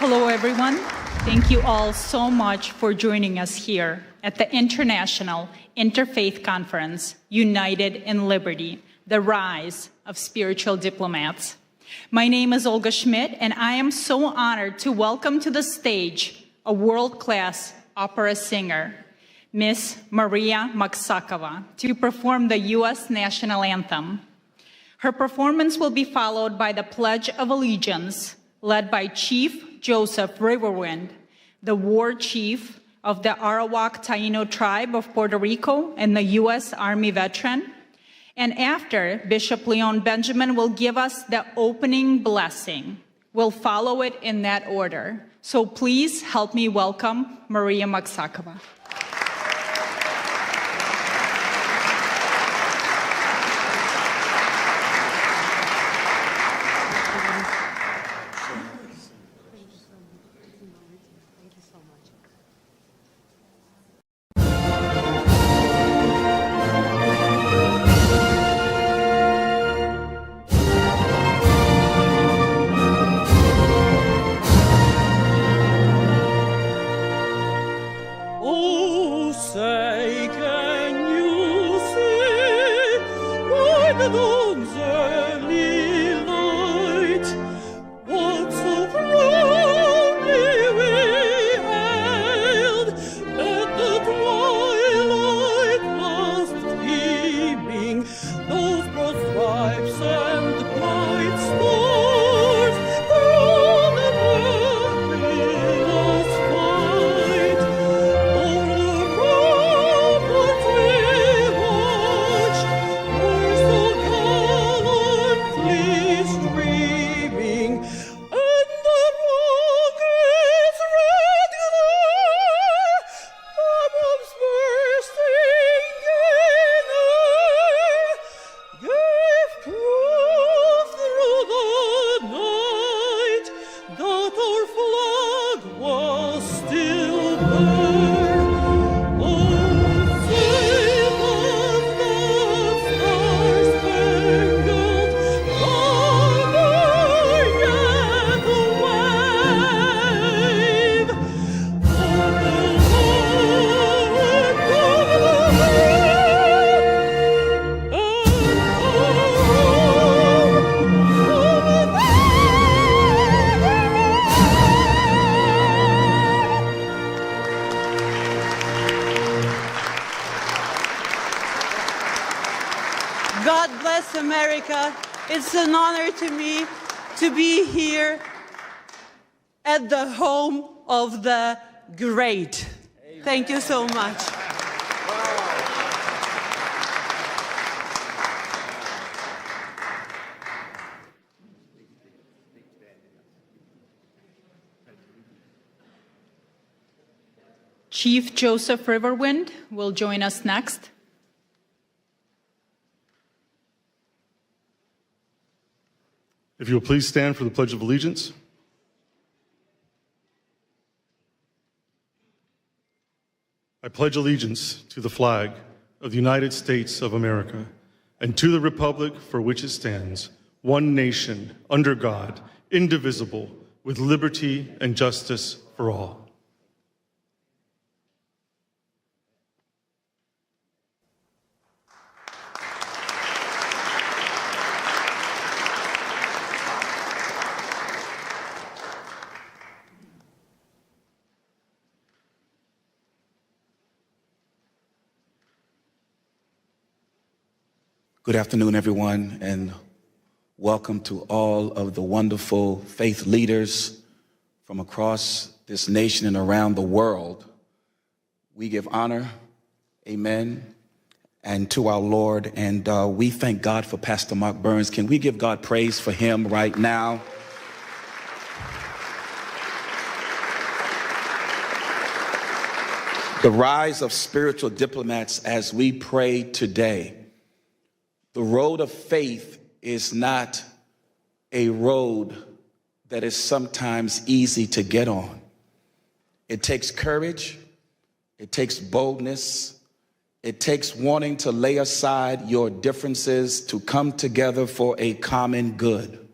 Hello, everyone. Thank you all so much for joining us here at the International Interfaith Conference, United in Liberty, the Rise of Spiritual Diplomats. My name is Olga Schmidt, and I am so honored to welcome to the stage a world-class opera singer, Miss Maria Maksakova, to perform the U.S. national anthem. Her performance will be followed by the Pledge of Allegiance, led by Chief Joseph Riverwind, the war chief of the Arawak Taino tribe of Puerto Rico and the U.S. Army veteran. And after, Bishop Leon Benjamin will give us the opening blessing. We'll follow it in that order. So please help me welcome Maria Maksakova. God bless America. It's an honor to me to be here at the home of the great. Amen. Thank you so much. Chief Joseph Riverwind will join us next. If you will please stand for the Pledge of Allegiance. I pledge allegiance to the flag of the United States of America and to the republic for which it stands, one nation, under God, indivisible, with liberty and justice for all. Good afternoon, everyone, and welcome to all of the wonderful faith leaders from across this nation and around the world. We give honor, amen, and to our Lord, and we thank God for Pastor Mark Burns. Can we give God praise for him right now? The rise of spiritual diplomats as we pray today. The road of faith is not a road that is sometimes easy to get on. It takes courage, it takes boldness, it takes wanting to lay aside your differences to come together for a common good.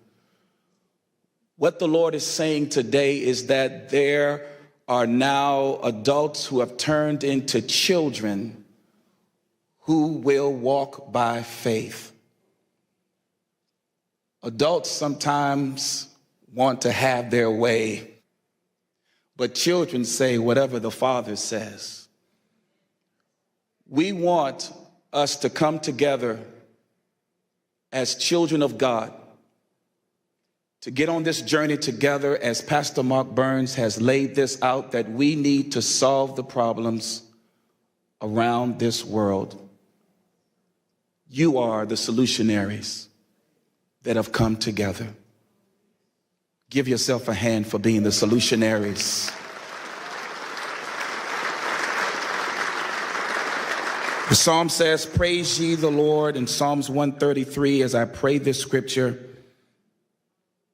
What the Lord is saying today is that there are now adults who have turned into children who will walk by faith. Adults sometimes want to have their way, but children say whatever the Father says. We want us to come together as children of God, to get on this journey together, as Pastor Mark Burns has laid this out, that we need to solve the problems around this world. You are the solutionaries that have come together. Give yourself a hand for being the solutionaries. The psalm says, praise ye the Lord, in Psalms 133, as I pray this scripture.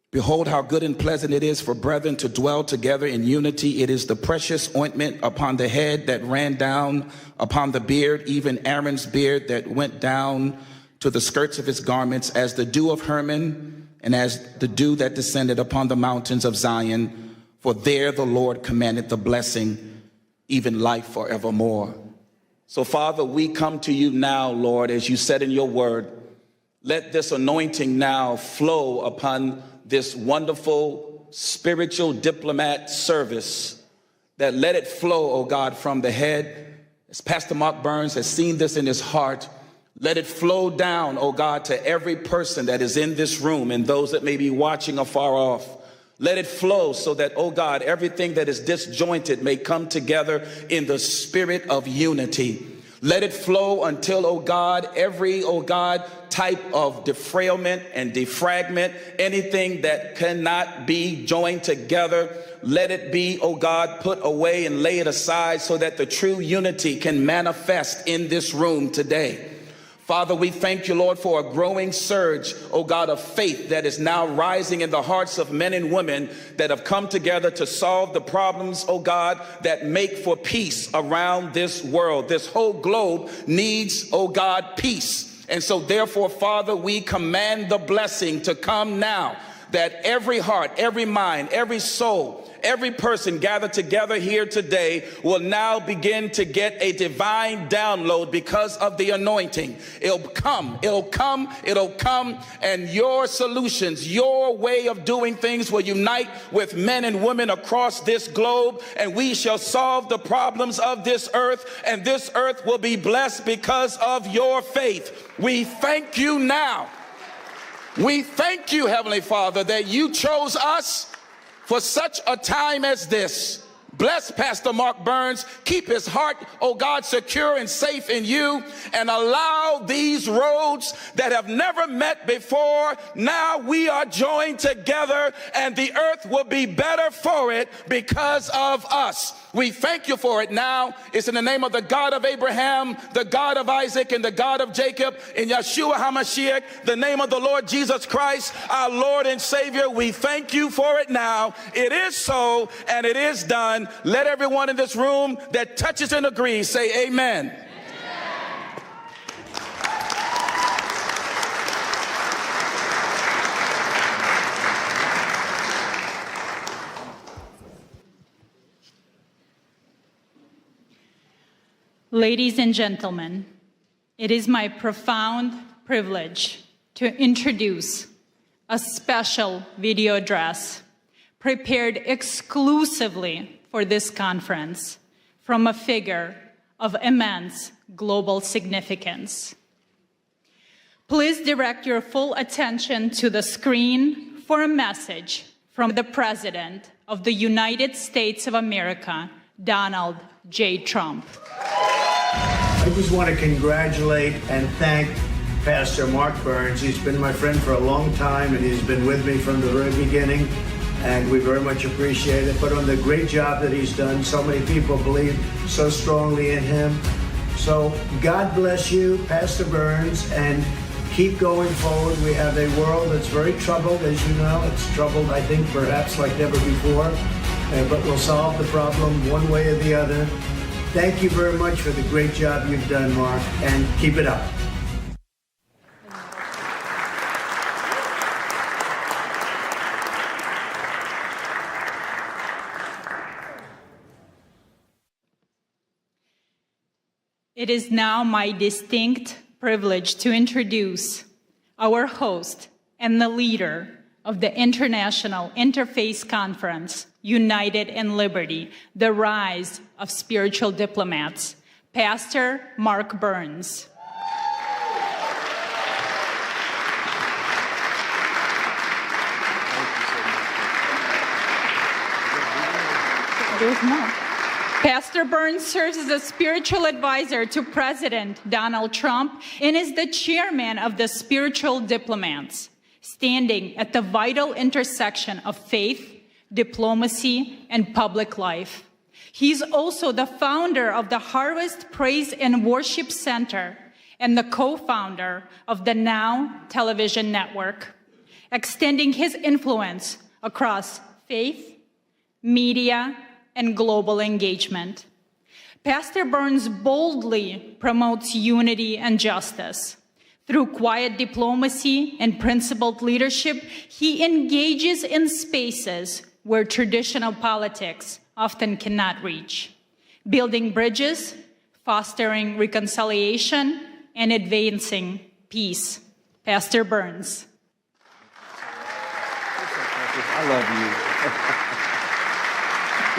Behold, how good and pleasant it is for brethren to dwell together in unity. It is the precious ointment upon the head that ran down upon the beard, even Aaron's beard that went down to the skirts of his garments, as the dew of Hermon, and as the dew that descended upon the mountains of Zion. For there the Lord commanded the blessing, even life forevermore. So, Father, we come to you now, Lord, as you said in your word. Let this anointing now flow upon this wonderful spiritual diplomat service, that let it flow, oh God, from the head. As Pastor Mark Burns has seen this in his heart, let it flow down, oh God, to every person that is in this room and those that may be watching afar off. Let it flow so that, oh God, everything that is disjointed may come together in the spirit of unity. Let it flow until, oh God, every, oh God, type of defrailment and defragment, anything that cannot be joined together, let it be, oh God, put away and lay it aside so that the true unity can manifest in this room today. Father, we thank you, Lord, for a growing surge, oh God, of faith that is now rising in the hearts of men and women that have come together to solve the problems, oh God, that make for peace around this world. This whole globe needs, oh God, peace. And so therefore, Father, we command the blessing to come now, that every heart, every mind, every soul, every person gathered together here today will now begin to get a divine download because of the anointing. It'll come, and your solutions, your way of doing things will unite with men and women across this globe, and we shall solve the problems of this earth, and this earth will be blessed because of your faith. We thank you now. We thank you, Heavenly Father, that you chose us for such a time as this. Bless Pastor Mark Burns. Keep his heart, oh God, secure and safe in you, and allow these roads that have never met before. Now we are joined together, and the earth will be better for it because of us. We thank you for it now. It's in the name of the God of Abraham, the God of Isaac, and the God of Jacob, in Yeshua HaMashiach, the name of the Lord Jesus Christ, our Lord and Savior. We thank you for it now. It is so, and it is done. Let everyone in this room that touches and agrees say amen. Ladies and gentlemen, it is my profound privilege to introduce a special video address prepared exclusively for this conference from a figure of immense global significance. Please direct your full attention to the screen for a message from the President of the United States of America, Donald J. Trump. I just want to congratulate and thank Pastor Mark Burns. He's been my friend for a long time, and he's been with me from the very beginning, and we very much appreciate it. But on the great job that he's done, so many people believe so strongly in him. So God bless you, Pastor Burns, and keep going forward. We have a world that's very troubled, as you know. It's troubled, I think, perhaps like never before, but we'll solve the problem one way or the other. Thank you very much for the great job you've done, Mark, and keep it up. It is now my distinct privilege to introduce our host and the leader of the International Interfaith Conference, United in Liberty, the Rise of Spiritual Diplomats, Pastor Mark Burns. There's more. Pastor Burns serves as a spiritual advisor to President Donald Trump and is the chairman of the Spiritual Diplomats, standing at the vital intersection of faith, diplomacy, and public life. He's also the founder of the Harvest Praise and Worship Center and the co-founder of the Now television network, extending his influence across faith, media, and global engagement. Pastor Burns boldly promotes unity and justice. Through quiet diplomacy and principled leadership, he engages in spaces where traditional politics often cannot reach, building bridges, fostering reconciliation, and advancing peace. Pastor Burns. I love you.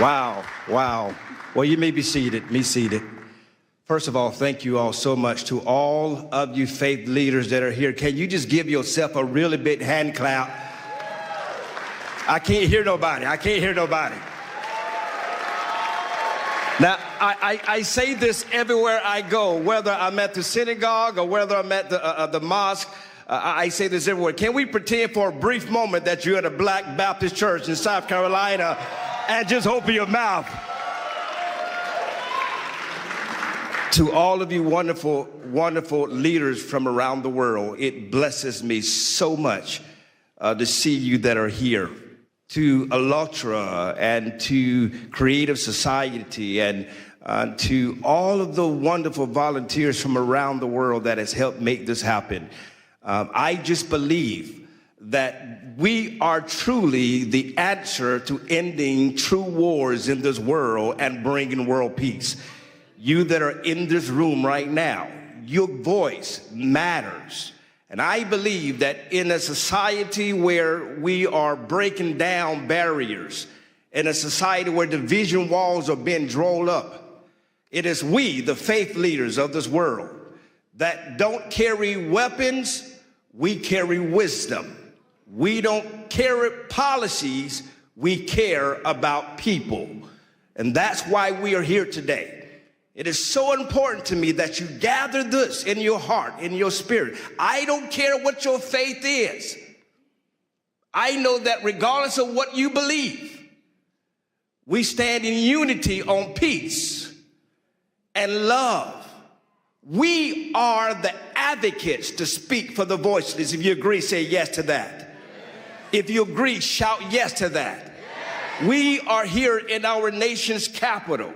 Wow, wow. Well, you may be seated, First of all, thank you all so much to all of you faith leaders that are here. Can you just give yourself a really big hand clap? I can't hear nobody. Now, I say this everywhere I go, whether I'm at the synagogue or whether I'm at the mosque. I say this everywhere. Can we pretend for a brief moment that you're at a Black Baptist church in South Carolina and just open your mouth? To all of you wonderful, wonderful leaders from around the world, it blesses me so much to see you that are here. To ALLATRA and to Creative Society and to all of the wonderful volunteers from around the world that has helped make this happen. I just believe that we are truly the answer to ending true wars in this world and bringing world peace. You that are in this room right now, your voice matters. And I believe that in a society where we are breaking down barriers, in a society where division walls are being drawn up, it is we, the faith leaders of this world, that don't carry weapons, we carry wisdom. We don't carry policies, we care about people. And that's why we are here today. It is so important to me that you gather this in your heart, in your spirit. I don't care what your faith is. I know that regardless of what you believe, we stand in unity on peace and love. We are the advocates to speak for the voiceless. If you agree, say yes to that. If you agree, shout yes to that. We are here in our nation's capital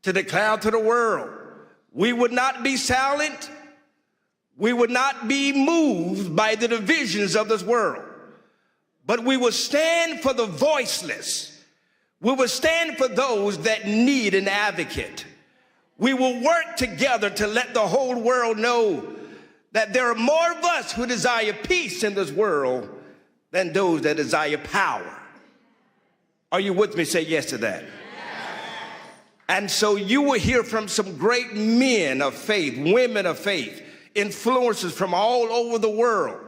to declare to the world, we would not be silent. We would not be moved by the divisions of this world, but we will stand for the voiceless. We will stand for those that need an advocate. We will work together to let the whole world know that there are more of us who desire peace in this world than those that desire power. Are you with me? Say yes to that. And so you will hear from some great men of faith, women of faith, influencers from all over the world.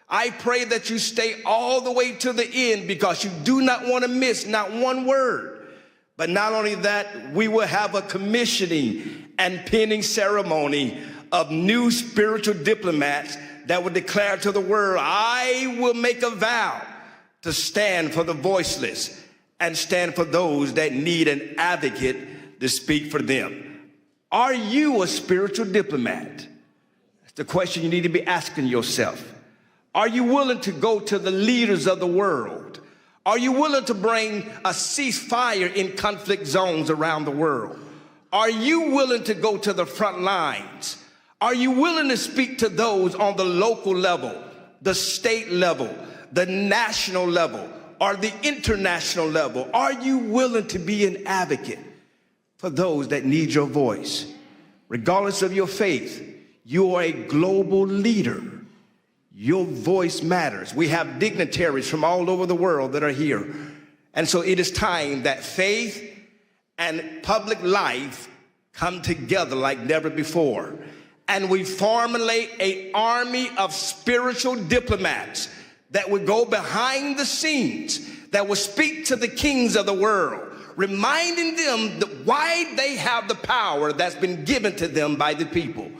I pray that you stay all the way to the end because you do not want to miss not one word. But not only that, we will have a commissioning and pinning ceremony of new spiritual diplomats that will declare to the world, I will make a vow to stand for the voiceless and stand for those that need an advocate to speak for them. Are you a spiritual diplomat? That's the question you need to be asking yourself. Are you willing to go to the leaders of the world? Are you willing to bring a ceasefire in conflict zones around the world? Are you willing to go to the front lines? Are you willing to speak to those on the local level, the state level, the national level, or the international level? Are you willing to be an advocate for those that need your voice? regardless of your faith, you are a global leader. Your voice matters. We have dignitaries from all over the world that are here. And so it is time that faith and public life come together like never before. And we formulate an army of spiritual diplomats that would go behind the scenes, that will speak to the kings of the world, reminding them that why they have the power that's been given to them by the people.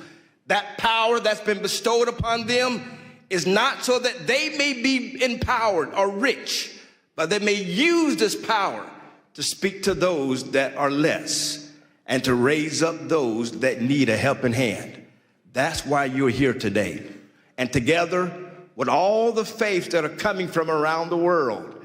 That power that's been bestowed upon them is not so that they may be empowered or rich, but they may use this power to speak to those that are less and to raise up those that need a helping hand. That's why you're here today. And together with all the faiths that are coming from around the world,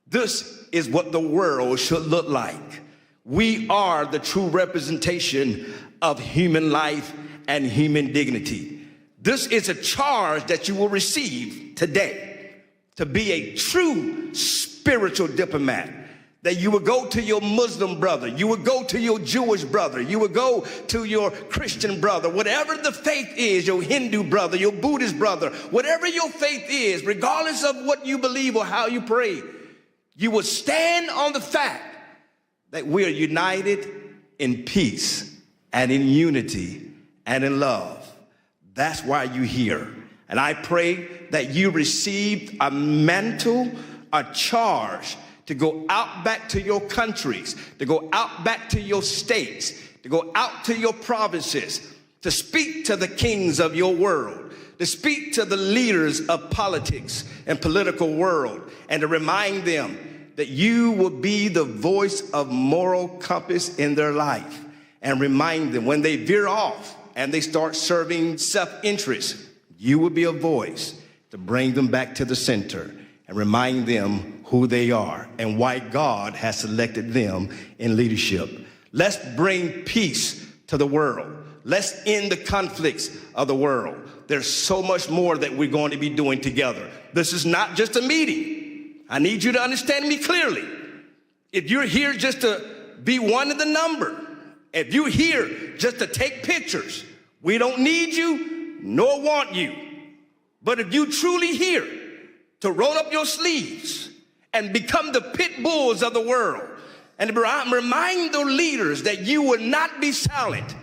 this is what the world should look like. We are the true representation of human life and human dignity. This is a charge that you will receive today, to be a true spiritual diplomat. That you would go to your Muslim brother, you would go to your Jewish brother, you would go to your Christian brother, whatever the faith is, your Hindu brother, your Buddhist brother, whatever your faith is, regardless of what you believe or how you pray, you would stand on the fact that we are united in peace and in unity and in love. That's why you're here. And I pray that you received a mantle, a charge to go out back to your countries, to go out back to your states, to go out to your provinces, to speak to the kings of your world, to speak to the leaders of politics and political world, and to remind them that you will be the voice of moral compass in their life, and remind them when they veer off and they start serving self-interest, you will be a voice to bring them back to the center and remind them who they are and why God has selected them in leadership. Let's bring peace to the world. Let's end the conflicts of the world. There's so much more that we're going to be doing together. This is not just a meeting. I need you to understand me clearly. If you're here just to be one of the number, if you're here just to take pictures, we don't need you nor want you. But if you truly here to roll up your sleeves and become the pit bulls of the world and remind the leaders that you will not be silent,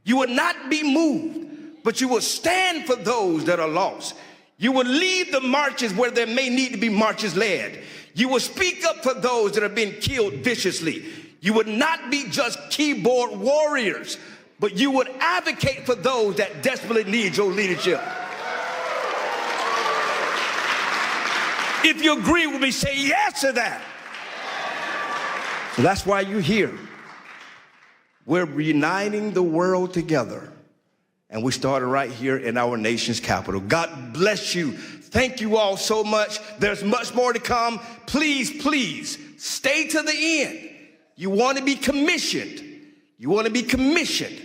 you will not be moved, but you will stand for those that are lost. You will lead the marches where there may need to be marches led. You will speak up for those that are being killed viciously. You would not be just keyboard warriors, but you would advocate for those that desperately need your leadership. If you agree with me, say yes to that. So that's why you're here. We're uniting the world together. And we started right here in our nation's capital. God bless you. Thank you all so much. There's much more to come. Please, please, stay to the end. You want to be commissioned. You want to be commissioned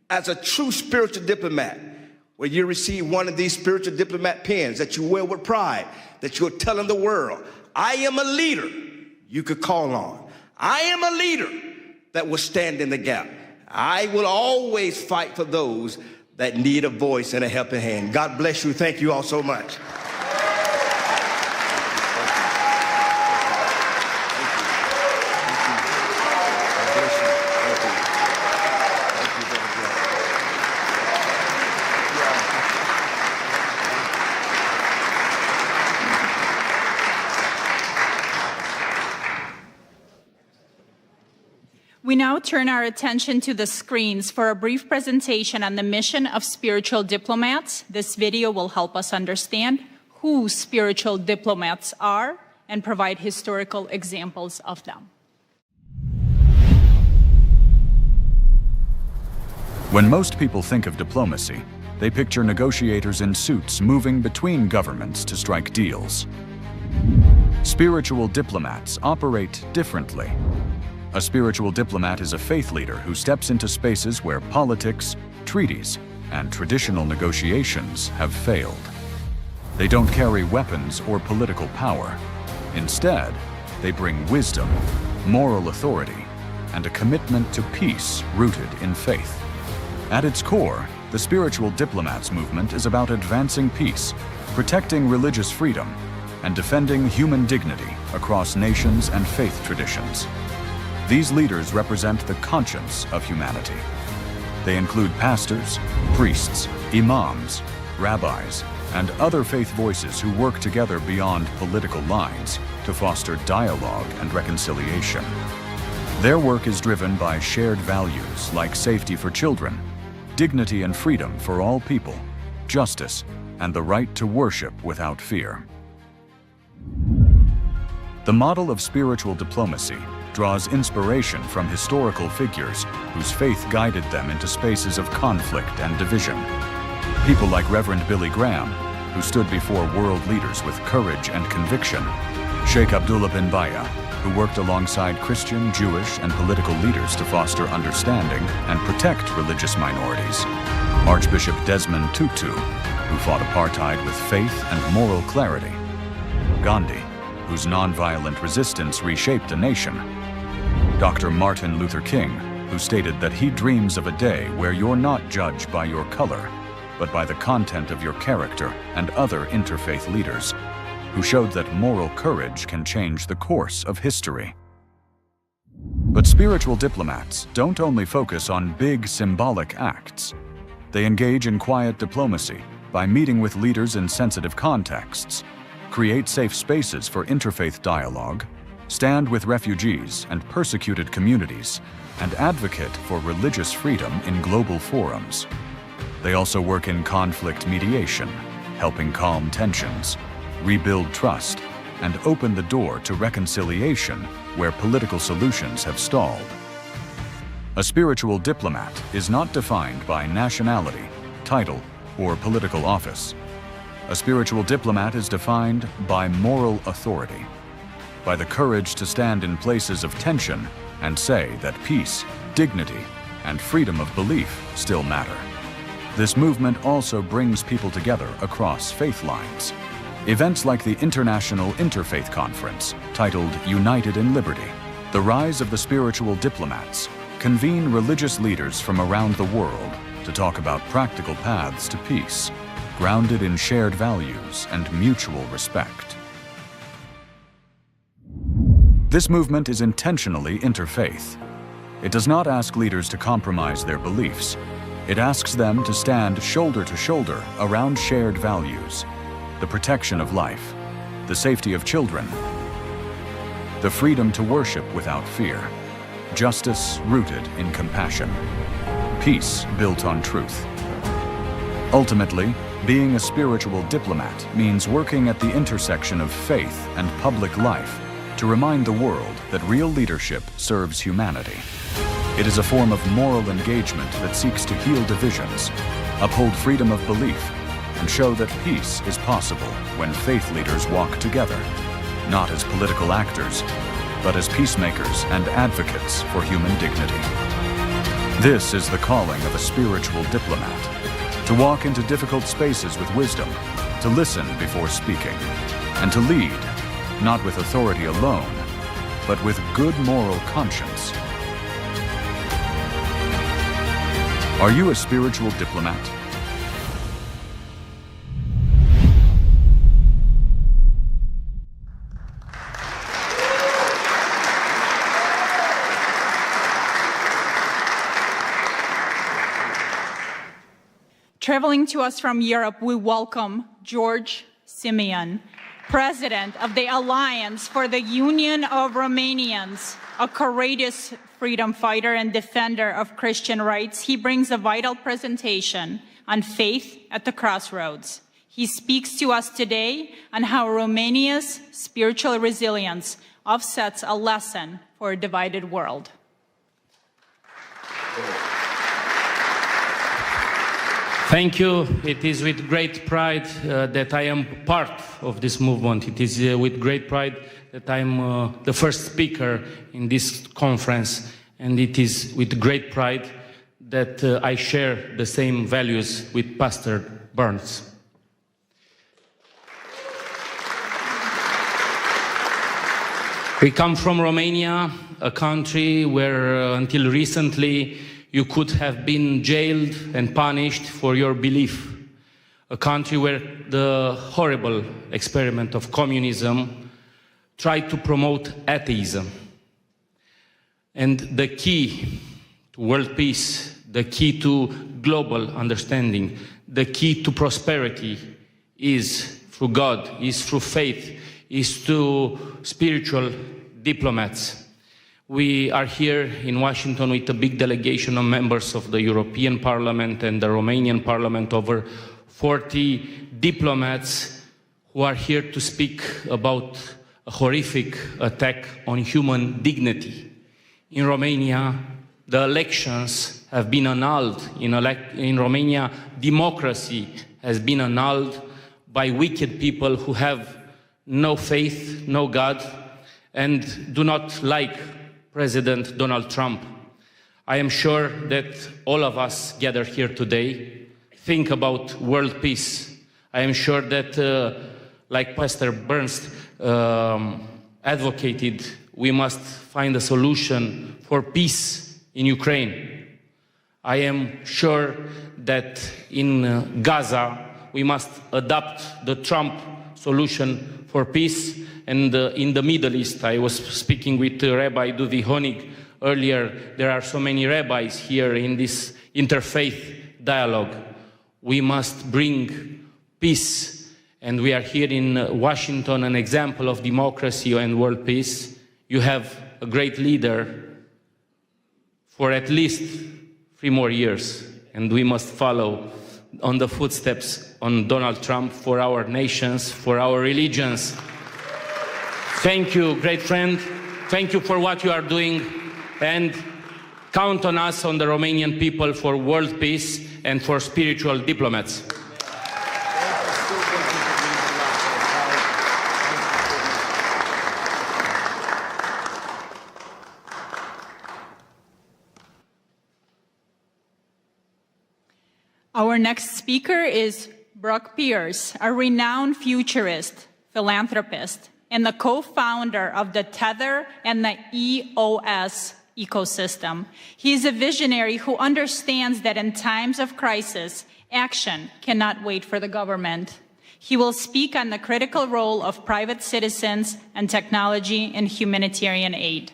as a true spiritual diplomat, where you receive one of these spiritual diplomat pins that you wear with pride, that you're telling the world, I am a leader you could call on. I am a leader that will stand in the gap. I will always fight for those that need a voice and a helping hand. God bless you. Thank you all so much. We now turn our attention to the screens for a brief presentation on the mission of spiritual diplomats. This video will help us understand who spiritual diplomats are and provide historical examples of them. When most people think of diplomacy, they picture negotiators in suits moving between governments to strike deals. Spiritual diplomats operate differently. A spiritual diplomat is a faith leader who steps into spaces where politics, treaties, and traditional negotiations have failed. They don't carry weapons or political power. Instead, they bring wisdom, moral authority, and a commitment to peace rooted in faith. At its core, the Spiritual Diplomats movement is about advancing peace, protecting religious freedom, and defending human dignity across nations and faith traditions. These leaders represent the conscience of humanity. They include pastors, priests, imams, rabbis, and other faith voices who work together beyond political lines to foster dialogue and reconciliation. Their work is driven by shared values like safety for children, dignity and freedom for all people, justice, and the right to worship without fear. The model of spiritual diplomacy draws inspiration from historical figures whose faith guided them into spaces of conflict and division. People like Reverend Billy Graham, who stood before world leaders with courage and conviction, Sheikh Abdullah bin Baya, who worked alongside Christian, Jewish, and political leaders to foster understanding and protect religious minorities, Archbishop Desmond Tutu, who fought apartheid with faith and moral clarity, Gandhi, whose nonviolent resistance reshaped a nation, Dr. Martin Luther King, who stated that he dreams of a day where you're not judged by your color, but by the content of your character, and other interfaith leaders, who showed that moral courage can change the course of history. But spiritual diplomats don't only focus on big symbolic acts. They engage in quiet diplomacy by meeting with leaders in sensitive contexts, create safe spaces for interfaith dialogue, stand with refugees and persecuted communities, and advocate for religious freedom in global forums. They also work in conflict mediation, helping calm tensions, rebuild trust, and open the door to reconciliation where political solutions have stalled. A spiritual diplomat is not defined by nationality, title, or political office. A spiritual diplomat is defined by moral authority, by the courage to stand in places of tension and say that peace, dignity, and freedom of belief still matter. This movement also brings people together across faith lines. Events like the International Interfaith Conference, titled United in Liberty, the Rise of the Spiritual Diplomats, convene religious leaders from around the world to talk about practical paths to peace, grounded in shared values and mutual respect. This movement is intentionally interfaith. It does not ask leaders to compromise their beliefs. It asks them to stand shoulder to shoulder around shared values: the protection of life, the safety of children, the freedom to worship without fear, justice rooted in compassion, peace built on truth. Ultimately, being a spiritual diplomat means working at the intersection of faith and public life to remind the world that real leadership serves humanity. It is a form of moral engagement that seeks to heal divisions, uphold freedom of belief, and show that peace is possible when faith leaders walk together, not as political actors, but as peacemakers and advocates for human dignity. This is the calling of a spiritual diplomat: to walk into difficult spaces with wisdom, to listen before speaking, and to lead, not with authority alone, but with good moral conscience. Are you a spiritual diplomat? Traveling to us from Europe, we welcome George Simeon, President of the Alliance for the Union of Romanians, a courageous freedom fighter and defender of Christian rights. He brings a vital presentation on faith at the crossroads. He speaks to us today on how Romania's spiritual resilience offsets a lesson for a divided world. Thank you. It is with great pride that I am part of this movement. It is with great pride that I am the first speaker in this conference. And it is with great pride that I share the same values with Pastor Burns. We come from Romania, a country where until recently You could have been jailed and punished for your belief. A country where the horrible experiment of communism tried to promote atheism. And the key to world peace, the key to global understanding, the key to prosperity is through God, is through faith, is through spiritual diplomats. We are here in Washington with a big delegation of members of the European Parliament and the Romanian Parliament, over 40 diplomats who are here to speak about a horrific attack on human dignity. In Romania, the elections have been annulled. In Romania, democracy has been annulled by wicked people who have no faith, no God, and do not like President Donald Trump. I am sure that all of us gathered here today think about world peace. I am sure that, like Pastor Burns advocated, we must find a solution for peace in Ukraine. I am sure that in Gaza, we must adopt the Trump solution for peace. And in the Middle East, I was speaking with Rabbi Duvi Honig earlier. There are so many rabbis here in this interfaith dialogue. We must bring peace. And we are here in Washington, an example of democracy and world peace. You have a great leader for at least 3 more years. And we must follow on the footsteps on Donald Trump for our nations, for our religions. Thank you, great friend. Thank you for what you are doing. And count on us, on the Romanian people, for world peace and for spiritual diplomats. Our next speaker is Brock Pierce, a renowned futurist, philanthropist, and the co-founder of the Tether and the EOS ecosystem. He is a visionary who understands that in times of crisis, action cannot wait for the government. He will speak on the critical role of private citizens and technology in humanitarian aid.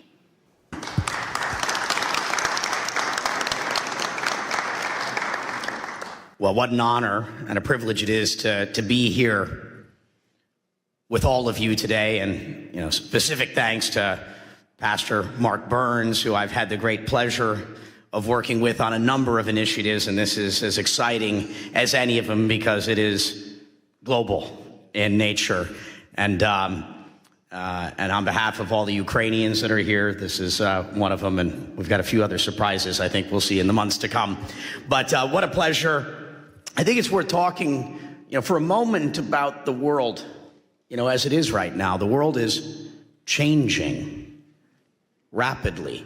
Well, what an honor and a privilege it is to be here with all of you today. And, specific thanks to Pastor Mark Burns, who I've had the great pleasure of working with on a number of initiatives. And this is as exciting as any of them because it is global in nature. And on behalf of all the Ukrainians that are here, this is one of them. And we've got a few other surprises I think we'll see in the months to come. But what a pleasure. I think it's worth talking, for a moment about the world, as it is right now. The world is changing rapidly.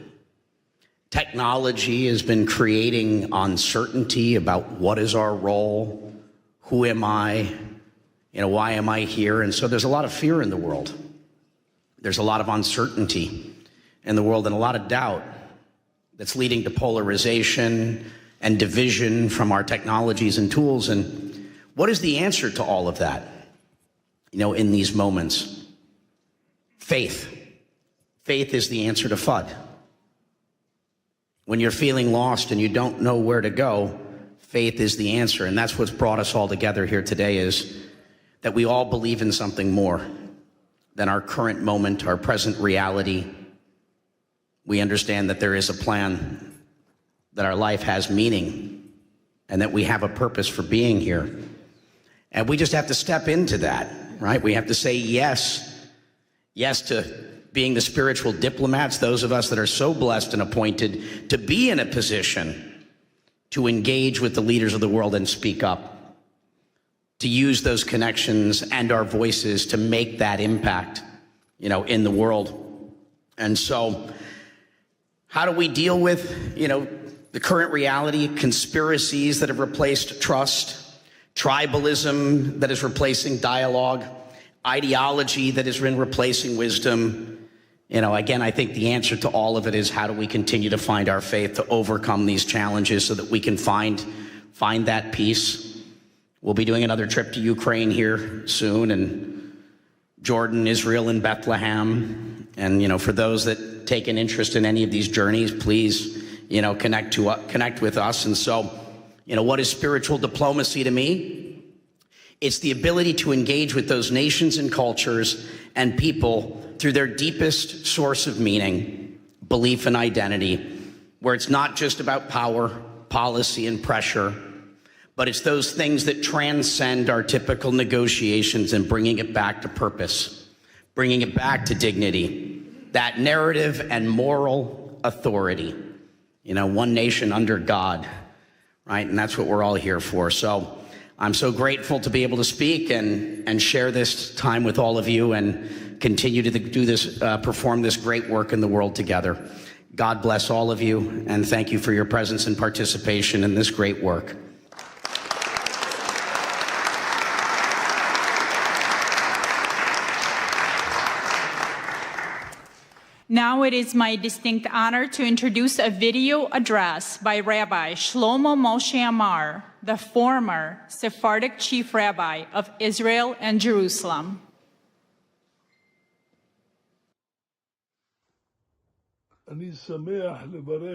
Technology has been creating uncertainty about what is our role, who am I, why am I here? And so there's a lot of fear in the world. There's a lot of uncertainty in the world and a lot of doubt that's leading to polarization and division from our technologies and tools. And what is the answer to all of that, in these moments? Faith. Faith is the answer to FUD. When you're feeling lost and you don't know where to go, faith is the answer. And that's what's brought us all together here today, is that we all believe in something more than our current moment, our present reality. We understand that there is a plan, that our life has meaning, and that we have a purpose for being here. And we just have to step into that, right? We have to say yes to being the spiritual diplomats, those of us that are so blessed and appointed to be in a position to engage with the leaders of the world and speak up, to use those connections and our voices to make that impact, in the world. And so how do we deal with, the current reality, conspiracies that have replaced trust, tribalism that is replacing dialogue, ideology that has been replacing wisdom, Again, I think the answer to all of it is how do we continue to find our faith to overcome these challenges so that we can find that peace. We'll be doing another trip to Ukraine here soon, and Jordan, Israel, and Bethlehem. And, for those that take an interest in any of these journeys, please, connect with us. And so, what is spiritual diplomacy to me? It's the ability to engage with those nations and cultures and people through their deepest source of meaning, belief and identity, where it's not just about power, policy, and pressure, but it's those things that transcend our typical negotiations and bringing it back to purpose, bringing it back to dignity, that narrative and moral authority. One nation under God, right? And that's what we're all here for. So I'm so grateful to be able to speak and share this time with all of you and continue to do this, perform this great work in the world together. God bless all of you, and thank you for your presence and participation in this great work. Now it is my distinct honor to introduce a video address by Rabbi Shlomo Moshe Amar, the former Sephardic chief rabbi of Israel and Jerusalem.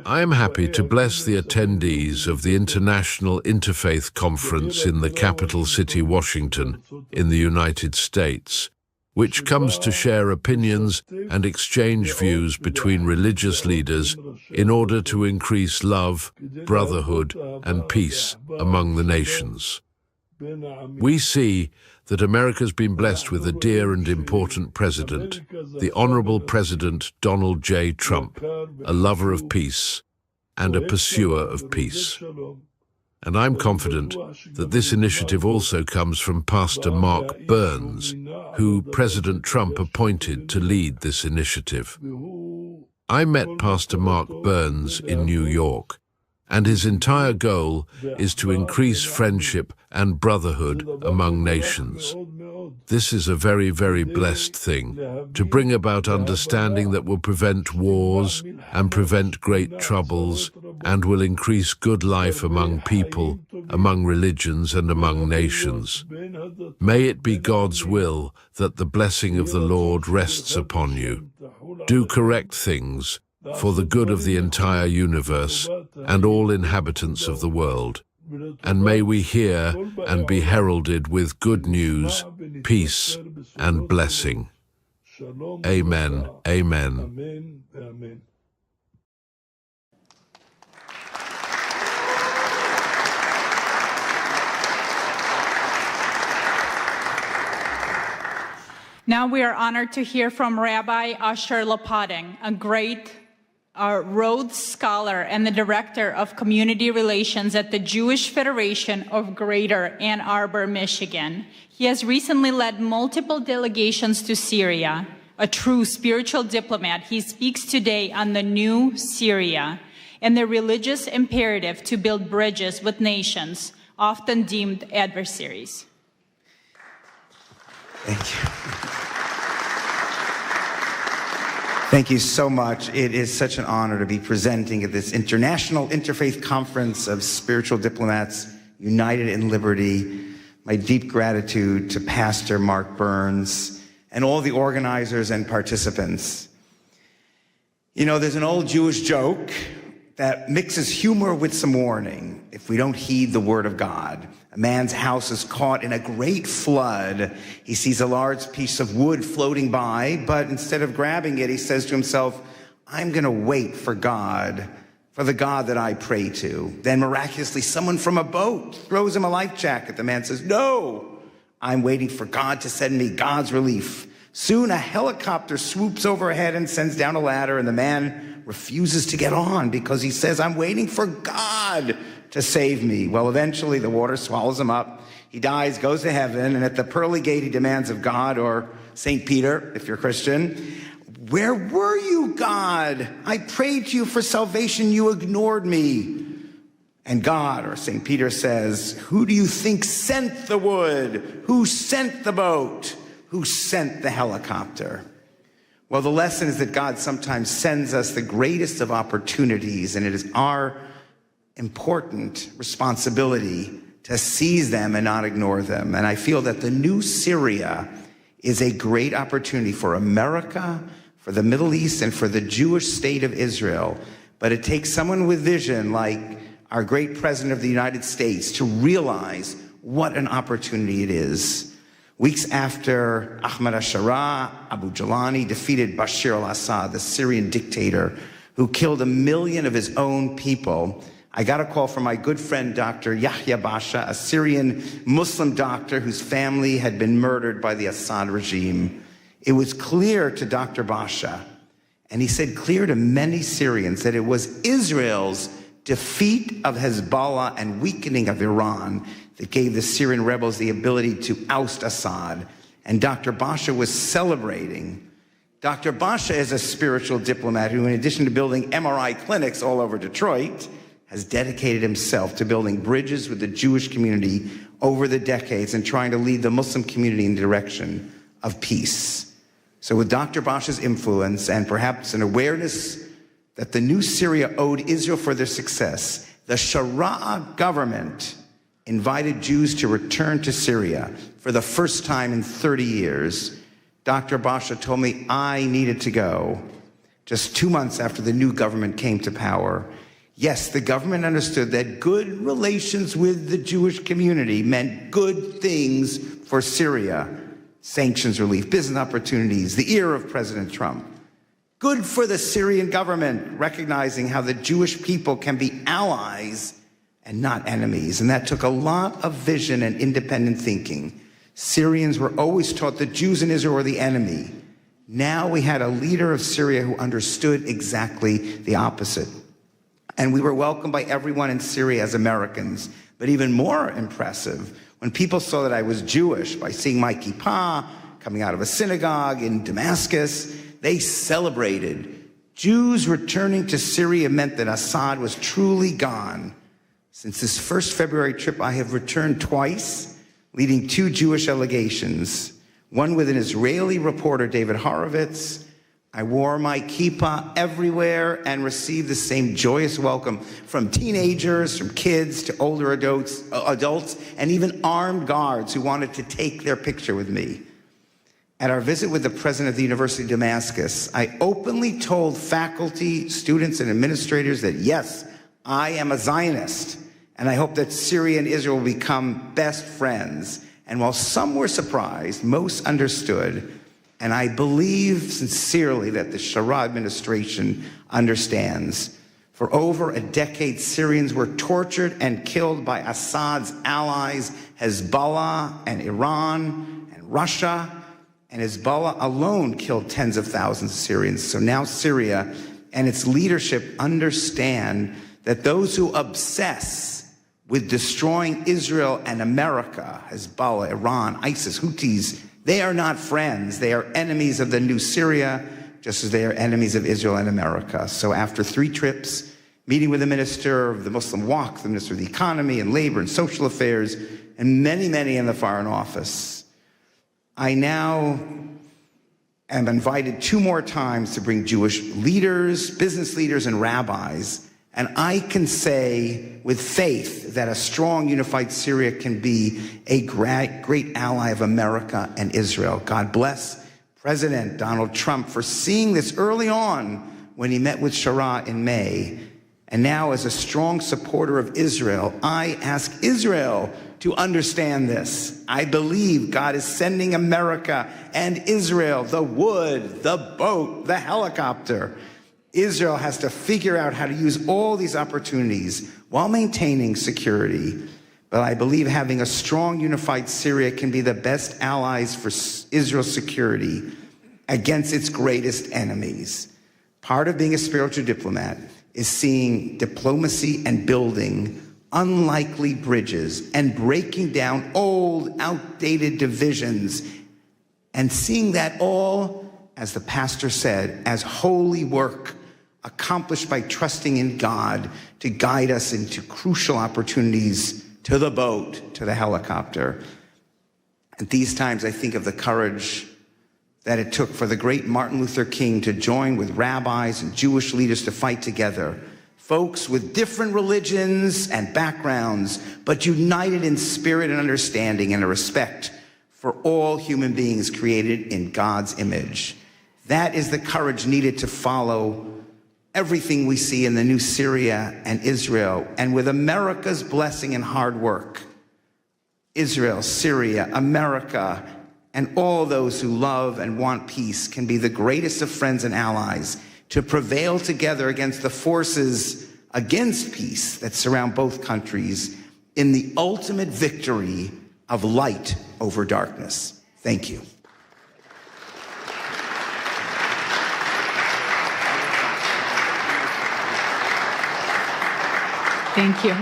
I am happy to bless the attendees of the International Interfaith Conference in the capital city, Washington, in the United States, which comes to share opinions and exchange views between religious leaders in order to increase love, brotherhood, and peace among the nations. We see that America's been blessed with a dear and important president, the Honorable President Donald J. Trump, a lover of peace and a pursuer of peace. And I'm confident that this initiative also comes from Pastor Mark Burns, who President Trump appointed to lead this initiative. I met Pastor Mark Burns in New York, and his entire goal is to increase friendship and brotherhood among nations. This is a very, very blessed thing, to bring about understanding that will prevent wars and prevent great troubles and will increase good life among people, among religions, and among nations. May it be God's will that the blessing of the Lord rests upon you. Do correct things for the good of the entire universe and all inhabitants of the world. And may we hear and be heralded with good news, peace, and blessing. Amen. Amen. Now we are honored to hear from Rabbi Asher Lopating, a great Rhodes Scholar and the Director of Community Relations at the Jewish Federation of Greater Ann Arbor, Michigan. He has recently led multiple delegations to Syria. A true spiritual diplomat, he speaks today on the new Syria and the religious imperative to build bridges with nations, often deemed adversaries. Thank you. Thank you so much. It is such an honor to be presenting at this International Interfaith Conference of Spiritual Diplomats, United in Liberty. My deep gratitude to Pastor Mark Burns and all the organizers and participants. There's an old Jewish joke that mixes humor with some warning. If we don't heed the word of God, a man's house is caught in a great flood. He sees a large piece of wood floating by, but instead of grabbing it, he says to himself, I'm going to wait for God, for the God that I pray to. Then miraculously, someone from a boat throws him a life jacket. The man says, no, I'm waiting for God to send me God's relief. Soon a helicopter swoops overhead and sends down a ladder, and the man refuses to get on because he says, I'm waiting for God to save me. Well, eventually the water swallows him up. He dies, goes to heaven, and at the pearly gate he demands of God, or St. Peter, if you're Christian, where were you, God? I prayed to you for salvation, you ignored me. And God, or St. Peter, says, who do you think sent the wood? Who sent the boat? Who sent the helicopter? Well, the lesson is that God sometimes sends us the greatest of opportunities, and it is our important responsibility to seize them and not ignore them. And I feel that the new Syria is a great opportunity for America, for the Middle East, and for the Jewish state of Israel. But it takes someone with vision like our great President of the United States to realize what an opportunity it is. Weeks after Ahmad al-Sharaa, Abu Jalani defeated Bashar al-Assad, the Syrian dictator who killed 1 million of his own people, I got a call from my good friend, Dr. Yahya Basha, a Syrian Muslim doctor whose family had been murdered by the Assad regime. It was clear to Dr. Basha, and he said clear to many Syrians, that it was Israel's defeat of Hezbollah and weakening of Iran that gave the Syrian rebels the ability to oust Assad. And Dr. Basha was celebrating. Dr. Basha is a spiritual diplomat who, in addition to building MRI clinics all over Detroit, has dedicated himself to building bridges with the Jewish community over the decades and trying to lead the Muslim community in the direction of peace. So with Dr. Basha's influence and perhaps an awareness that the new Syria owed Israel for their success, the Sharia government invited Jews to return to Syria for the first time in 30 years. Dr. Basha told me I needed to go just 2 months after the new government came to power. Yes, the government understood that good relations with the Jewish community meant good things for Syria. Sanctions relief, business opportunities, the ear of President Trump. Good for the Syrian government, recognizing how the Jewish people can be allies and not enemies. And that took a lot of vision and independent thinking. Syrians were always taught that Jews in Israel were the enemy. Now we had a leader of Syria who understood exactly the opposite. And we were welcomed by everyone in Syria as Americans. But even more impressive, when people saw that I was Jewish by seeing my kippah coming out of a synagogue in Damascus, they celebrated. Jews returning to Syria meant that Assad was truly gone. Since this first February trip, I have returned twice, leading 2 Jewish delegations, one with an Israeli reporter, David Horowitz. I wore my kippah everywhere and received the same joyous welcome from teenagers, from kids to older adults, and even armed guards who wanted to take their picture with me. At our visit with the president of the University of Damascus, I openly told faculty, students, and administrators that yes, I am a Zionist, and I hope that Syria and Israel will become best friends. And while some were surprised, most understood. And I believe sincerely that the Sharia administration understands. For over a decade, Syrians were tortured and killed by Assad's allies, Hezbollah and Iran and Russia. And Hezbollah alone killed tens of thousands of Syrians. So now Syria and its leadership understand that those who obsess with destroying Israel and America, Hezbollah, Iran, ISIS, Houthis, they are not friends. They are enemies of the new Syria, just as they are enemies of Israel and America. So after 3 trips, meeting with the Minister of the Muslim Waqf, the Minister of the Economy and Labor and Social Affairs, and many, many in the Foreign Office, I now am invited 2 more times to bring Jewish leaders, business leaders, and rabbis. And I can say with faith that a strong, unified Syria can be a great ally of America and Israel. God bless President Donald Trump for seeing this early on when he met with Sharia in May. And now, as a strong supporter of Israel, I ask Israel to understand this. I believe God is sending America and Israel the wood, the boat, the helicopter. Israel has to figure out how to use all these opportunities while maintaining security. But I believe having a strong, unified Syria can be the best allies for Israel's security against its greatest enemies. Part of being a spiritual diplomat is seeing diplomacy and building unlikely bridges and breaking down old, outdated divisions and seeing that all, as the pastor said, as holy work accomplished by trusting in God to guide us into crucial opportunities, to the boat, to the helicopter. At these times, I think of the courage that it took for the great Martin Luther King to join with rabbis and Jewish leaders to fight together. Folks with different religions and backgrounds, but united in spirit and understanding and a respect for all human beings created in God's image. That is the courage needed to follow everything we see in the new Syria and Israel. And with America's blessing and hard work, Israel, Syria, America, and all those who love and want peace can be the greatest of friends and allies to prevail together against the forces against peace that surround both countries in the ultimate victory of light over darkness. Thank you. Thank you.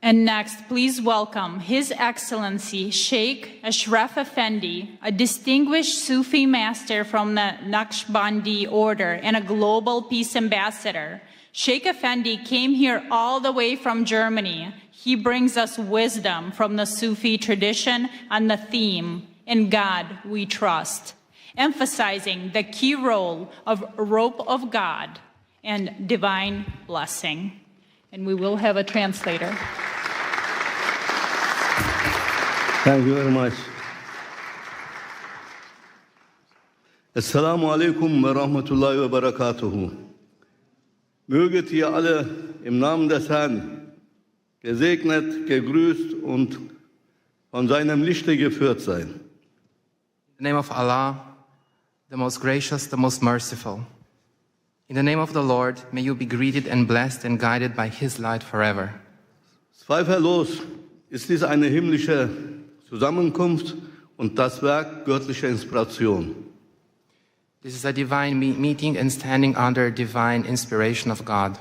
And next, please welcome His Excellency Sheikh Ashraf Effendi, a distinguished Sufi master from the Naqshbandi order and a global peace ambassador. Sheikh Effendi came here all the way from Germany. He brings us wisdom from the Sufi tradition on the theme, "In God We Trust," emphasizing the key role of rope of God and divine blessing. And we will have a translator. Thank you very much. Assalamu alaikum wa rahmatullahi wa barakatuhu. Möget ihr alle im Namen des Herrn gesegnet, gegrüßt und von seinem Lichte geführt sein. In the name of Allah, the most gracious, the most merciful. In the name of the Lord, may you be greeted and blessed and guided by His light forever. Zweifellos ist dies eine himmlische Zusammenkunft und das Werk göttlicher Inspiration. This is a divine meeting and standing under divine inspiration of God.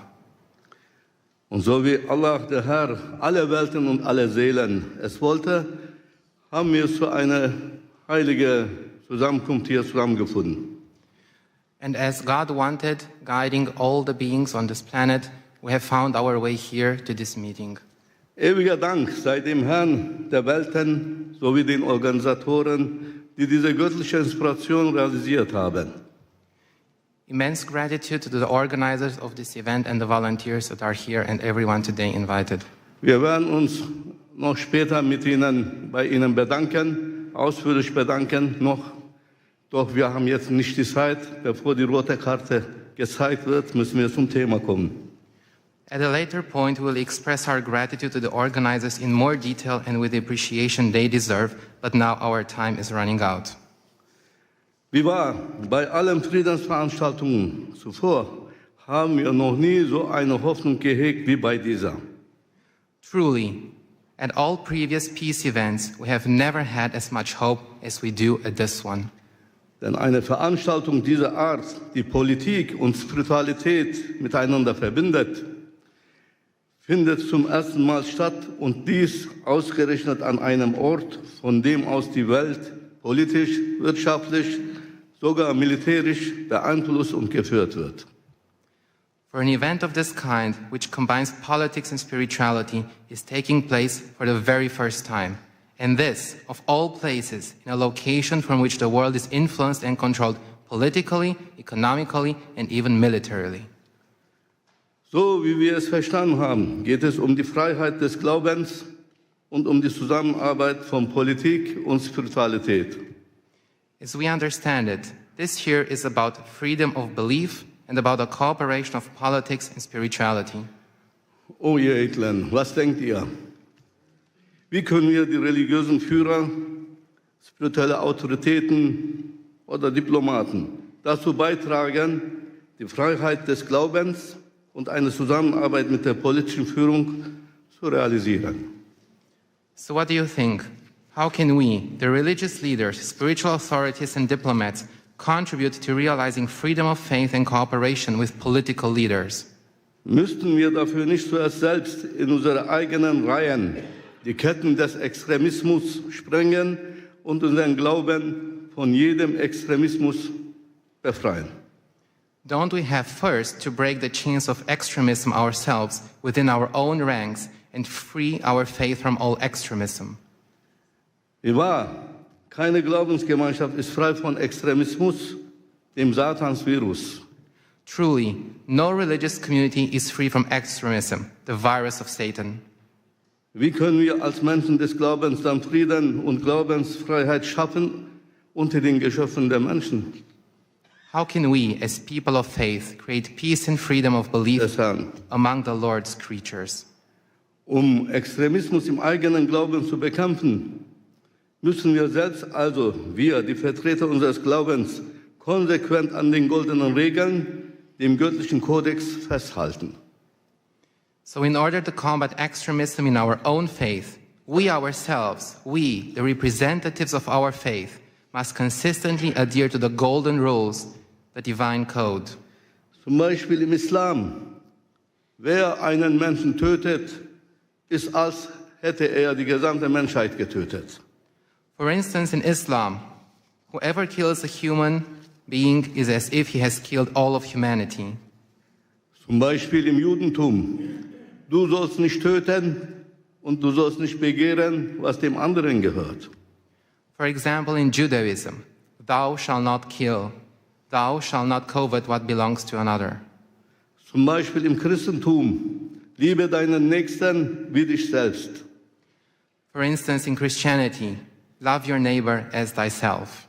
Und so wie Allah, der Herr, alle Welten und alle Seelen es wollte, haben wir so eine heilige Zusammenkunft hier zusammengefunden. And as God wanted, guiding all the beings on this planet, we have found our way here to this meeting. Ewiger Dank sei dem Herrn der Welten sowie den Organisatoren, die diese göttliche Inspiration realisiert haben. Immense gratitude to the organizers of this event and the volunteers that are here and everyone today invited. Wir werden uns noch später bei Ihnen bedanken, ausführlich bedanken noch. Doch wir haben jetzt nicht die Zeit. Bevor die rote Karte gezeigt wird, müssen wir zum Thema kommen. At a later point, we will express our gratitude to the organizers in more detail and with the appreciation they deserve, but now our time is running out. Wie wahr, bei allen Friedensveranstaltungen zuvor haben wir noch nie so eine Hoffnung gehegt wie bei dieser. Truly, at all previous peace events, we have never had as much hope as we do at this one. Denn eine Veranstaltung dieser Art, die Politik und Spiritualität miteinander verbindet, findet zum ersten Mal statt und dies ausgerechnet an einem Ort, von dem aus die Welt politisch, wirtschaftlich, sogar militärisch beeinflusst und geführt wird. For an event of this kind, which combines politics and spirituality, is taking place for the very first time. And this, of all places, in a location from which the world is influenced and controlled politically, economically, and even militarily. So wie wir es verstanden haben, geht es um die Freiheit des Glaubens und um die Zusammenarbeit von Politik und Spiritualität. As we understand it, this here is about freedom of belief and about the cooperation of politics and spirituality. Oh ihr Edlen, was denkt ihr? Wie können wir die religiösen Führer, spirituelle Autoritäten oder Diplomaten dazu beitragen, die Freiheit des Glaubens und eine Zusammenarbeit mit der politischen Führung zu realisieren? So what do you think? How can we, the religious leaders, spiritual authorities and diplomats, contribute to realizing freedom of faith and cooperation with political leaders? Müssten wir dafür nicht zuerst selbst in unsere eigenen Reihen die Ketten des Extremismus sprengen und unseren Glauben von jedem Extremismus befreien? Don't we have first to break the chains of extremism ourselves within our own ranks and free our faith from all extremism? Wie wahr, Keine Glaubensgemeinschaft ist frei von Extremismus, dem Satansvirus. Truly, no religious community is free from extremism, the virus of Satan. Wie können wir als Menschen des Glaubens dann Frieden und Glaubensfreiheit schaffen unter den Geschöpfen der Menschen? How can we, as people of faith, create peace and freedom of belief among the Lord's creatures? Um Extremismus im eigenen Glauben zu bekämpfen, müssen wir selbst, also wir, die Vertreter unseres Glaubens, konsequent an den goldenen Regeln, dem göttlichen Kodex festhalten. So in order to combat extremism in our own faith, we ourselves, we, the representatives of our faith, must consistently adhere to the golden rules, the divine code. Zum Beispiel im Islam. Wer einen Menschen tötet, ist, als hätte er die gesamte Menschheit getötet. For instance, in Islam, whoever kills a human being is as if he has killed all of humanity. Zum Beispiel im Judentum. Du sollst nicht töten und du sollst nicht begehren, was dem anderen gehört. For example, in Judaism, thou shalt not kill, thou shalt not covet what belongs to another. Zum Beispiel im Christentum. Liebe deinen Nächsten wie dich selbst. For instance, in Christianity, love your neighbor as thyself.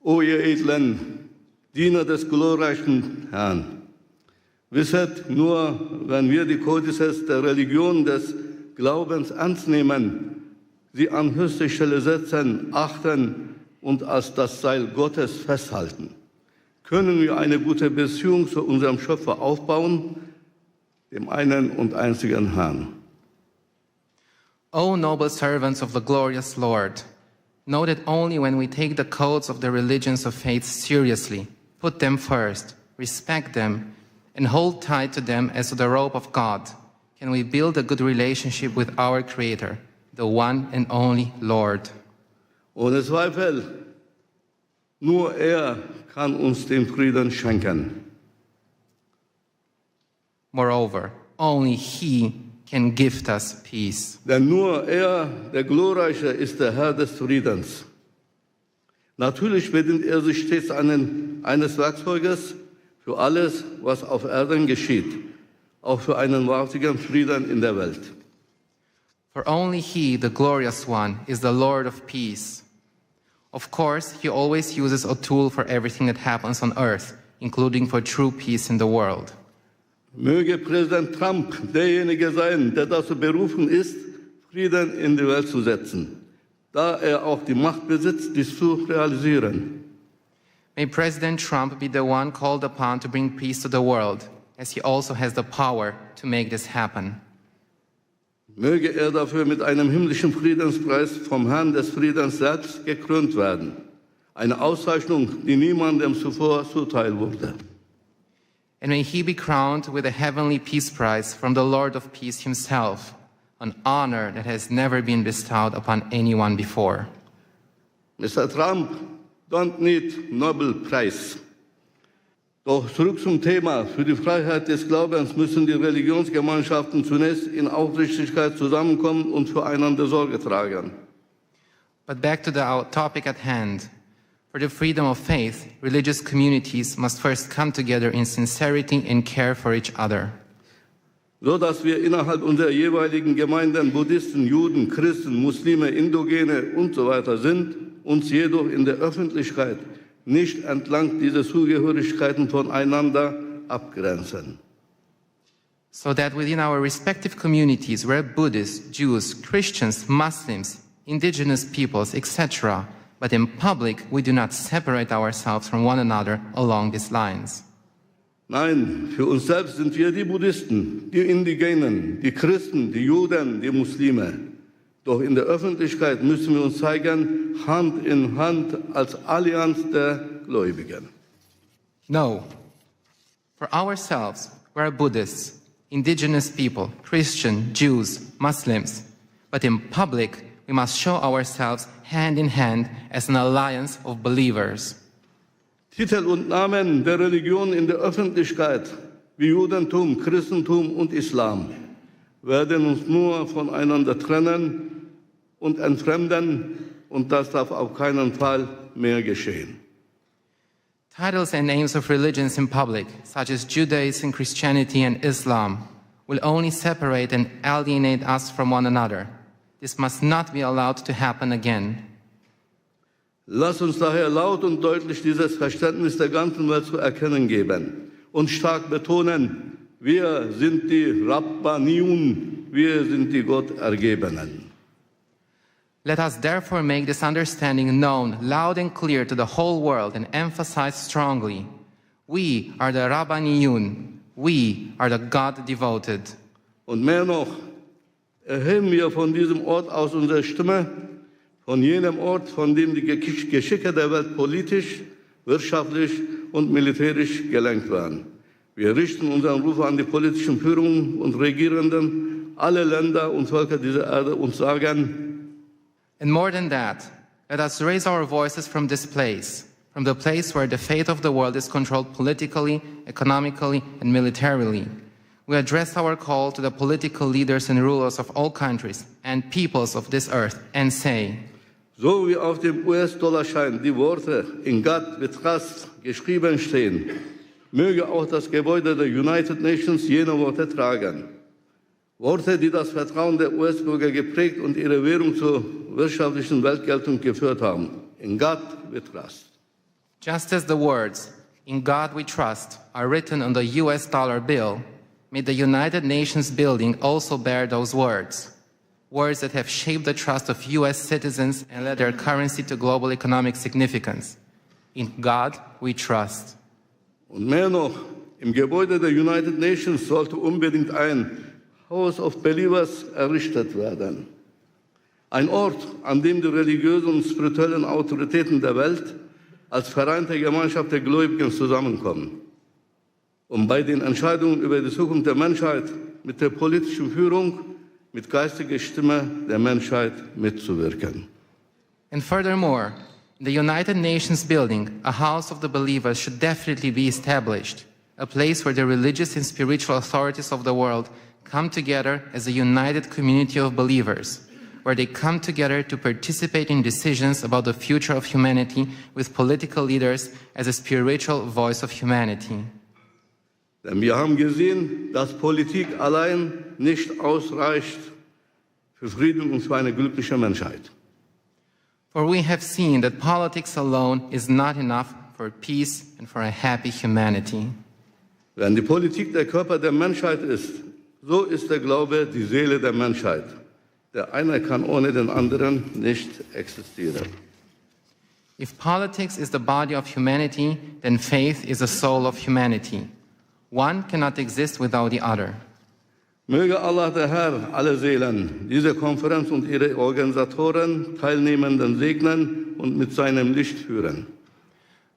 O ihr edlen Diener des glorreichen Herrn, wisset, nur wenn wir die Kodizes der Religion des Glaubens ernst nehmen, sie an höchste Stelle setzen, achten und als das Seil Gottes festhalten, können wir eine gute Beziehung zu unserem Schöpfer aufbauen, dem einen und einzigen Herrn. O noble servants of the glorious Lord, know that only when we take the codes of the religions of faith seriously, put them first, respect them, and hold tight to them as to the rope of God, can we build a good relationship with our Creator, the one and only Lord. Ohne Zweifel, nur er kann uns den Frieden schenken. Moreover, only He can gift us peace. Denn nur er, der Glorreiche, ist der Herr des Friedens. Natürlich bedient er sich stets eines Werkzeuges für alles, was auf Erden geschieht, auch für einen wahrhaftigen Frieden in der Welt. For only He, the glorious one, is the Lord of peace. Of course, He always uses a tool for everything that happens on earth, including for true peace in the world. Möge Präsident Trump derjenige sein, der dazu berufen ist, Frieden in die Welt zu setzen, da er auch die Macht besitzt, dies zu realisieren. May President Trump be the one called upon to bring peace to the world, as he also has the power to make this happen. Möge er dafür mit einem himmlischen Friedenspreis vom Herrn des Friedens selbst gekrönt werden. Eine Auszeichnung, die niemandem zuvor zuteil wurde. And may he be crowned with a heavenly peace prize from the Lord of peace himself, an honor that has never been bestowed upon anyone before. Mr. Trump don't need Nobel Prize. Doch zurück zum Thema. Für die Freiheit des Glaubens müssen die Religionsgemeinschaften zunächst in Aufrichtigkeit zusammenkommen und füreinander Sorge tragen. But back to the topic at hand. For the freedom of faith, religious communities must first come together in sincerity and care for each other. So dass wir innerhalb unserer jeweiligen Gemeinden Buddhisten, Juden, Christen, Muslime, Indogene und so weiter sind, uns jedoch in der Öffentlichkeit nicht entlang dieser Zugehörigkeiten voneinander abgrenzen. So that within our respective communities, we're Buddhists, Jews, Christians, Muslims, indigenous peoples, etc., but in public, we do not separate ourselves from one another along these lines. Nein, für uns selbst sind wir die Buddhisten, die Indigenen, die Christen, die Juden, die Muslime. Doch in der Öffentlichkeit müssen wir uns zeigen, Hand in Hand als Allianz der Gläubigen. No. For ourselves, we are Buddhists, indigenous people, Christian, Jews, Muslims. But in public, we must show ourselves hand in hand as an alliance of believers. Titel und Namen der Religion in der Öffentlichkeit, wie Judentum, Christentum und Islam, werden uns nur voneinander trennen und entfremden, und das darf auf keinen Fall mehr geschehen. Titles and names of religions in public, such as Judaism, Christianity, and Islam, will only separate and alienate us from one another. This must not be allowed to happen again. Lass uns daher laut und deutlich dieses Verständnis der ganzen Welt zu erkennen geben und stark betonen, wir sind die Rabbaniun, wir sind die Gottergebenen. Let us therefore make this understanding known loud and clear to the whole world and emphasize strongly, we are the Rabbaniyun, we are the God-devoted. Und mehr noch, erheben wir von diesem Ort aus unsere Stimme, von jenem Ort, von dem die Geschicke der Welt politisch, wirtschaftlich und militärisch gelenkt werden. Wir richten unseren Ruf an die politischen Führungen und Regierenden, alle Länder und Völker dieser Erde und sagen, and more than that, let us raise our voices from this place, from the place where the fate of the world is controlled politically, economically, and militarily. We address our call to the political leaders and rulers of all countries and peoples of this earth and say, so wie auf dem US-Dollarschein die Worte in God we trust geschrieben stehen, möge auch das Gebäude der United Nations jene Worte tragen. Worte, die das Vertrauen der US-Bürger geprägt und ihre Währung zur wirtschaftlichen Weltgeltung geführt haben. In God we trust. Just as the words, "In God we trust," are written on the US dollar bill, may the United Nations building also bear those words. Words that have shaped the trust of US citizens and led their currency to global economic significance. In God we trust. Und mehr noch, im Gebäude der United Nations sollte unbedingt ein House of Believers errichtet werden. Ein Ort, an dem die religiösen und spirituellen Autoritäten der Welt als vereinte Gemeinschaft der Gläubigen zusammenkommen, um bei den Entscheidungen über die Zukunft der Menschheit mit der politischen Führung, mit geistiger Stimme der Menschheit mitzuwirken. And furthermore, in the United Nations building, a house of the believers should definitely be established, a place where the religious and spiritual authorities of the world come together as a united community of believers, where they come together to participate in decisions about the future of humanity with political leaders as a spiritual voice of humanity. Denn wir haben gesehen, dass Politik allein nicht ausreicht für Frieden und für eine glückliche Menschheit. For we have seen that politics alone is not enough for peace and for a happy humanity. Wenn die Politik der Körper der Menschheit ist, so ist der Glaube die Seele der Menschheit. Der eine kann ohne den anderen nicht existieren. If politics is the body of humanity, then faith is the soul of humanity. One cannot exist without the other. Möge Allah der Herr alle Seelen, diese Konferenz und ihre Organisatoren, Teilnehmenden segnen und mit seinem Licht führen.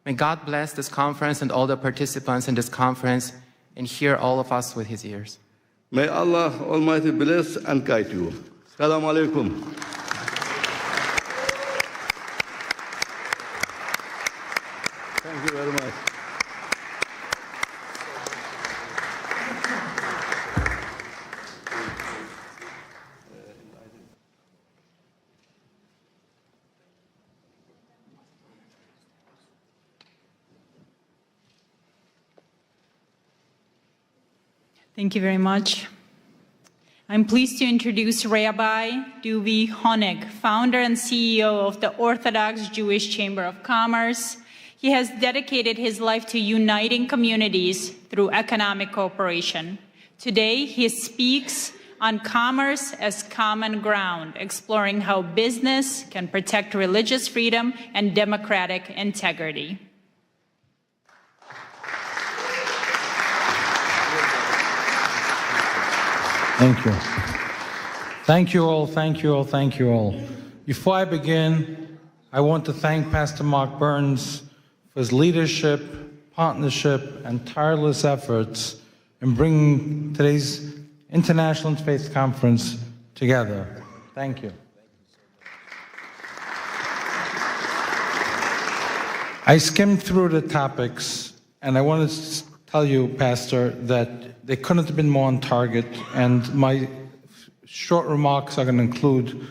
May God bless this conference and all the participants in this conference and hear all of us with his ears. May Allah Almighty bless and guide you. Assalamu alaikum. Thank you very much. Thank you very much. I'm pleased to introduce Rabbi Duvi Honig, founder and CEO of the Orthodox Jewish Chamber of Commerce. He has dedicated his life to uniting communities through economic cooperation. Today, he speaks on commerce as common ground, exploring how business can protect religious freedom and democratic integrity. Thank you. Thank you all, thank you all, thank you all. Before I begin, I want to thank Pastor Mark Burns for his leadership, partnership, and tireless efforts in bringing today's International Interfaith Conference together. Thank you. I skimmed through the topics, and I want to tell you, Pastor, that they couldn't have been more on target, and my short remarks are going to include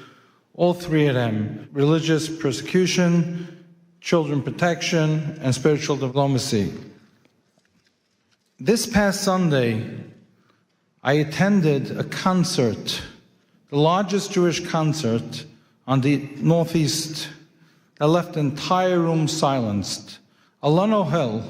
all three of them: religious persecution, children protection, and spiritual diplomacy. This past Sunday, I attended a concert, the largest Jewish concert on the Northeast, that left the entire room silenced. Alon Hill,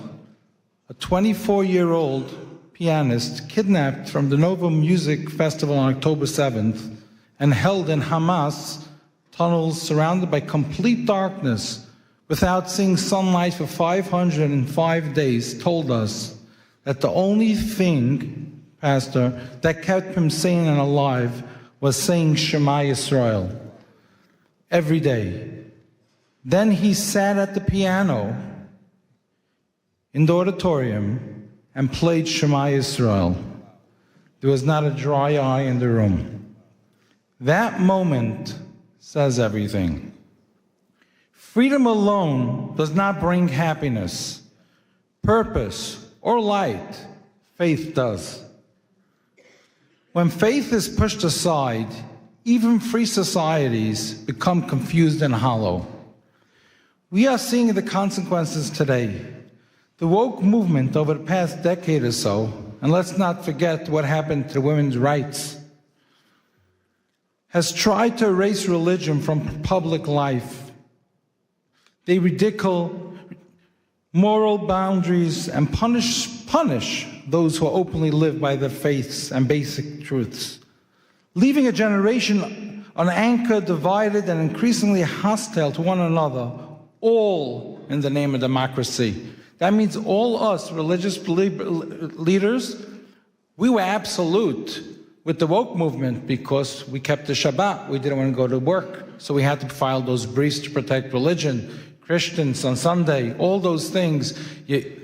a 24-year-old pianist, kidnapped from the Nova Music Festival on October 7th and held in Hamas tunnels surrounded by complete darkness without seeing sunlight for 505 days, told us that the only thing, Pastor, that kept him sane and alive was saying Shema Yisrael every day. Then he sat at the piano in the auditorium and played Shema Yisrael. There was not a dry eye in the room. That moment says everything. Freedom alone does not bring happiness, purpose, or light. Faith does. When faith is pushed aside, even free societies become confused and hollow. We are seeing the consequences today. The woke movement over the past decade or so, and let's not forget what happened to women's rights, has tried to erase religion from public life. They ridicule moral boundaries and punish those who openly live by their faiths and basic truths, leaving a generation on anchor, divided and increasingly hostile to one another, all in the name of democracy. That means all us religious leaders, we were absolute with the woke movement because we kept the Shabbat. We didn't want to go to work, so we had to file those briefs to protect religion. Christians on Sunday, all those things.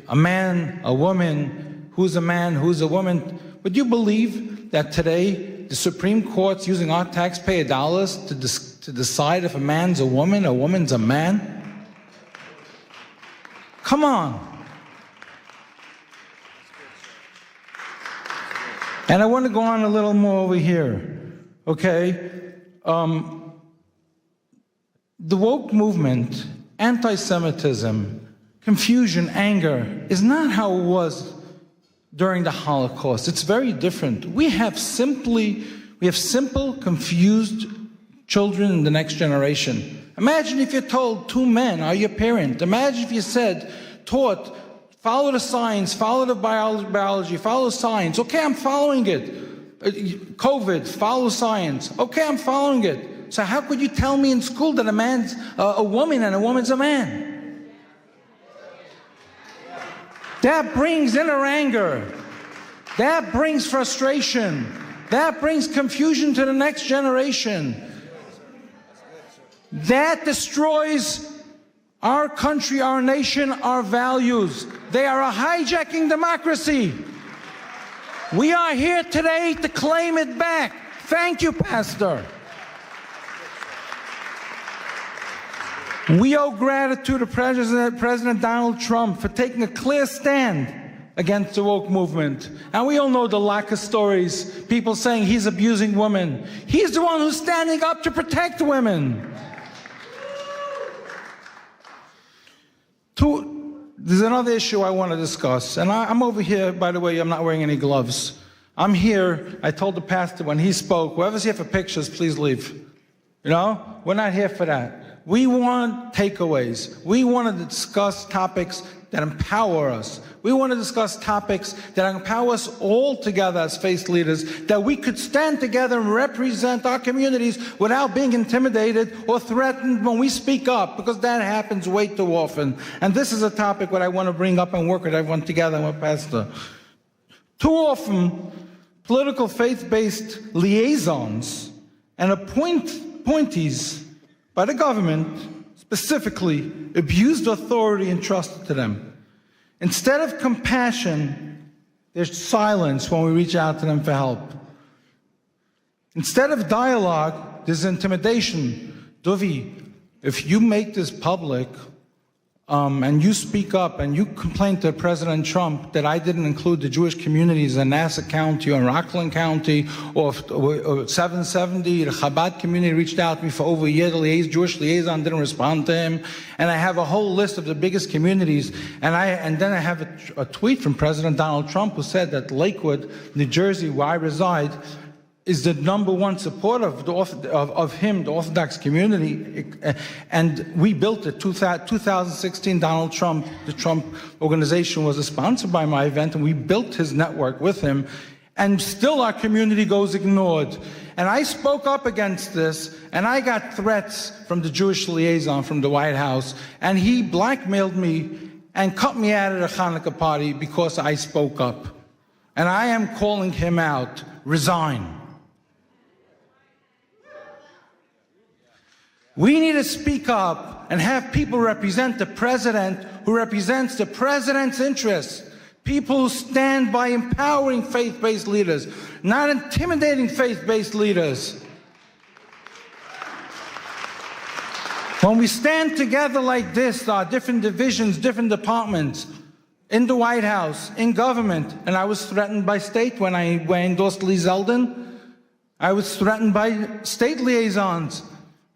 A man, a woman, who's a man, who's a woman. Would you believe that today the Supreme Court's using our taxpayer dollars to decide if a man's a woman's a man? Come on. And I want to go on a little more over here, okay? The woke movement, anti-Semitism, confusion, anger, is not how it was during the Holocaust. It's very different. We have simple, confused children in the next generation. Imagine if you're told two men are your parent. Imagine if you taught, follow the science, follow the biology, follow science. Okay, I'm following it. COVID, follow science. Okay, I'm following it. So how could you tell me in school that a man's a woman and a woman's a man? That brings inner anger. That brings frustration. That brings confusion to the next generation. That destroys our country, our nation, our values. They are hijacking democracy. We are here today to claim it back. Thank you, Pastor. We owe gratitude to President Donald Trump for taking a clear stand against the woke movement. And we all know the lack of stories, people saying he's abusing women. He's the one who's standing up to protect women. There's another issue I want to discuss, and I'm over here, by the way, I'm not wearing any gloves. I'm here, I told the pastor when he spoke, whoever's here for pictures, please leave. You know, we're not here for that. We want takeaways. We want to discuss topics that empower us. We want to discuss topics that empower us all together as faith leaders, that we could stand together and represent our communities without being intimidated or threatened when we speak up, because that happens way too often. And this is a topic that I want to bring up and work with everyone together with Pastor. Too often, political faith-based liaisons and appointees by the government specifically abused authority entrusted to them. Instead of compassion, there's silence when we reach out to them for help. Instead of dialogue, there's intimidation. Dovi, if you make this public, and you speak up and you complain to President Trump that I didn't include the Jewish communities in Nassau County or Rockland County or 770, the Chabad community reached out to me for over a year. The Jewish liaison didn't respond to him. And I have a whole list of the biggest communities. And then I have a tweet from President Donald Trump who said that Lakewood, New Jersey, where I reside, is the #1 supporter of him, the Orthodox community. And we built it. 2016, Donald Trump, the Trump organization was a sponsor by my event, and we built his network with him. And still our community goes ignored. And I spoke up against this, and I got threats from the Jewish liaison from the White House, and he blackmailed me and cut me out of the Hanukkah party because I spoke up. And I am calling him out. Resign. We need to speak up and have people represent the president who represents the president's interests. People who stand by empowering faith-based leaders, not intimidating faith-based leaders. When we stand together like this, our different divisions, different departments, in the White House, in government, and I was threatened by state when I endorsed Lee Zeldin. I was threatened by state liaisons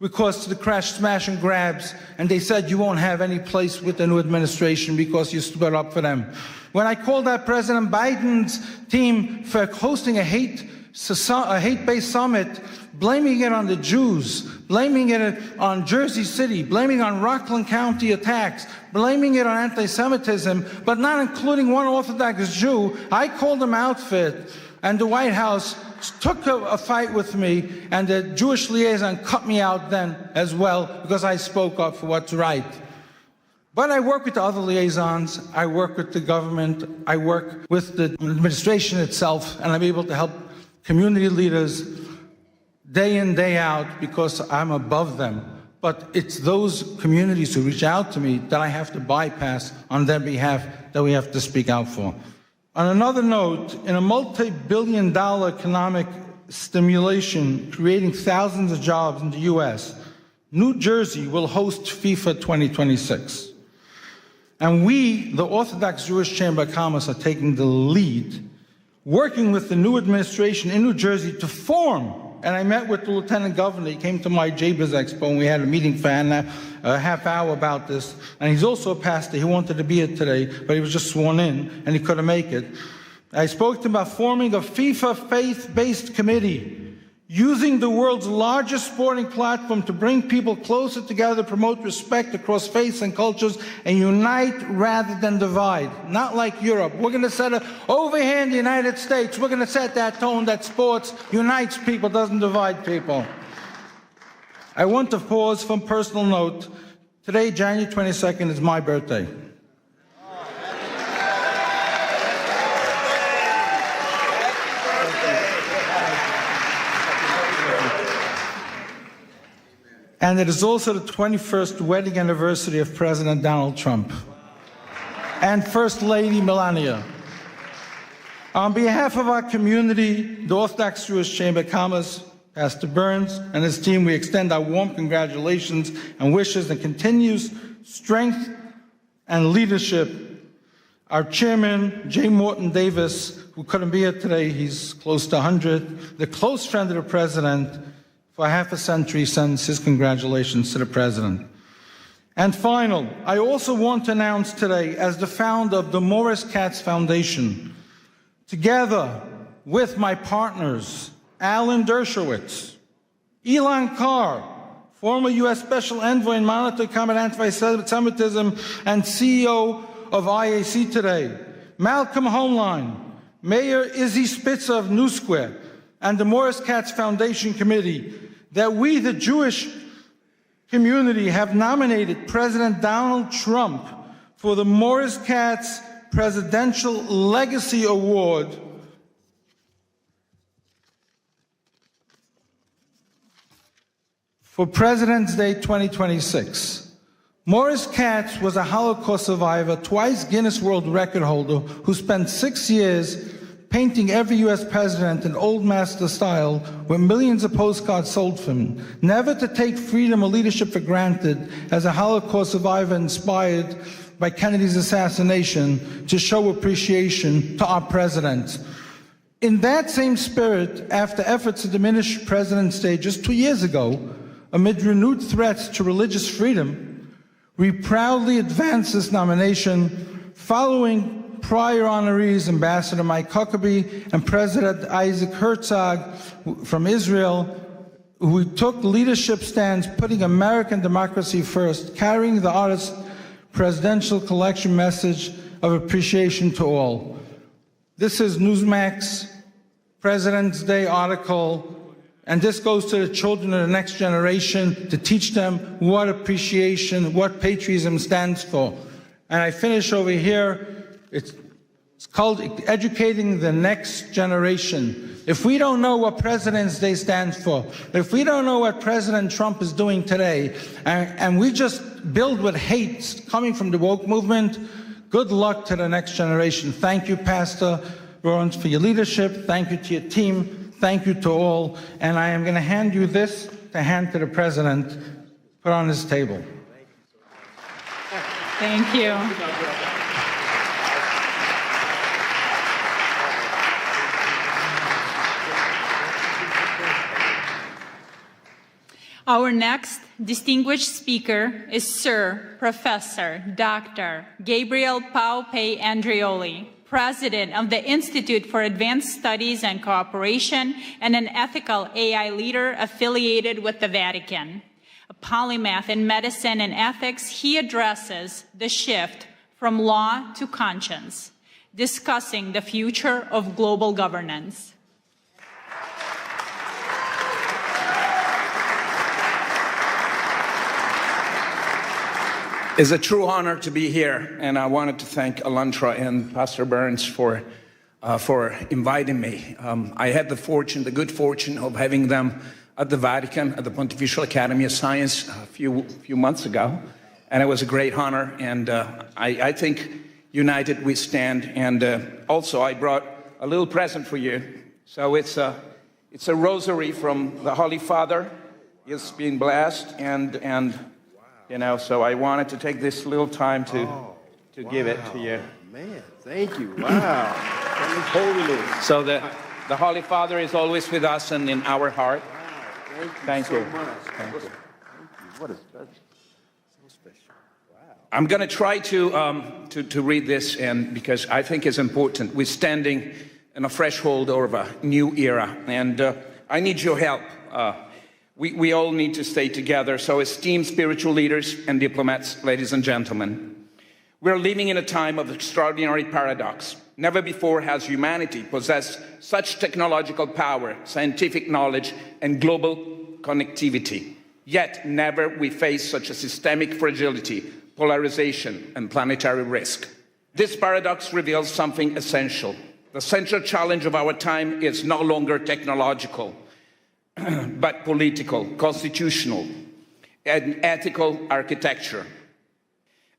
because of the crash, smash, and grabs, and they said you won't have any place with the new administration because you stood up for them. When I called out President Biden's team for hosting a hate-based summit, blaming it on the Jews, blaming it on Jersey City, blaming it on Rockland County attacks, blaming it on anti-Semitism, but not including one Orthodox Jew, I called them out for it, and the White House took a fight with me, and the Jewish liaison cut me out then as well because I spoke up for what's right. But I work with the other liaisons, I work with the government, I work with the administration itself, and I'm able to help community leaders day in, day out because I'm above them. But it's those communities who reach out to me that I have to bypass on their behalf that we have to speak out for. On another note, in a multi-billion-dollar economic stimulation creating thousands of jobs in the U.S., New Jersey will host FIFA 2026. And we, the Orthodox Jewish Chamber of Commerce, are taking the lead, working with the new administration in New Jersey to form. And I met with the Lieutenant Governor. He came to my JBIZ Expo, and we had a meeting for a half hour about this. And he's also a pastor. He wanted to be here today, but he was just sworn in, and he couldn't make it. I spoke to him about forming a FIFA faith-based committee, using the world's largest sporting platform to bring people closer together, promote respect across faiths and cultures, and unite rather than divide. Not like Europe. We're going to set over here in the United States, we're going to set that tone that sports unites people, doesn't divide people. I want to pause from personal note. Today, January 22nd, is my birthday. And it is also the 21st wedding anniversary of President Donald Trump and First Lady Melania. On behalf of our community, the Orthodox Jewish Chamber of Commerce, Pastor Burns and his team, we extend our warm congratulations and wishes and continues strength and leadership. Our chairman, J. Morton Davis, who couldn't be here today, he's close to 100, the close friend of the president, for half a century, sends his congratulations to the president. And final, I also want to announce today, as the founder of the Morris Katz Foundation, together with my partners, Alan Dershowitz, Elon Carr, former U.S. Special Envoy and Monitor to Combat Anti-Semitism and CEO of IAC today, Malcolm Homeline, Mayor Izzy Spitzer of New Square, and the Morris Katz Foundation Committee, that we, the Jewish community, have nominated President Donald Trump for the Morris Katz Presidential Legacy Award for President's Day 2026. Morris Katz was a Holocaust survivor, twice Guinness World Record holder, who spent 6 years painting every U.S. president in old master style with millions of postcards sold from him, never to take freedom or leadership for granted as a Holocaust survivor inspired by Kennedy's assassination to show appreciation to our president. In that same spirit, after efforts to diminish President's Day just 2 years ago, amid renewed threats to religious freedom, we proudly advance this nomination following prior honorees Ambassador Mike Huckabee and President Isaac Herzog from Israel, who took leadership stands putting American democracy first, carrying the artist's presidential collection message of appreciation to all. This is Newsmax President's Day article, and this goes to the children of the next generation to teach them what appreciation, what patriotism stands for. And I finish over here. It's called Educating the Next Generation. If we don't know what President's Day stands for, if we don't know what President Trump is doing today, and we just build with hate coming from the woke movement, good luck to the next generation. Thank you, Pastor Burns, for your leadership. Thank you to your team. Thank you to all. And I am going to hand you this to hand to the President, put on his table. Thank you. Our next distinguished speaker is Sir Professor Dr. Gabriel Paupe Andreoli, President of the Institute for Advanced Studies and Cooperation and an ethical AI leader affiliated with the Vatican. A polymath in medicine and ethics, he addresses the shift from law to conscience, discussing the future of global governance. It's a true honor to be here, and I wanted to thank ALLATRA and Pastor Burns for inviting me. I had the good fortune of having them at the Vatican, at the Pontifical Academy of Science a few months ago, and it was a great honor, and I think united we stand. And also I brought a little present for you. So it's a rosary from the Holy Father. It's been blessed, and you know, so I wanted to take this little time to give it to you. Man, thank you. Wow. Holiness. So the Holy Father is always with us and in our heart. Wow. Thank you. So much. Thank you. What is that? So special. Wow. I'm going to try to read this, and because I think it's important. We're standing in a threshold of a new era, and I need your help. We all need to stay together. So esteemed spiritual leaders and diplomats, ladies and gentlemen, we're living in a time of extraordinary paradox. Never before has humanity possessed such technological power, scientific knowledge, and global connectivity. Yet never we face such a systemic fragility, polarization, and planetary risk. This paradox reveals something essential. The central challenge of our time is no longer technological, but political, constitutional, and ethical architecture.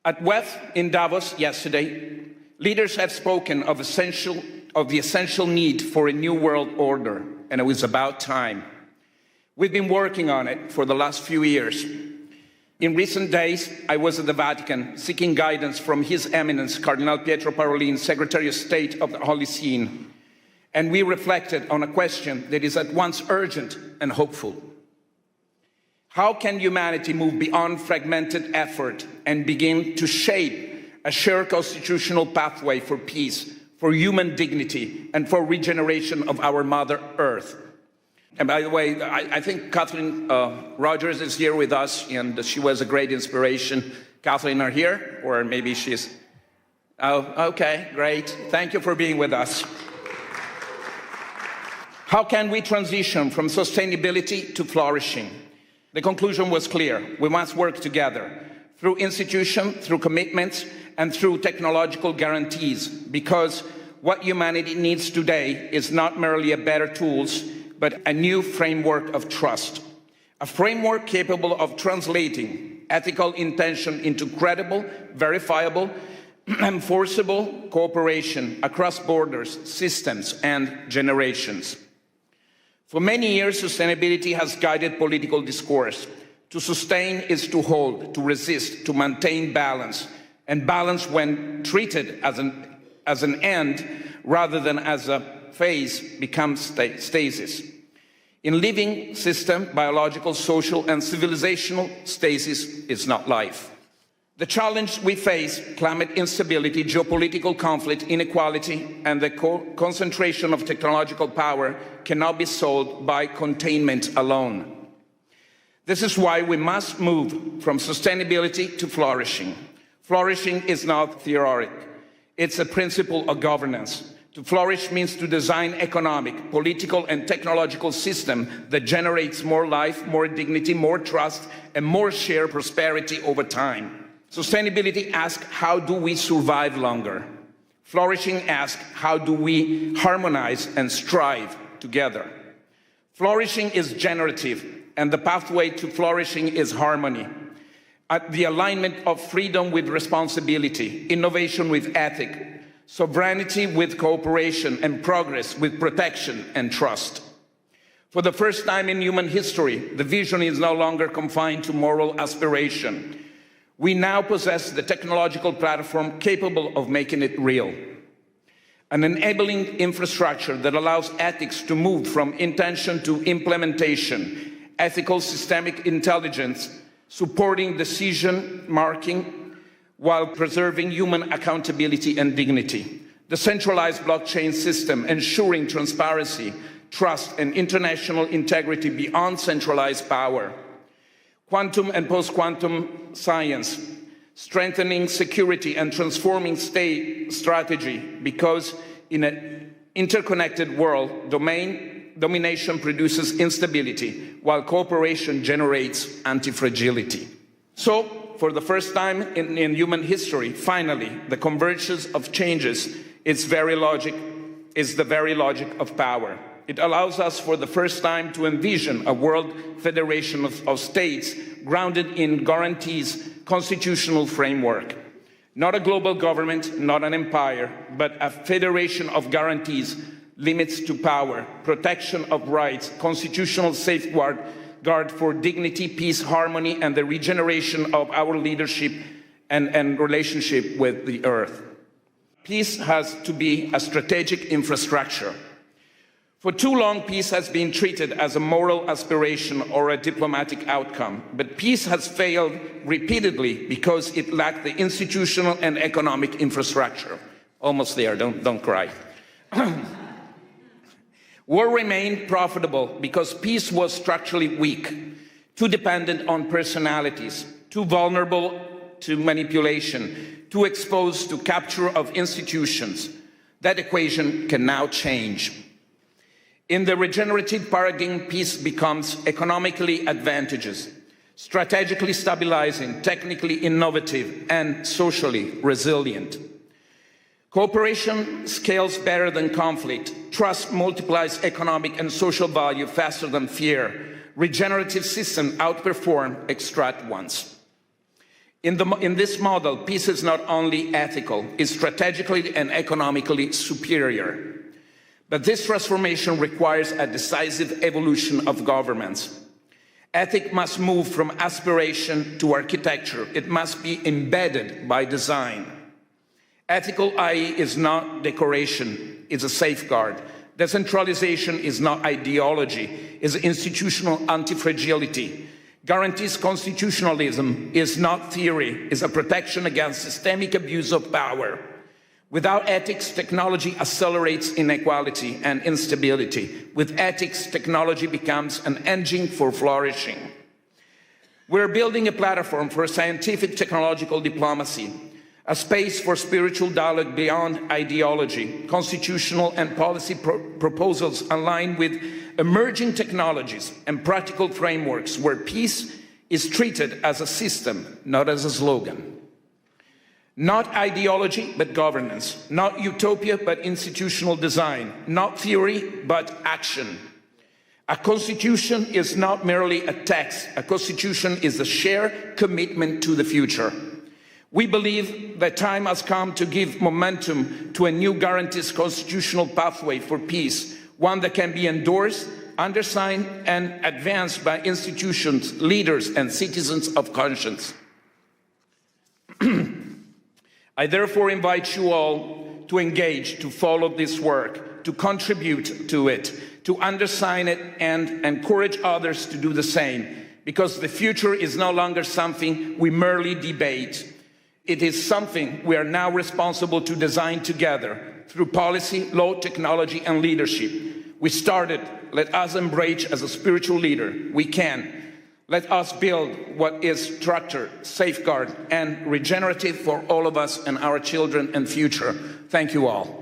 At WEF in Davos yesterday, leaders have spoken of the essential need for a new world order, and it was about time. We've been working on it for the last few years. In recent days, I was at the Vatican seeking guidance from His Eminence, Cardinal Pietro Parolin, Secretary of State of the Holy See, and we reflected on a question that is at once urgent and hopeful. How can humanity move beyond fragmented effort and begin to shape a shared constitutional pathway for peace, for human dignity, and for regeneration of our Mother Earth? And by the way, I think Kathleen Rogers is here with us, and she was a great inspiration. Kathleen, are here? Or maybe she's... Oh, okay, great. Thank you for being with us. How can we transition from sustainability to flourishing? The conclusion was clear. We must work together through institution, through commitments, and through technological guarantees, because what humanity needs today is not merely a better tools, but a new framework of trust. A framework capable of translating ethical intention into credible, verifiable, enforceable cooperation across borders, systems, and generations. For many years, sustainability has guided political discourse. To sustain is to hold, to resist, to maintain balance, and balance, when treated as an end rather than as a phase, becomes stasis. In living system, biological, social, and civilizational stasis is not life. The challenge we face, climate instability, geopolitical conflict, inequality, and the concentration of technological power, cannot be solved by containment alone. This is why we must move from sustainability to flourishing. Flourishing is not theoretic. It's a principle of governance. To flourish means to design economic, political, and technological system that generates more life, more dignity, more trust, and more shared prosperity over time. Sustainability asks, how do we survive longer? Flourishing asks, how do we harmonize and strive together? Flourishing is generative, and the pathway to flourishing is harmony. The alignment of freedom with responsibility, innovation with ethics, sovereignty with cooperation, and progress with protection and trust. For the first time in human history, the vision is no longer confined to moral aspiration. We now possess the technological platform capable of making it real. An enabling infrastructure that allows ethics to move from intention to implementation, ethical systemic intelligence, supporting decision making while preserving human accountability and dignity. The centralized blockchain system ensuring transparency, trust, and international integrity beyond centralized power. Quantum and post-quantum science, strengthening security and transforming state strategy, because in an interconnected world, domination produces instability, while cooperation generates anti-fragility. So, for the first time in human history, finally, the convergence of changes is the very logic of power. It allows us for the first time to envision a world federation of states grounded in guarantees, constitutional framework. Not a global government, not an empire, but a federation of guarantees, limits to power, protection of rights, constitutional safeguard for dignity, peace, harmony, and the regeneration of our leadership and relationship with the earth. Peace has to be a strategic infrastructure. For too long, peace has been treated as a moral aspiration or a diplomatic outcome, but peace has failed repeatedly because it lacked the institutional and economic infrastructure. Almost there, don't cry. War remained profitable because peace was structurally weak, too dependent on personalities, too vulnerable to manipulation, too exposed to capture of institutions. That equation can now change. In the regenerative paradigm, peace becomes economically advantageous, strategically stabilizing, technically innovative, and socially resilient. Cooperation scales better than conflict. Trust multiplies economic and social value faster than fear. Regenerative systems outperform extract ones. In this model, peace is not only ethical, it's strategically and economically superior. But this transformation requires a decisive evolution of governments. Ethics must move from aspiration to architecture. It must be embedded by design. Ethical IE is not decoration, it's a safeguard. Decentralization is not ideology, it's institutional anti-fragility. Guarantees constitutionalism is not theory, it's a protection against systemic abuse of power. Without ethics, technology accelerates inequality and instability. With ethics, technology becomes an engine for flourishing. We're building a platform for scientific technological diplomacy, a space for spiritual dialogue beyond ideology, constitutional and policy proposals aligned with emerging technologies and practical frameworks where peace is treated as a system, not as a slogan. Not ideology, but governance. Not utopia, but institutional design. Not theory, but action. A constitution is not merely a text. A constitution is a shared commitment to the future. We believe that time has come to give momentum to a new guarantees constitutional pathway for peace, one that can be endorsed, undersigned, and advanced by institutions, leaders, and citizens of conscience. I therefore invite you all to engage, to follow this work, to contribute to it, to undersign it, and encourage others to do the same, because the future is no longer something we merely debate. It is something we are now responsible to design together through policy, law, technology, and leadership. We started. Let us embrace as a spiritual leader. We can. Let us build what is structured, safeguard, and regenerative for all of us and our children and future. Thank you all.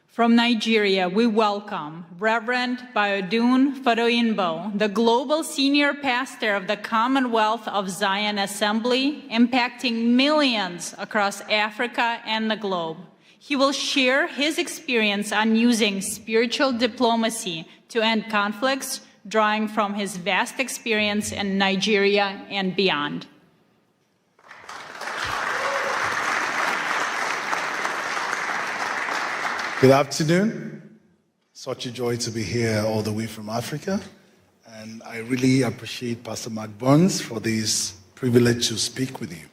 From Nigeria, we welcome Reverend Biodun Fadoyinbo, the Global Senior Pastor of the Commonwealth of Zion Assembly, impacting millions across Africa and the globe. He will share his experience on using spiritual diplomacy to end conflicts, drawing from his vast experience in Nigeria and beyond. Good afternoon. Such a joy to be here all the way from Africa. And I really appreciate Pastor Mark Burns for this privilege to speak with you.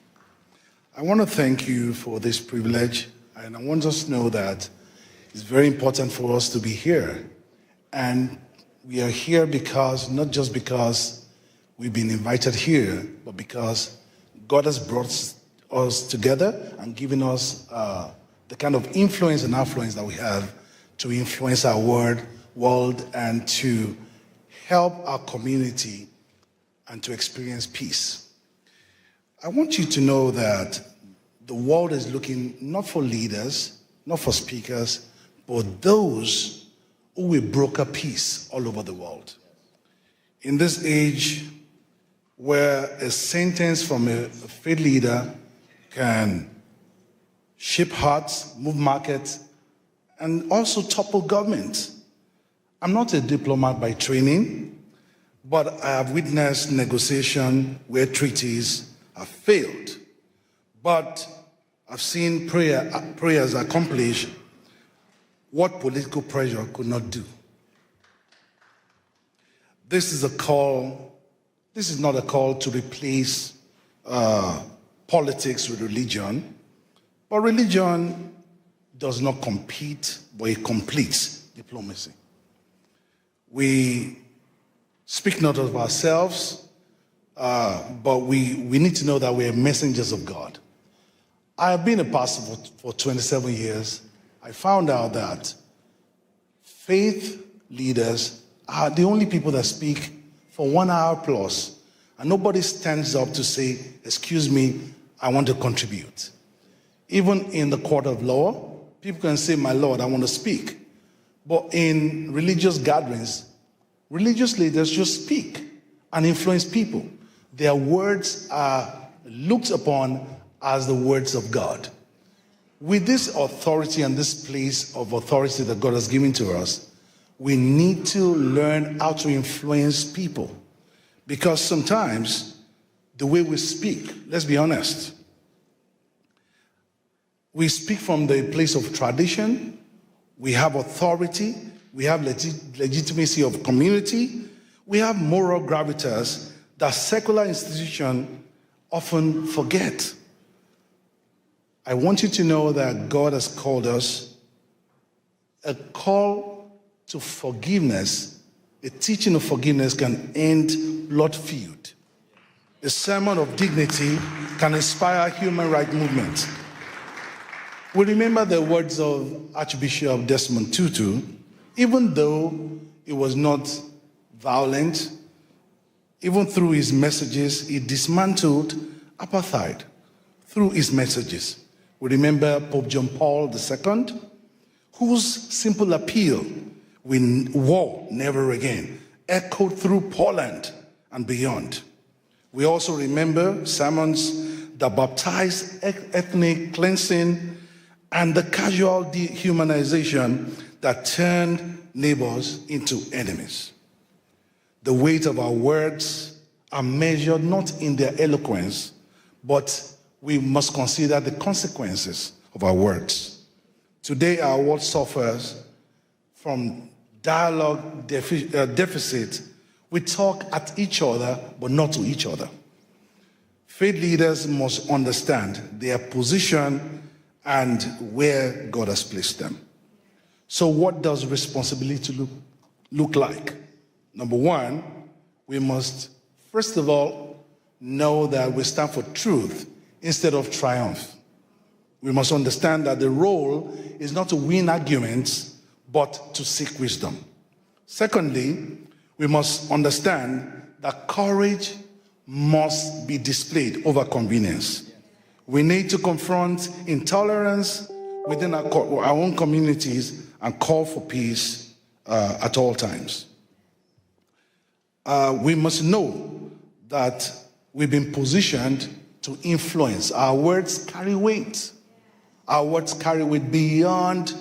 I want to thank you for this privilege, and I want us to know that it's very important for us to be here. And we are here because, not just because we've been invited here, but because God has brought us together and given us the kind of influence and affluence that we have to influence our world and to help our community and to experience peace. I want you to know that the world is looking not for leaders, not for speakers, but those who will broker peace all over the world. In this age where a sentence from a faith leader can shape hearts, move markets, and also topple government. I'm not a diplomat by training, but I have witnessed negotiation where treaties have failed. But I've seen prayers accomplish what political pressure could not do. This is not a call to replace politics with religion. But religion does not compete, but it completes diplomacy. We speak not of ourselves, but we need to know that we are messengers of God. I have been a pastor for 27 years. I found out that faith leaders are the only people that speak for 1 hour plus, and nobody stands up to say, excuse me, I want to contribute. Even in the court of law, people can say, my Lord, I want to speak. But in religious gatherings, religious leaders just speak and influence people. Their words are looked upon as the words of God. With this authority and this place of authority that God has given to us, we need to learn how to influence people. Because sometimes the way we speak, let's be honest, we speak from the place of tradition, we have authority, we have legitimacy of community, we have moral gravitas that secular institutions often forget. I want you to know that God has called us a call to forgiveness. A teaching of forgiveness can end blood feud. A sermon of dignity can inspire human rights movement. We remember the words of Archbishop Desmond Tutu. Even though it was not violent, even through his messages, he dismantled apartheid through his messages. We remember Pope John Paul II, whose simple appeal, war never again, echoed through Poland and beyond. We also remember sermons the baptized ethnic cleansing, and the casual dehumanization that turned neighbors into enemies. The weight of our words are measured not in their eloquence, but we must consider the consequences of our words. Today, our world suffers from dialogue deficit. We talk at each other, but not to each other. Faith leaders must understand their position and where God has placed them. So what does responsibility look like? Number one, we must, first of all, know that we stand for truth instead of triumph. We must understand that the role is not to win arguments, but to seek wisdom. Secondly, we must understand that courage must be displayed over convenience. We need to confront intolerance within our own communities and call for peace at all times. We must know that we've been positioned to influence. Our words carry weight. Our words carry weight beyond.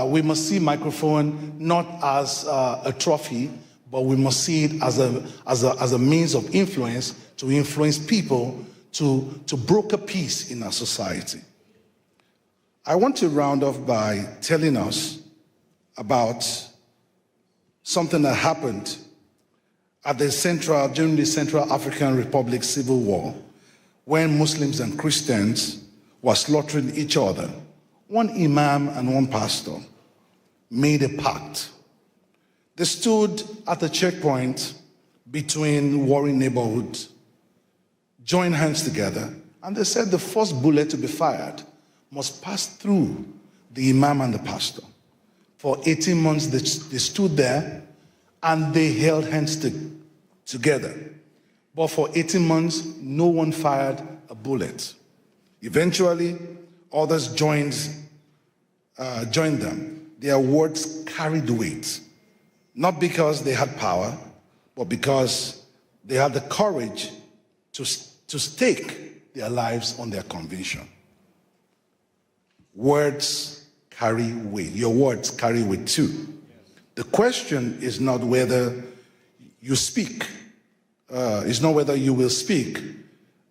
We must see microphone not as a trophy, but we must see it as a means of influence to influence people to broker peace in our society. I want to round off by telling us about something that happened at during the Central African Republic Civil War, when Muslims and Christians were slaughtering each other. One imam and one pastor made a pact. They stood at the checkpoint between warring neighborhoods, joined hands together, and they said the first bullet to be fired must pass through the imam and the pastor. For 18 months, they stood there and they held hands together. But for 18 months, no one fired a bullet. Eventually, others joined them. Their words carried weight, not because they had power, but because they had the courage to stake their lives on their conviction. Words carry weight. Your words carry weight too. The question is not whether you speak, it's not whether you will speak,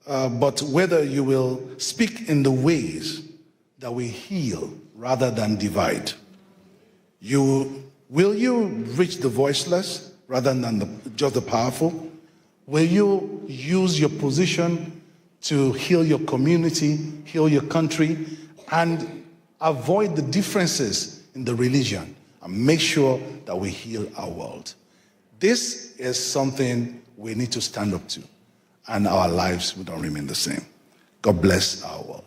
but whether you will speak in the ways that will heal rather than divide. Will you reach the voiceless rather than just the powerful? Will you use your position to heal your community, heal your country, and avoid the differences in the religion and make sure that we heal our world? This is something we need to stand up to, and our lives will not remain the same. God bless our world.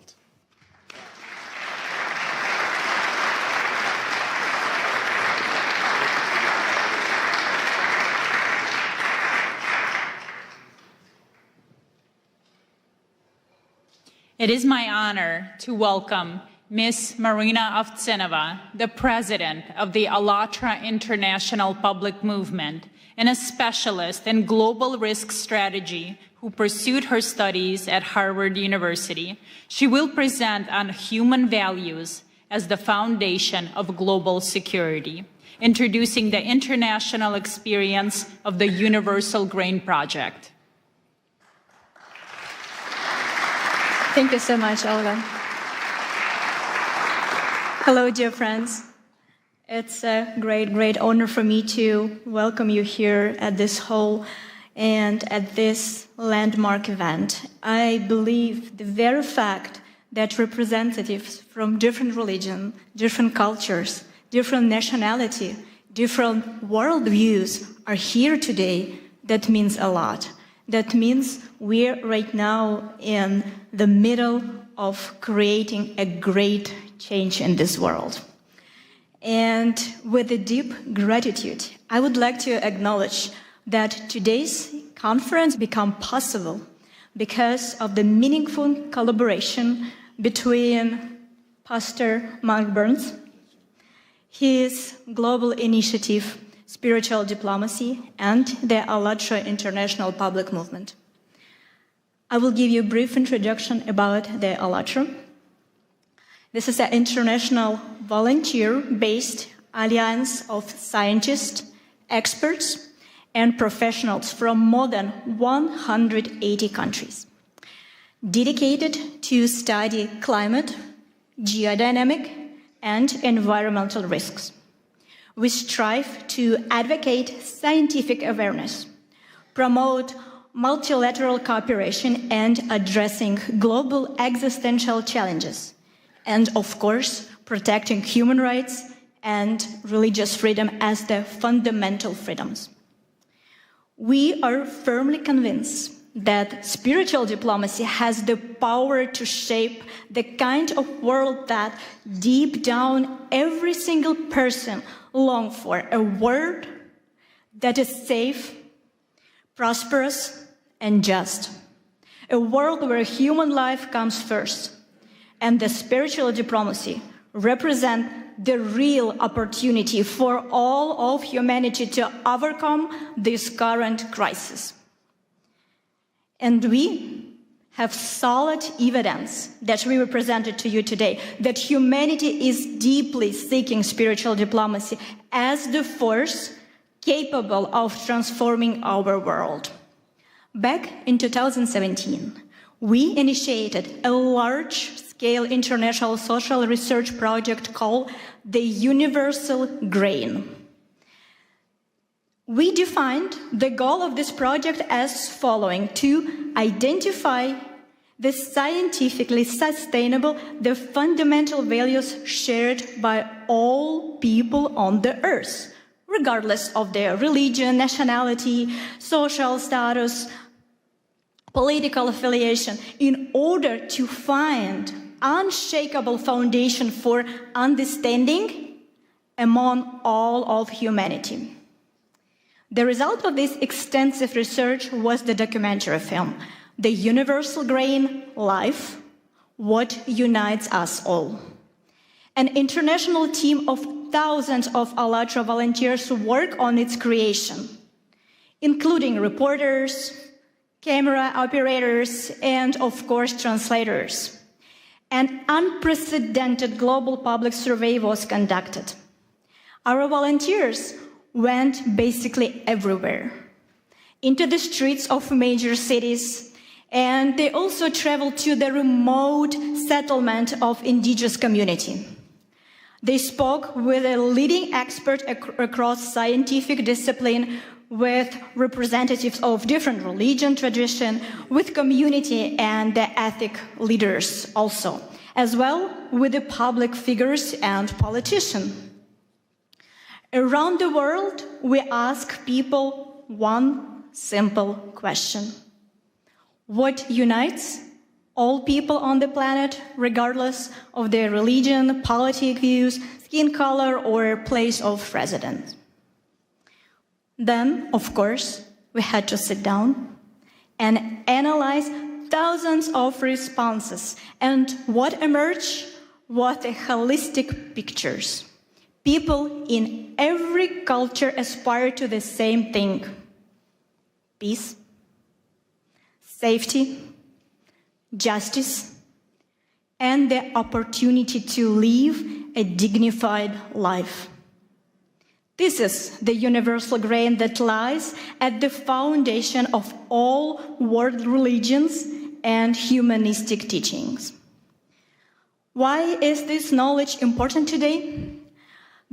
It is my honor to welcome Ms. Marina Ovtsinova, the president of the ALLATRA International Public Movement, and a specialist in global risk strategy who pursued her studies at Harvard University. She will present on human values as the foundation of global security, introducing the international experience of the Universal Grain Project. Thank you so much, Olga. Hello, dear friends. It's a great honor for me to welcome you here at this hall and at this landmark event. I believe the very fact that representatives from different religions, different cultures, different nationality, different worldviews are here today, that means a lot. That means we're right now in the middle of creating a great change in this world. And with a deep gratitude, I would like to acknowledge that today's conference became possible because of the meaningful collaboration between Pastor Mark Burns, his global initiative, Spiritual Diplomacy, and the ALLATRA International Public Movement. I will give you a brief introduction about the ALLATRA. This is an international volunteer-based alliance of scientists, experts, and professionals from more than 180 countries, dedicated to study climate, geodynamic, and environmental risks. We strive to advocate scientific awareness, promote multilateral cooperation, and addressing global existential challenges, and of course, protecting human rights and religious freedom as the fundamental freedoms. We are firmly convinced that spiritual diplomacy has the power to shape the kind of world that deep down every single person longs for, a world that is safe, prosperous, and just. A world where human life comes first, and the spiritual diplomacy represents the real opportunity for all of humanity to overcome this current crisis. And we have solid evidence that we presented to you today that humanity is deeply seeking spiritual diplomacy as the force capable of transforming our world. Back in 2017, we initiated a large-scale international social research project called the Universal Grain. We defined the goal of this project as following: to identify the scientifically sustainable, the fundamental values shared by all people on the earth, regardless of their religion, nationality, social status, political affiliation, in order to find unshakable foundation for understanding among all of humanity. The result of this extensive research was the documentary film, The Universal Grain: Life, What Unites Us All. An international team of thousands of ALLATRA volunteers work on its creation, including reporters, camera operators, and of course translators. An unprecedented global public survey was conducted. Our volunteers went basically everywhere, into the streets of major cities, and they also traveled to the remote settlement of indigenous community. They spoke with a leading expert across scientific discipline, with representatives of different religion tradition, with community and the ethnic leaders also, as well with the public figures and politicians. Around the world, we ask people one simple question: what unites all people on the planet, regardless of their religion, political views, skin color, or place of residence? Then, of course, we had to sit down and analyze thousands of responses. And what emerged was a holistic pictures. People in every culture aspire to the same thing: peace, safety, justice, and the opportunity to live a dignified life. This is the universal grain that lies at the foundation of all world religions and humanistic teachings. Why is this knowledge important today?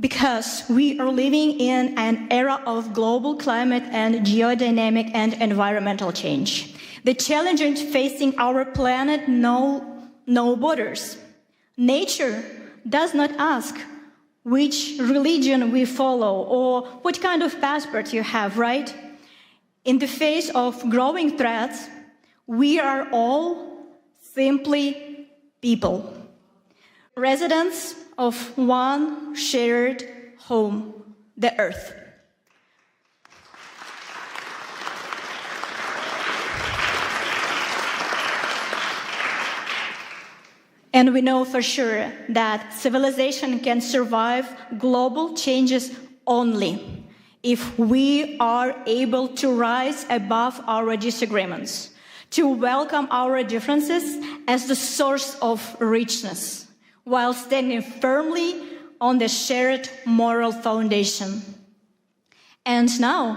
Because we are living in an era of global climate and geodynamic and environmental change. The challenges facing our planet know no borders. Nature does not ask which religion we follow or what kind of passport you have, right? In the face of growing threats, we are all simply people, residents of one shared home, the Earth. And we know for sure that civilization can survive global changes only if we are able to rise above our disagreements, to welcome our differences as the source of richness, while standing firmly on the shared moral foundation. And now,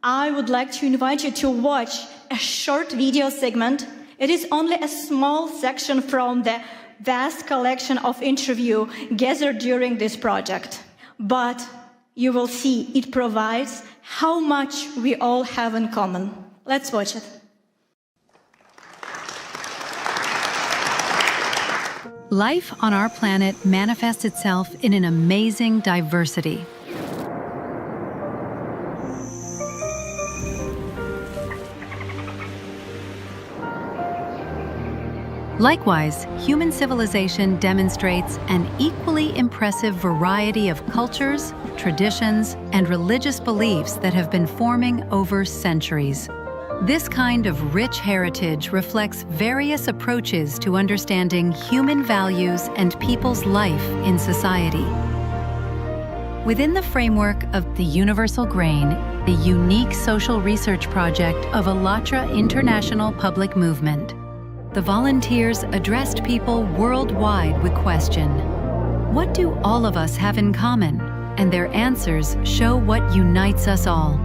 I would like to invite you to watch a short video segment. It is only a small section from the vast collection of interviews gathered during this project. But you will see it provides how much we all have in common. Let's watch it. Life on our planet manifests itself in an amazing diversity. Likewise, human civilization demonstrates an equally impressive variety of cultures, traditions, and religious beliefs that have been forming over centuries. This kind of rich heritage reflects various approaches to understanding human values and people's life in society. Within the framework of the Universal Grain, the unique social research project of ALLATRA International Public Movement, the volunteers addressed people worldwide with question, what do all of us have in common? And their answers show what unites us all.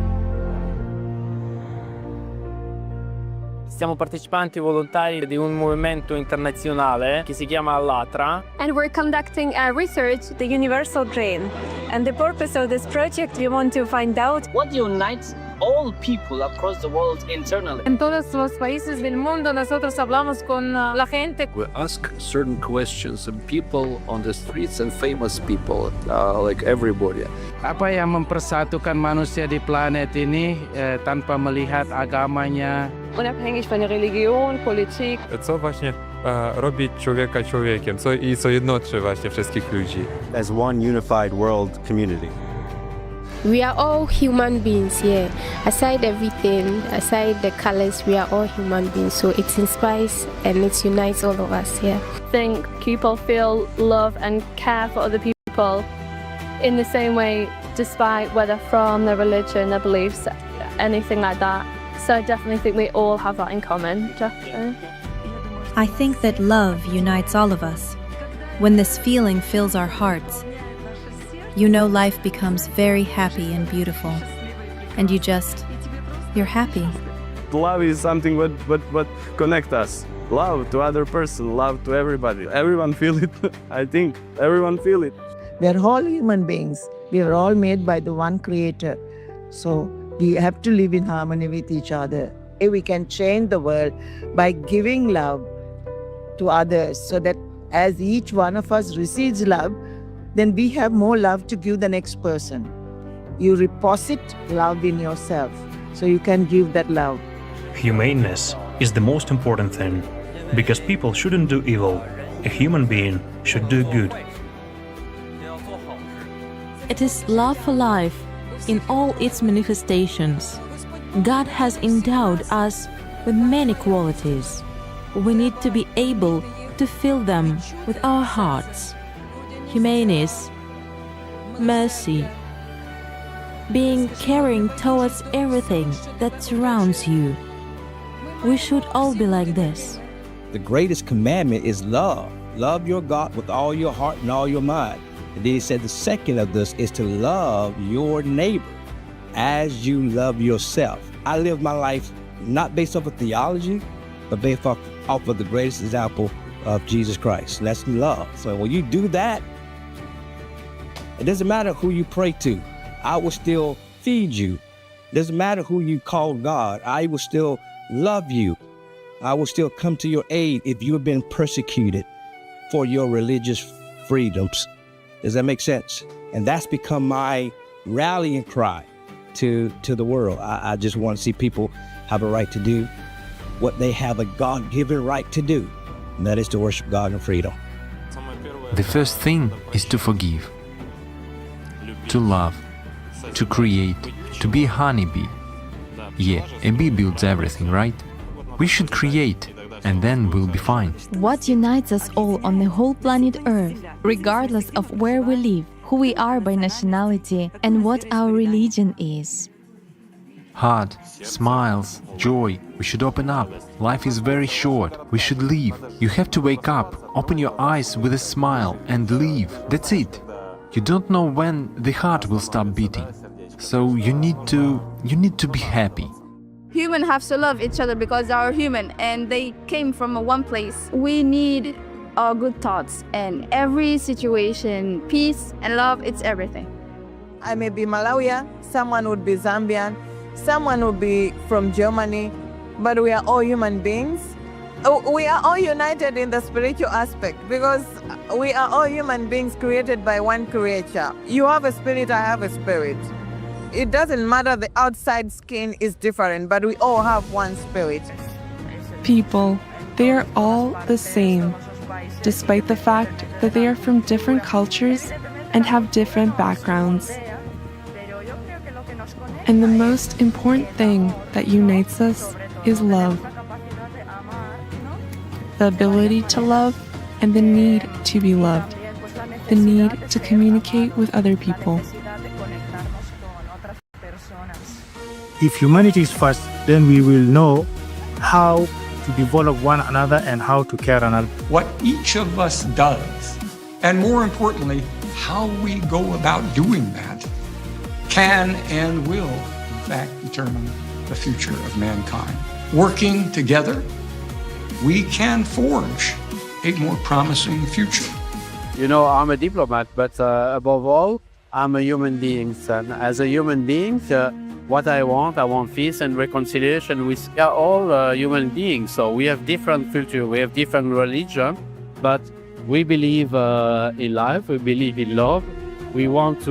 Siamo partecipanti volontari di un movimento internazionale che si chiama ALLATRA. And we're conducting a research, the Universal Grain. And the purpose of this project, we want to find out what unites all people across the world internally. En todos los países del mundo nosotros hablamos con la gente. We ask certain questions and people on the streets and famous people, like everybody. Apa yang mempersatukan manusia di planet ini tanpa melihat agamanya? Unabhängig von der Religion, Politik. Co właśnie robi człowieka człowiekiem, co jednoczy właśnie wszystkich ludzi. As one unified world community. We are all human beings here. Aside everything, aside the colors, we are all human beings. So it inspires and it unites all of us here. I think people feel love and care for other people in the same way, despite whether from their religion, their beliefs, anything like that. So I definitely think we all have that in common, definitely. I think that love unites all of us. When this feeling fills our hearts, you know life becomes very happy and beautiful. And you're happy. Love is something what connects us. Love to other person, love to everybody. Everyone feel it. I think everyone feel it. We are all human beings. We are all made by the one creator. So we have to live in harmony with each other. We can change the world by giving love to others so that as each one of us receives love, then we have more love to give the next person. You deposit love in yourself, so you can give that love. Humaneness is the most important thing, because people shouldn't do evil. A human being should do good. It is love for life in all its manifestations. God has endowed us with many qualities. We need to be able to fill them with our hearts. Humaneness, mercy, being caring towards everything that surrounds you. We should all be like this. The greatest commandment is love. Love your God with all your heart and all your mind. And then he said the second of this is to love your neighbor as you love yourself. I live my life not based off of theology, but based off of the greatest example of Jesus Christ. And that's love. So when you do that, it doesn't matter who you pray to. I will still feed you. It doesn't matter who you call God. I will still love you. I will still come to your aid if you have been persecuted for your religious freedoms. Does that make sense? And that's become my rallying cry to the world. I just want to see people have a right to do what they have a God-given right to do, and that is to worship God in freedom. The first thing is to forgive, to love, to create, to be a honeybee. Yeah, a bee builds everything, right? We should create, and then we'll be fine. What unites us all on the whole planet Earth, regardless of where we live, who we are by nationality, and what our religion is? Heart, smiles, joy. We should open up. Life is very short. We should live. You have to wake up, open your eyes with a smile and live. That's it. You don't know when the heart will stop beating. So you need to be happy. Humans have to love each other because they are human and they came from one place. We need our good thoughts and every situation, peace and love, it's everything. I may be Malawian, someone would be Zambian, someone would be from Germany, but we are all human beings. We are all united in the spiritual aspect because we are all human beings created by one creator. You have a spirit, I have a spirit. It doesn't matter, the outside skin is different, but we all have one spirit. People, they are all the same, despite the fact that they are from different cultures and have different backgrounds. And the most important thing that unites us is love. The ability to love and the need to be loved. The need to communicate with other people. If humanity is first, then we will know how to develop one another and how to care another. What each of us does, and more importantly, how we go about doing that, can and will, in fact, determine the future of mankind. Working together, we can forge a more promising future. You know, I'm a diplomat, but above all, I'm a human being. And as a human being, what I want peace and reconciliation. We are all human beings, so we have different culture, we have different religion, but we believe in life, we believe in love. We want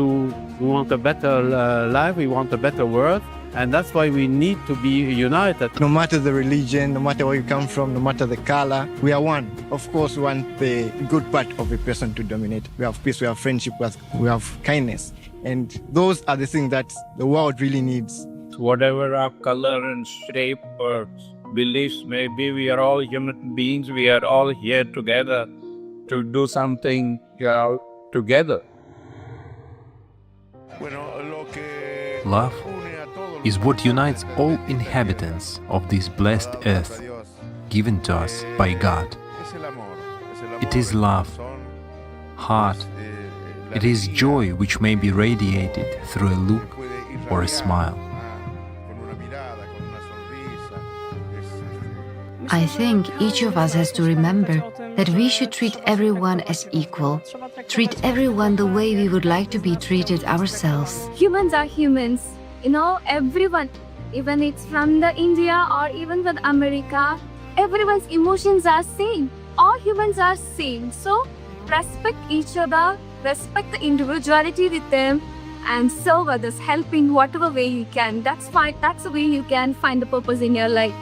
a better life, we want a better world, and that's why we need to be united. No matter the religion, no matter where you come from, no matter the color, we are one. Of course, we want the good part of a person to dominate. We have peace, we have friendship, we have kindness. And those are the things that the world really needs. Whatever our color and shape or beliefs may be, we are all human beings. We are all here together to do something together. Love is what unites all inhabitants of this blessed earth, given to us by God. It is love, heart. It is joy which may be radiated through a look or a smile. I think each of us has to remember that we should treat everyone as equal, treat everyone the way we would like to be treated ourselves. Humans are humans. You know, everyone, even it's from the India or even from America, everyone's emotions are same. All humans are same. So respect each other, respect the individuality with them, and serve others, helping whatever way you can. That's fine. That's the way you can find the purpose in your life.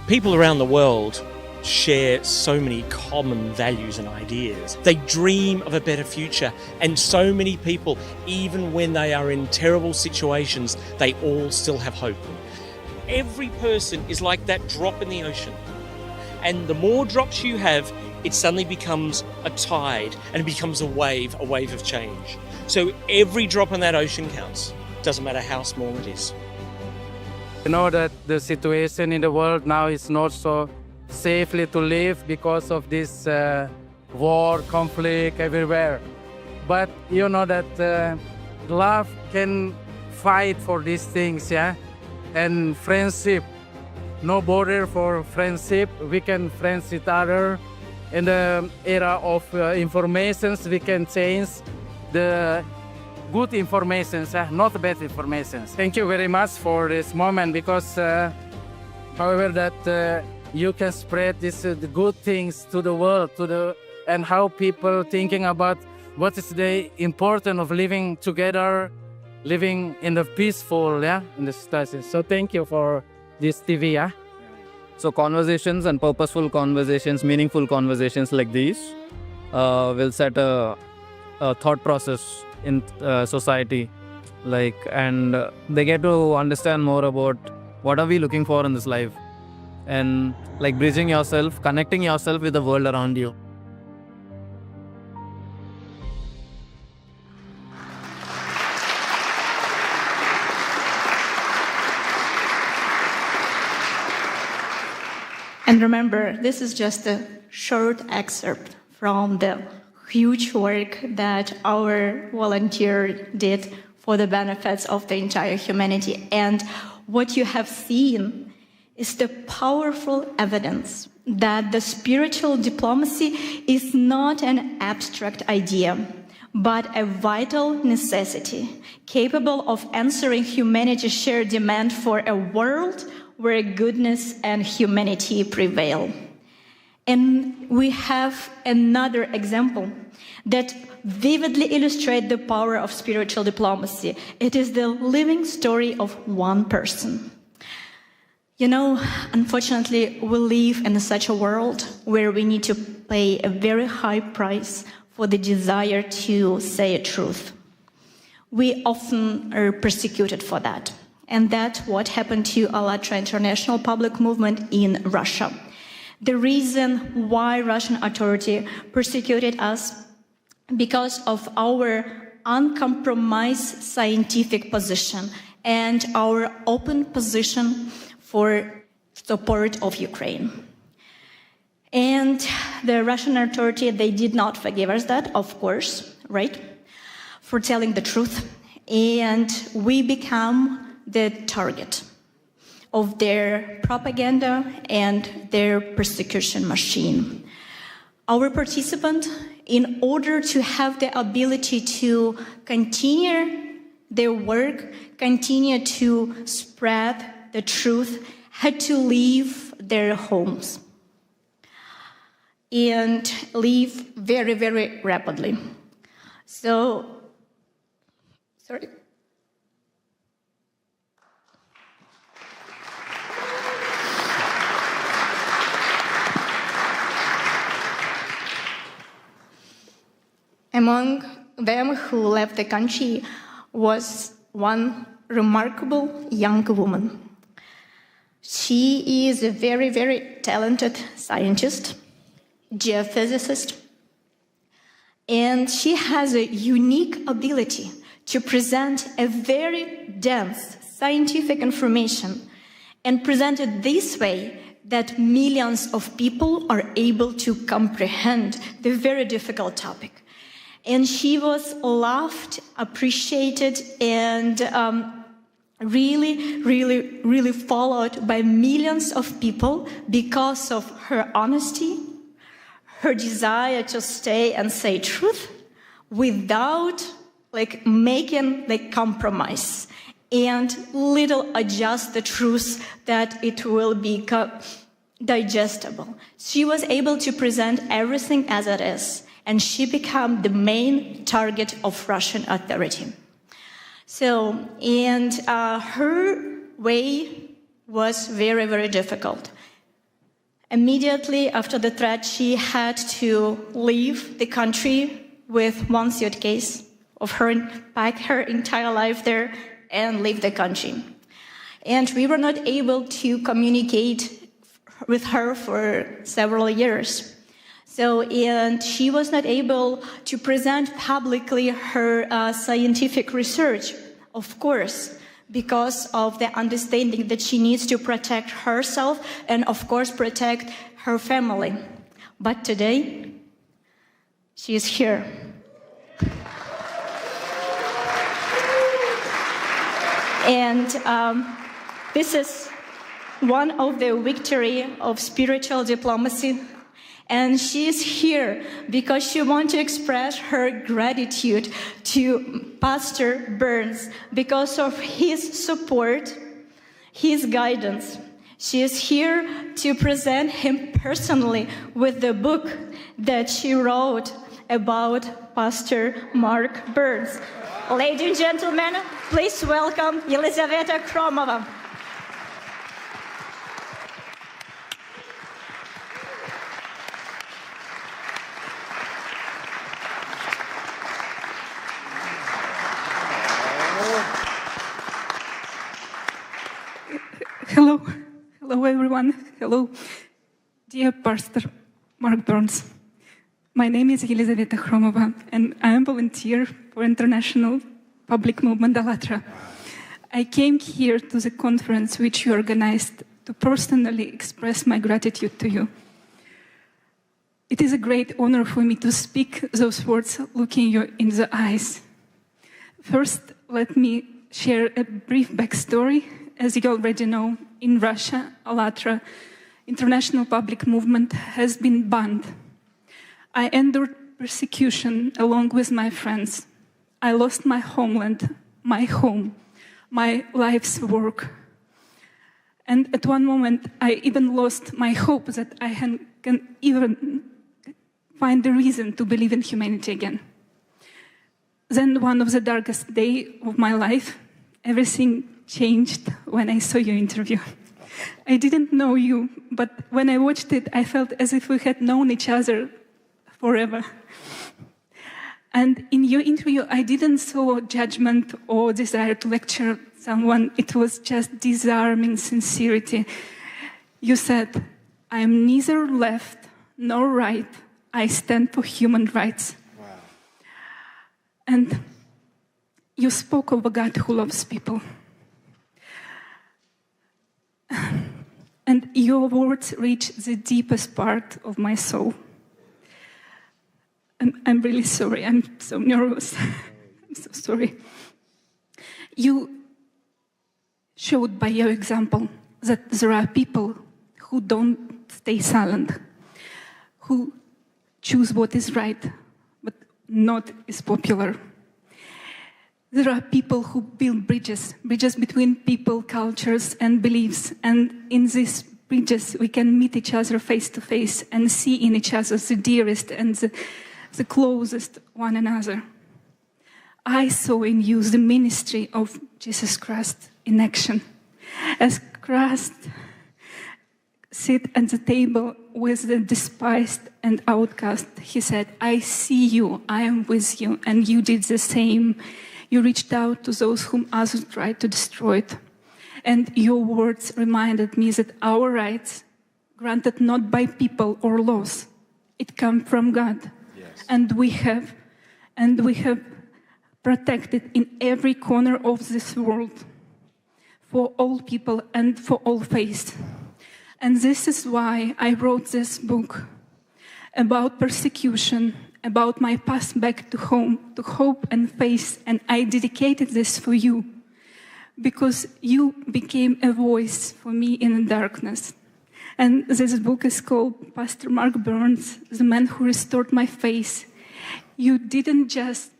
People around the world share so many common values and ideas. They dream of a better future, and so many people, even when they are in terrible situations, they all still have hope. Every person is like that drop in the ocean. And the more drops you have, it suddenly becomes a tide and it becomes a wave of change. So every drop in that ocean counts. Doesn't matter how small it is. You know that the situation in the world now is not so safely to live because of this war, conflict everywhere. But you know that love can fight for these things, yeah? And friendship, no border for friendship. We can friends each other. In the era of informations, we can change the good informations, not bad informations. Thank you very much for this moment, because however that you can spread this the good things to the world, and how people thinking about what is the importance of living together, living in the peaceful, in the situation. So thank you for this TV, yeah. So conversations and purposeful conversations, meaningful conversations like these will set a thought process in society, and they get to understand more about what are we looking for in this life, and bridging yourself, connecting yourself with the world around you. And remember, this is just a short excerpt from the huge work that our volunteer did for the benefits of the entire humanity. And what you have seen is the powerful evidence that the spiritual diplomacy is not an abstract idea, but a vital necessity, capable of answering humanity's shared demand for a world where goodness and humanity prevail. And we have another example that vividly illustrates the power of spiritual diplomacy. It is the living story of one person. You know, unfortunately, we live in such a world where we need to pay a very high price for the desire to say a truth. We often are persecuted for that. And that's what happened to ALLATRA International Public Movement in Russia. The reason why Russian authority persecuted us because of our uncompromised scientific position and our open position for support of Ukraine. And the Russian authority, they did not forgive us that, of course, right? For telling the truth. And we become the target of their propaganda and their persecution machine. Our participant, in order to have the ability to continue their work, continue to spread the truth, had to leave their homes and leave very, very rapidly. So, sorry. Among them who left the country was one remarkable young woman. She is a very, very talented scientist, geophysicist, and she has a unique ability to present a very dense scientific information and present it this way that millions of people are able to comprehend the very difficult topic. And she was loved, appreciated, and really followed by millions of people because of her honesty, her desire to stay and say truth without making compromise and little adjust the truth that it will be digestible. She was able to present everything as it is, and she became the main target of Russian authority. So, and her way was very, very difficult. Immediately after the threat, she had to leave the country with one suitcase of her, pack her entire life there, and leave the country. And we were not able to communicate with her for several years. So, and she was not able to present publicly her scientific research, of course, because of the understanding that she needs to protect herself and, of course, protect her family. But today, she is here. And this is one of the victory of spiritual diplomacy. And she is here because she wants to express her gratitude to Pastor Burns because of his support, his guidance. She is here to present him personally with the book that she wrote about Pastor Mark Burns. Ladies and gentlemen, please welcome Елизавета Кромова. Hello everyone. Hello, dear Pastor Mark Burns. My name is Елизавета Chromova, and I am a volunteer for International Public Movement ALLATRA. I came here to the conference which you organized to personally express my gratitude to you. It is a great honor for me to speak those words looking you in the eyes. First, let me share a brief backstory. As you already know, in Russia, ALLATRA International Public Movement has been banned. I endured persecution along with my friends. I lost my homeland, my home, my life's work. And at one moment, I even lost my hope that I can even find the reason to believe in humanity again. Then one of the darkest days of my life, everything changed when I saw your interview. I didn't know you, but when I watched it, I felt as if we had known each other forever. And in your interview, I didn't saw judgment or desire to lecture someone. It was just disarming sincerity. You said, I am neither left nor right. I stand for human rights. Wow. And you spoke of a God who loves people. And your words reach the deepest part of my soul. I'm really sorry. I'm so nervous. I'm so sorry. You showed by your example that there are people who don't stay silent, who choose what is right, but not is popular. There are people who build bridges between people, cultures, and beliefs. And in these bridges, we can meet each other face to face and see in each other the dearest and the closest one another. I saw in you the ministry of Jesus Christ in action. As Christ sit at the table with the despised and outcast, he said, I see you, I am with you, and you did the same. You reached out to those whom others tried to destroy. And your words reminded me that our rights, granted not by people or laws, it comes from God. Yes. And we have protected in every corner of this world for all people and for all faiths. And this is why I wrote this book about persecution, about my path back to home, to hope and faith, and I dedicated this for you, because you became a voice for me in the darkness. And this book is called Pastor Mark Burns, The Man Who Restored My Faith. You didn't just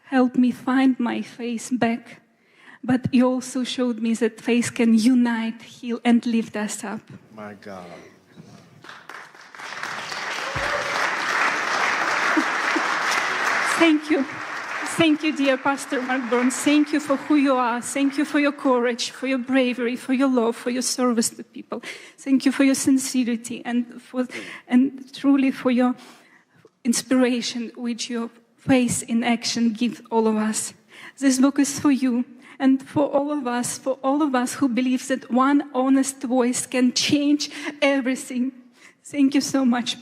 help me find my faith back, but you also showed me that faith can unite, heal, and lift us up. My God. Thank you. Thank you, dear Pastor Mark Burns. Thank you for who you are. Thank you for your courage, for your bravery, for your love, for your service to people. Thank you for your sincerity and truly for your inspiration, which your faith in action gives all of us. This book is for you and for all of us who believe that one honest voice can change everything. Thank you so much.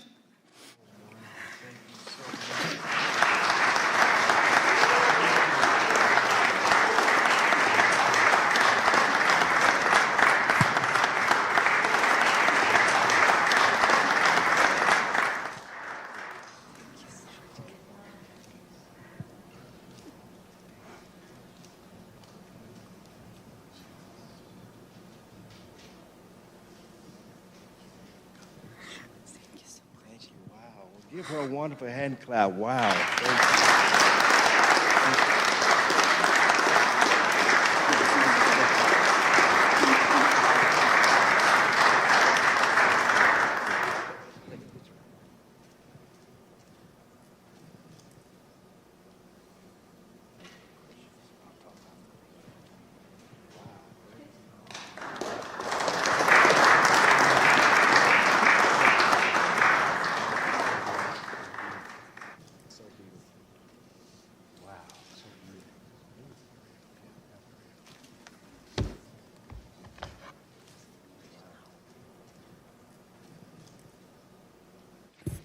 Give her a wonderful hand clap. Wow.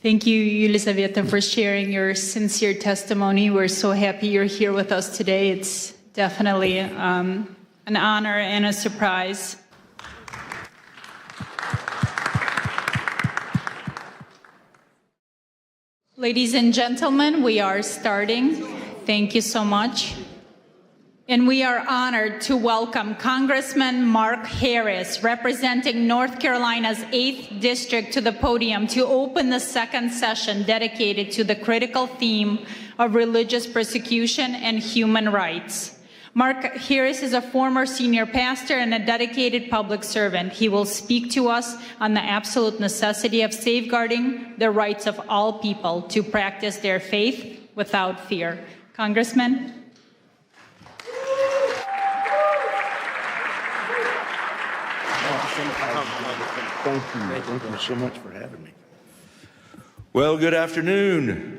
Thank you, Yelizaveta, for sharing your sincere testimony. We're so happy you're here with us today. It's definitely an honor and a surprise. Ladies and gentlemen, we are starting. Thank you so much. And we are honored to welcome Congressman Mark Harris, representing North Carolina's 8th District, to the podium to open the second session dedicated to the critical theme of religious persecution and human rights. Mark Harris is a former senior pastor and a dedicated public servant. He will speak to us on the absolute necessity of safeguarding the rights of all people to practice their faith without fear. Congressman? Thank you so much for having me. Well, good afternoon.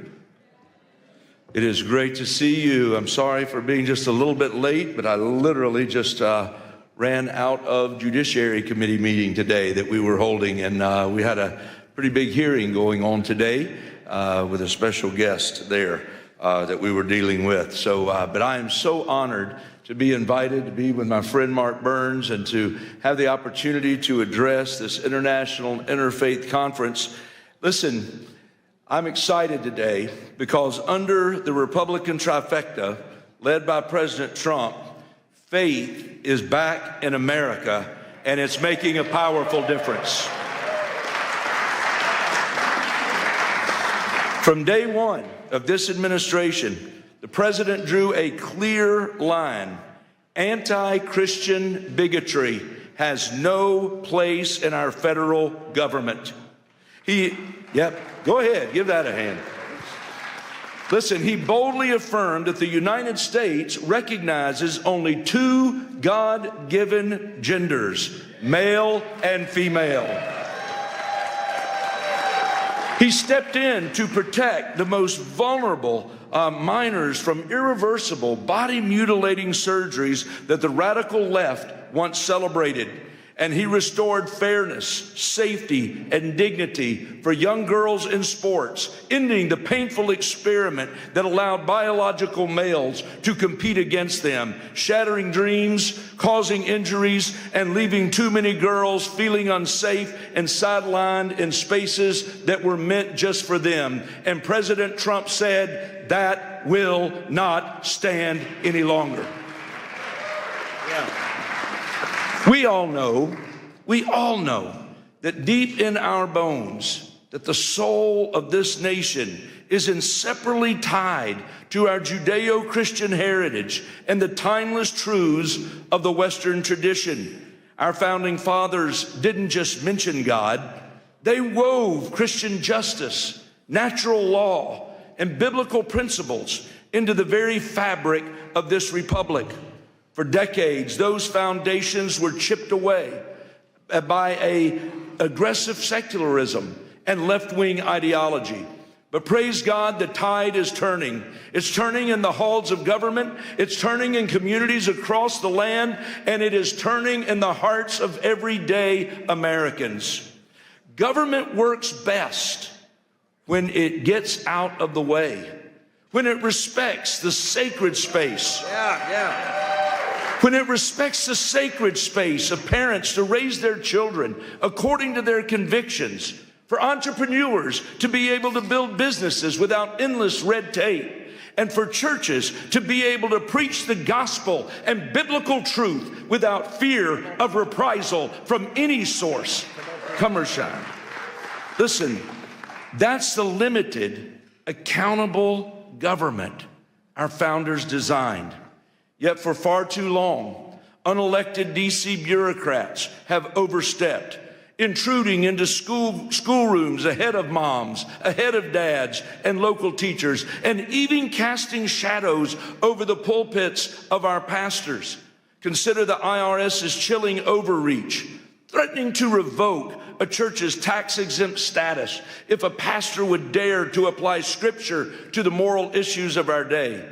It is great to see you. I'm sorry for being just a little bit late, but I literally just ran out of Judiciary Committee meeting today that we were holding, and we had a pretty big hearing going on today with a special guest there that we were dealing with. So, but I am so honored to be invited to be with my friend Mark Burns and to have the opportunity to address this International Interfaith Conference. Listen, I'm excited today because under the Republican trifecta led by President Trump, faith is back in America and it's making a powerful difference. From day one of this administration, the president drew a clear line. Anti-Christian bigotry has no place in our federal government. Go ahead, give that a hand. Listen, he boldly affirmed that the United States recognizes only two God-given genders, male and female. He stepped in to protect the most vulnerable minors from irreversible body-mutilating surgeries that the radical left once celebrated. And he restored fairness, safety, and dignity for young girls in sports, ending the painful experiment that allowed biological males to compete against them, shattering dreams, causing injuries, and leaving too many girls feeling unsafe and sidelined in spaces that were meant just for them. And President Trump said, that will not stand any longer. We all know that deep in our bones, that the soul of this nation is inseparably tied to our Judeo-Christian heritage and the timeless truths of the Western tradition. Our founding fathers didn't just mention God, they wove Christian justice, natural law, and biblical principles into the very fabric of this republic. For decades, those foundations were chipped away by an aggressive secularism and left-wing ideology. But praise God, the tide is turning. It's turning in the halls of government, it's turning in communities across the land, and it is turning in the hearts of everyday Americans. Government works best when it gets out of the way, when it respects the sacred space. When it respects the sacred space of parents to raise their children according to their convictions, for entrepreneurs to be able to build businesses without endless red tape, and for churches to be able to preach the gospel and biblical truth without fear of reprisal from any source, come or shine. Listen, that's the limited, accountable government our founders designed. Yet for far too long, unelected DC bureaucrats have overstepped, intruding into schoolrooms ahead of moms, ahead of dads and local teachers, and even casting shadows over the pulpits of our pastors. Consider the IRS's chilling overreach, threatening to revoke a church's tax-exempt status if a pastor would dare to apply scripture to the moral issues of our day.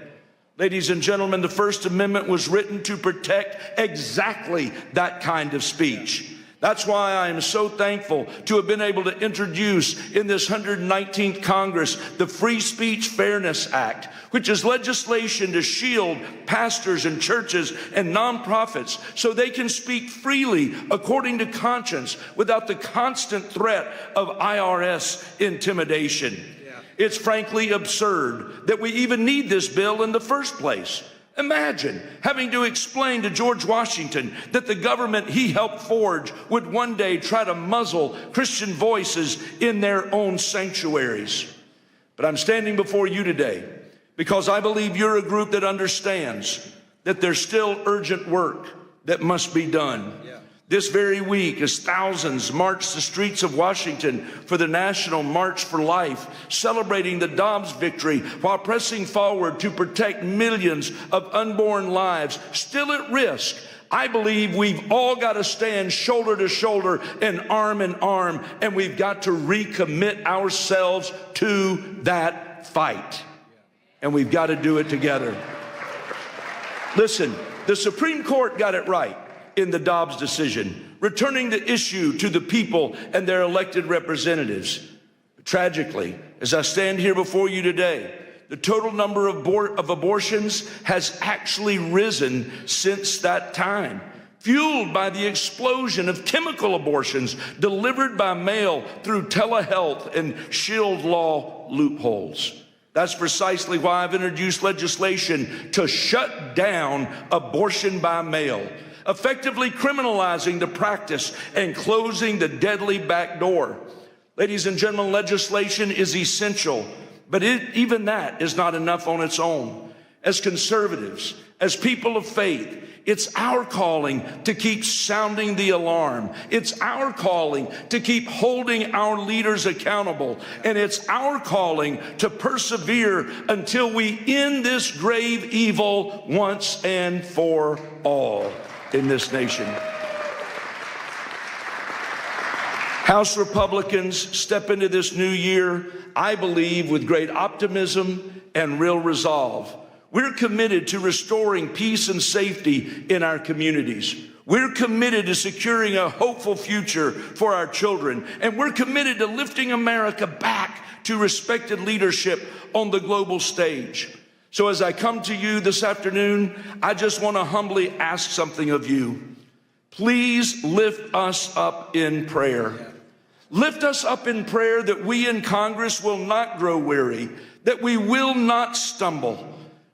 Ladies and gentlemen, the First Amendment was written to protect exactly that kind of speech. That's why I am so thankful to have been able to introduce in this 119th Congress the Free Speech Fairness Act, which is legislation to shield pastors and churches and nonprofits so they can speak freely according to conscience without the constant threat of IRS intimidation. It's frankly absurd that we even need this bill in the first place. Imagine having to explain to George Washington that the government he helped forge would one day try to muzzle Christian voices in their own sanctuaries. But I'm standing before you today because I believe you're a group that understands that there's still urgent work that must be done. This very week, as thousands march the streets of Washington for the National March for Life, celebrating the Dobbs victory while pressing forward to protect millions of unborn lives still at risk, I believe we've all got to stand shoulder to shoulder and arm in arm, and we've got to recommit ourselves to that fight. And we've got to do it together. Listen, the Supreme Court got it right in the Dobbs decision, returning the issue to the people and their elected representatives. Tragically, as I stand here before you today, the total number of abortions has actually risen since that time, fueled by the explosion of chemical abortions delivered by mail through telehealth and shield law loopholes. That's precisely why I've introduced legislation to shut down abortion by mail, effectively criminalizing the practice and closing the deadly back door. Ladies and gentlemen, legislation is essential, but even that is not enough on its own. As conservatives, as people of faith, it's our calling to keep sounding the alarm. It's our calling to keep holding our leaders accountable. And it's our calling to persevere until we end this grave evil once and for all in this nation. House Republicans step into this new year, I believe, with great optimism and real resolve. We're committed to restoring peace and safety in our communities. We're committed to securing a hopeful future for our children. And we're committed to lifting America back to respected leadership on the global stage. So as I come to you this afternoon, I just want to humbly ask something of you. Please lift us up in prayer. Lift us up in prayer that we in Congress will not grow weary, that we will not stumble.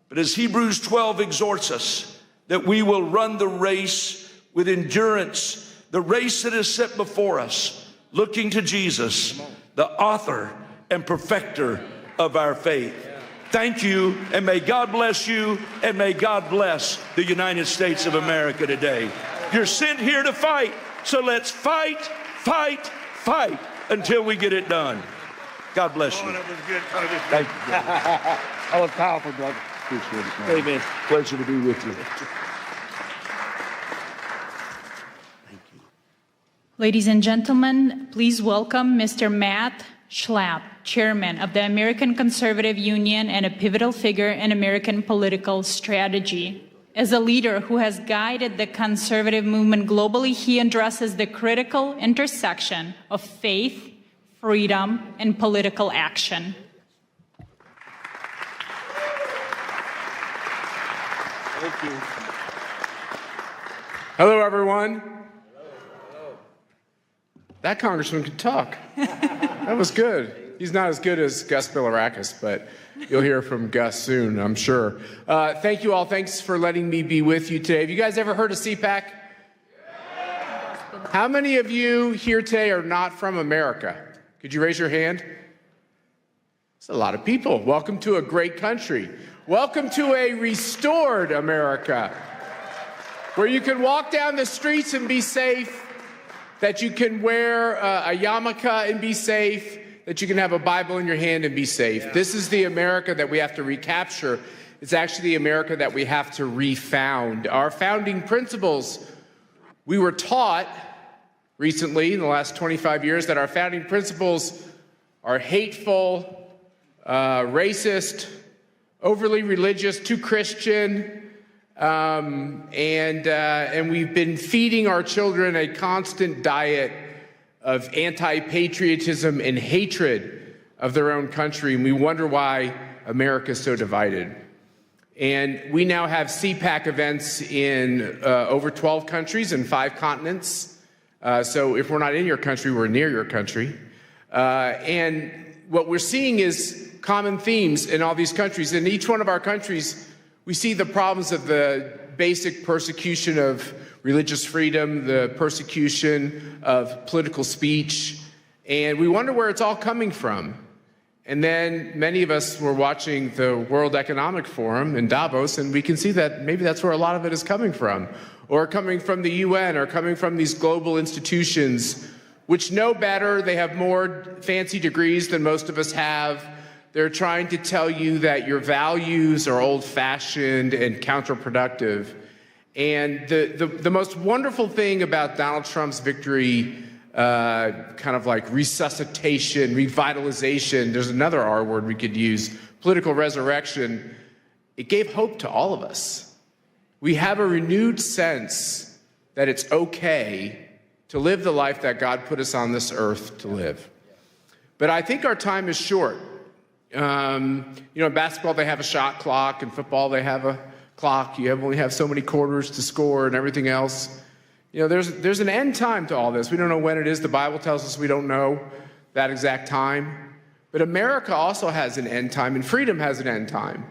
But as Hebrews 12 exhorts us, that we will run the race with endurance, the race that is set before us, looking to Jesus, the author and perfecter of our faith. Thank you, and may God bless you, and may God bless the United States of America today. You're sent here to fight, so let's fight, fight, fight until we get it done. God bless you. That was good. Thank you. That was powerful, brother. Appreciate it, man. Amen. Pleasure to be with you. Ladies and gentlemen, please welcome Mr. Matt Schlapp, Chairman of the American Conservative Union and a pivotal figure in American political strategy. As a leader who has guided the conservative movement globally, he addresses the critical intersection of faith, freedom, and political action. Thank you. Hello, everyone. That congressman could talk. That was good. He's not as good as Gus Bilirakis, but you'll hear from Gus soon, I'm sure. Thank you all. Thanks for letting me be with you today. Have you guys ever heard of CPAC? How many of you here today are not from America? Could you raise your hand? It's a lot of people. Welcome to a great country. Welcome to a restored America, where you can walk down the streets and be safe, that you can wear a yarmulke and be safe, that you can have a Bible in your hand and be safe. This is the America that we have to recapture. It's actually the America that we have to refound. Our founding principles, we were taught recently in the last 25 years that our founding principles are hateful, racist, overly religious, too Christian, and we've been feeding our children a constant diet of anti-patriotism and hatred of their own country, and we wonder why America is so divided. And we now have CPAC events in over 12 countries and 5 continents. So if we're not in your country, we're near your country. And what we're seeing is common themes in all these countries. In each one of our countries, we see the problems of the basic persecution of religious freedom, the persecution of political speech, and we wonder where it's all coming from. And then many of us were watching the World Economic Forum in Davos, and we can see that maybe that's where a lot of it is coming from, or coming from the UN, or coming from these global institutions, which know better. They have more fancy degrees than most of us have. They're trying to tell you that your values are old-fashioned and counterproductive. And the most wonderful thing about Donald Trump's victory, kind of like resuscitation, revitalization, there's another R word we could use, political resurrection, it gave hope to all of us. We have a renewed sense that it's okay to live the life that God put us on this earth to live. But I think our time is short. In basketball, they have a shot clock. In football, they have a clock. You only have so many quarters to score and everything else. There's an end time to all this. We don't know when it is. The Bible tells us we don't know that exact time. But America also has an end time, and freedom has an end time.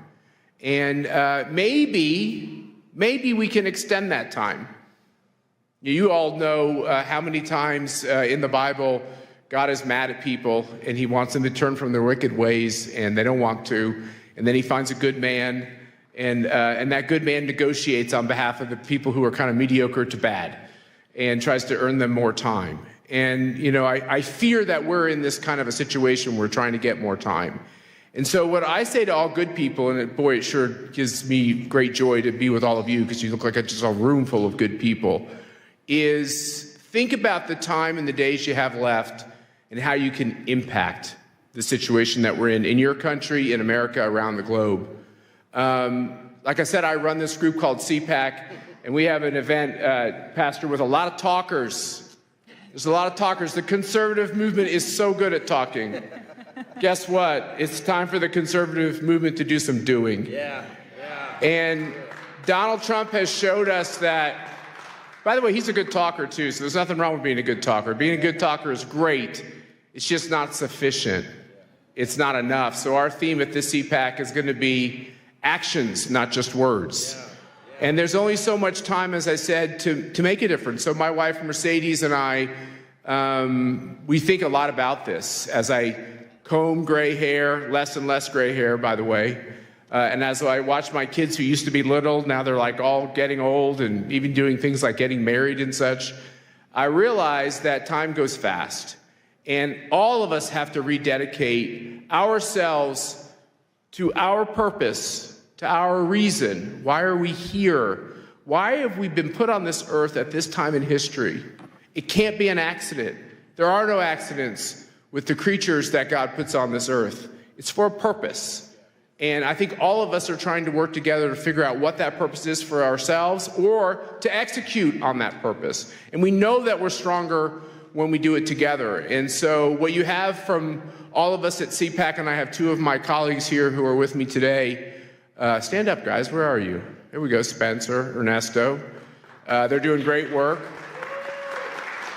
And maybe we can extend that time. You all know how many times in the Bible God is mad at people, and he wants them to turn from their wicked ways, and they don't want to. And then he finds a good man, and that good man negotiates on behalf of the people who are kind of mediocre to bad and tries to earn them more time. And, I fear that we're in this kind of a situation where we're trying to get more time. And so what I say to all good people, and boy, it sure gives me great joy to be with all of you because you look like just a room full of good people, is think about the time and the days you have left and how you can impact the situation that we're in your country, in America, around the globe. Like I said, I run this group called CPAC, and we have an event, Pastor, with a lot of talkers. There's a lot of talkers. The conservative movement is so good at talking. Guess what? It's time for the conservative movement to do some doing. And Donald Trump has showed us that, by the way, he's a good talker too, so there's nothing wrong with being a good talker. Being a good talker is great. It's just not sufficient. It's not enough. So our theme at this CPAC is going to be actions, not just words. And there's only so much time, as I said, to make a difference. So my wife, Mercedes, and I, we think a lot about this as I comb gray hair, less and less gray hair, by the way. And as I watch my kids who used to be little, now they're like all getting old and even doing things like getting married and such, I realize that time goes fast. And all of us have to rededicate ourselves to our purpose, to our reason. Why are we here? Why have we been put on this earth at this time in history? It can't be an accident. There are no accidents with the creatures that God puts on this earth. It's for a purpose. And I think all of us are trying to work together to figure out what that purpose is for ourselves or to execute on that purpose. And we know that we're stronger when we do it together. And so what you have from all of us at CPAC, and I have two of my colleagues here who are with me today. Stand up, guys. Where are you? There we go, Spencer, Ernesto. They're doing great work.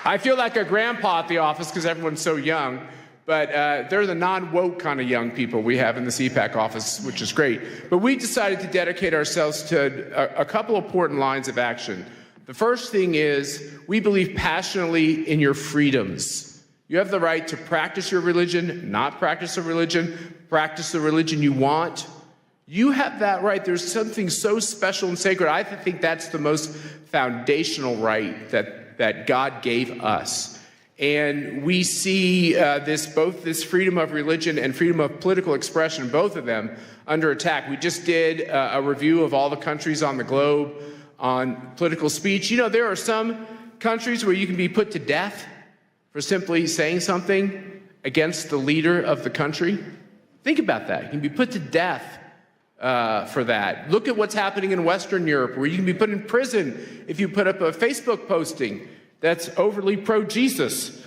I feel like a grandpa at the office because everyone's so young, but they're the non-woke kind of young people we have in the CPAC office, which is great. But we decided to dedicate ourselves to a couple of important lines of action. The first thing is we believe passionately in your freedoms. You have the right to practice your religion, not practice a religion, practice the religion you want. You have that right. There's something so special and sacred. I think that's the most foundational right that God gave us. And we see both this freedom of religion and freedom of political expression, both of them, under attack. We just did a review of all the countries on the globe on political speech. There are some countries where you can be put to death for simply saying something against the leader of the country. Think about that. You can be put to death for that. Look at what's happening in Western Europe, where you can be put in prison if you put up a Facebook posting that's overly pro-Jesus.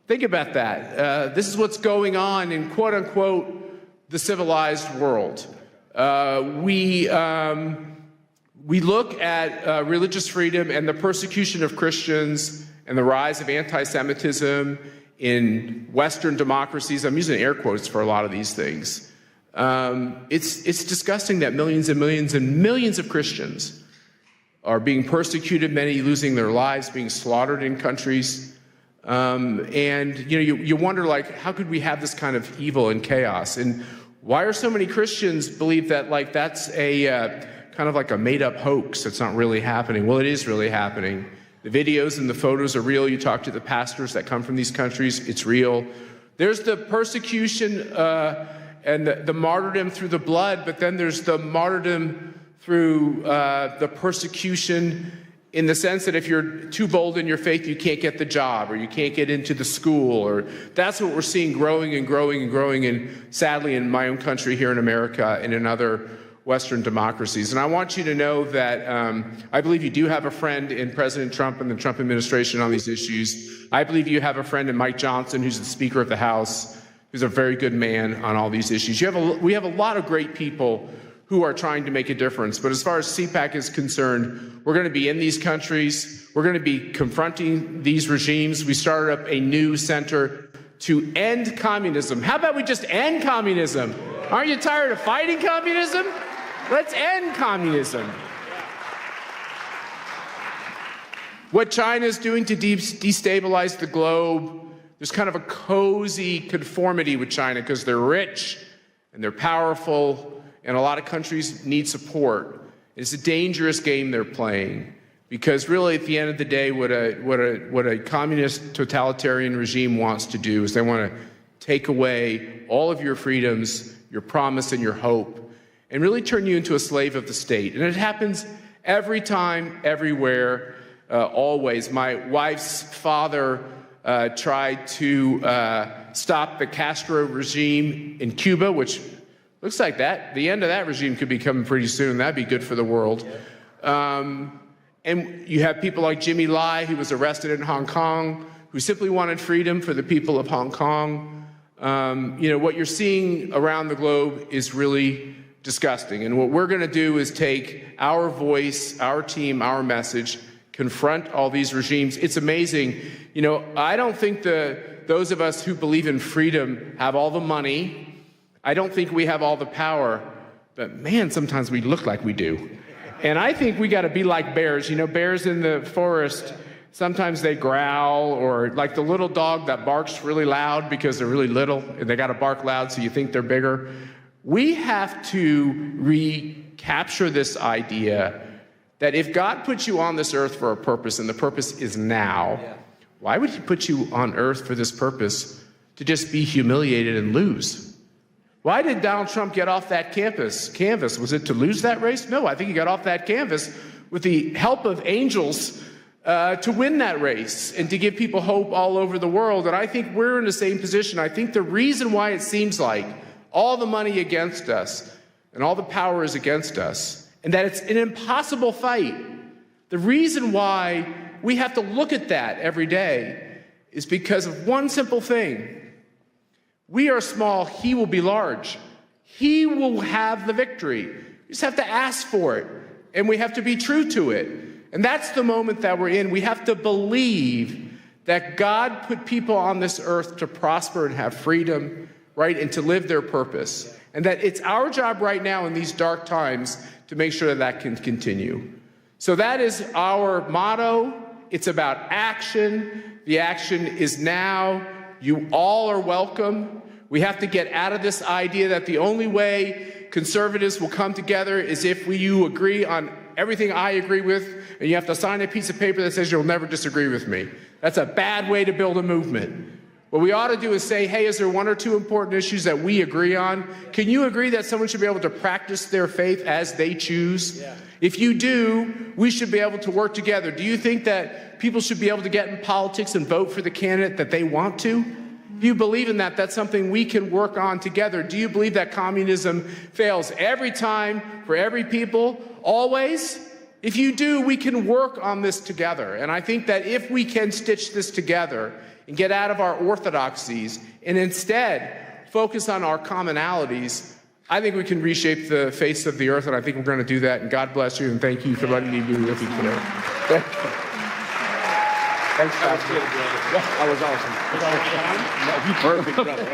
Think about that. This is what's going on in quote-unquote the civilized world. We look at religious freedom and the persecution of Christians and the rise of anti-Semitism in Western democracies. I'm using air quotes for a lot of these things. It's disgusting that millions and millions and millions of Christians are being persecuted, many losing their lives, being slaughtered in countries. And you wonder, like, how could we have this kind of evil and chaos? And why are so many Christians believe that, like, that's a kind of like a made-up hoax that's not really happening? Well, it is really happening. The videos and the photos are real. You talk to the pastors that come from these countries, it's real. There's the persecution and the martyrdom through the blood, but then there's the martyrdom through the persecution in the sense that if you're too bold in your faith, you can't get the job or you can't get into the school. Or that's what we're seeing growing and growing and growing, and sadly in my own country here in America and in other Western democracies. And I want you to know that I believe you do have a friend in President Trump and the Trump administration on these issues. I believe you have a friend in Mike Johnson, who's the Speaker of the House, who's a very good man on all these issues. We have a lot of great people who are trying to make a difference. But as far as CPAC is concerned, we're going to be in these countries. We're going to be confronting these regimes. We started up a new center to end communism. How about we just end communism? Aren't you tired of fighting communism? Let's end communism. What China is doing to destabilize the globe, there's kind of a cozy conformity with China because they're rich and they're powerful, and a lot of countries need support. It's a dangerous game they're playing because really at the end of the day, what a communist totalitarian regime wants to do is they want to take away all of your freedoms, your promise and your hope, and really turn you into a slave of the state. And it happens every time, everywhere, always. My wife's father tried to stop the Castro regime in Cuba, which looks like the end of that regime could be coming pretty soon. That'd be good for the world. And you have people like Jimmy Lai, who was arrested in Hong Kong, who simply wanted freedom for the people of Hong Kong. What you're seeing around the globe is really disgusting. And what we're going to do is take our voice, our team, our message, confront all these regimes. It's amazing. I don't think those of us who believe in freedom have all the money. I don't think we have all the power, but man, sometimes we look like we do. And I think we got to be like bears. Bears in the forest, sometimes they growl, or like the little dog that barks really loud because they're really little and they got to bark loud so you think they're bigger. We have to recapture this idea that if God puts you on this earth for a purpose, and the purpose is now, why would he put you on earth for this purpose to just be humiliated and lose? Why did Donald Trump get off that canvas? Was it to lose that race? No, I think he got off that canvas with the help of angels to win that race and to give people hope all over the world. And I think we're in the same position. I think the reason why it seems like all the money against us and all the power is against us, and that it's an impossible fight, the reason why we have to look at that every day is because of one simple thing. We are small, he will be large. He will have the victory. We just have to ask for it, and we have to be true to it. And that's the moment that we're in. We have to believe that God put people on this earth to prosper and have freedom, right, and to live their purpose. And that it's our job right now in these dark times to make sure that that can continue. So that is our motto. It's about action. The action is now. You all are welcome. We have to get out of this idea that the only way conservatives will come together is if you agree on everything I agree with, and you have to sign a piece of paper that says you'll never disagree with me. That's a bad way to build a movement. What we ought to do is say, hey, is there one or two important issues that we agree on? Can you agree that someone should be able to practice their faith as they choose? Yeah. If you do, we should be able to work together. Do you think that people should be able to get in politics and vote for the candidate that they want to? If you believe in that, that's something we can work on together. Do you believe that communism fails every time for every people, always? If you do, we can work on this together. And I think that if we can stitch this together and get out of our orthodoxies and instead focus on our commonalities, I think we can reshape the face of the earth, and I think we're going to do that. And God bless you, and thank you for letting me be with you today. Thank you. Thanks, Pastor. That was awesome. Perfect, brother.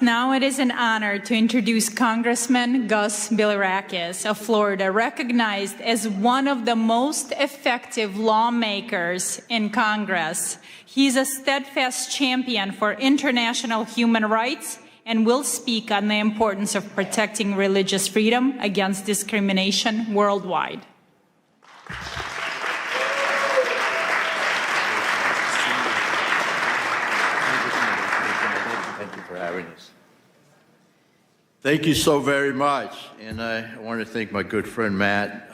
Now it is an honor to introduce Congressman Gus Bilirakis of Florida, recognized as one of the most effective lawmakers in Congress. He's a steadfast champion for international human rights and will speak on the importance of protecting religious freedom against discrimination worldwide. Thank you for having us. Thank you so very much. And I want to thank my good friend Matt.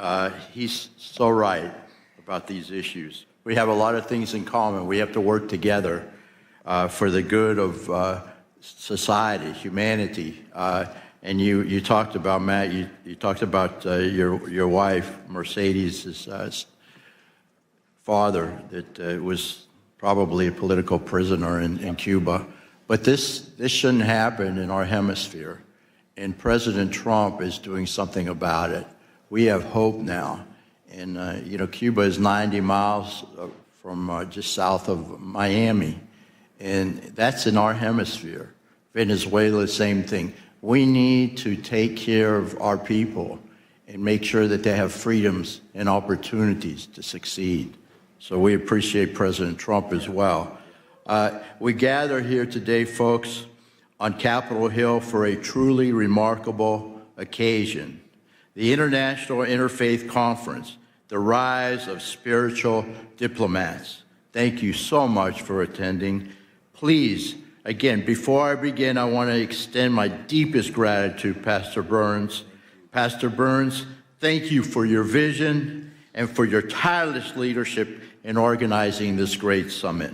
He's so right about these issues. We have a lot of things in common. We have to work together for the good of society, humanity. And you talked about, Matt, you talked about your wife, Mercedes' father, that was probably a political prisoner in Cuba. But this shouldn't happen in our hemisphere. And President Trump is doing something about it. We have hope now. And, Cuba is 90 miles from just south of Miami. And that's in our hemisphere. Venezuela, same thing. We need to take care of our people and make sure that they have freedoms and opportunities to succeed. So we appreciate President Trump as well. We gather here today, folks, on Capitol Hill for a truly remarkable occasion. The International Interfaith Conference, the Rise of Spiritual Diplomats. Thank you so much for attending. Please, again, before I begin, I want to extend my deepest gratitude, Pastor Burns. Pastor Burns, thank you for your vision and for your tireless leadership in organizing this great summit.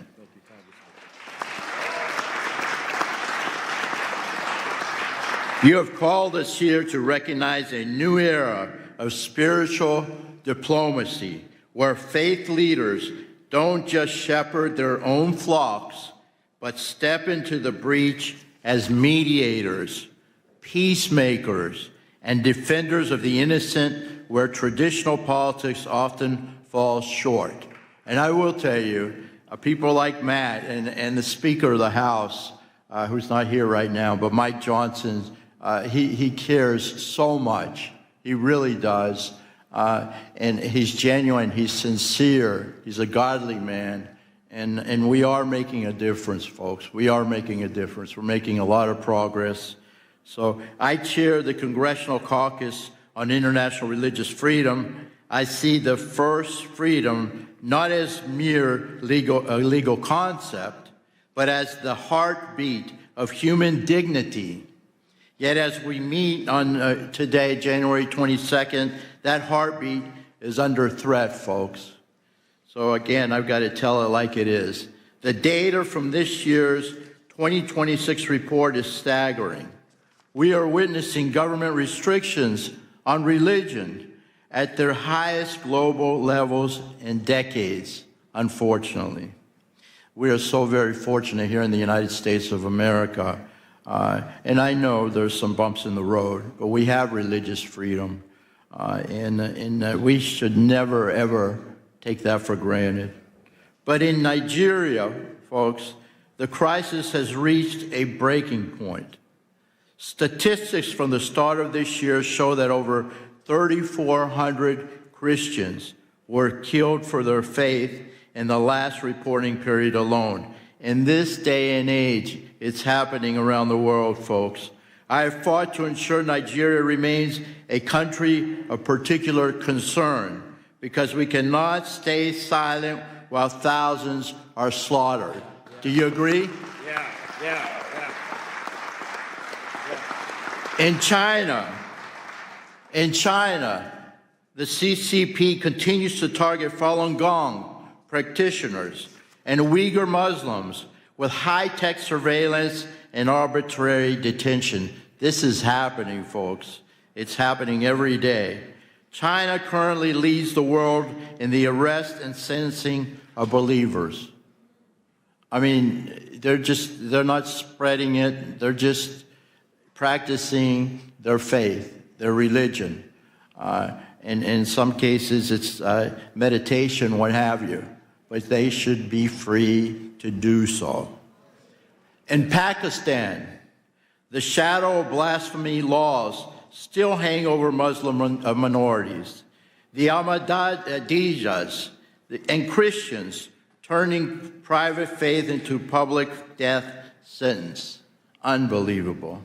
You have called us here to recognize a new era of spiritual diplomacy, where faith leaders don't just shepherd their own flocks, but step into the breach as mediators, peacemakers, and defenders of the innocent, where traditional politics often falls short. And I will tell you, people like Matt and the Speaker of the House, who's not here right now, but Mike Johnson, he cares so much. He really does. And he's genuine, he's sincere, he's a godly man. And we are making a difference, folks. We are making a difference. We're making a lot of progress. So I chair the Congressional Caucus on International Religious Freedom. I see the first freedom not as mere legal concept, but as the heartbeat of human dignity. Yet as we meet on today, January 22nd, that heartbeat is under threat, folks. So again, I've got to tell it like it is. The data from this year's 2026 report is staggering. We are witnessing government restrictions on religion at their highest global levels in decades, unfortunately. We are so very fortunate here in the United States of America. And I know there's some bumps in the road, but we have religious freedom. And we should never, ever take that for granted. But in Nigeria, folks, the crisis has reached a breaking point. Statistics from the start of this year show that over 3,400 Christians were killed for their faith in the last reporting period alone. In this day and age, it's happening around the world, folks. I have fought to ensure Nigeria remains a country of particular concern, because we cannot stay silent while thousands are slaughtered. Do you agree? Yeah. In China, the CCP continues to target Falun Gong practitioners and Uyghur Muslims with high-tech surveillance and arbitrary detention. This is happening, folks. It's happening every day. China currently leads the world in the arrest and sentencing of believers. I mean, they're not spreading it. They're just practicing their faith, their religion. And in some cases, it's meditation, what have you. But they should be free to do so. In Pakistan, The shadow of blasphemy laws still hang over Muslim minorities. The Ahmadiyas and Christians turning private faith into public death sentence. Unbelievable.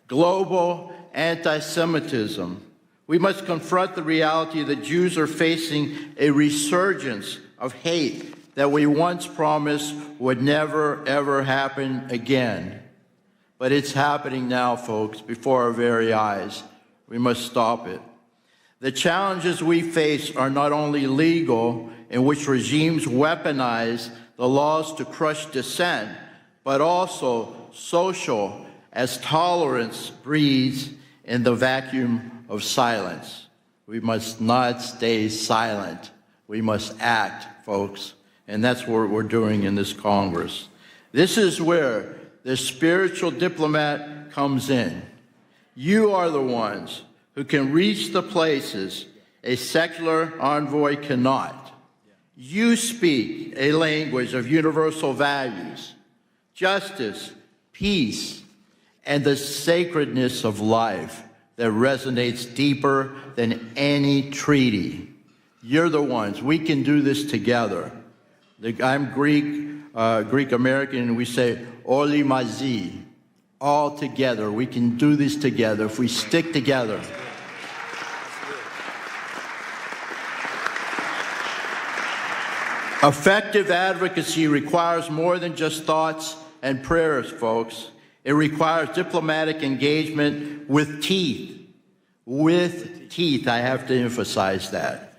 Global anti-Semitism. We must confront the reality that Jews are facing a resurgence of hate that we once promised would never, ever happen again. But it's happening now, folks, before our very eyes. We must stop it. The challenges we face are not only legal, in which regimes weaponize the laws to crush dissent, but also social, as tolerance breeds in the vacuum of silence. We must not stay silent. We must act, folks. And that's what we're doing in this Congress. This is where the spiritual diplomat comes in. You are the ones who can reach the places a secular envoy cannot. You speak a language of universal values, justice, peace, and the sacredness of life that resonates deeper than any treaty. You're the ones. We can do this together. I'm Greek-American, and we say, Oli mazi, all together. We can do this together if we stick together. Effective advocacy requires more than just thoughts and prayers, folks. It requires diplomatic engagement with teeth. With teeth, I have to emphasize that.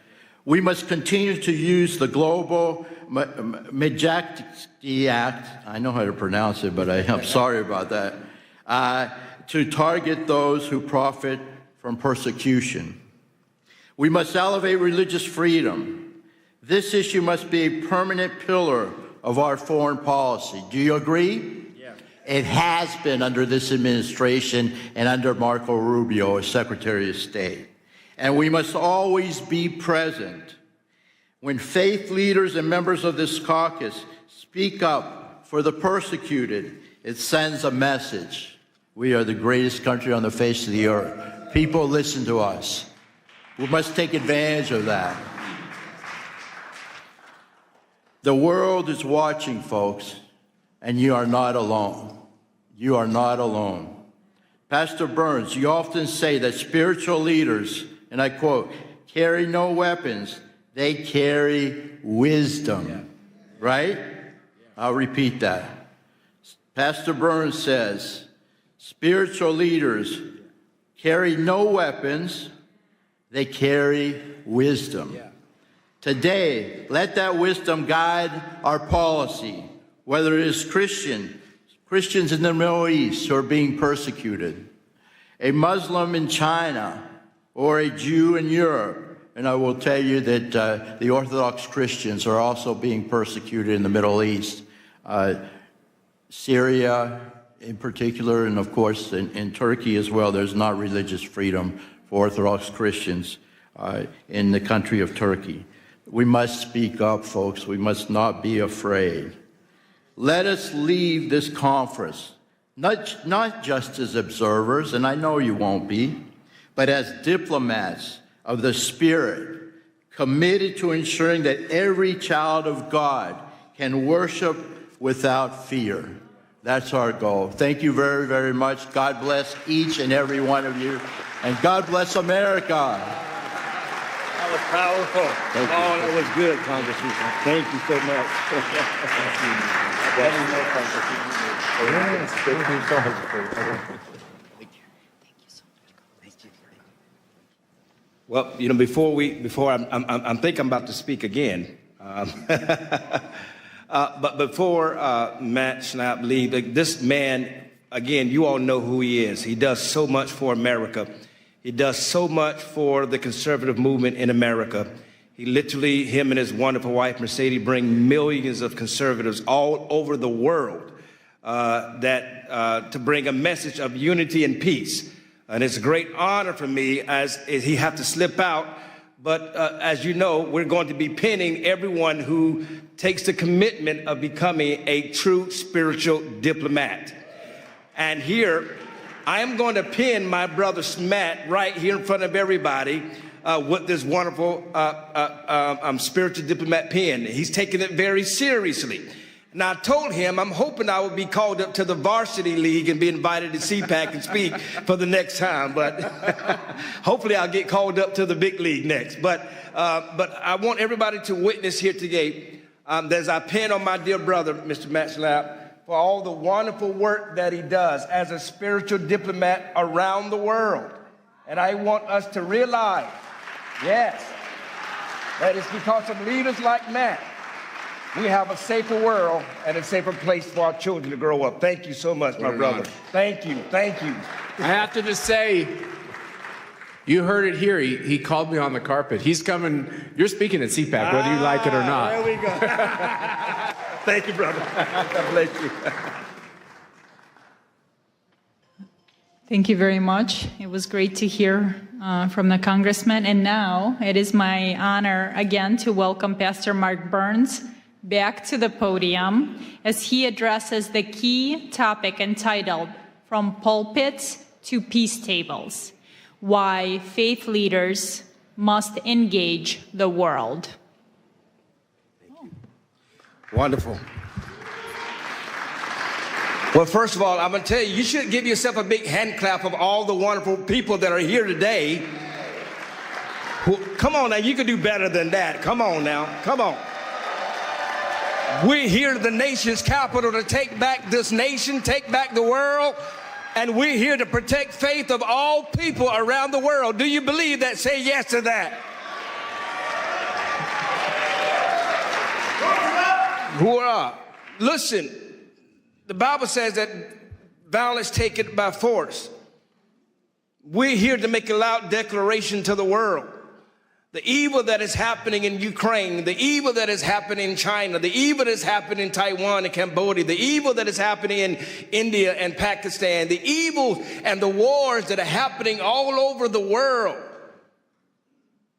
We must continue to use the Global Magnitsky Act, I know how to pronounce it, but I'm sorry about that, to target those who profit from persecution. We must elevate religious freedom. This issue must be a permanent pillar of our foreign policy. Do you agree? Yeah. It has been under this administration and under Marco Rubio as Secretary of State. And we must always be present. When faith leaders and members of this caucus speak up for the persecuted, it sends a message. We are the greatest country on the face of the earth. People listen to us. We must take advantage of that. The world is watching, folks, and you are not alone. You are not alone. Pastor Burns, you often say that spiritual leaders, and I quote, carry no weapons, they carry wisdom, right? I'll repeat that. Pastor Burns says, spiritual leaders carry no weapons, they carry wisdom. Today, let that wisdom guide our policy, whether it is Christians in the Middle East who are being persecuted, a Muslim in China, or a Jew in Europe. And I will tell you that the Orthodox Christians are also being persecuted in the Middle East. Syria in particular, and of course in Turkey as well, there's not religious freedom for Orthodox Christians in the country of Turkey. We must speak up, folks. We must not be afraid. Let us leave this conference, not just as observers, and I know you won't be, but as diplomats of the Spirit, committed to ensuring that every child of God can worship without fear. That's our goal. Thank you very, very much. God bless each and every one of you, and God bless America. That was powerful. That was good, Congressman. Thank you so much. Well, you know, before I'm think I'm about to speak again. But before Matt Schnapp leaves, this man, again, you all know who he is. He does so much for America. He does so much for the conservative movement in America. He literally, him and his wonderful wife, Mercedes, bring millions of conservatives all over the world to bring a message of unity and peace. And it's a great honor for me as he have to slip out. But as you know, we're going to be pinning everyone who takes the commitment of becoming a true spiritual diplomat. And here I am going to pin my brother Matt right here in front of everybody with this wonderful spiritual diplomat pin. He's taking it very seriously. Now, I told him I'm hoping I would be called up to the varsity league and be invited to CPAC and speak for the next time. But hopefully I'll get called up to the big league next. But I want everybody to witness here today as I pin on my dear brother, Mr. Matt Snap, for all the wonderful work that he does as a spiritual diplomat around the world. And I want us to realize, yes, that it's because of leaders like Matt we have a safer world and a safer place for our children to grow up. Thank you so much, my brother. Thank you, thank you. I have to just say, you heard it here. He called me on the carpet. He's coming. You're speaking at CPAC, whether you like it or not. There we go. Thank you, brother. God bless you. Thank you very much. It was great to hear from the congressman. And now it is my honor again to welcome Pastor Mark Burns back to the podium as he addresses the key topic entitled From Pulpits to Peace Tables: Why Faith Leaders Must Engage the World. Wonderful. Well, first of all, I'm going to tell you, you should give yourself a big hand clap of all the wonderful people that are here today. Come on now, you can do better than that. Come on now, come on. We're here at the nation's capital to take back this nation, take back the world, and we're here to protect faith of all people around the world. Do you believe that? Say yes to that. Hurrah. Listen, the Bible says that violence taken by force. We're here to make a loud declaration to the world. The evil that is happening in Ukraine, the evil that is happening in China, the evil that is happening in Taiwan and Cambodia, the evil that is happening in India and Pakistan, the evil and the wars that are happening all over the world.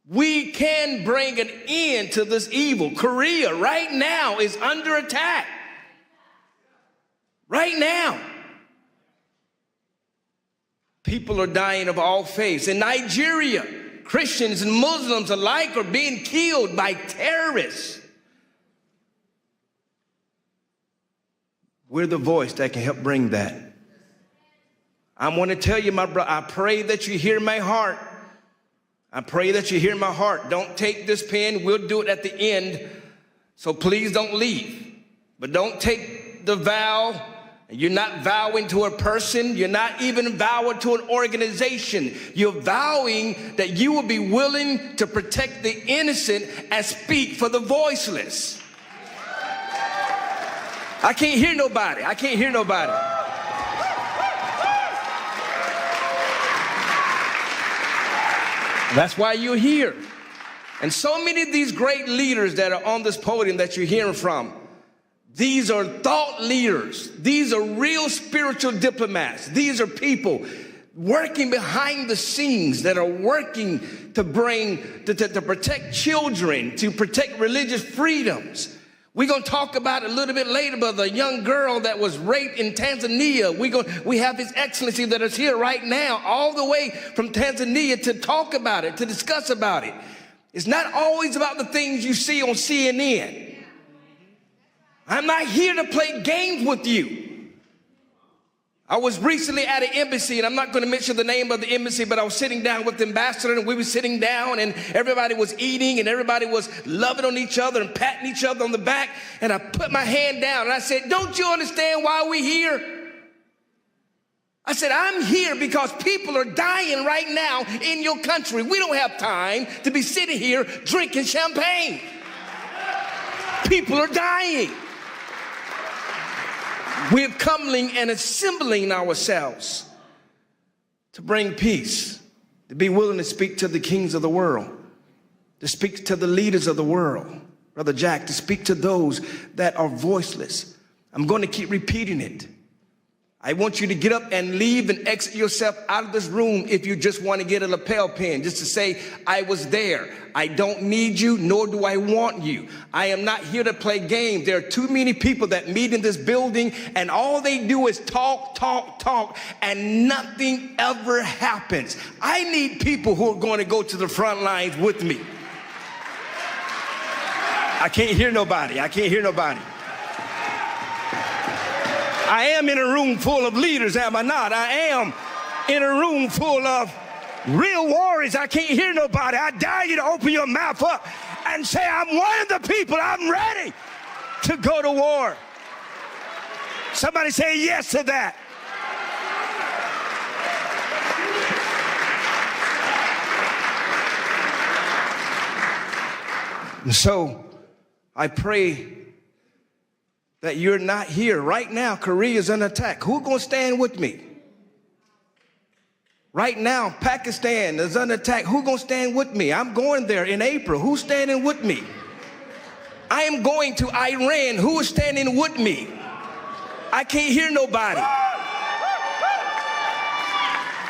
We can bring an end to this evil. Korea right now is under attack. Right now. People are dying of all faiths. In Nigeria, Christians and Muslims alike are being killed by terrorists. We're the voice that can help bring that. I want to tell you, my brother, I pray that you hear my heart. I pray that you hear my heart. Don't take this pen. We'll do it at the end. So please don't leave. But don't take the vow. You're not vowing to a person. You're not even vowing to an organization. You're vowing that you will be willing to protect the innocent and speak for the voiceless. I can't hear nobody. I can't hear nobody. That's why you're here. And so many of these great leaders that are on this podium that you're hearing from, these are thought leaders. These are real spiritual diplomats. These are people working behind the scenes that are working to to protect children, to protect religious freedoms. We're going to talk about it a little bit later, but the young girl that was raped in Tanzania, we have His Excellency that is here right now, all the way from Tanzania to talk about it, to discuss about it. It's not always about the things you see on CNN. I'm not here to play games with you. I was recently at an embassy, and I'm not going to mention the name of the embassy, but I was sitting down with the ambassador, and we were sitting down, and everybody was eating, and everybody was loving on each other and patting each other on the back, and I put my hand down, and I said, "Don't you understand why we're here?" I said, "I'm here because people are dying right now in your country. We don't have time to be sitting here drinking champagne. People are dying. We're coming and assembling ourselves to bring peace, to be willing to speak to the kings of the world, to speak to the leaders of the world, Brother Jack, to speak to those that are voiceless." I'm going to keep repeating it. I want you to get up and leave and exit yourself out of this room if you just want to get a lapel pin, just to say, I was there. I don't need you, nor do I want you. I am not here to play games. There are too many people that meet in this building, and all they do is talk, talk, talk, and nothing ever happens. I need people who are going to go to the front lines with me. I can't hear nobody. I can't hear nobody. I am in a room full of leaders, am I not? I am in a room full of real warriors. I can't hear nobody. I dare you to open your mouth up and say, I'm one of the people. I'm ready to go to war. Somebody say yes to that. And so I pray that you're not here. Right now, Korea is under attack. Who's going to stand with me? Right now, Pakistan is under attack. Who's going to stand with me? I'm going there in April. Who's standing with me? I am going to Iran. Who is standing with me? I can't hear nobody.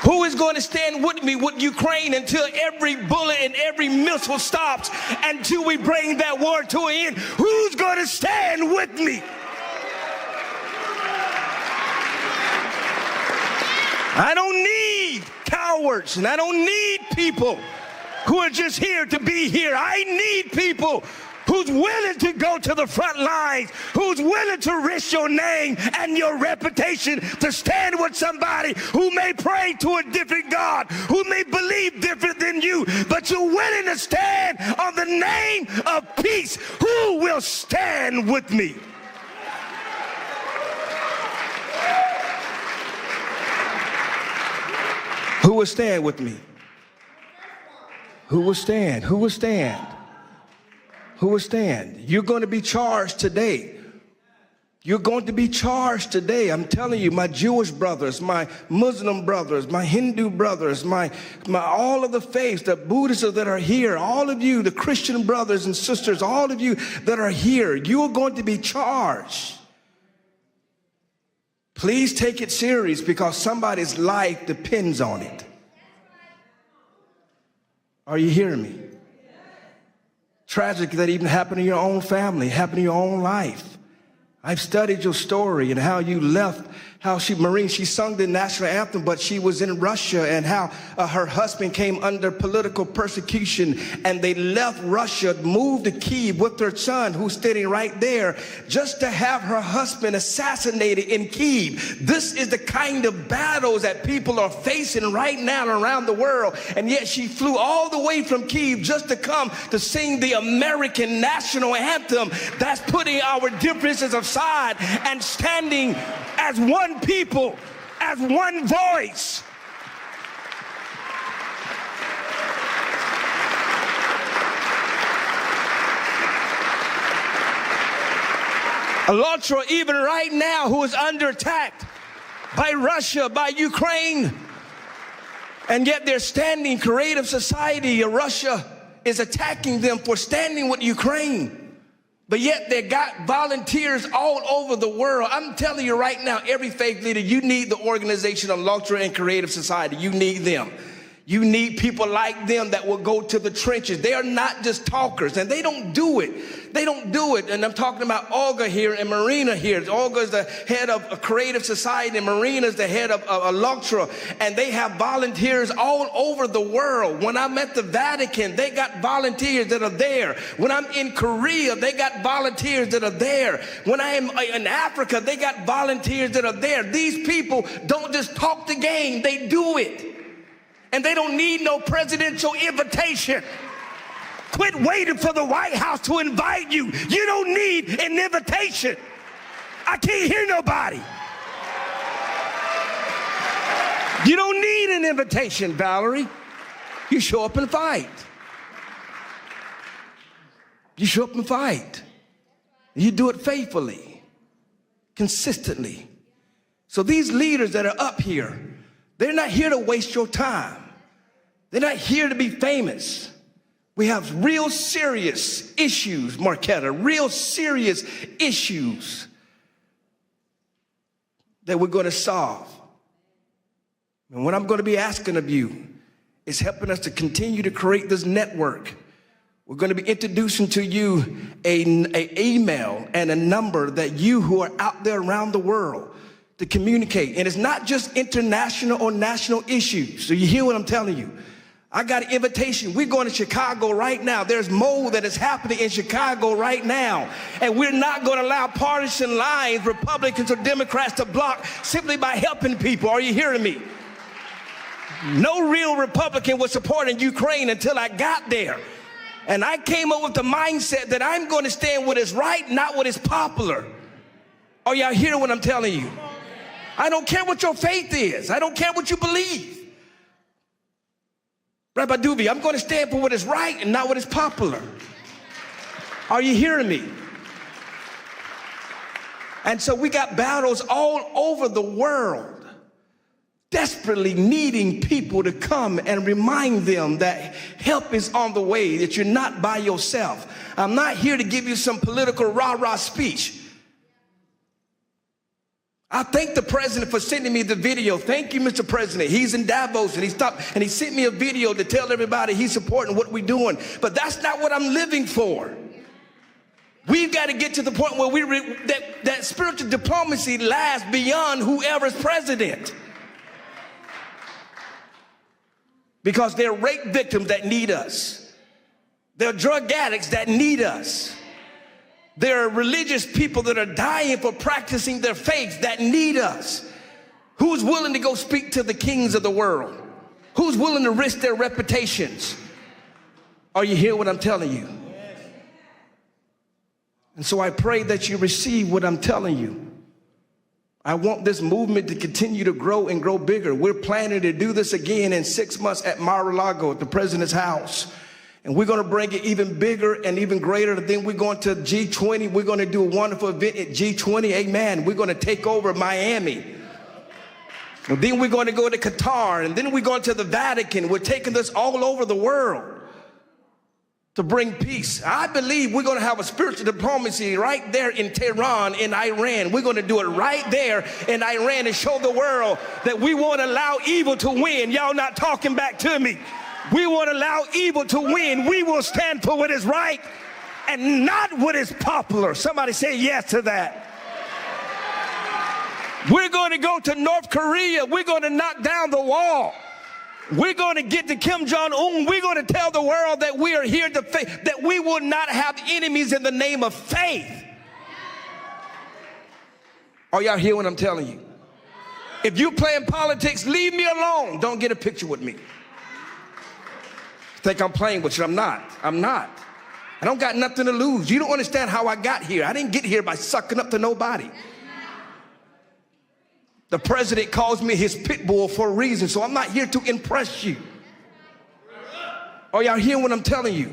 Who is going to stand with me with Ukraine until every bullet and every missile stops, until we bring that war to an end? Who's going to stand with me? I don't need cowards, and I don't need people who are just here to be here. I need people who's willing to go to the front lines, who's willing to risk your name and your reputation to stand with somebody who may pray to a different God, who may believe different than you, but you're willing to stand on the name of peace. Who will stand with me? Who will stand with me? Who will stand? Who will stand? Who will stand? You're going to be charged today. You're going to be charged today. I'm telling you, my Jewish brothers, my Muslim brothers, my Hindu brothers, my all of the faiths, the Buddhists that are here, all of you, the Christian brothers and sisters, all of you that are here, you are going to be charged. Please take it serious, because somebody's life depends on it. Are you hearing me? Tragic that even happened in your own family, happened in your own life. I've studied your story and how you left, how she sung the national anthem, but she was in Russia, and how her husband came under political persecution, and they left Russia, moved to Kyiv with her son, who's standing right there, just to have her husband assassinated in Kyiv. This is the kind of battles that people are facing right now around the world, and yet she flew all the way from Kyiv just to come to sing the American national anthem. That's putting our differences aside and standing as one people, as one voice. ALLATRA, even right now, who is under attack by Russia, by Ukraine, and yet they're standing. Creative Society of Russia is attacking them for standing with Ukraine. But yet they got volunteers all over the world. I'm telling you right now, every faith leader, you need the organization of ALLATRA and Creative Society. You need them. You need people like them that will go to the trenches. They are not just talkers, and they don't do it. They don't do it. And I'm talking about Olga here and Marina here. Olga is the head of a Creative Society, and Marina is the head of ALLATRA. And they have volunteers all over the world. When I'm at the Vatican, they got volunteers that are there. When I'm in Korea, they got volunteers that are there. When I am in Africa, they got volunteers that are there. These people don't just talk the game, they do it. And they don't need no presidential invitation. Quit waiting for the White House to invite you. You don't need an invitation. I can't hear nobody. You don't need an invitation, Valerie. You show up and fight. You show up and fight. You do it faithfully, consistently. So these leaders that are up here, they're not here to waste your time. They're not here to be famous. We have real serious issues, Marquetta, real serious issues that we're going to solve. And what I'm going to be asking of you is helping us to continue to create this network. We're going to be introducing to you an email and a number that you who are out there around the world to communicate. And it's not just international or national issues. So you hear what I'm telling you. I got an invitation. We're going to Chicago right now. There's mold that is happening in Chicago right now. And we're not going to allow partisan lines, Republicans or Democrats, to block simply by helping people. Are you hearing me? No real Republican was supporting Ukraine until I got there. And I came up with the mindset that I'm going to stand what is right, not what is popular. Are y'all hearing what I'm telling you? I don't care what your faith is. I don't care what you believe. Rabbi Doobie, I'm going to stand for what is right and not what is popular. Are you hearing me? And so we got battles all over the world, desperately needing people to come and remind them that help is on the way, that you're not by yourself. I'm not here to give you some political rah-rah speech. I thank the president for sending me the video. Thank you, Mr. President. He's in Davos and he stopped and he sent me a video to tell everybody he's supporting what we're doing. But that's not what I'm living for. We've got to get to the point where that spiritual diplomacy lasts beyond whoever's president. Because there are rape victims that need us. There are drug addicts that need us. There are religious people that are dying for practicing their faith that need us. Who's willing to go speak to the kings of the world? Who's willing to risk their reputations? Are you hearing what I'm telling you? And so I pray that you receive what I'm telling you. I want this movement to continue to grow and grow bigger. We're planning to do this again in 6 months at Mar-a-Lago at the president's house. And we're going to bring it even bigger and even greater. Then we're going to G20. We're going to do a wonderful event at G20. Amen. We're going to take over Miami. And then we're going to go to Qatar. And then we're going to the Vatican. We're taking this all over the world to bring peace. I believe we're going to have a spiritual diplomacy right there in Tehran, in Iran. We're going to do it right there in Iran and show the world that we won't allow evil to win. Y'all not talking back to me. We won't allow evil to win. We will stand for what is right and not what is popular. Somebody say yes to that. We're going to go to North Korea. We're going to knock down the wall. We're going to get to Kim Jong-un. We're going to tell the world that we are here to faith, that we will not have enemies in the name of faith. Are y'all hear what I'm telling you? If you're playing politics, leave me alone. Don't get a picture with me. Think I'm playing with you. I'm not. I'm not. I don't got nothing to lose. You don't understand how I got here. I didn't get here by sucking up to nobody. The president calls me his pit bull for a reason, so I'm not here to impress you. Are y'all hearing what I'm telling you?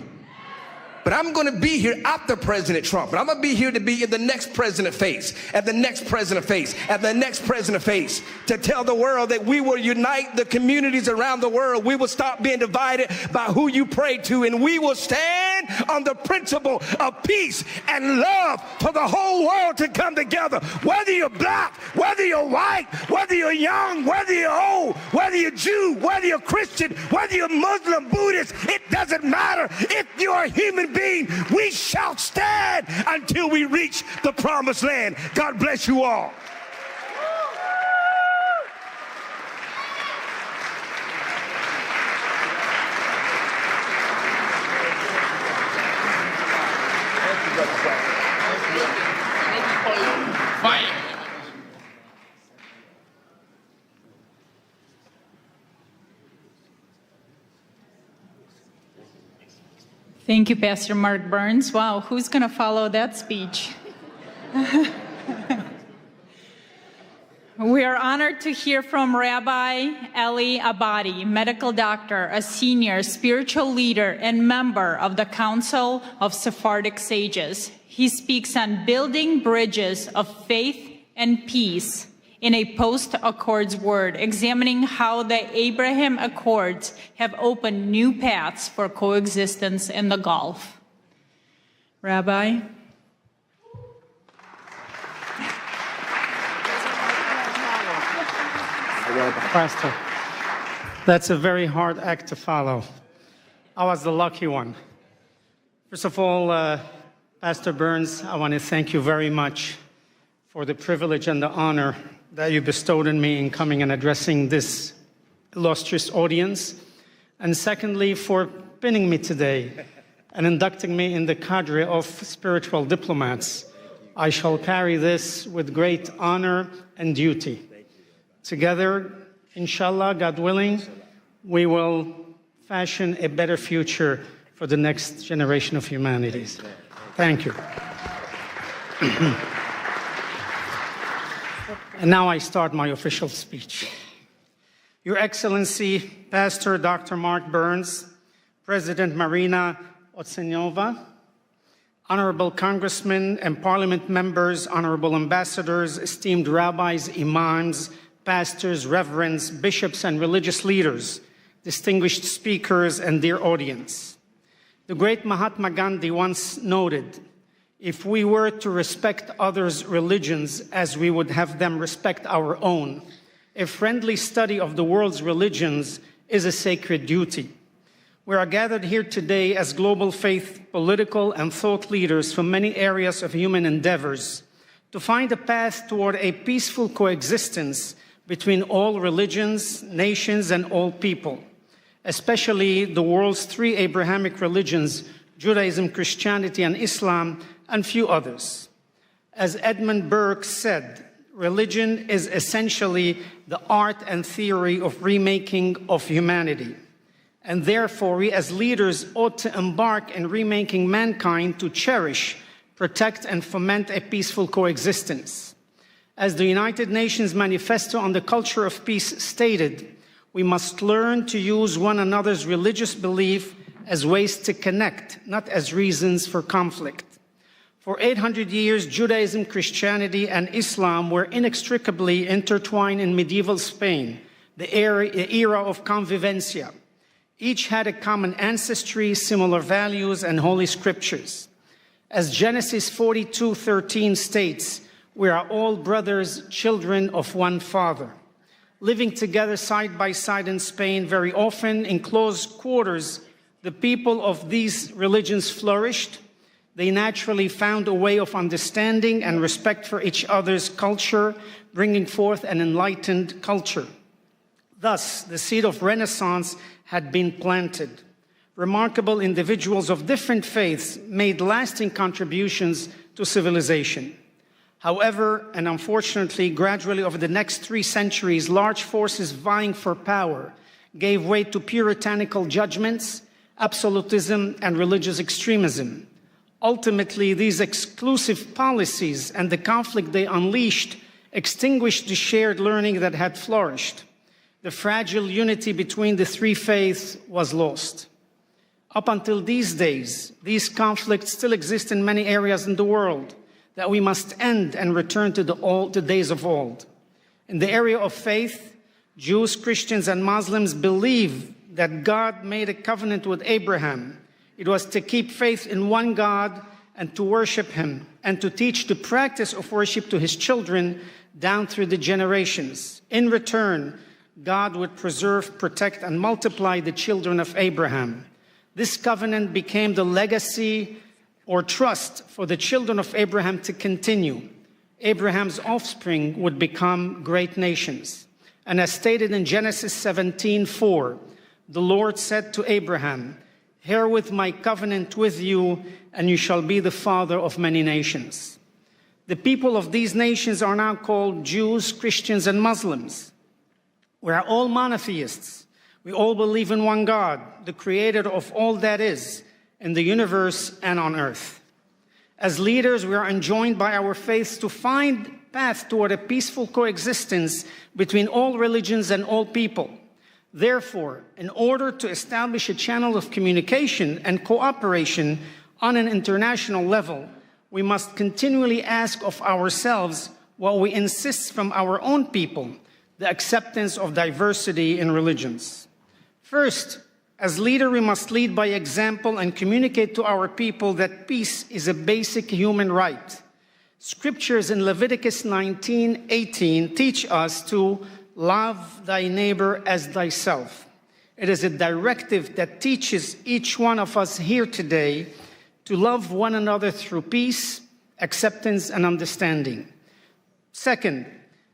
But I'm going to be here after President Trump. But I'm going to be here to be in the next president face, and the next president face, and the next president face, to tell the world that we will unite the communities around the world. We will stop being divided by who you pray to, and we will stand on the principle of peace and love for the whole world to come together. Whether you're black, whether you're white, whether you're young, whether you're old, whether you're Jew, whether you're Christian, whether you're Muslim, Buddhist, it doesn't matter. If you're a human being, we shall stand until we reach the promised land. God bless you all. Thank you, Pastor Mark Burns. Wow, who's going to follow that speech? We are honored to hear from Rabbi Eli Abadi, medical doctor, a senior spiritual leader and member of the Council of Sephardic Sages. He speaks on building bridges of faith and peace in a post-Accords world, examining how the Abraham Accords have opened new paths for coexistence in the Gulf. Rabbi? Pastor, that's a very hard act to follow. I was the lucky one. First of all, Pastor Burns, I want to thank you very much for the privilege and the honor that you bestowed on me in coming and addressing this illustrious audience. And secondly, for pinning me today and inducting me in the cadre of spiritual diplomats. I shall carry this with great honor and duty. Together, inshallah, God willing, we will fashion a better future for the next generation of humanities. Thank you. And now I start my official speech. Your Excellency, Pastor Dr. Mark Burns, President Marina Otsenova, Honorable Congressmen and Parliament members, Honorable Ambassadors, esteemed rabbis, imams, pastors, reverends, bishops, and religious leaders, distinguished speakers, and dear audience. The great Mahatma Gandhi once noted, if we were to respect others' religions as we would have them respect our own, a friendly study of the world's religions is a sacred duty. We are gathered here today as global faith, political, and thought leaders from many areas of human endeavors to find a path toward a peaceful coexistence between all religions, nations, and all people, especially the world's three Abrahamic religions, Judaism, Christianity, and Islam, and few others. As Edmund Burke said, religion is essentially the art and theory of remaking of humanity. And therefore, we as leaders ought to embark in remaking mankind to cherish, protect, and foment a peaceful coexistence. As the United Nations Manifesto on the Culture of Peace stated, we must learn to use one another's religious belief as ways to connect, not as reasons for conflict. For 800 years, Judaism, Christianity, and Islam were inextricably intertwined in medieval Spain, the era of convivencia. Each had a common ancestry, similar values, and holy scriptures. As Genesis 42:13 states, we are all brothers, children of one Father. Living together side by side in Spain, very often in close quarters, the people of these religions flourished. They naturally found a way of understanding and respect for each other's culture, bringing forth an enlightened culture. Thus, the seed of Renaissance had been planted. Remarkable individuals of different faiths made lasting contributions to civilization. However, and unfortunately, gradually over the next 3 centuries, large forces vying for power gave way to puritanical judgments, absolutism, and religious extremism. Ultimately, these exclusive policies and the conflict they unleashed extinguished the shared learning that had flourished. The fragile unity between the 3 faiths was lost. Up until these days, these conflicts still exist in many areas in the world that we must end and return to the days of old. In the area of faith, Jews, Christians, and Muslims believe that God made a covenant with Abraham. It was to keep faith in one God and to worship him and to teach the practice of worship to his children down through the generations. In return, God would preserve, protect, and multiply the children of Abraham. This covenant became the legacy or trust for the children of Abraham to continue. Abraham's offspring would become great nations. And as stated in Genesis 17:4, the Lord said to Abraham, "Herewith my covenant with you, and you shall be the father of many nations." The people of these nations are now called Jews, Christians, and Muslims. We are all monotheists. We all believe in one God, the creator of all that is, in the universe and on earth. As leaders, we are enjoined by our faiths to find path toward a peaceful coexistence between all religions and all people. Therefore, in order to establish a channel of communication and cooperation on an international level, we must continually ask of ourselves what we insist from our own people, the acceptance of diversity in religions. First, as leader, we must lead by example and communicate to our people that peace is a basic human right. Scriptures in Leviticus 19:18 teach us to love thy neighbor as thyself. It is a directive that teaches each one of us here today to love one another through peace, acceptance, and understanding. Second,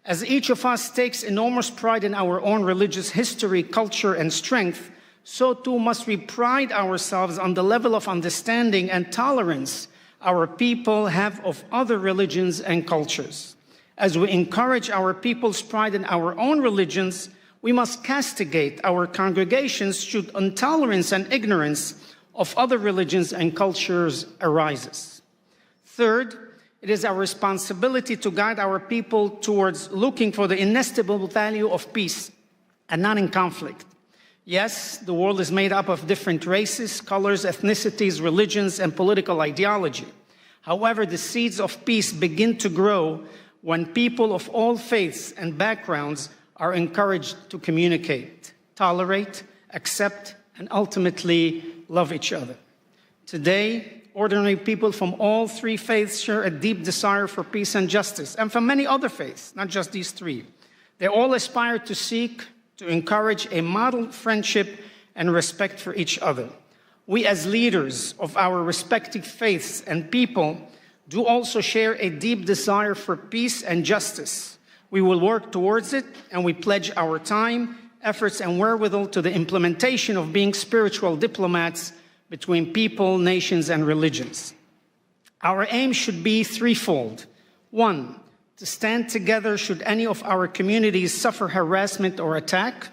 as each of us takes enormous pride in our own religious history, culture, and strength, so too must we pride ourselves on the level of understanding and tolerance our people have of other religions and cultures. As we encourage our people's pride in our own religions, we must castigate our congregations should intolerance and ignorance of other religions and cultures arises. Third, it is our responsibility to guide our people towards looking for the inestimable value of peace and not in conflict. Yes, the world is made up of different races, colors, ethnicities, religions, and political ideology. However, the seeds of peace begin to grow when people of all faiths and backgrounds are encouraged to communicate, tolerate, accept, and ultimately love each other. Today, ordinary people from all three faiths share a deep desire for peace and justice, and from many other faiths, not just these three. They all aspire to seek to encourage a model friendship and respect for each other. We as leaders of our respective faiths and people do also share a deep desire for peace and justice. We will work towards it, and we pledge our time, efforts, and wherewithal to the implementation of being spiritual diplomats between people, nations, and religions. Our aim should be threefold. One, to stand together should any of our communities suffer harassment or attack.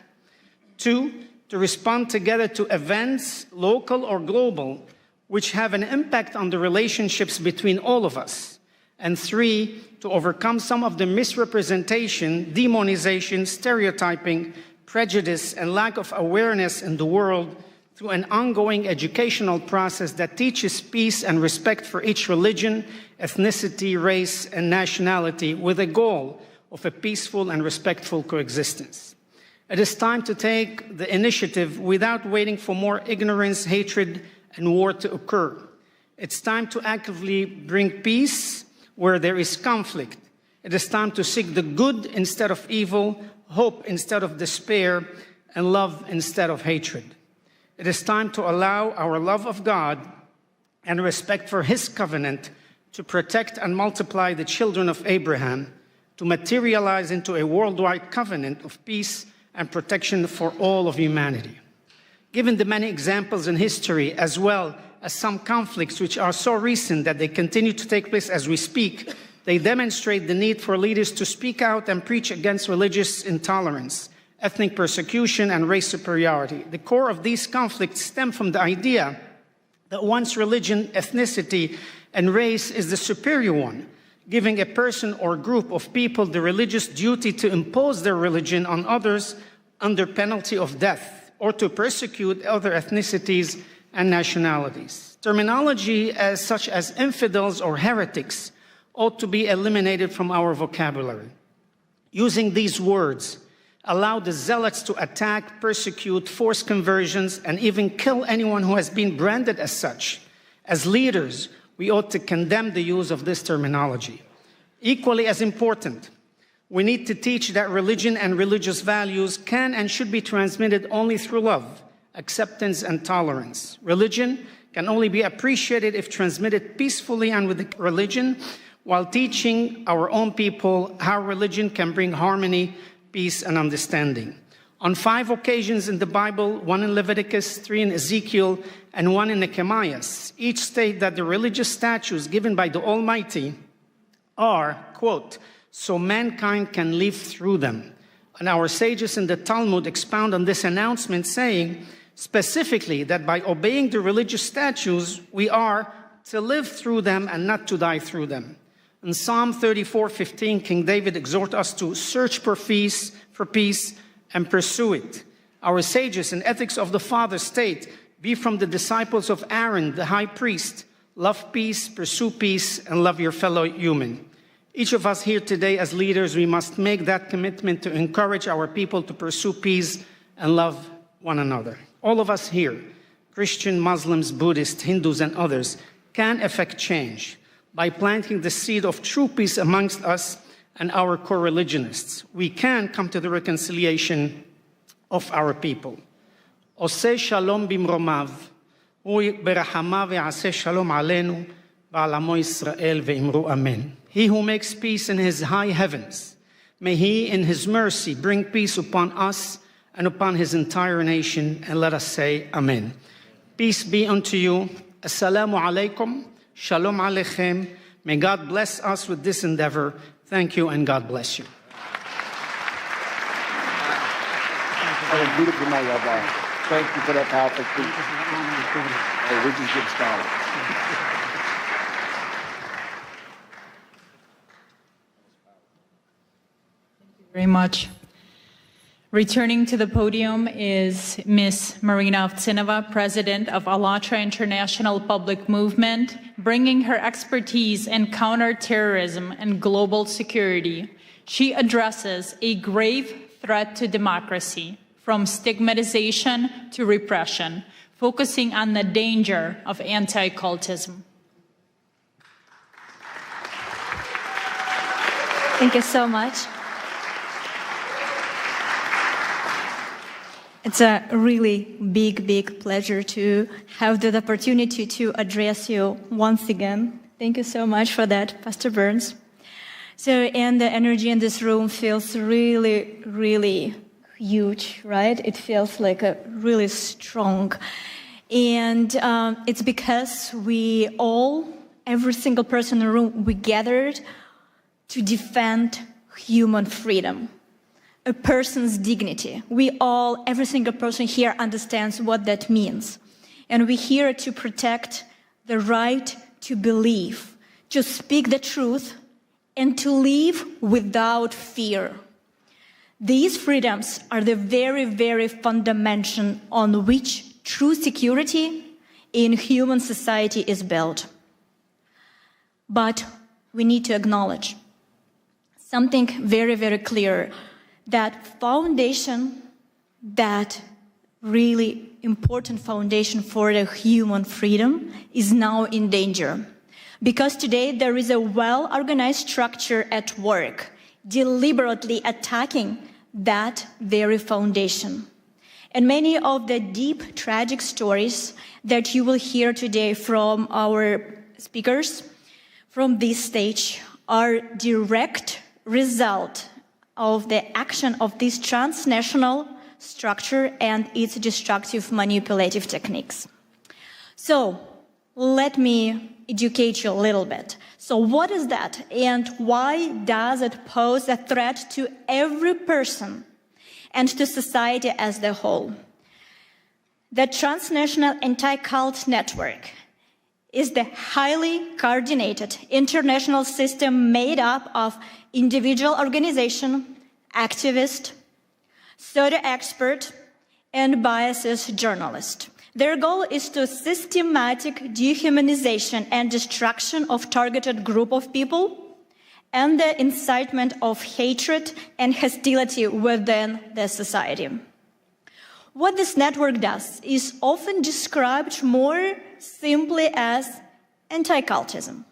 Two, to respond together to events, local or global, which have an impact on the relationships between all of us. And three, to overcome some of the misrepresentation, demonization, stereotyping, prejudice, and lack of awareness in the world through an ongoing educational process that teaches peace and respect for each religion, ethnicity, race, and nationality with a goal of a peaceful and respectful coexistence. It is time to take the initiative without waiting for more ignorance, hatred, and war to occur. It's time to actively bring peace where there is conflict. It is time to seek the good instead of evil, hope instead of despair, and love instead of hatred. It is time to allow our love of God and respect for His covenant to protect and multiply the children of Abraham, to materialize into a worldwide covenant of peace and protection for all of humanity. Given the many examples in history, as well as some conflicts which are so recent that they continue to take place as we speak, they demonstrate the need for leaders to speak out and preach against religious intolerance, ethnic persecution, and race superiority. The core of these conflicts stem from the idea that one's religion, ethnicity, and race is the superior one, giving a person or group of people the religious duty to impose their religion on others under penalty of death, or to persecute other ethnicities and nationalities. Terminology such as infidels or heretics ought to be eliminated from our vocabulary. Using these words allow the zealots to attack, persecute, force conversions, and even kill anyone who has been branded as such. As leaders, we ought to condemn the use of this terminology. Equally as important, we need to teach that religion and religious values can and should be transmitted only through love, acceptance, and tolerance. Religion can only be appreciated if transmitted peacefully and with religion, while teaching our own people how religion can bring harmony, peace, and understanding. On 5 occasions in the Bible, 1 in Leviticus, 3 in Ezekiel, and 1 in Nehemiah, each state that the religious statutes given by the Almighty are, quote, so mankind can live through them. And our sages in the Talmud expound on this announcement, saying specifically that by obeying the religious statutes, we are to live through them and not to die through them. In Psalm 34:15, King David exhorts us to search for peace and pursue it. Our sages in Ethics of the Father state, be from the disciples of Aaron, the high priest, love peace, pursue peace, and love your fellow human. Each of us here today as leaders, we must make that commitment to encourage our people to pursue peace and love one another. All of us here, Christian, Muslims, Buddhists, Hindus, and others, can effect change by planting the seed of true peace amongst us and our co-religionists, we can come to the reconciliation of our people. Oseh shalom bimromav, hu berachamav ya'aseh shalom aleinu, v'al amo Yisrael ve'imru amen. He who makes peace in his high heavens, may he in his mercy bring peace upon us and upon his entire nation, and let us say amen. Peace be unto you. Assalamu alaikum. Shalom aleichem. May God bless us with this endeavor. Thank you, and God bless you. Have a beautiful night, Rabbi. Thank you for that powerful speech. Hey, we're just getting started. Very much. Returning to the podium is Ms. Marina Ovtsinova, President of ALLATRA International Public Movement, bringing her expertise in counterterrorism and global security. She addresses a grave threat to democracy, from stigmatization to repression, focusing on the danger of anti-cultism. Thank you so much. It's a really big pleasure to have the opportunity to address you once again. Thank you so much for that, Pastor Burns. And the energy in this room feels really huge, right? It feels like a really strong. And it's because we all, every single person in the room, we gathered to defend human freedom. A person's dignity. We all, every single person here understands what that means. And we're here to protect the right to believe, to speak the truth, and to live without fear. These freedoms are the very fundamental on which true security in human society is built. But we need to acknowledge something very clear. That foundation, that really important foundation for the human freedom is now in danger. Because today there is a well-organized structure at work, deliberately attacking that very foundation. And many of the deep, tragic stories that you will hear today from our speakers from this stage are direct result of the action of this transnational structure and its destructive manipulative techniques. So let me educate you a little bit. So what is that, and why does it pose a threat to every person and to society as a whole? The transnational anti-cult network is the highly coordinated international system made up of individual organization, activist, pseudo expert, and biased journalist. Their goal is to systematic dehumanization and destruction of targeted group of people and the incitement of hatred and hostility within the society. What this network does is often described more simply as anti-cultism.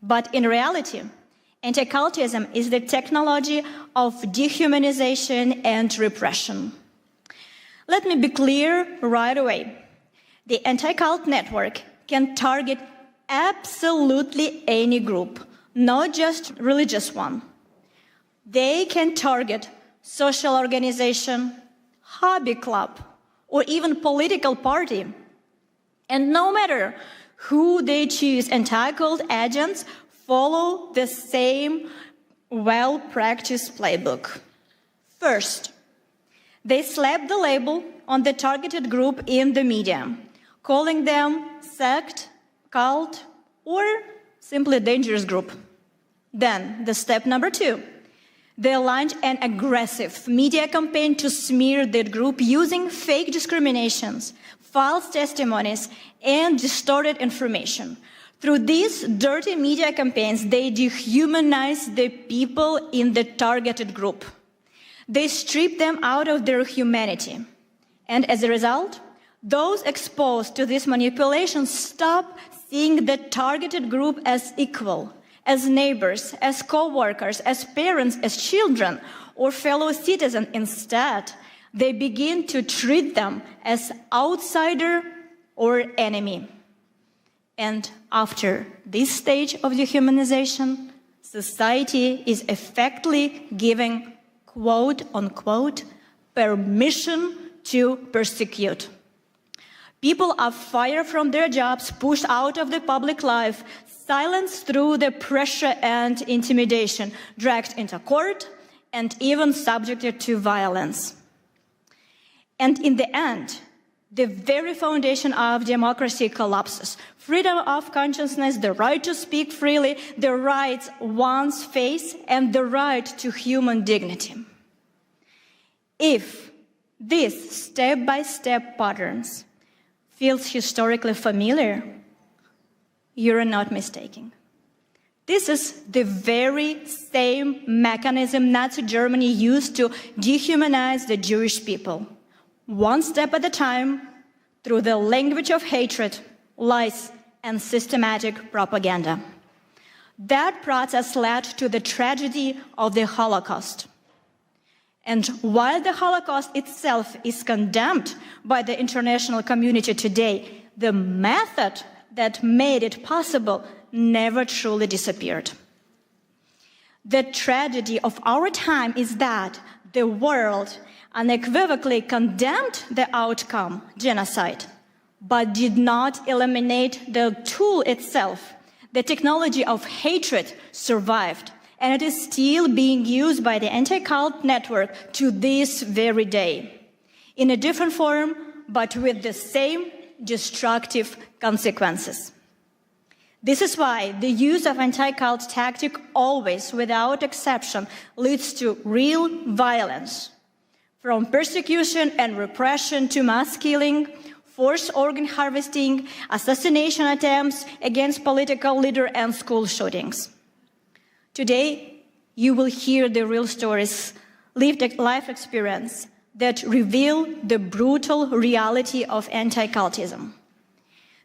But in reality, anti-cultism is the technology of dehumanization and repression. Let me be clear right away. The anti-cult network can target absolutely any group, not just religious one. They can target social organization, hobby club, or even political party. And no matter who they choose, anti-cult agents follow the same well-practiced playbook. First, they slap the label on the targeted group in the media, calling them sect, cult, or simply dangerous group. Then, the step number 2, they launched an aggressive media campaign to smear that group using fake discriminations, false testimonies, and distorted information. Through these dirty media campaigns, they dehumanize the people in the targeted group. They strip them out of their humanity. And as a result, those exposed to this manipulation stop seeing the targeted group as equal, as neighbors, as co-workers, as parents, as children, or fellow citizens. Instead, they begin to treat them as outsider or enemy. And after this stage of dehumanization, society is effectively giving, quote unquote, permission to persecute. People are fired from their jobs, pushed out of the public life, silenced through the pressure and intimidation, dragged into court, and even subjected to violence. And in the end, the very foundation of democracy collapses. Freedom of consciousness, the right to speak freely, the rights one's face, and the right to human dignity. If these step-by-step patterns feels historically familiar, you're not mistaken. This is the very same mechanism Nazi Germany used to dehumanize the Jewish people, one step at a time, through the language of hatred, lies, and systematic propaganda. That process led to the tragedy of the Holocaust. And while the Holocaust itself is condemned by the international community today, the method that made it possible never truly disappeared. The tragedy of our time is that the world unequivocally condemned the outcome, genocide, but did not eliminate the tool itself. The technology of hatred survived, and it is still being used by the anti-cult network to this very day, in a different form, but with the same destructive consequences. This is why the use of anti-cult tactic always, without exception, leads to real violence, from persecution and repression to mass killing, forced organ harvesting, assassination attempts against political leaders, and school shootings. Today, you will hear the real stories, lived life experience that reveal the brutal reality of anti-cultism.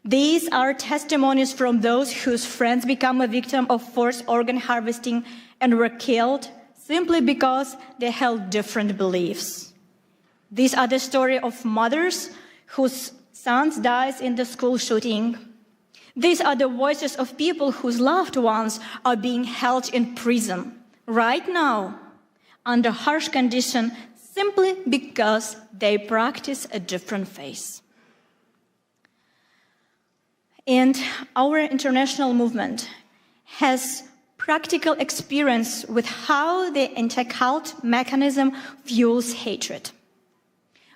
These are testimonies from those whose friends become a victim of forced organ harvesting and were killed simply because they held different beliefs. These are the story of mothers whose sons died in the school shooting. These are the voices of people whose loved ones are being held in prison right now under harsh conditions simply because they practice a different faith. And our international movement has practical experience with how the anti-cult mechanism fuels hatred.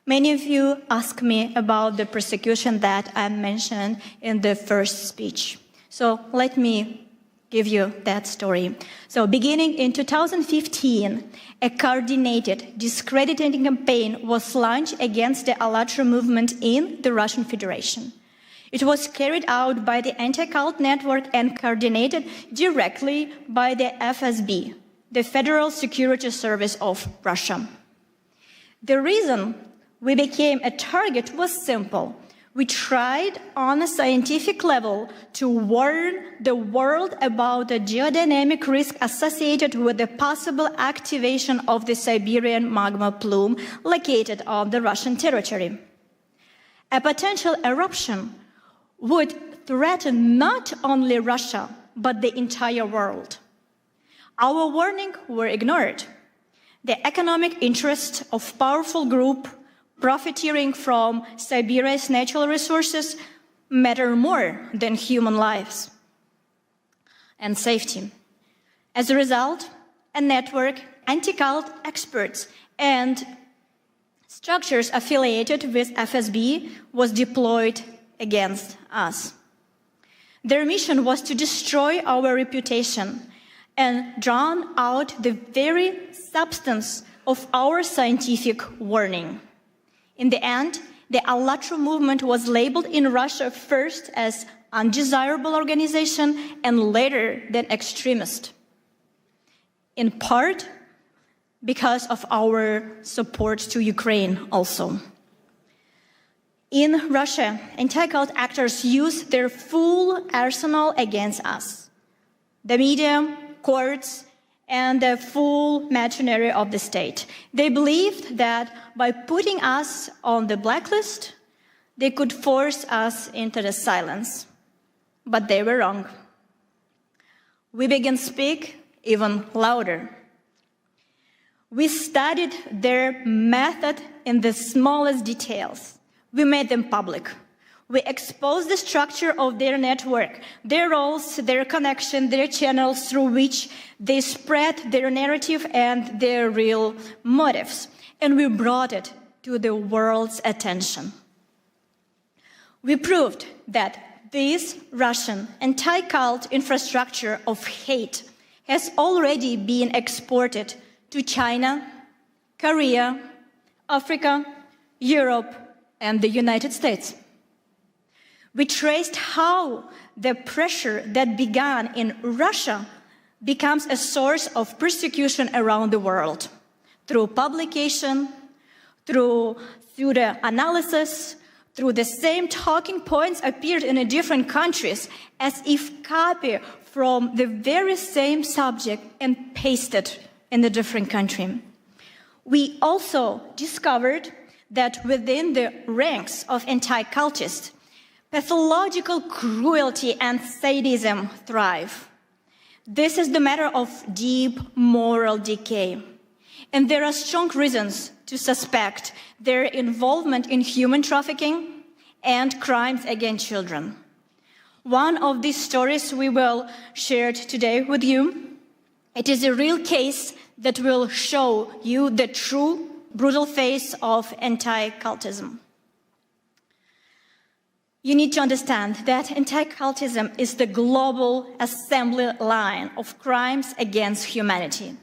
Many of you ask me about the persecution that I mentioned in the first speech. So let me give you that story. So beginning in 2015, a coordinated, discrediting campaign was launched against the ALLATRA movement in the Russian Federation. It was carried out by the anti-cult network and coordinated directly by the FSB, the Federal Security Service of Russia. The reason we became a target was simple. We tried on a scientific level to warn the world about the geodynamic risk associated with the possible activation of the Siberian magma plume located on the Russian territory. A potential eruption would threaten not only Russia, but the entire world. Our warnings were ignored. The economic interests of powerful groups profiteering from Siberia's natural resources matter more than human lives and safety. As a result, a network, anti-cult experts, and structures affiliated with FSB was deployed against us. Their mission was to destroy our reputation and drown out the very substance of our scientific warning. In the end, the ALLATRA movement was labeled in Russia first as undesirable organization and later than extremist, in part because of our support to Ukraine also. In Russia, anti-cult actors use their full arsenal against us. the media, courts, and the full machinery of the state. They believed that by putting us on the blacklist, they could force us into the silence. But they were wrong. We began to speak even louder. We studied their method in the smallest details. We made them public. We exposed the structure of their network, their roles, their connection, their channels through which they spread their narrative and their real motives. And we brought it to the world's attention. We proved that this Russian anti-cult infrastructure of hate has already been exported to China, Korea, Africa, Europe, and the United States. We traced how the pressure that began in Russia becomes a source of persecution around the world through publication, through the analysis, through the same talking points appeared in different countries as if copied from the very same subject and pasted in a different country. We also discovered that within the ranks of anti-cultists, pathological cruelty and sadism thrive. This is the matter of deep moral decay. And there are strong reasons to suspect their involvement in human trafficking and crimes against children. One of these stories we will share today with you. It is a real case that will show you the true brutal face of anti-cultism. You need to understand that anti-cultism is the global assembly line of crimes against humanity.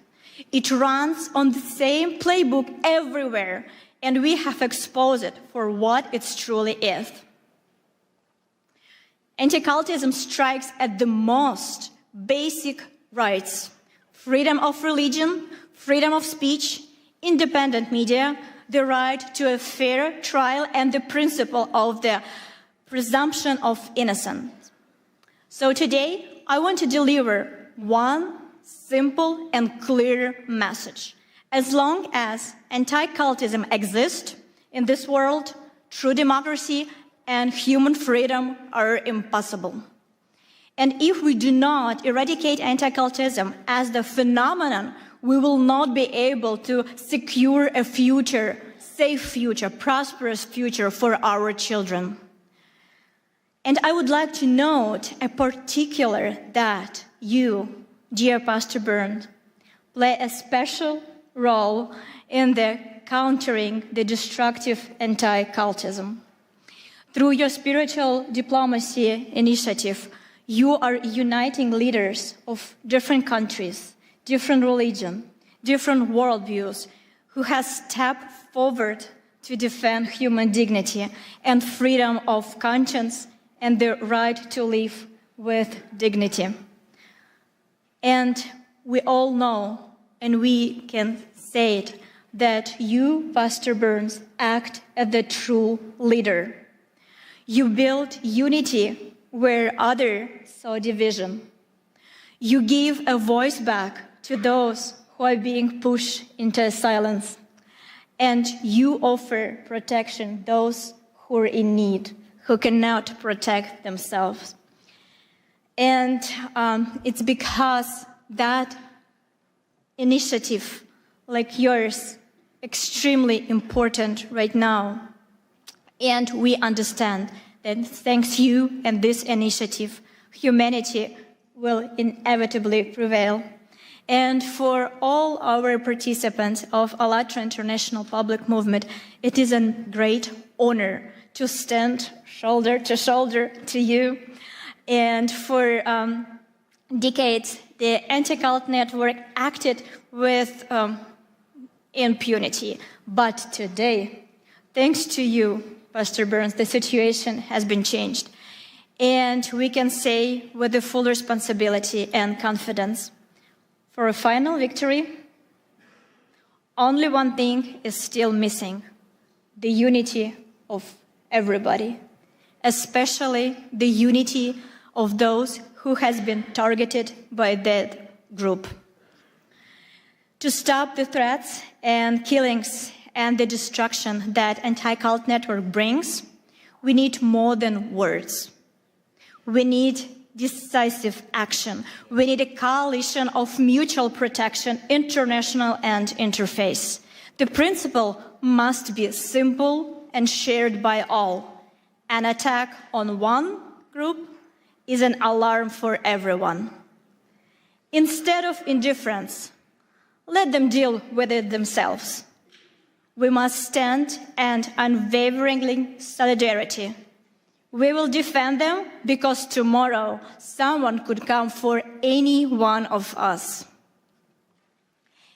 It runs on the same playbook everywhere, and we have exposed it for what it truly is. Anti-cultism strikes at the most basic rights: freedom of religion, freedom of speech, independent media, the right to a fair trial, and the principle of the presumption of innocence. So today, I want to deliver one simple and clear message. As long as anti-cultism exists in this world, true democracy and human freedom are impossible. And if we do not eradicate anti-cultism as the phenomenon, we will not be able to secure a future, safe future, prosperous future for our children. And I would like to note a particular that you, dear Pastor Burns, play a special role in the countering the destructive anti-cultism. Through your spiritual diplomacy initiative, you are uniting leaders of different countries, different religions, different worldviews, who have stepped forward to defend human dignity and freedom of conscience and the right to live with dignity. And we all know, and we can say it, that you, Pastor Burns, act as the true leader. You build unity where others saw division. You give a voice back to those who are being pushed into silence. And you offer protection to those who are in need, who cannot protect themselves. And it's because that initiative, like yours, extremely important right now. And we understand that thanks to you and this initiative, humanity will inevitably prevail. And for all our participants of ALLATRA International Public Movement, it is a great honor to stand shoulder to shoulder to you. And for decades, the anti-cult network acted with impunity. But today, thanks to you, Pastor Burns, the situation has been changed. And we can say with the full responsibility and confidence, for a final victory, only one thing is still missing: the unity of everybody, especially the unity of those who who has been targeted by that group. To stop the threats and killings and the destruction that anti-cult network brings, we need more than words. We need decisive action. We need a coalition of mutual protection, international and interfaith. The principle must be simple and shared by all. An attack on one group is an alarm for everyone. Instead of indifference, let them deal with it themselves. We must stand and unwaveringly solidarity. We will defend them because tomorrow someone could come for any one of us.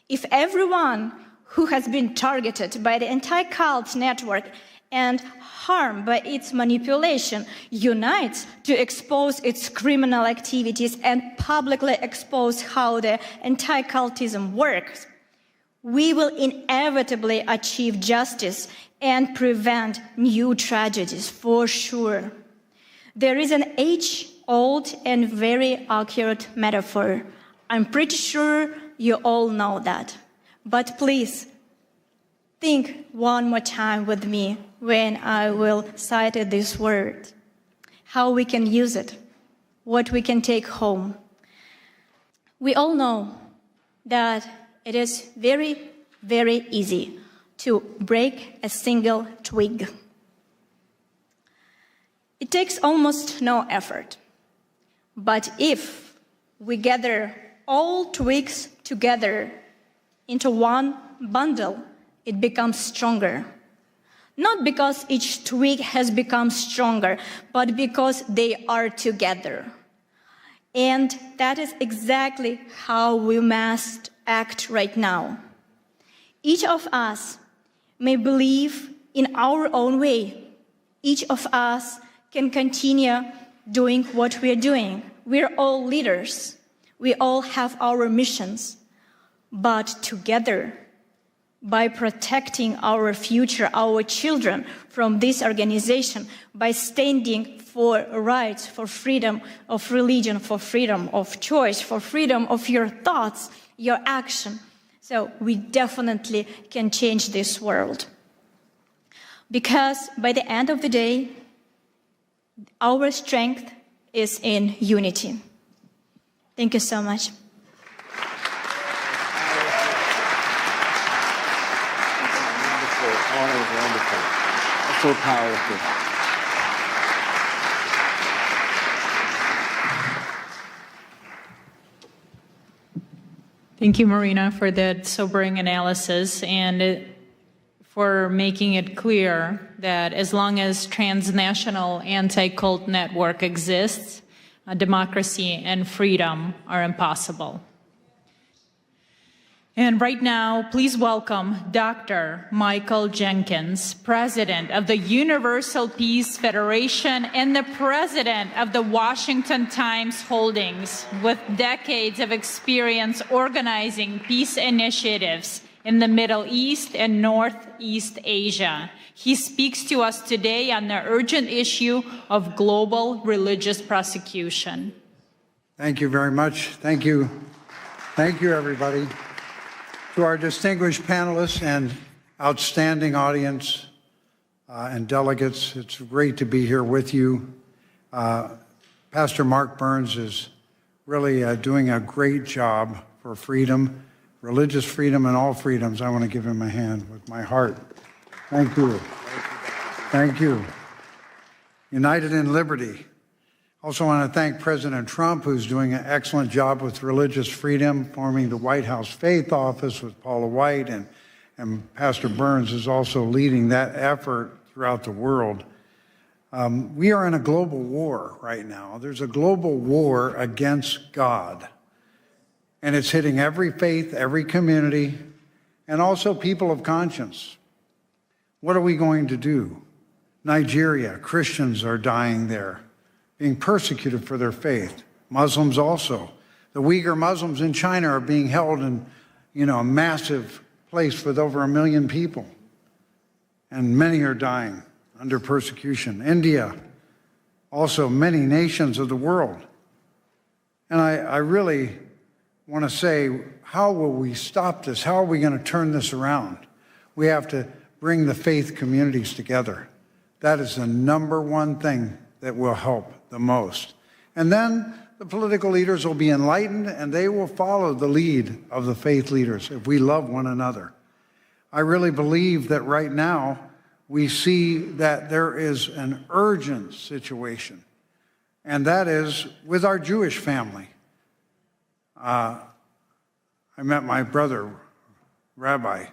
If everyone who has been targeted by the anti-cult network and harmed by its manipulation unites to expose its criminal activities and publicly expose how the anti-cultism works, we will inevitably achieve justice and prevent new tragedies for sure. There is an age-old and very accurate metaphor. I'm pretty sure you all know that. But please, think one more time with me when I will cite this word. How we can use it, what we can take home. We all know that it is very, very easy to break a single twig. It takes almost no effort. But if we gather all twigs together into one bundle, it becomes stronger. Not because each twig has become stronger, but because they are together. And that is exactly how we must act right now. Each of us may believe in our own way. Each of us can continue doing what we are doing. We're all leaders. We all have our missions. But together, by protecting our future, our children from this organization, by standing for rights, for freedom of religion, for freedom of choice, for freedom of your thoughts, your action. So we definitely can change this world. Because by the end of the day, our strength is in unity. Thank you so much. Oh, that was wonderful. That's so powerful. Thank you, Marina, for that sobering analysis and for making it clear that as long as transnational anti-cult network exists, democracy and freedom are impossible. And right now, please welcome Dr. Michael Jenkins, President of the Universal Peace Federation and the President of the Washington Times Holdings, with decades of experience organizing peace initiatives in the Middle East and Northeast Asia. He speaks to us today on the urgent issue of global religious persecution. Thank you very much. Thank you. Thank you, everybody. To our distinguished panelists and outstanding audience and delegates, it's great to be here with you. Pastor Mark Burns is really doing a great job for freedom, religious freedom and all freedoms. I want to give him a hand with my heart. Thank you. Thank you. United in Liberty. Also want to thank President Trump, who's doing an excellent job with religious freedom, forming the White House Faith Office with Paula White, and Pastor Burns is also leading that effort throughout the world. We are in a global war right now. There's a global war against God, and it's hitting every faith, every community, and also people of conscience. What are we going to do? Nigeria, Christians are dying there, being persecuted for their faith. Muslims also. The Uyghur Muslims in China are being held in, a massive place with over 1 million people. And many are dying under persecution. India, also many nations of the world. And I really want to say, how will we stop this? How are we going to turn this around? We have to bring the faith communities together. That is the number one thing that will help the most. And then the political leaders will be enlightened, and they will follow the lead of the faith leaders if we love one another. I really believe that right now we see that there is an urgent situation, and that is with our Jewish family. I met my brother, Rabbi,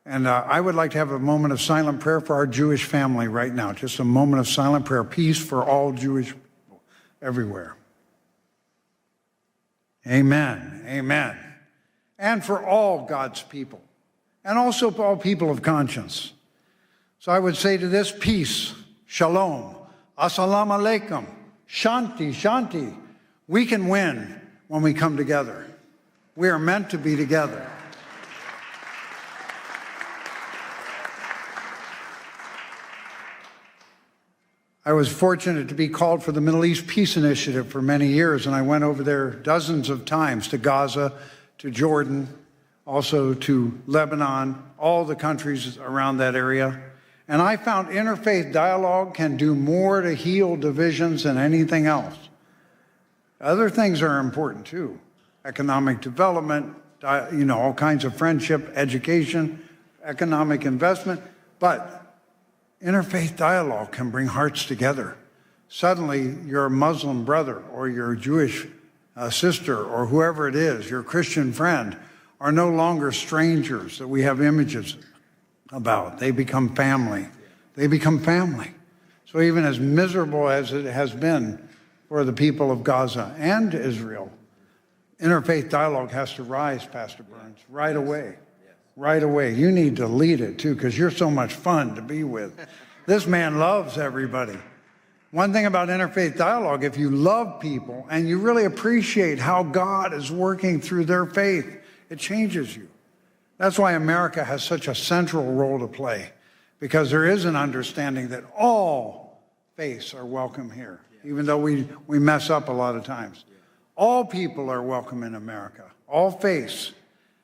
and I would like to have a moment of silent prayer for our Jewish family right now, just a moment of silent prayer, peace for all Jewish people everywhere. Amen, amen. And for all God's people, and also for all people of conscience. So I would say to this, peace, shalom, assalamu alaikum, shanti, shanti. We can win when we come together. We are meant to be together. I was fortunate to be called for the Middle East Peace Initiative for many years, and I went over there dozens of times to Gaza, to Jordan, also to Lebanon, all the countries around that area. And I found interfaith dialogue can do more to heal divisions than anything else. Other things are important too. Economic development, all kinds of friendship, education, economic investment, but interfaith dialogue can bring hearts together. Suddenly, your Muslim brother or your Jewish sister or whoever it is, your Christian friend, are no longer strangers that we have images about. They become family. They become family. So even as miserable as it has been for the people of Gaza and Israel, interfaith dialogue has to rise, Pastor Burns, right away. Right away. You need to lead it, too, because you're so much fun to be with. This man loves everybody. One thing about interfaith dialogue, if you love people and you really appreciate how God is working through their faith, it changes you. That's why America has such a central role to play, because there is an understanding that all faiths are welcome here, even though we mess up a lot of times. All people are welcome in America, all faiths.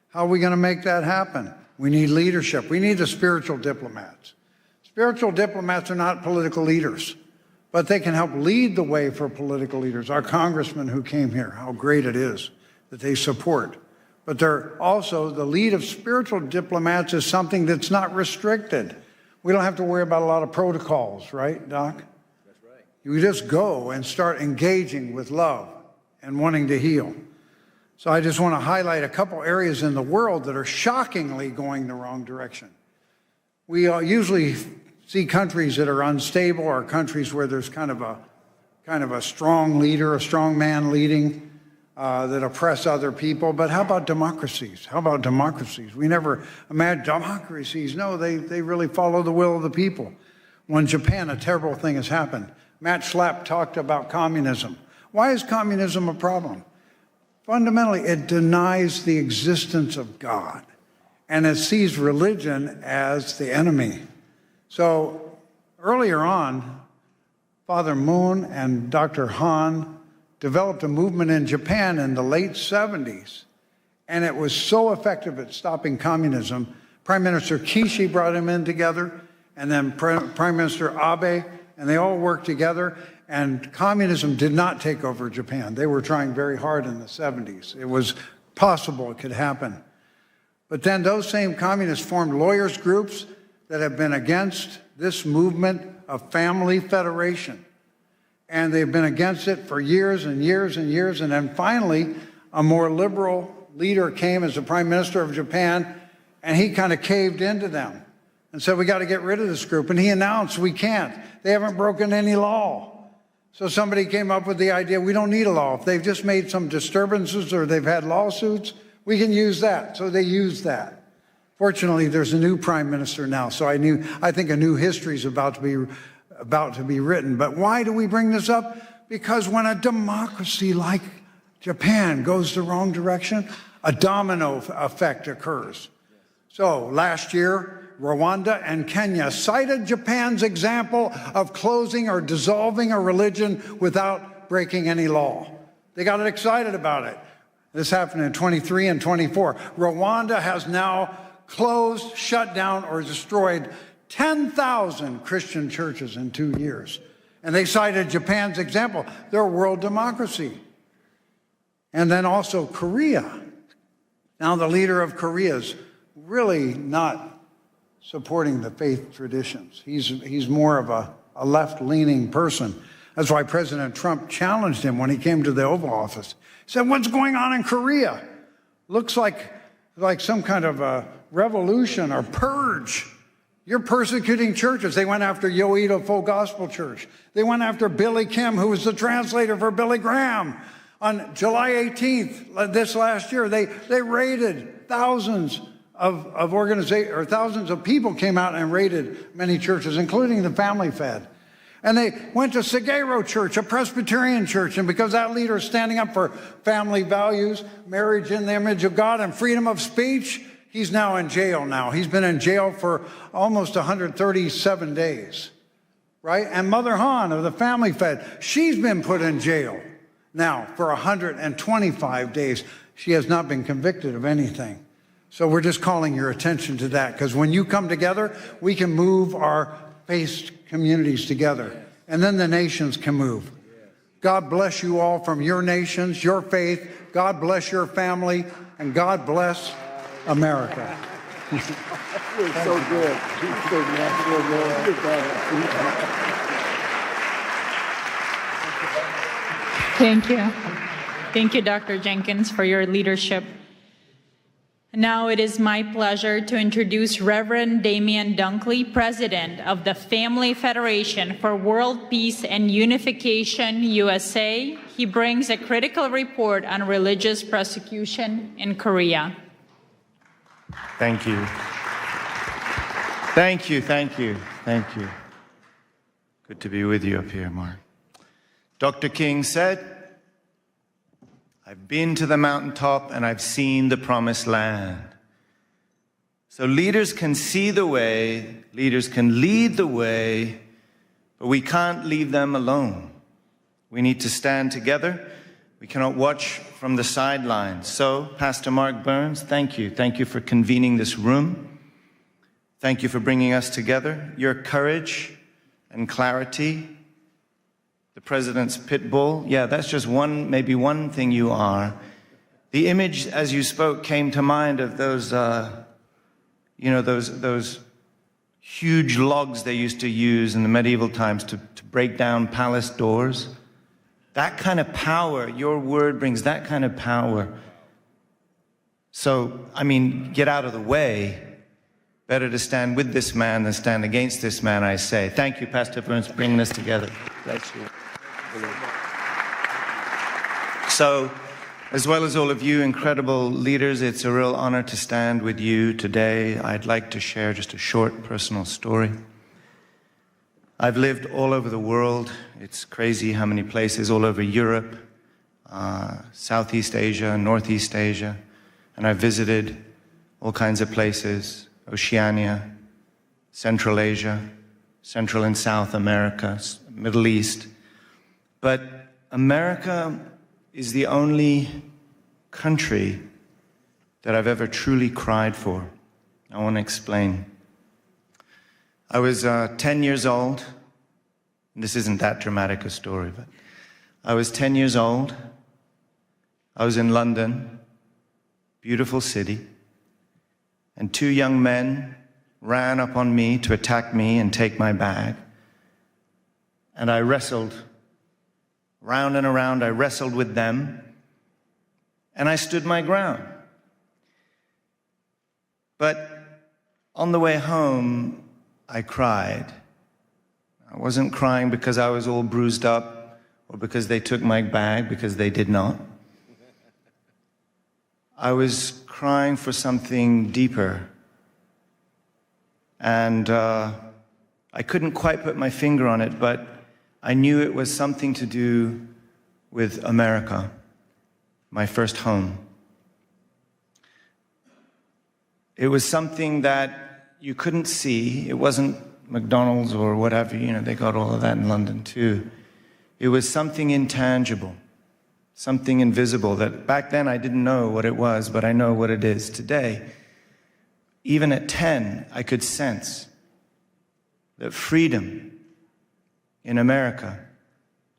How are we going to make that happen? We need leadership. We need the spiritual diplomats. Spiritual diplomats are not political leaders, but they can help lead the way for political leaders. Our congressman who came here, how great it is that they support. But they're also, the lead of spiritual diplomats is something that's not restricted. We don't have to worry about a lot of protocols, right, Doc? That's right. You just go and start engaging with love and wanting to heal. So I just want to highlight a couple areas in the world that are shockingly going the wrong direction. We usually see countries that are unstable or countries where there's kind of a strong leader, a strong man leading that oppress other people. But how about democracies? How about democracies? We never imagine democracies. No, they really follow the will of the people. When Japan, a terrible thing has happened. Matt Schlapp talked about communism. Why is communism a problem? Fundamentally, it denies the existence of God, and it sees religion as the enemy. So earlier on, Father Moon and Dr. Han developed a movement in Japan in the late 70s, and it was so effective at stopping communism. Prime Minister Kishi brought him in together, and then Prime Minister Abe, and they all worked together. And communism did not take over Japan. They were trying very hard in the 70s. It was possible it could happen. But then those same communists formed lawyers groups that have been against this movement of family federation. And they've been against it for years and years and years. And then finally, a more liberal leader came as the Prime Minister of Japan, and he kind of caved into them and said, we got to get rid of this group. And he announced, we can't. They haven't broken any law. So somebody came up with the idea, we don't need a law. If they've just made some disturbances or they've had lawsuits, we can use that. So they used that. Fortunately, there's a new prime minister now, so I think a new history is about to be written. But why do we bring this up? Because when a democracy like Japan goes the wrong direction, a domino effect occurs. So last year, Rwanda and Kenya cited Japan's example of closing or dissolving a religion without breaking any law. They got excited about it. This happened in 23 and 24. Rwanda has now closed, shut down, or destroyed 10,000 Christian churches in 2 years. And they cited Japan's example. They're a world democracy. And then also Korea. Now the leader of Korea is really not supporting the faith traditions. He's more of a left-leaning person. That's why President Trump challenged him when he came to the Oval Office. He said, what's going on in Korea? Looks like some kind of a revolution or purge. You're persecuting churches. They went after Yoido Full Gospel Church. They went after Billy Kim, who was the translator for Billy Graham. On July 18th, this last year, they raided thousands of organizations, or thousands of people came out and raided many churches, including the Family Fed. And they went to Sagero Church, a Presbyterian church, and because that leader is standing up for family values, marriage in the image of God, and freedom of speech, he's now in jail now. He's been in jail for almost 137 days, right? And Mother Han of the Family Fed, she's been put in jail now for 125 days. She has not been convicted of anything. So we're just calling your attention to that, because when you come together, we can move our faith communities together, and then the nations can move. God bless you all from your nations, your faith. God bless your family, and God bless America. You're so good. Thank you. Thank you, Dr. Jenkins, for your leadership. Now it is my pleasure to introduce Reverend Damian Dunkley, President of the Family Federation for World Peace and Unification, USA. He brings a critical report on religious persecution in Korea. Thank you. Thank you, thank you, thank you. Good to be with you up here, Mark. Dr. King said, I've been to the mountaintop and I've seen the promised land. So leaders can see the way, leaders can lead the way, but we can't leave them alone. We need to stand together. We cannot watch from the sidelines. So, Pastor Mark Burns, thank you. Thank you for convening this room. Thank you for bringing us together. Your courage and clarity, the President's pit bull, yeah, that's just maybe one thing you are. The image, as you spoke, came to mind of those, those huge logs they used to use in the medieval times to break down palace doors. That kind of power, your word brings that kind of power. So, I mean, get out of the way. Better to stand with this man than stand against this man, I say. Thank you, Pastor Burns, for bringing us together. Bless you. So, as well as all of you incredible leaders, it's a real honor to stand with you today. I'd like to share just a short personal story. I've lived all over the world. It's crazy how many places, all over Europe, Southeast Asia, Northeast Asia, and I've visited all kinds of places, Oceania, Central Asia, Central and South America, Middle East. But America is the only country that I've ever truly cried for. I want to explain. I was 10 years old. This isn't that dramatic a story, but I was 10 years old. I was in London, beautiful city, and two young men ran up on me to attack me and take my bag. And I wrestled round and around. I wrestled with them, and I stood my ground. But on the way home, I cried. I wasn't crying because I was all bruised up or because they took my bag, because they did not. I was crying for something deeper. And I couldn't quite put my finger on it, but I knew it was something to do with America, my first home. It was something that you couldn't see. It wasn't McDonald's or whatever, they got all of that in London too. It was something intangible, something invisible that back then I didn't know what it was, but I know what it is today. Even at 10, I could sense that freedom in America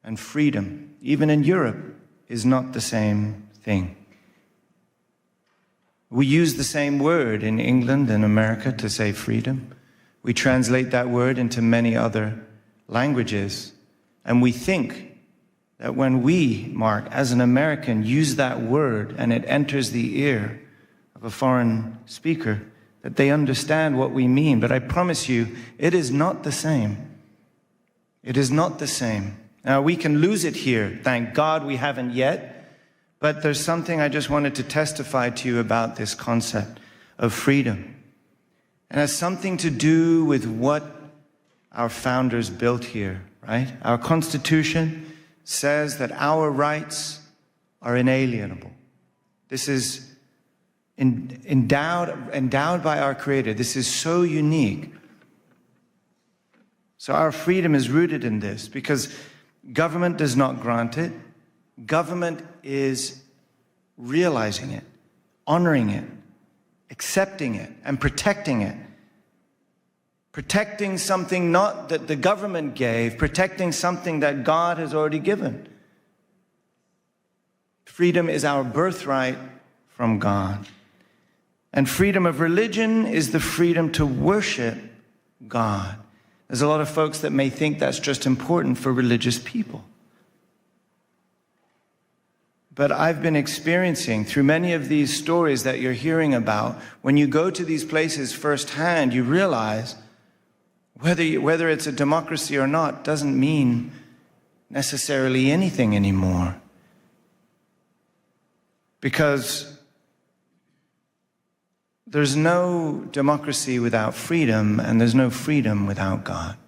and freedom, even in Europe, is not the same thing. We use the same word in England and America to say freedom. We translate that word into many other languages, and we think that when we, Mark, as an American, use that word and it enters the ear of a foreign speaker, that they understand what we mean. But I promise you, it is not the same. It is not the same. Now, we can lose it here. Thank God we haven't yet. But there's something I just wanted to testify to you about this concept of freedom. And it has something to do with what our founders built here, right? Our Constitution says that our rights are inalienable. This is endowed by our Creator. This is so unique. So our freedom is rooted in this because government does not grant it. Government is realizing it, honoring it, accepting it, and protecting it. Protecting something not that the government gave, protecting something that God has already given. Freedom is our birthright from God. And freedom of religion is the freedom to worship God. There's a lot of folks that may think that's just important for religious people. But I've been experiencing through many of these stories that you're hearing about, when you go to these places firsthand, you realize whether it's a democracy or not doesn't mean necessarily anything anymore. Because there's no democracy without freedom, and there's no freedom without God.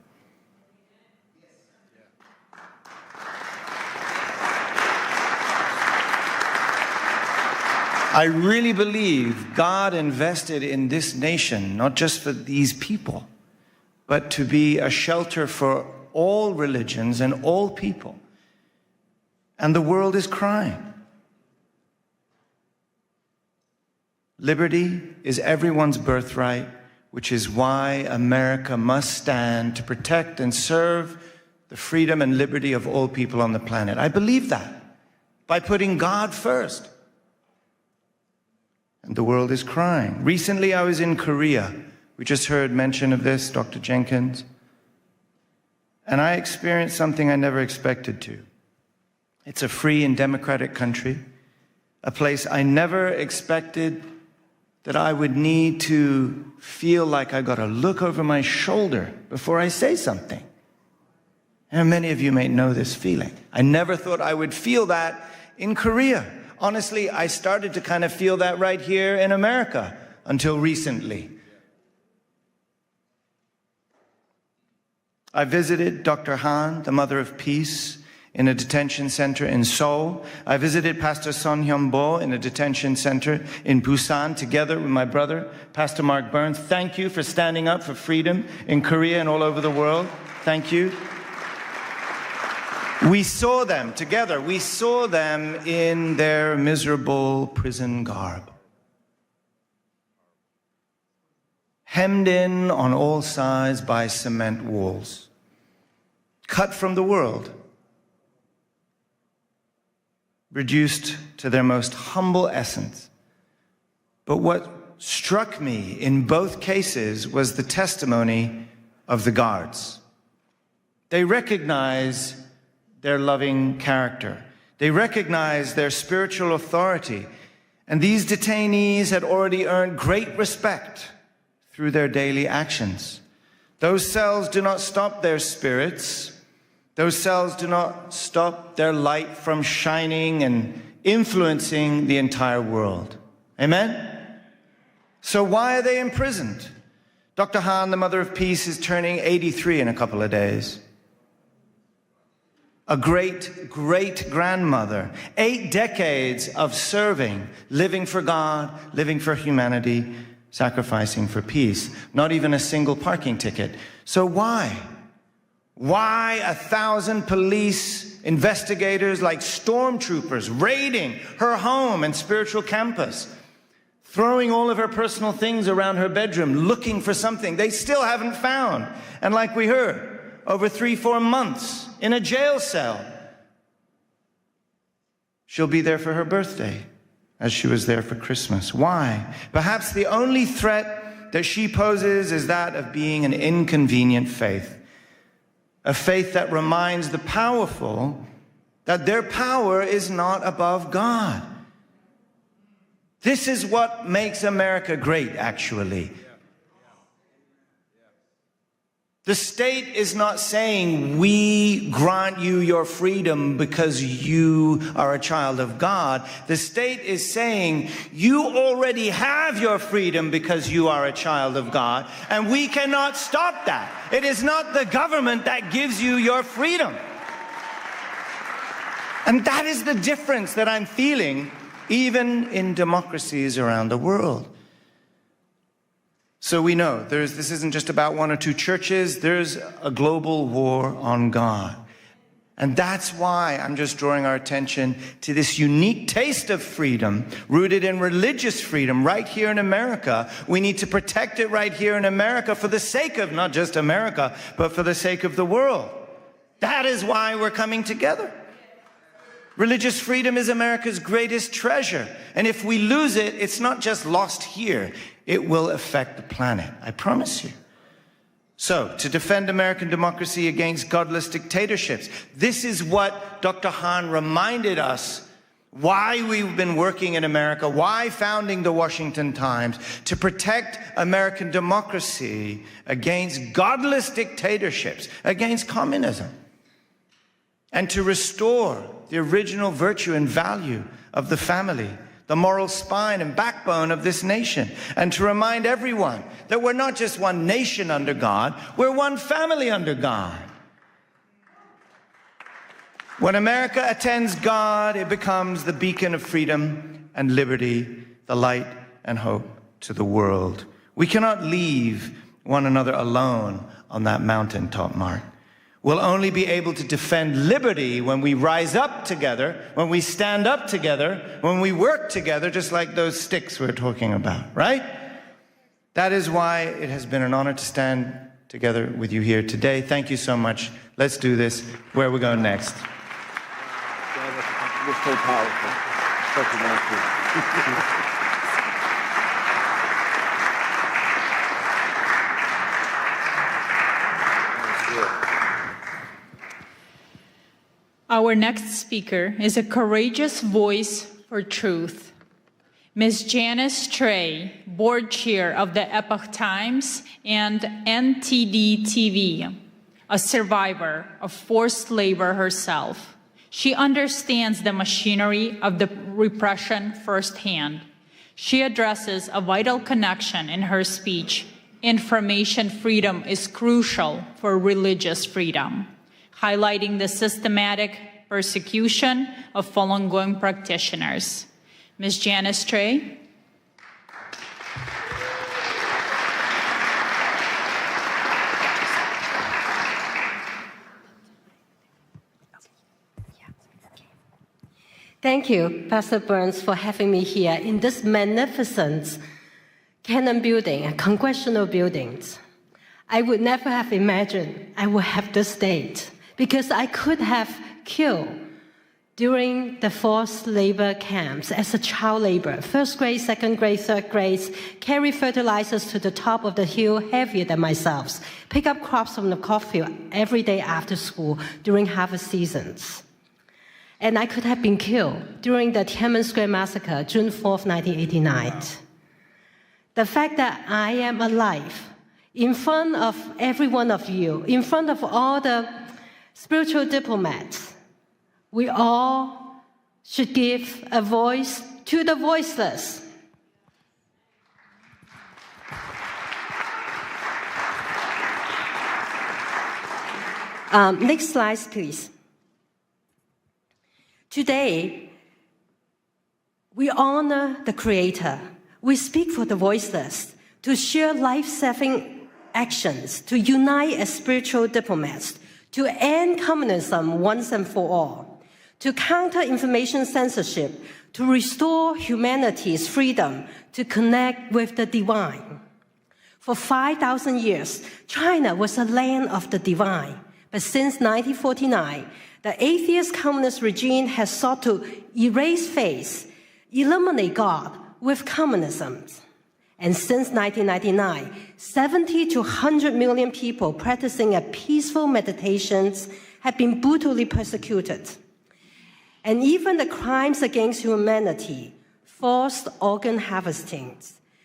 I really believe God invested in this nation, not just for these people, but to be a shelter for all religions and all people. And the world is crying. Liberty is everyone's birthright, which is why America must stand to protect and serve the freedom and liberty of all people on the planet. I believe that by putting God first. And the world is crying. Recently, I was in Korea. We just heard mention of this, Dr. Jenkins. And I experienced something I never expected to. It's a free and democratic country, a place I never expected that I would need to feel like I got to look over my shoulder before I say something. And many of you may know this feeling. I never thought I would feel that in Korea. Honestly, I started to kind of feel that right here in America until recently. I visited Dr. Han, the Mother of Peace, in a detention center in Seoul. I visited Pastor Son Hyun-bo in a detention center in Busan together with my brother, Pastor Mark Burns. Thank you for standing up for freedom in Korea and all over the world. Thank you. We saw them together. We saw them in their miserable prison garb. Hemmed in on all sides by cement walls. Cut from the world. Reduced to their most humble essence. But what struck me in both cases was the testimony of the guards. They recognize their loving character. They recognize their spiritual authority. And these detainees had already earned great respect through their daily actions. Those cells do not stop their spirits. Those cells do not stop their light from shining and influencing the entire world. Amen? So why are they imprisoned? Dr. Han, the Mother of Peace, is turning 83 in a couple of days. A great-great-grandmother, 8 decades of serving, living for God, living for humanity, sacrificing for peace. Not even a single parking ticket. So why? Why 1,000 police investigators like stormtroopers raiding her home and spiritual campus, throwing all of her personal things around her bedroom, looking for something they still haven't found. And like we heard, over 3-4 months in a jail cell. She'll be there for her birthday, as she was there for Christmas. Why? Perhaps the only threat that she poses is that of being an inconvenient faith. A faith that reminds the powerful that their power is not above God. This is what makes America great, actually. The state is not saying, we grant you your freedom because you are a child of God. The state is saying, you already have your freedom because you are a child of God, and we cannot stop that. It is not the government that gives you your freedom. And that is the difference that I'm feeling even in democracies around the world. So we know this isn't just about 1 or 2 churches. There's a global war on God. And that's why I'm just drawing our attention to this unique taste of freedom, rooted in religious freedom right here in America. We need to protect it right here in America for the sake of not just America, but for the sake of the world. That is why we're coming together. Religious freedom is America's greatest treasure. And if we lose it, it's not just lost here. It will affect the planet, I promise you. So, to defend American democracy against godless dictatorships, this is what Dr. Hahn reminded us why we've been working in America, why founding the Washington Times, to protect American democracy against godless dictatorships, against communism, and to restore the original virtue and value of the family, the moral spine and backbone of this nation, and to remind everyone that we're not just one nation under God, we're one family under God. When America attends God, it becomes the beacon of freedom and liberty, the light and hope to the world. We cannot leave one another alone on that mountaintop, Mark. We'll only be able to defend liberty when we rise up together, when we stand up together, when we work together, just like those sticks we're talking about, right? That is why it has been an honor to stand together with you here today. Thank you so much. Let's do this. Where are we going next? You're so powerful. Such a nice Our next speaker is a courageous voice for truth. Ms. Janice Trey, board chair of the Epoch Times and NTD TV, a survivor of forced labor herself. She understands the machinery of the repression firsthand. She addresses a vital connection in her speech. Information freedom is crucial for religious freedom, highlighting the systematic persecution of Falun Gong practitioners. Ms. Janice Trey. Thank you, Pastor Burns, for having me here in this magnificent Cannon building, congressional buildings. I would never have imagined I would have this date, because I could have killed during the forced labor camps as a child laborer, first grade, second grade, third grade, carry fertilizers to the top of the hill heavier than myself, pick up crops from the cornfield every day after school during harvest seasons. And I could have been killed during the Tiananmen Square massacre, June 4th, 1989. The fact that I am alive in front of every one of you, in front of all the spiritual diplomats, we all should give a voice to the voiceless. Next slide, please. Today, we honor the Creator. We speak for the voiceless, to share life-saving actions, to unite as spiritual diplomats, to end communism once and for all, to counter information censorship, to restore humanity's freedom to connect with the divine. For 5,000 years, China was a land of the divine. But since 1949, the atheist communist regime has sought to erase faith, eliminate God with communism. And since 1999, 70 to 100 million people practicing a peaceful meditations have been brutally persecuted. And even the crimes against humanity, forced organ harvesting,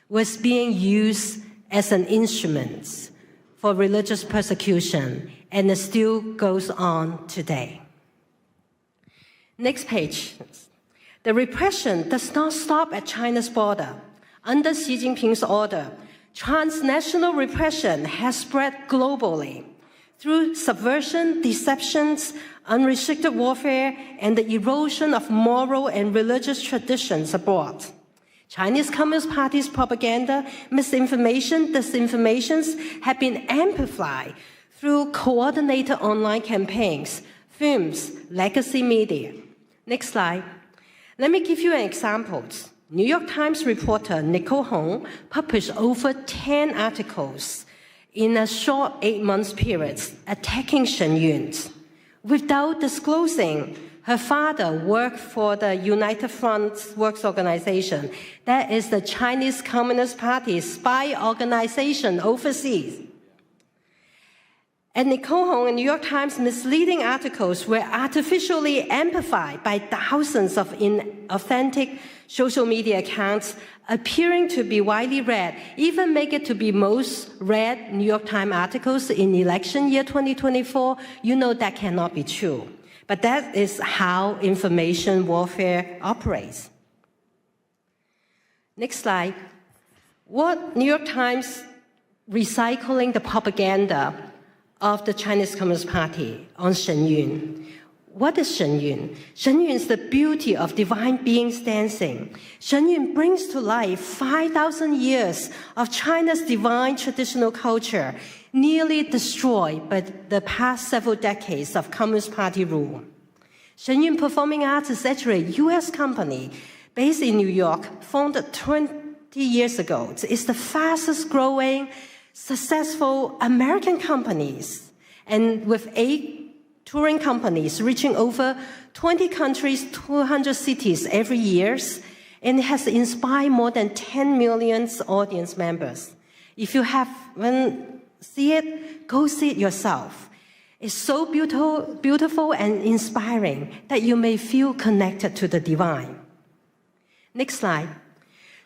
was being used as an instrument for religious persecution, and it still goes on today. Next page. The repression does not stop at China's border. Under Xi Jinping's order, transnational repression has spread globally through subversion, deceptions, unrestricted warfare, and the erosion of moral and religious traditions abroad. Chinese Communist Party's propaganda, misinformation, disinformations have been amplified through coordinated online campaigns, films, legacy media. Next slide. Let me give you an example. New York Times reporter Nicole Hong published over 10 articles in a short 8-month period attacking Shen Yun. Without disclosing her father worked for the United Front Works Organization, that is the Chinese Communist Party's spy organization overseas. And Nicole Hong and New York Times misleading articles were artificially amplified by thousands of inauthentic social media accounts appearing to be widely read, even make it to be most read New York Times articles in election year 2024. You know that cannot be true. But that is how information warfare operates. Next slide. What New York Times recycling the propaganda of the Chinese Communist Party on Shen Yun. What is Shen Yun? Shen Yun is the beauty of divine beings dancing. Shen Yun brings to life 5,000 years of China's divine traditional culture, nearly destroyed by the past several decades of Communist Party rule. Shen Yun Performing Arts is actually a U.S. company based in New York, founded 20 years ago. It's the fastest growing, successful American companies, and with 8 touring companies reaching over 20 countries, 200 cities every year, and it has inspired more than 10 million audience members. If you haven't seen it, go see it yourself. It's so beautiful and inspiring that you may feel connected to the divine. Next slide.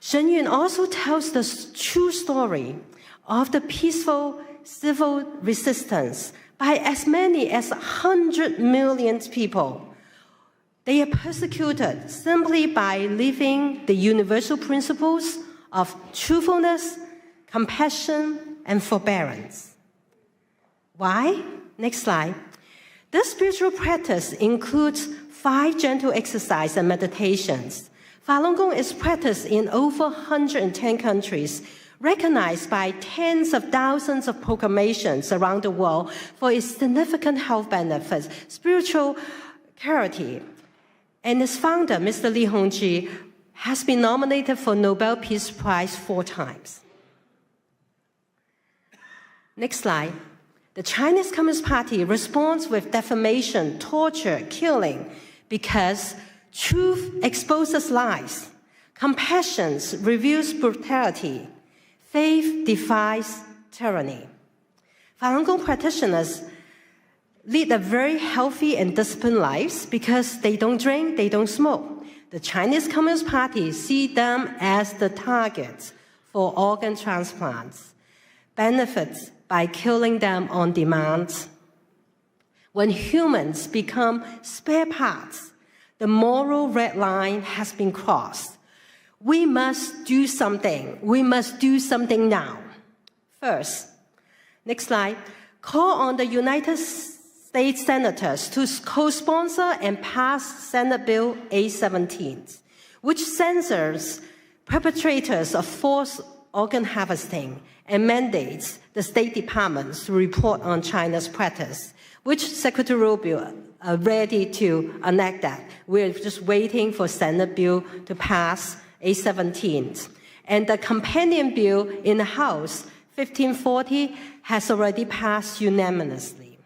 Shen Yun also tells the true story of the peaceful civil resistance by as many as 100 million people. They are persecuted simply by living the universal principles of truthfulness, compassion, and forbearance. Why? Next slide. This spiritual practice includes 5 gentle exercises and meditations. Falun Gong is practiced in over 110 countries, recognized by tens of thousands of proclamations around the world for its significant health benefits, spiritual clarity. And its founder, Mr. Li Hongzhi, has been nominated for Nobel Peace Prize 4 times. Next slide. The Chinese Communist Party responds with defamation, torture, killing, because truth exposes lies, compassion reveals brutality, faith defies tyranny. Falun Gong practitioners lead a very healthy and disciplined lives because they don't drink, they don't smoke. The Chinese Communist Party see them as the targets for organ transplants, benefits by killing them on demand. When humans become spare parts, the moral red line has been crossed. We must do something. We must do something now. First, next slide, call on the United States senators to co-sponsor and pass Senate Bill 817, which censors perpetrators of forced organ harvesting and mandates the State Departments to report on China's practice, which Secretary Rubio are ready to enact that. We're just waiting for Senate bill to pass A17. And the companion bill in the House, 1540, has already passed unanimously.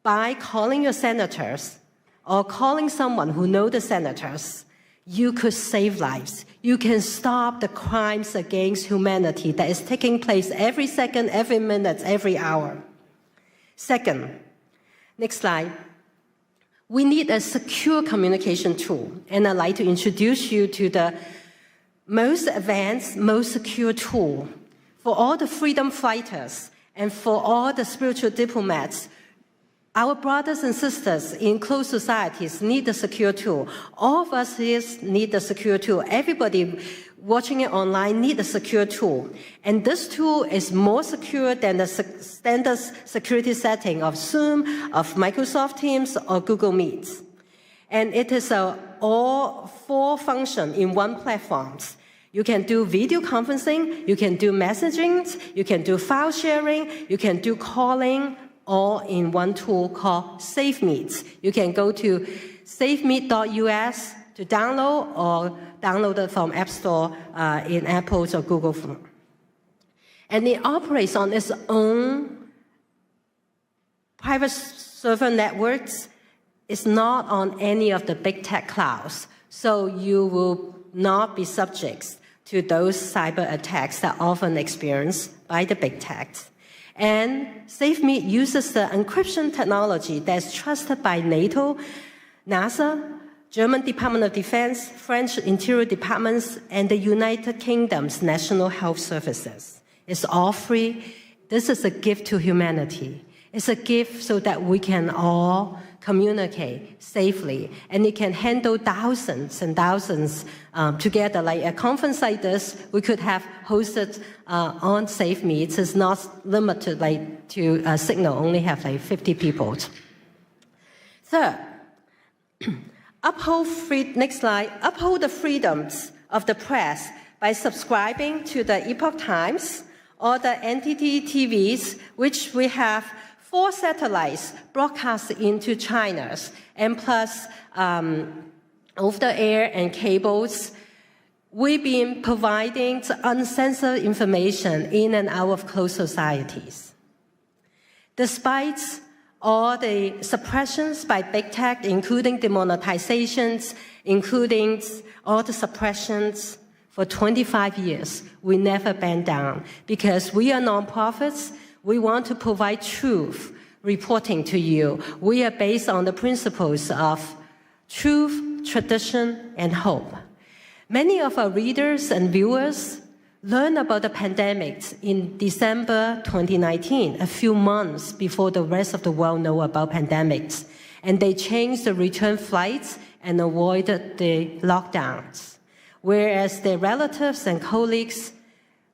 By calling your senators or calling someone who knows the senators, you could save lives. You can stop the crimes against humanity that is taking place every second, every minute, every hour. Second, next slide. We need a secure communication tool, and I'd like to introduce you to the most advanced, most secure tool for all the freedom fighters and for all the spiritual diplomats. Our brothers and sisters in closed societies need a secure tool. All of us here need a secure tool. Everybody watching it online need a secure tool. And this tool is more secure than the standard security setting of Zoom, of Microsoft Teams, or Google Meet. And it is all four functions in one platform. You can do video conferencing, you can do messaging, you can do file sharing, you can do calling, all in one tool called SafeMeet. You can go to safemeet.us to download or download it from App Store in Apple's or Google phone. And it operates on its own private server networks. It's not on any of the big tech clouds. So you will not be subject to those cyber attacks that are often experienced by the big tech. And SafeMeet uses the encryption technology that's trusted by NATO, NASA, German Department of Defense, French Interior Departments, and the United Kingdom's National Health Services. It's all free. This is a gift to humanity. It's a gift so that we can all communicate safely, and it can handle thousands and thousands together. Like a conference like this, we could have hosted on SafeMeet. It's not limited to Signal, only have 50 people. Third, next slide, uphold the freedoms of the press by subscribing to the Epoch Times or the NTT TVs, which we have 4 satellites broadcast into China, and plus over-the-air and cables. We've been providing uncensored information in and out of closed societies. Despite all the suppressions by big tech, including demonetizations, including all the suppressions, for 25 years, we never bend down because we are nonprofits. We want to provide truth reporting to you. We are based on the principles of truth, tradition, and hope. Many of our readers and viewers learned about the pandemic in December 2019, a few months before the rest of the world know about pandemics. And they changed the return flights and avoided the lockdowns, whereas their relatives and colleagues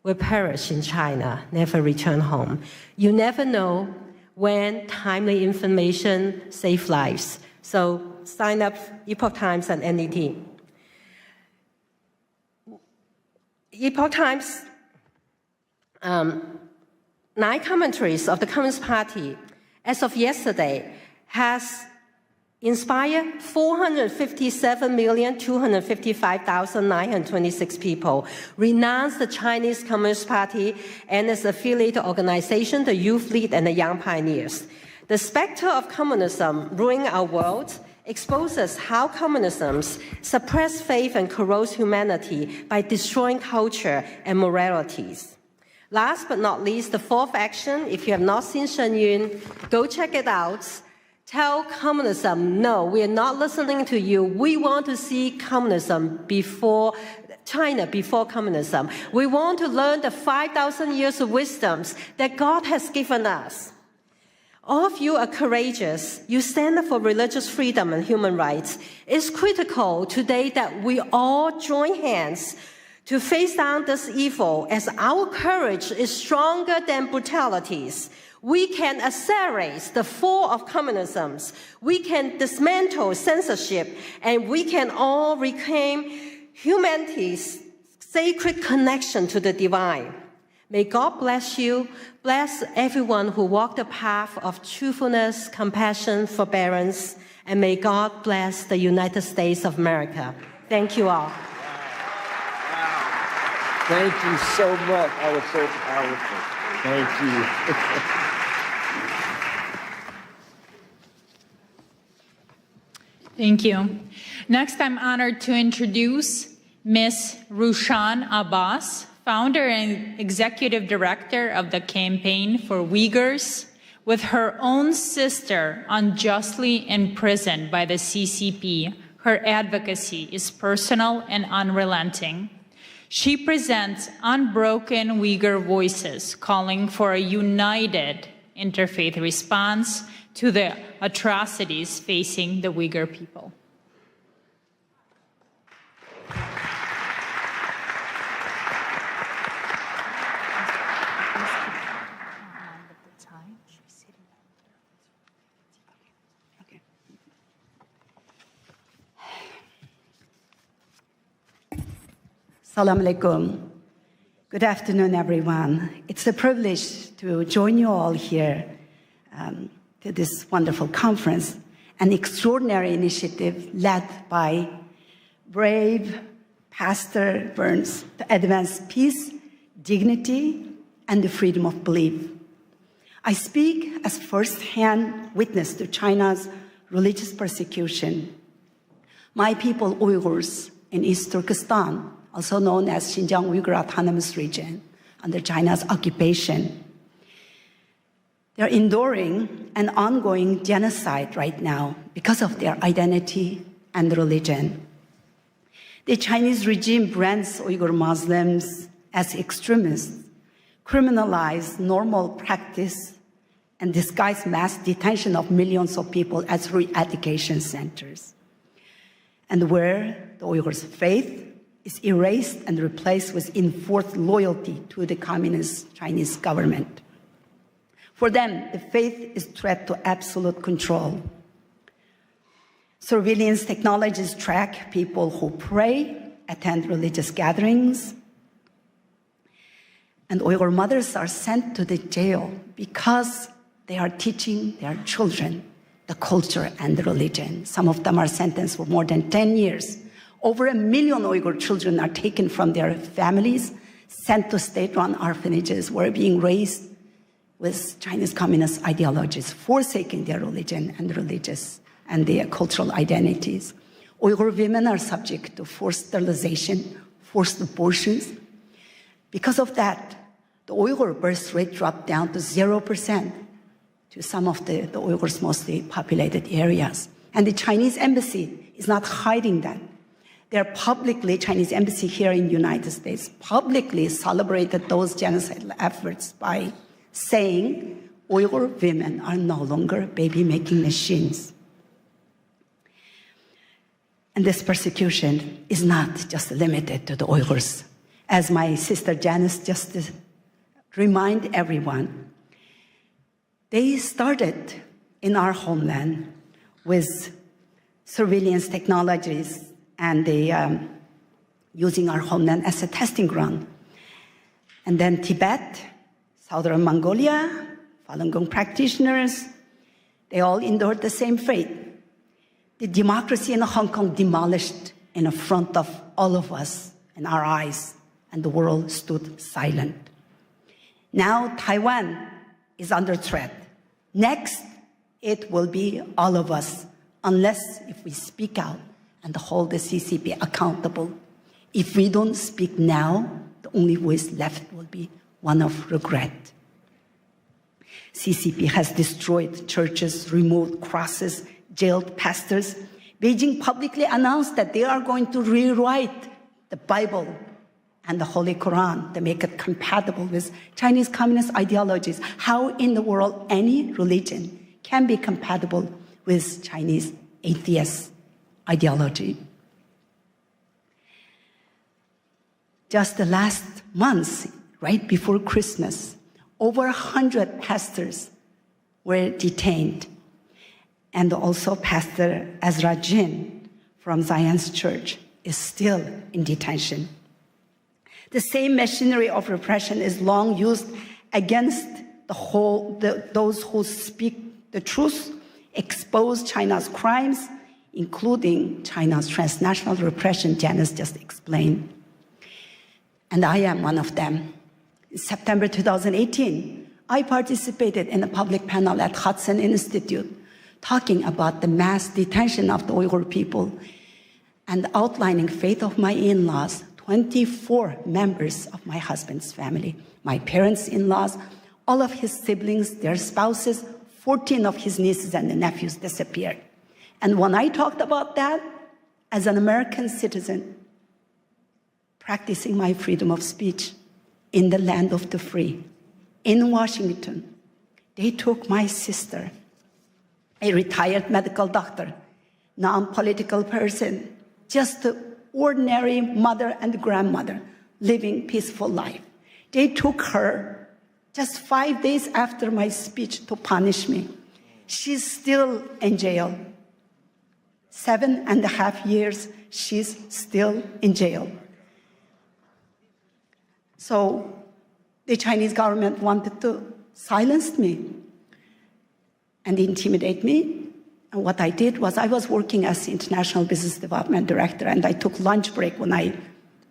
will perish in China, never return home. You never know when timely information saves lives. So sign up Epoch Times and NET. Epoch Times, 9 commentaries of the Communist Party, as of yesterday, has inspired 457,255,926 people, renounced the Chinese Communist Party and its affiliated organization, the Youth League and the Young Pioneers. The specter of communism ruining our world exposes how communism suppresses faith and corrodes humanity by destroying culture and moralities. Last but not least, the 4th action, if you have not seen Shen Yun, go check it out. Tell communism, no, we are not listening to you. We want to see communism before China, before communism. We want to learn the 5,000 years of wisdoms that God has given us. All of you are courageous. You stand up for religious freedom and human rights. It's critical today that we all join hands to face down this evil, as our courage is stronger than brutalities. We can accelerate the fall of communism. We can dismantle censorship, and we can all reclaim humanity's sacred connection to the divine. May God bless you, bless everyone who walked the path of truthfulness, compassion, forbearance, and may God bless the United States of America. Thank you all. Thank you so much. That was so powerful. Thank you. Thank you. Next, I'm honored to introduce Ms. Rushan Abbas, founder and executive director of the Campaign for Uyghurs. With her own sister unjustly imprisoned by the CCP, her advocacy is personal and unrelenting. She presents unbroken Uyghur voices calling for a united interfaith response to the atrocities facing the Uyghur people. Assalamu alaikum. Good afternoon, everyone. It's a privilege to join you all here to this wonderful conference, an extraordinary initiative led by brave Pastor Burns to advance peace, dignity, and the freedom of belief. I speak as first-hand witness to China's religious persecution. My people, Uyghurs, in East Turkestan, also known as Xinjiang Uyghur Autonomous Region, under China's occupation. They're enduring an ongoing genocide right now because of their identity and religion. The Chinese regime brands Uyghur Muslims as extremists, criminalize normal practice, and disguise mass detention of millions of people as re-education centers. And where the Uyghurs' faith is erased and replaced with enforced loyalty to the communist Chinese government. For them, the faith is a threat to absolute control. Surveillance technologies track people who pray, attend religious gatherings, and Uyghur mothers are sent to the jail because they are teaching their children the culture and the religion. Some of them are sentenced for more than 10 years. Over 1 million Uyghur children are taken from their families, sent to state-run orphanages, were being raised with Chinese communist ideologies, forsaking their religion and religious and their cultural identities. Uyghur women are subject to forced sterilization, forced abortions. Because of that, the Uyghur birth rate dropped down to 0% to some of the Uyghurs' mostly populated areas. And the Chinese embassy is not hiding that. They're publicly, Chinese embassy here in the United States, publicly celebrated those genocidal efforts by saying Uyghur women are no longer baby-making machines. And this persecution is not just limited to the Uyghurs. As my sister Janice just reminded everyone, they started in our homeland with surveillance technologies and they using our homeland as a testing ground. And then Tibet, Southern Mongolia, Falun Gong practitioners, they all endured the same fate. The democracy in Hong Kong demolished in front of all of us and our eyes, and the world stood silent. Now Taiwan is under threat. Next, it will be all of us, unless if we speak out and hold the CCP accountable. If we don't speak now, the only voice left will be one of regret. CCP has destroyed churches, removed crosses, jailed pastors. Beijing publicly announced that they are going to rewrite the Bible and the Holy Quran to make it compatible with Chinese communist ideologies. How in the world any religion can be compatible with Chinese atheist ideology? Just the last month, right before Christmas, over 100 pastors were detained. And also Pastor Ezra Jin from Zion's Church is still in detention. The same machinery of repression is long used against those who speak the truth, expose China's crimes, including China's transnational repression Janice just explained. And I am one of them. In September 2018, I participated in a public panel at Hudson Institute talking about the mass detention of the Uyghur people and outlining fate of my in-laws, 24 members of my husband's family, my parents-in-laws, all of his siblings, their spouses, 14 of his nieces and nephews disappeared. And when I talked about that, as an American citizen, practicing my freedom of speech in the land of the free, in Washington, they took my sister, a retired medical doctor, non-political person, just an ordinary mother and grandmother living peaceful life. They took her just 5 days after my speech to punish me. She's still in jail. 7.5 years, she's still in jail. So the Chinese government wanted to silence me and intimidate me. And what I did was I was working as the International Business Development Director, and I took lunch break when I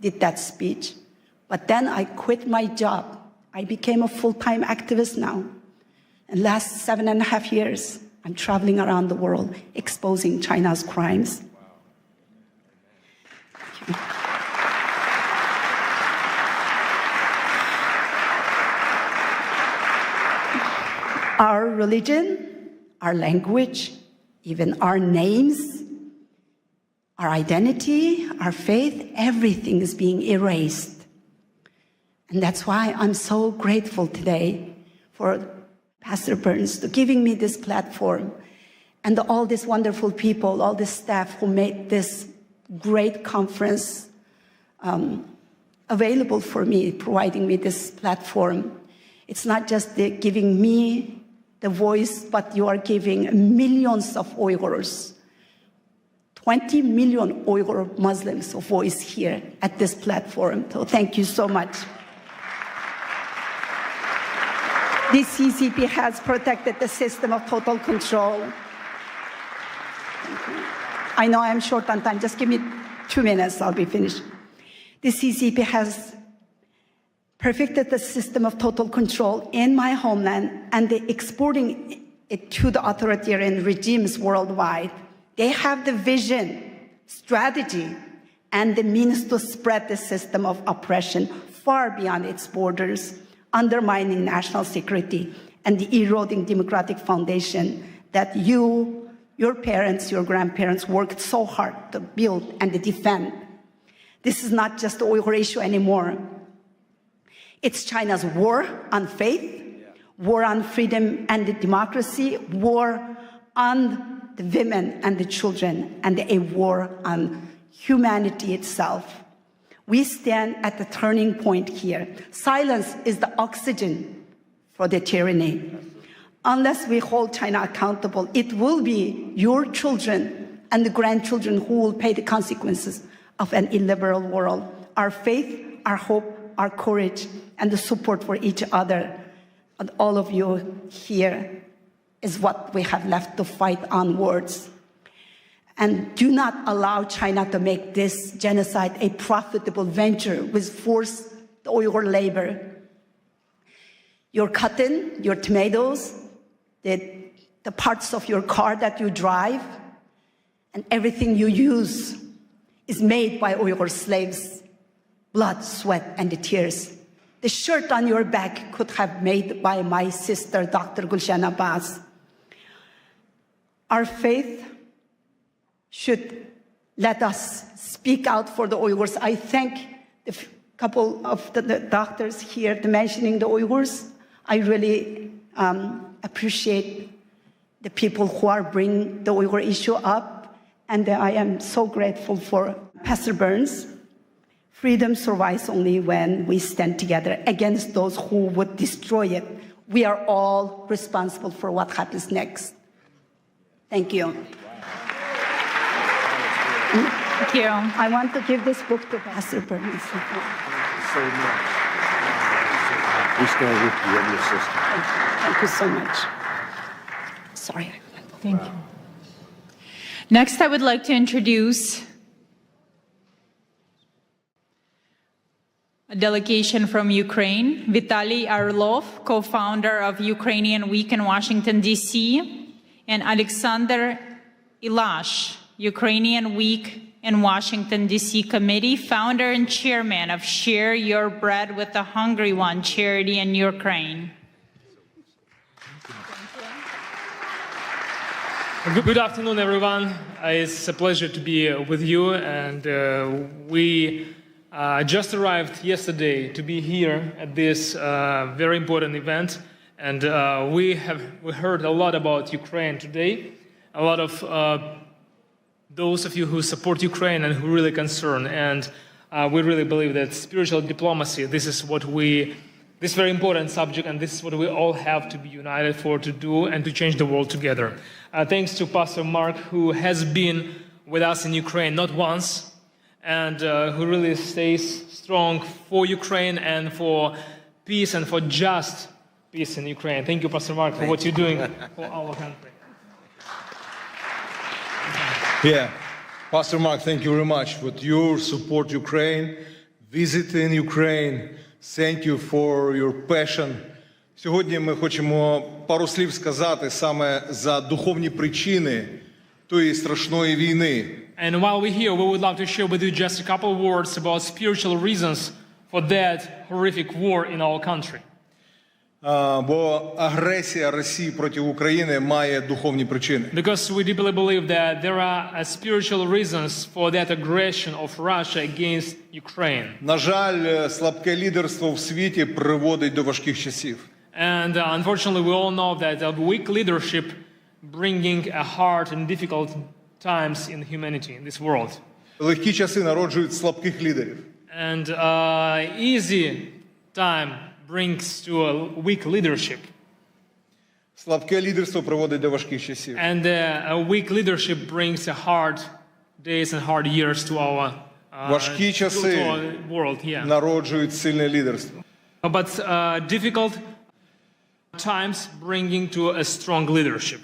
did that speech. But then I quit my job. I became a full-time activist now. And last 7.5 years, I'm traveling around the world exposing China's crimes. Thank you. Our religion, our language, even our names, our identity, our faith, everything is being erased. And that's why I'm so grateful today for Pastor Burns to giving me this platform and all these wonderful people, all the staff who made this great conference available for me, providing me this platform. It's not just giving me the voice, but you are giving millions of Uyghurs, 20 million Uyghur Muslims a voice here at this platform. So thank you so much. The CCP has protected the system of total control. I know I'm short on time. Just give me 2 minutes, I'll be finished. The CCP has perfected the system of total control in my homeland, and they're exporting it to the authoritarian regimes worldwide. They have the vision, strategy, and the means to spread the system of oppression far beyond its borders, undermining national security and eroding democratic foundation that your parents, your grandparents worked so hard to build and to defend. This is not just the Uyghur issue anymore. It's China's war on faith, war on freedom and the democracy, war on the women and the children, and a war on humanity itself. We stand at the turning point here. Silence is the oxygen for the tyranny. Unless we hold China accountable, it will be your children and the grandchildren who will pay the consequences of an illiberal world. Our faith, our hope, our courage, and the support for each other, and all of you here, is what we have left to fight onwards. And do not allow China to make this genocide a profitable venture with forced Uyghur labor. Your cotton, your tomatoes, the parts of your car that you drive, and everything you use is made by Uyghur slaves. Blood, sweat, and the tears. The shirt on your back could have made by my sister, Dr. Gulshan Abbas. Our faith should let us speak out for the Uyghurs. I thank the couple of the doctors here mentioning the Uyghurs. I really appreciate the people who are bringing the Uyghur issue up, and I am so grateful for Pastor Burns. Freedom survives only when we stand together against those who would destroy it. We are all responsible for what happens next. Thank you. Thank you. I want to give this book to Pastor Burns. so much. We stand with you and your sister. Thank you so much. Sorry. Thank you. Next, I would like to introduce a delegation from Ukraine, Vitaly Arlov, co-founder of Ukrainian Week in Washington, D.C., and Alexander Ilash, Ukrainian Week in Washington, D.C. Committee, founder and chairman of Share Your Bread with the Hungry One charity in Ukraine. Good afternoon, everyone. It's a pleasure to be with you, and we just arrived yesterday to be here at this very important event, and we heard a lot about Ukraine today. A lot of those of you who support Ukraine and who really concerned, and we really believe that spiritual diplomacy, this very important subject, and this is what we all have to be united for, to do and to change the world together. Thanks to Pastor Mark, who has been with us in Ukraine not once, and who really stays strong for Ukraine and for peace and for just peace in Ukraine. Thank you, Pastor Mark, for what you're doing for our country. Yeah, Pastor Mark, thank you very much for your support Ukraine, visiting Ukraine. Thank you for your passion. Сьогодні ми хочемо пару слів сказати саме за духовні причини тої страшної війни. And while we're here, we would love to share with you just a couple of words about spiritual reasons for that horrific war in our country. Бо агресія Росії проти України має духовні причини. Because we deeply believe that there are spiritual reasons for that aggression of Russia against Ukraine. На жаль, слабке лідерство в світі приводить до важких часів. And unfortunately, we all know that a weak leadership bringing a hard and difficult times in humanity, in this world. Легкі часи народжують слабких лідерів. And easy time brings to a weak leadership. Слабке лідерство приводить до важких часів. And a weak leadership brings a hard days and hard years to our важкі часи world. Народжують сильне лідерство. But difficult times bringing to a strong leadership.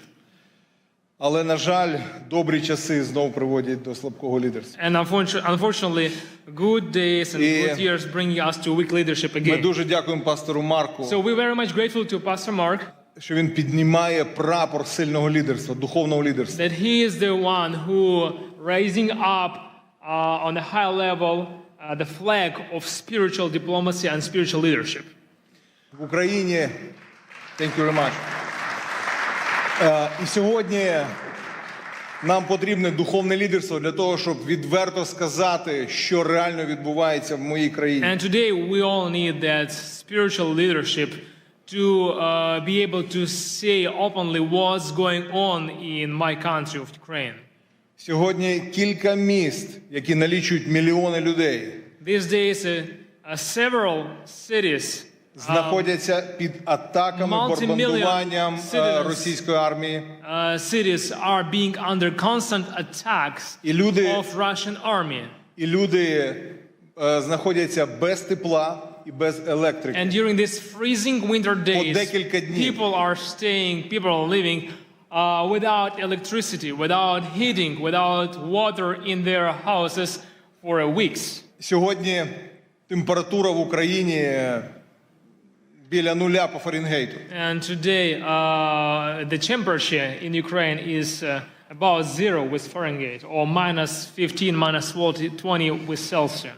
Але, на жаль, добрі часи знов приводять до слабкого лідерства. And unfortunately, good days and good years bring us to weak leadership again. Ми дуже дякуємо пастору Марку. So we're very much grateful to Pastor Mark. Що він піднімає прапор сильного лідерства, духовного лідерства. That he is the one who raising up on a high level the flag of spiritual diplomacy and spiritual leadership. В Україні, thank you very much. І сьогодні нам потрібне духовне лідерство для того, щоб відверто сказати, що реально відбувається в моїй країні. And today we all need that spiritual leadership to be able to say openly what's going on in my country of Ukraine. Сьогодні кілька міст, які налічують мільйони людей. These days several cities знаходяться під атаками, бомбардуванням російської армії. Cities are being under constant attacks of Russian army. І люди знаходяться без тепла і без електрики. And during these freezing winter days, people are living without electricity, without heating, without water in their houses for weeks. Сьогодні температура в Україні біля нуля по Фаренгейту. And today the temperature in Ukraine is about 0 with Fahrenheit, or minus 15, minus 20 with Celsius.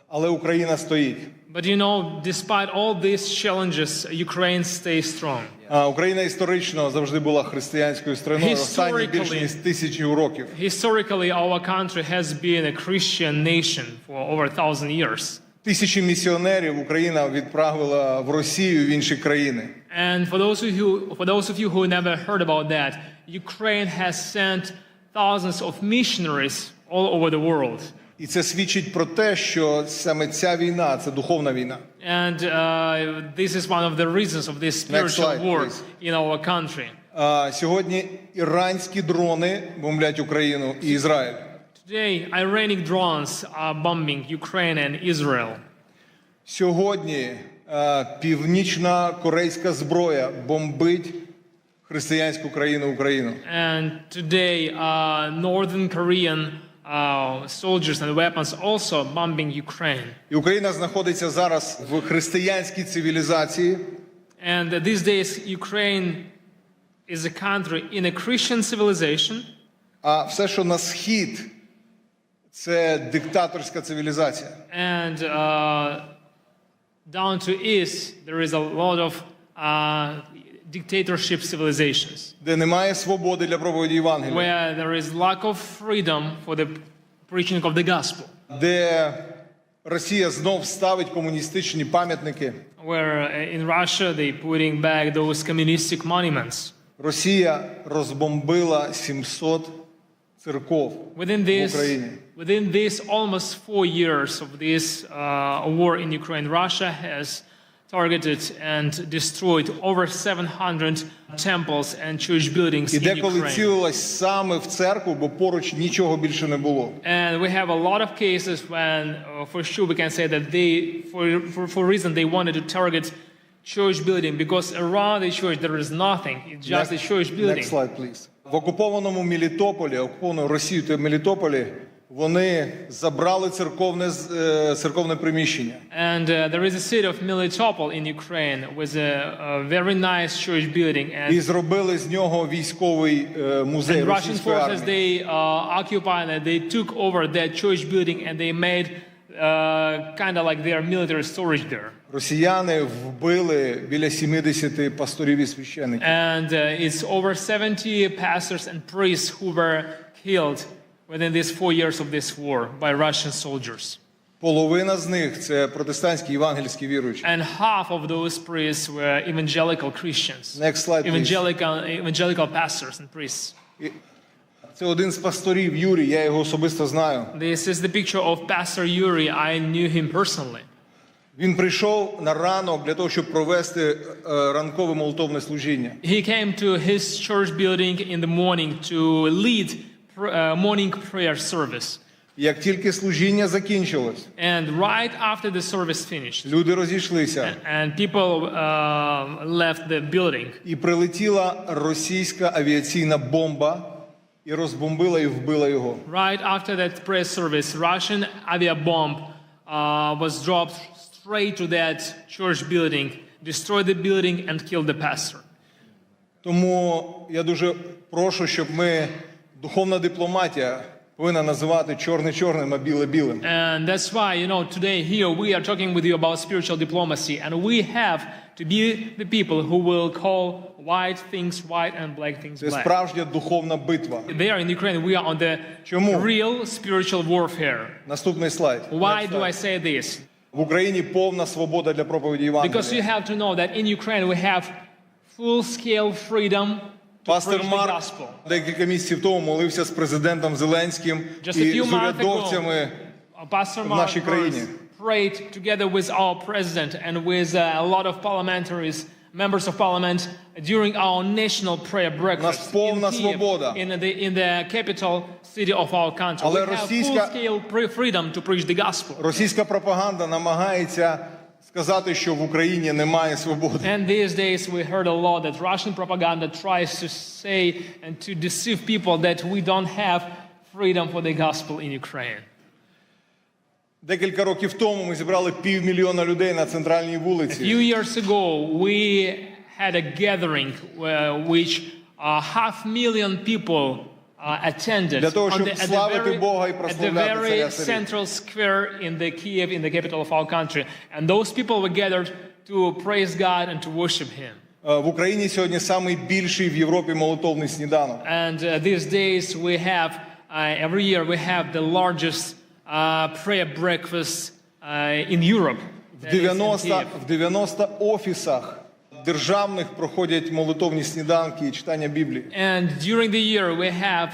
Але Україна стоїть. But you know, despite all these challenges, Ukraine stays strong. Україна історично завжди була християнською країною останні більше ніж 1000 років. Historically, our country has been a Christian nation for over 1000 years. Тисячі місіонерів Україна відправила в Росію, в інші країни. And for those of you who never heard about that, Ukraine has sent thousands of missionaries all over the world. І це свідчить про те, що саме ця війна – це духовна війна. And this is one of the reasons of this spiritual war in our country. Сьогодні іранські дрони бомблять Україну і Ізраїль. Today, Iranian drones are bombing Ukraine and Israel. Сьогодні північна корейська зброя бомбить християнську країну Україну. And today, Northern Korean soldiers and weapons also bombing Ukraine. І Україна знаходиться зараз в християнській цивілізації. And these days, Ukraine is a country in a Christian civilization. А все, що на схід, це диктаторська цивілізація. And down to east, there is a lot of dictatorship civilizations. Де немає свободи для проповіді Євангелія. Where there is lack of freedom for the preaching of the gospel. Де Росія знов ставить комуністичні пам'ятники. Where in Russia they putting back those communistic monuments. Росія розбомбила 700 церков в Україні. Within this almost 4 years of this war in Ukraine, Russia has targeted and destroyed over 700 temples and church buildings І in деколи Ukraine. цілилась саме в церкву, бо поруч нічого більше не було. And we have a lot of cases when, for sure, we can say that they, for reason, they wanted to target church building because around the church there is nothing. It's just a church building. Next slide, please. В окупованому Мелітополі, окупованому Росією та Мелітополі, вони забрали церковне приміщення. And there is a city of Melitopol in Ukraine with a very nice church building. And І зробили з нього військовий музей російської Russian forces, армії. they occupied and they took over that church building and they made kind of like their military storage there. Росіяни вбили біля 70 пасторів і священиків. And it's over 70 pastors and priests who were killed within these 4 years of this war by Russian soldiers. Половина з них це протестантські євангельські віруючі. And half of those priests were evangelical Christians. Next slide, please. Evangelical pastors and priests. Це один з пасторів, Юрій, я його особисто знаю. This is the picture of Pastor Yuri. I knew him personally. Він прийшов на ранок для того, щоб провести ранкове молитовне служіння. He came to his church building in the morning to lead morning prayer service. Як тільки служіння закінчилось, And right after the service finished, люди розійшлися. And people left the building. І прилетіла російська авіаційна бомба і розбомбила і вбила його. Right after that prayer service, Russian aviabomb was dropped straight to that church building, destroyed the building and killed the pastor. Тому я дуже прошу, щоб ми, духовна дипломатія, повинна називати чорне чорним, а біле білим. And that's why, today here we are talking with you about spiritual diplomacy, and we have to be the people who will call white things white and black things Це black. справжня духовна битва. There in Ukraine we are on the real spiritual warfare. Наступний слайд. Why do I say this? В Україні повна свобода для проповіді Євангелія. Because you have to know that in Ukraine we have full-scale freedom to Пастор preach the Марк gospel. декілька місяців тому молився з президентом Зеленським і з урядовцями в нашій країні. Prayed together with our president and with a lot of parliamentaries, members of parliament, during our national prayer breakfast in Kyiv, in the capital city of our country. We have full-scale freedom to preach the gospel. Російська пропаганда намагається сказати, що в Україні немає свободи. And these days we heard a lot that Russian propaganda tries to say and to deceive people that we don't have freedom for the gospel in Ukraine. Декілька років тому ми зібрали 500 000 людей на центральній вулиці. A few years ago we had a gathering which 500,000 people attended Для того, щоб славити Бога і at the прославляти very Царя Царів. central square in the Kyiv, in the capital of our country. And those people were gathered to praise God and to worship Him. В Україні сьогодні самий більший в Європі молитовний сніданок. And these days we have, every year we have the largest prayer breakfast in Europe. В 90 офісах державних проходять молитовні сніданки і читання Біблії. And during the year we have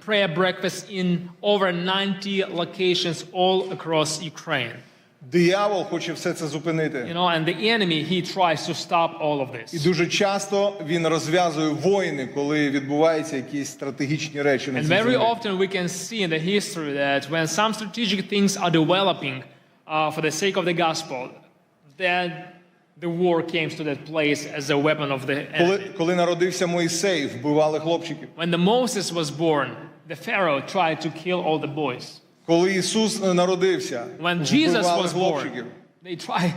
prayer breakfast in over 90 locations all across Ukraine. Диявол хоче все це зупинити. And the enemy, he tries to stop all of this. І дуже часто він розв'язує війни, коли відбуваються якісь стратегічні речі на And цій very землі. often we can see in the history that when some strategic things are developing for the sake of the gospel, then the war came to that place as a weapon of the enemy. Коли народився Мойсей, вбивали хлопчиків. When the Moses was born, the Pharaoh tried to kill all the boys. Коли Ісус народився, When Jesus вбивали was хлопчиків. born, they tried,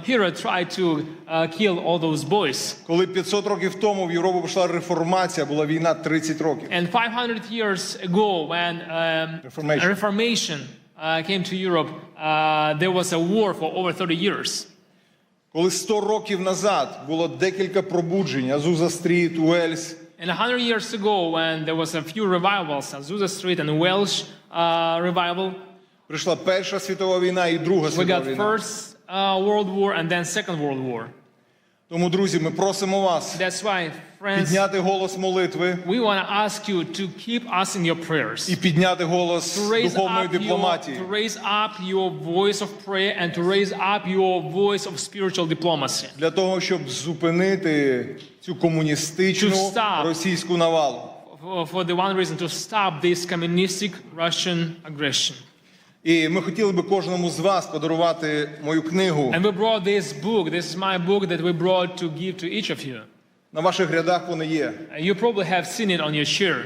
Herod tried to kill all those boys. Коли 500 років тому в Європу пішла реформація, була війна 30 років. And 500 years ago, when Reformation came to Europe, there was a war for over 30 years. Коли 100 років назад було декілька пробуджень, Азуза Стріт, Уельс. And 100 years ago, when there was a few revivals, Azusa Street and Welsh revival, прийшла Перша світова війна і Друга we світова got війна. First World War and then Second World War. Тому, друзі, ми просимо вас That's why, friends, підняти голос молитви we want to ask you to keep us in your prayers. і підняти голос духовної дипломатії. To raise up your voice of prayer and to raise up your voice of spiritual diplomacy. Для того, щоб зупинити цю комуністичну російську навалу. For the one reason, to stop this communistic Russian aggression. І ми хотіли би кожному з вас подарувати мою книгу. And we brought this book. This is my book that we brought to give to each of you. На ваших рядах вони є. You probably have seen it on your chair.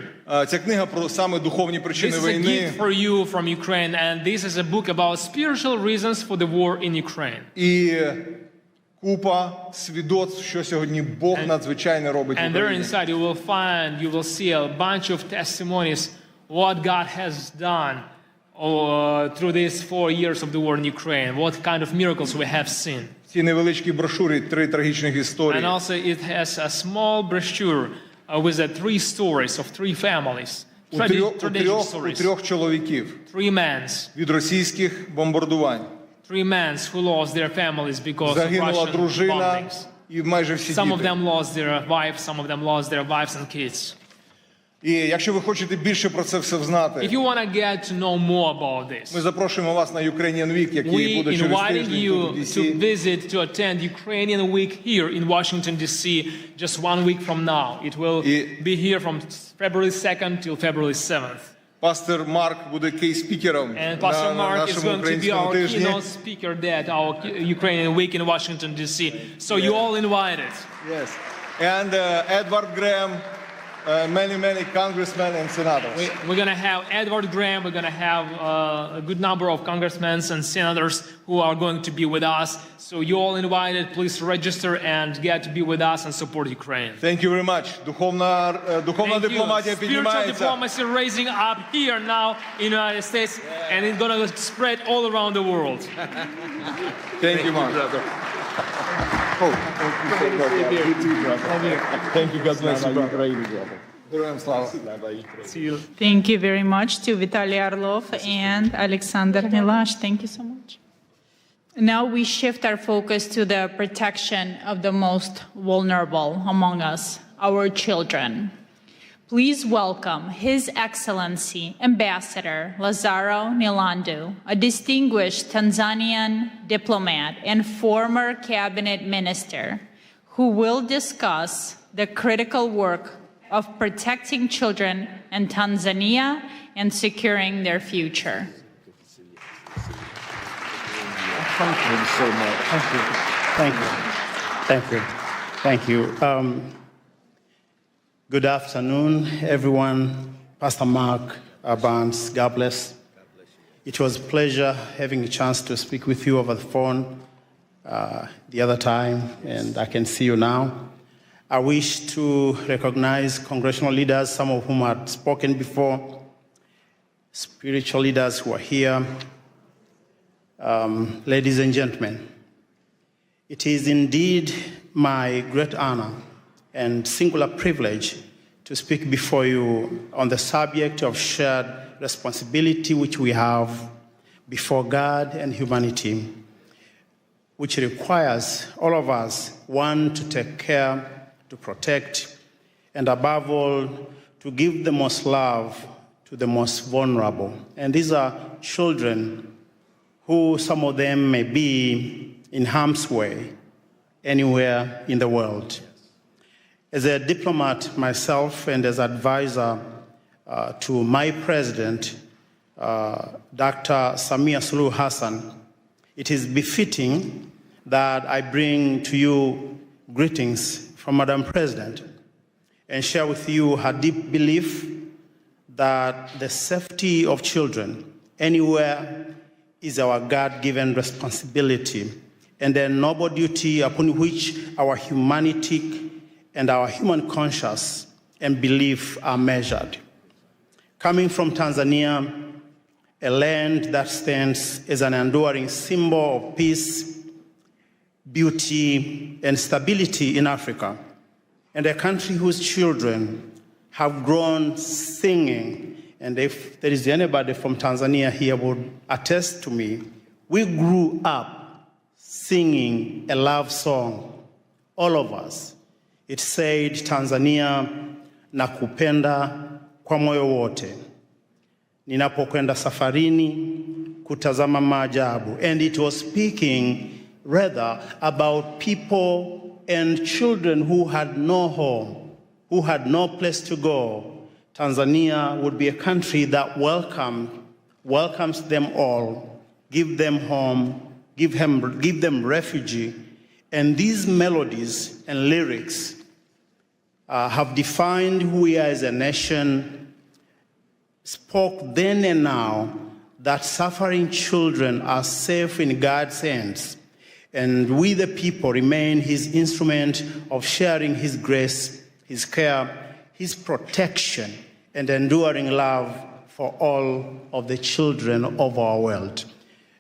Ця книга про саме духовні причини This is a війни. gift for you from Ukraine, and this is a book about spiritual reasons for the war in Ukraine. І купа свідоцтв, що сьогодні Бог надзвичайно робить в And there Україні. inside you will see a bunch of testimonies what God has done through these 4 years of the war in Ukraine, what kind of miracles we have seen. В цій невеличкій брошурі 3 трагічних історії. And also it has a small brochure with 3 stories of 3 families. У трьох чоловіків 3 men від російських бомбардувань. 3 men who lost their families because of Загинула Russian дружина bombings. і майже всі Some of діти. them lost their wives, some of them lost their wives and kids. І якщо ви хочете більше про це все знати, If you want to get to know more about this, ми запрошуємо вас на Ukrainian Week, який we буде через invited тиждень you тут у to DC. visit, to attend Ukrainian Week here in Washington, D.C. just 1 week from now. It will be here from February 2nd till February 7th. Пастор Марк буде кей-спікером And Pastor на Mark is нашому going to be українському our тижні. keynote speaker at our Ukrainian Week in Washington, D.C. So you all invited. Yes. And Edward Graham, many congressmen and senators. We're going to have Edward Graham. We're going to have a good number of congressmen and senators who are going to be with us. So you all invited. Please register and get to be with us and support Ukraine. Thank you very much. Духовна дипломатія Spiritual піднімається. diplomacy raising up here now in the United States, and it's going to spread all around the world. Thank you, Mark. Thank you, God bless you, brother. Героям слава. Thank you very much to Vitaly Orlov and Alexander Milash. Thank you so much. Now we shift our focus to the protection of the most vulnerable among us, our children. Please welcome His Excellency Ambassador Lazaro Nilandu, a distinguished Tanzanian diplomat and former cabinet minister, who will discuss the critical work of protecting children in Tanzania and securing their future. Thank you so much. Thank you. Thank you. Thank you. Good afternoon, everyone. Pastor Mark Barnes, God bless. It was a pleasure having a chance to speak with you over the phone the other time, and I can see you now. I wish to recognize congressional leaders, some of whom had spoken before, spiritual leaders who are here. Ladies and gentlemen, it is indeed my great honor and singular privilege to speak before you on the subject of shared responsibility which we have before God and humanity, which requires all of us, one, to take care, to protect, and above all, to give the most love to the most vulnerable. And these are children who, some of them may be in harm's way anywhere in the world. As a diplomat myself and as advisor to my president, Dr. Samia Suluhu Hassan, it is befitting that I bring to you greetings from Madam President and share with you her deep belief that the safety of children anywhere is our God-given responsibility and a noble duty upon which our humanity and our human conscience and belief are measured. Coming from Tanzania, a land that stands as an enduring symbol of peace, beauty, and stability in Africa, and a country whose children have grown singing, and if there is anybody from Tanzania here would attest to me, we grew up singing a love song, all of us. It said, Tanzania, nakupenda kwa moyo wote, ninapokwenda safarini kutazama maajabu. And it was speaking rather about people and children who had no home, who had no place to go. Tanzania would be a country that welcomes them all, give them home, give them refuge. And these melodies and lyrics have defined who we are as a nation, spoke then and now that suffering children are safe in God's hands. And we the people remain his instrument of sharing his grace, his care, his protection, and enduring love for all of the children of our world.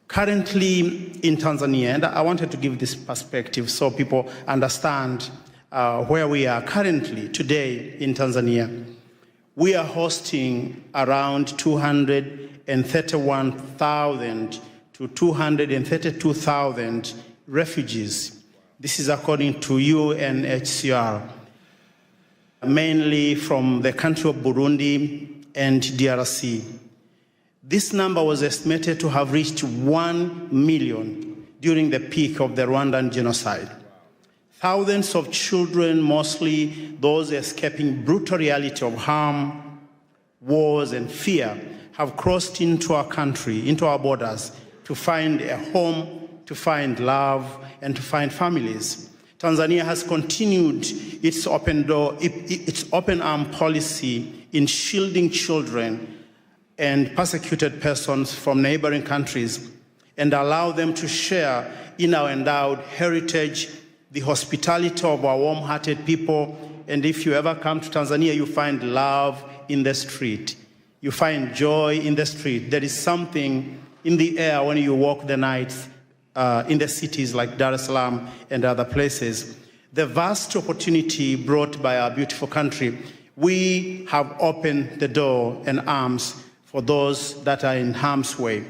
Currently in Tanzania, and I wanted to give this perspective so people understand where we are currently today in Tanzania. We are hosting around 231,000 to 232,000 refugees. This is according to UNHCR, mainly from the country of Burundi and DRC. This number was estimated to have reached 1 million during the peak of the Rwandan genocide. Thousands of children, mostly those escaping brutal reality of harm, wars, and fear, have crossed into our country, into our borders, to find a home, to find love, and to find families. Tanzania has continued its open arm policy in shielding children and persecuted persons from neighboring countries and allow them to share in our endowed heritage, the hospitality of our warm-hearted people. And if you ever come to Tanzania, you find love in the street. You find joy in the street. There is something in the air when you walk the nights in the cities like Dar es Salaam and other places. The vast opportunity brought by our beautiful country, we have opened the door and arms for those that are in harm's way.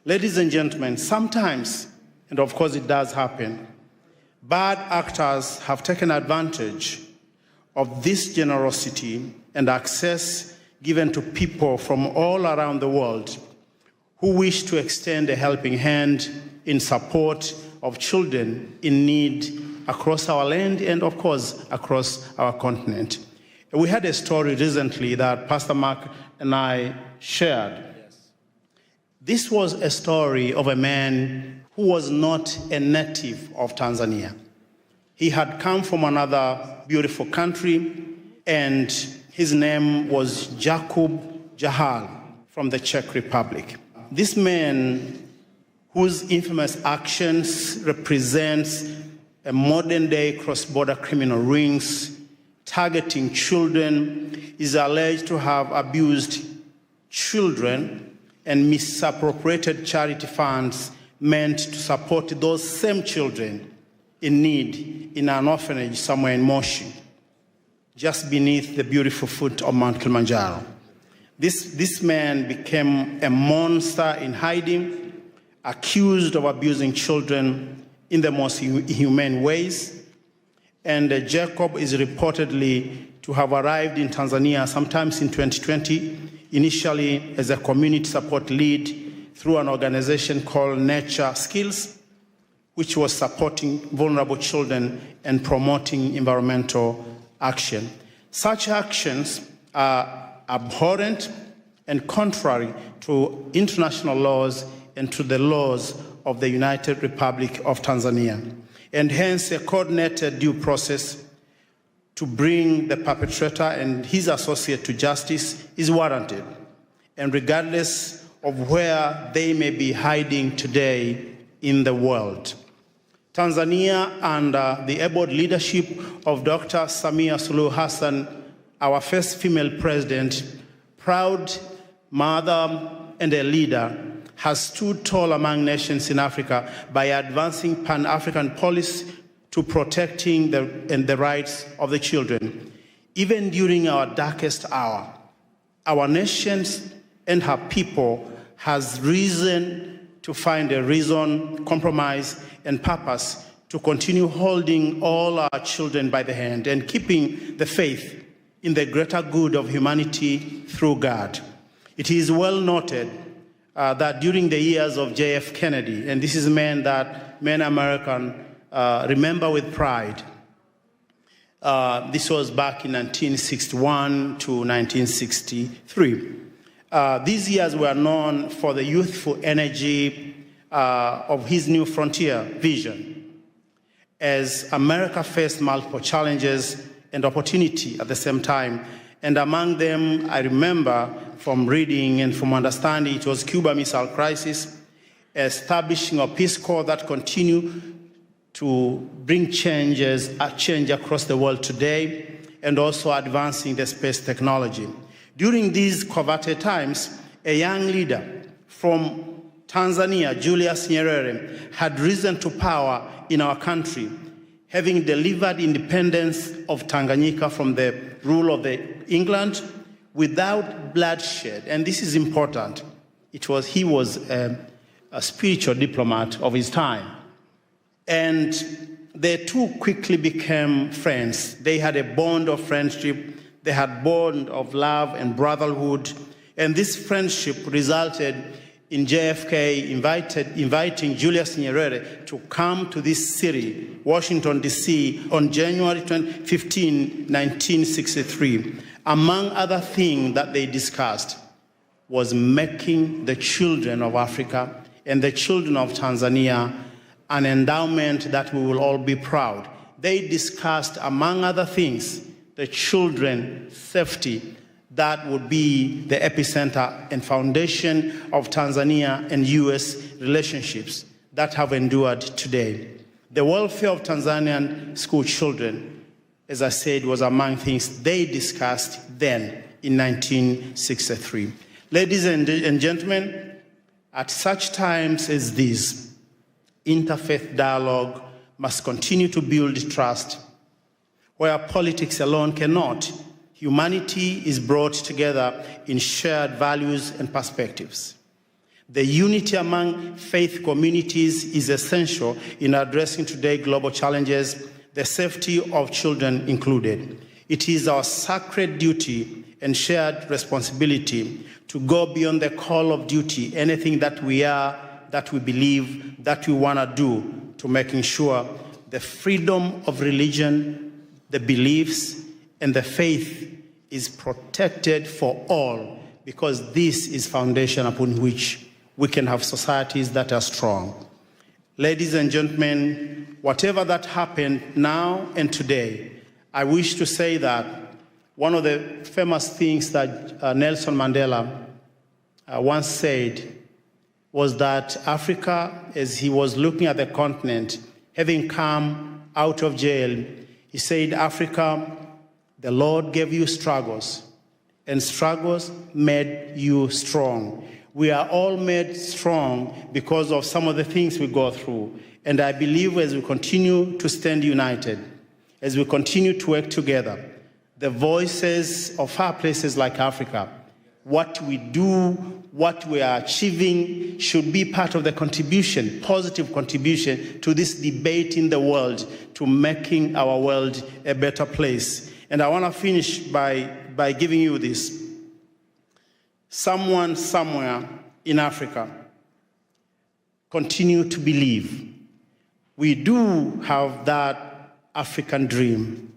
Ladies and gentlemen, sometimes, and of course it does happen, bad actors have taken advantage of this generosity and access given to people from all around the world who wish to extend a helping hand in support of children in need across our land and, of course, across our continent. We had a story recently that Pastor Mark and I shared. Yes. This was a story of a man who was not a native of Tanzania. He had come from another beautiful country, and his name was Jakub Jahal from the Czech Republic. This man, whose infamous actions represents a modern-day cross-border criminal rings targeting children, is alleged to have abused children and misappropriated charity funds meant to support those same children in need in an orphanage somewhere in Moshi, just beneath the beautiful foot of Mount Kilimanjaro. This man became a monster in hiding, accused of abusing children in the most inhumane ways. And Jacob is reportedly to have arrived in Tanzania sometimes in 2020, initially as a community support lead through an organization called Nature Skills, which was supporting vulnerable children and promoting environmental action. Such actions are abhorrent and contrary to international laws and to the laws of the United Republic of Tanzania, and hence a coordinated due process to bring the perpetrator and his associate to justice is warranted, and regardless of where they may be hiding today in the world. Tanzania, under the able leadership of Dr. Samia Suluhu Hassan, our first female president, proud mother and a leader, has stood tall among nations in Africa by advancing Pan-African policy to protecting the rights of the children. Even during our darkest hour, our nations and her people has reason to find a reason, compromise, and purpose to continue holding all our children by the hand and keeping the faith in the greater good of humanity through God. It is well noted that during the years of J.F. Kennedy, and this is a man that many Americans remember with pride, this was back in 1961 to 1963. These years were known for the youthful energy of his new frontier vision. As America faced multiple challenges and opportunity at the same time, and among them, I remember from reading and from understanding, it was Cuba Missile Crisis, establishing a Peace Corps that continue to bring change across the world today, and also advancing the space technology. During these coveted times, a young leader from Tanzania, Julius Nyerere, had risen to power in our country, having delivered independence of Tanganyika from the rule of England without bloodshed. And this is important. He was a spiritual diplomat of his time. And they two quickly became friends. They had a bond of friendship. They had a bond of love and brotherhood. And this friendship resulted in JFK inviting Julius Nyerere to come to this city, Washington, D.C., on January 15, 1963. Among other things that they discussed was making the children of Africa and the children of Tanzania an endowment that we will all be proud. They discussed, among other things, the children's safety that would be the epicenter and foundation of Tanzania and U.S. relationships that have endured today. The welfare of Tanzanian school children, as I said, was among things they discussed then in 1963. Ladies and gentlemen, at such times as these, interfaith dialogue must continue to build trust. Where politics alone cannot, humanity is brought together in shared values and perspectives. The unity among faith communities is essential in addressing today's global challenges, the safety of children included. It is our sacred duty and shared responsibility to go beyond the call of duty, anything that we are, that we believe, that we want to do, to making sure the freedom of religion, the beliefs, and the faith is protected for all, because this is foundation upon which we can have societies that are strong. Ladies and gentlemen, whatever that happened now and today, I wish to say that one of the famous things that Nelson Mandela once said was that Africa, as he was looking at the continent, having come out of jail, he said, Africa, the Lord gave you struggles, and struggles made you strong. We are all made strong because of some of the things we go through. And I believe as we continue to stand united, as we continue to work together, the voices of our places like Africa, what we do, what we are achieving should be part of the contribution, positive contribution to this debate in the world, to making our world a better place. And I want to finish by giving you this. Someone somewhere in Africa continue to believe we do have that African dream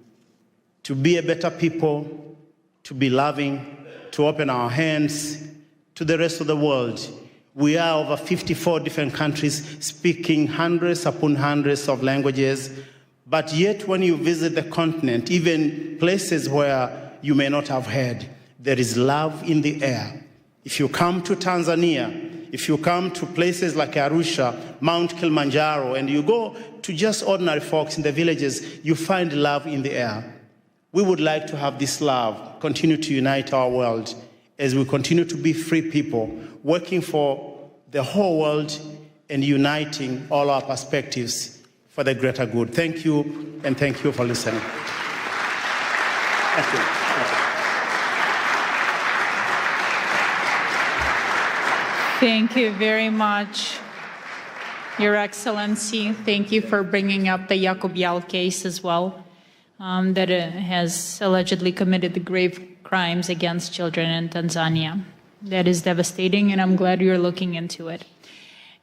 to be a better people, to be loving, to open our hands to the rest of the world. We are over 54 different countries speaking hundreds upon hundreds of languages. But yet when you visit the continent, even places where you may not have heard, there is love in the air. If you come to Tanzania, if you come to places like Arusha, Mount Kilimanjaro, and you go to just ordinary folks in the villages, you find love in the air. We would like to have this love continue to unite our world as we continue to be free people, working for the whole world and uniting all our perspectives for the greater good. Thank you, and thank you for listening. Thank you. Thank you very much, Your Excellency. Thank you for bringing up the Yacobial case as well, that has allegedly committed the grave crimes against children in Tanzania. That is devastating, and I'm glad you're looking into it.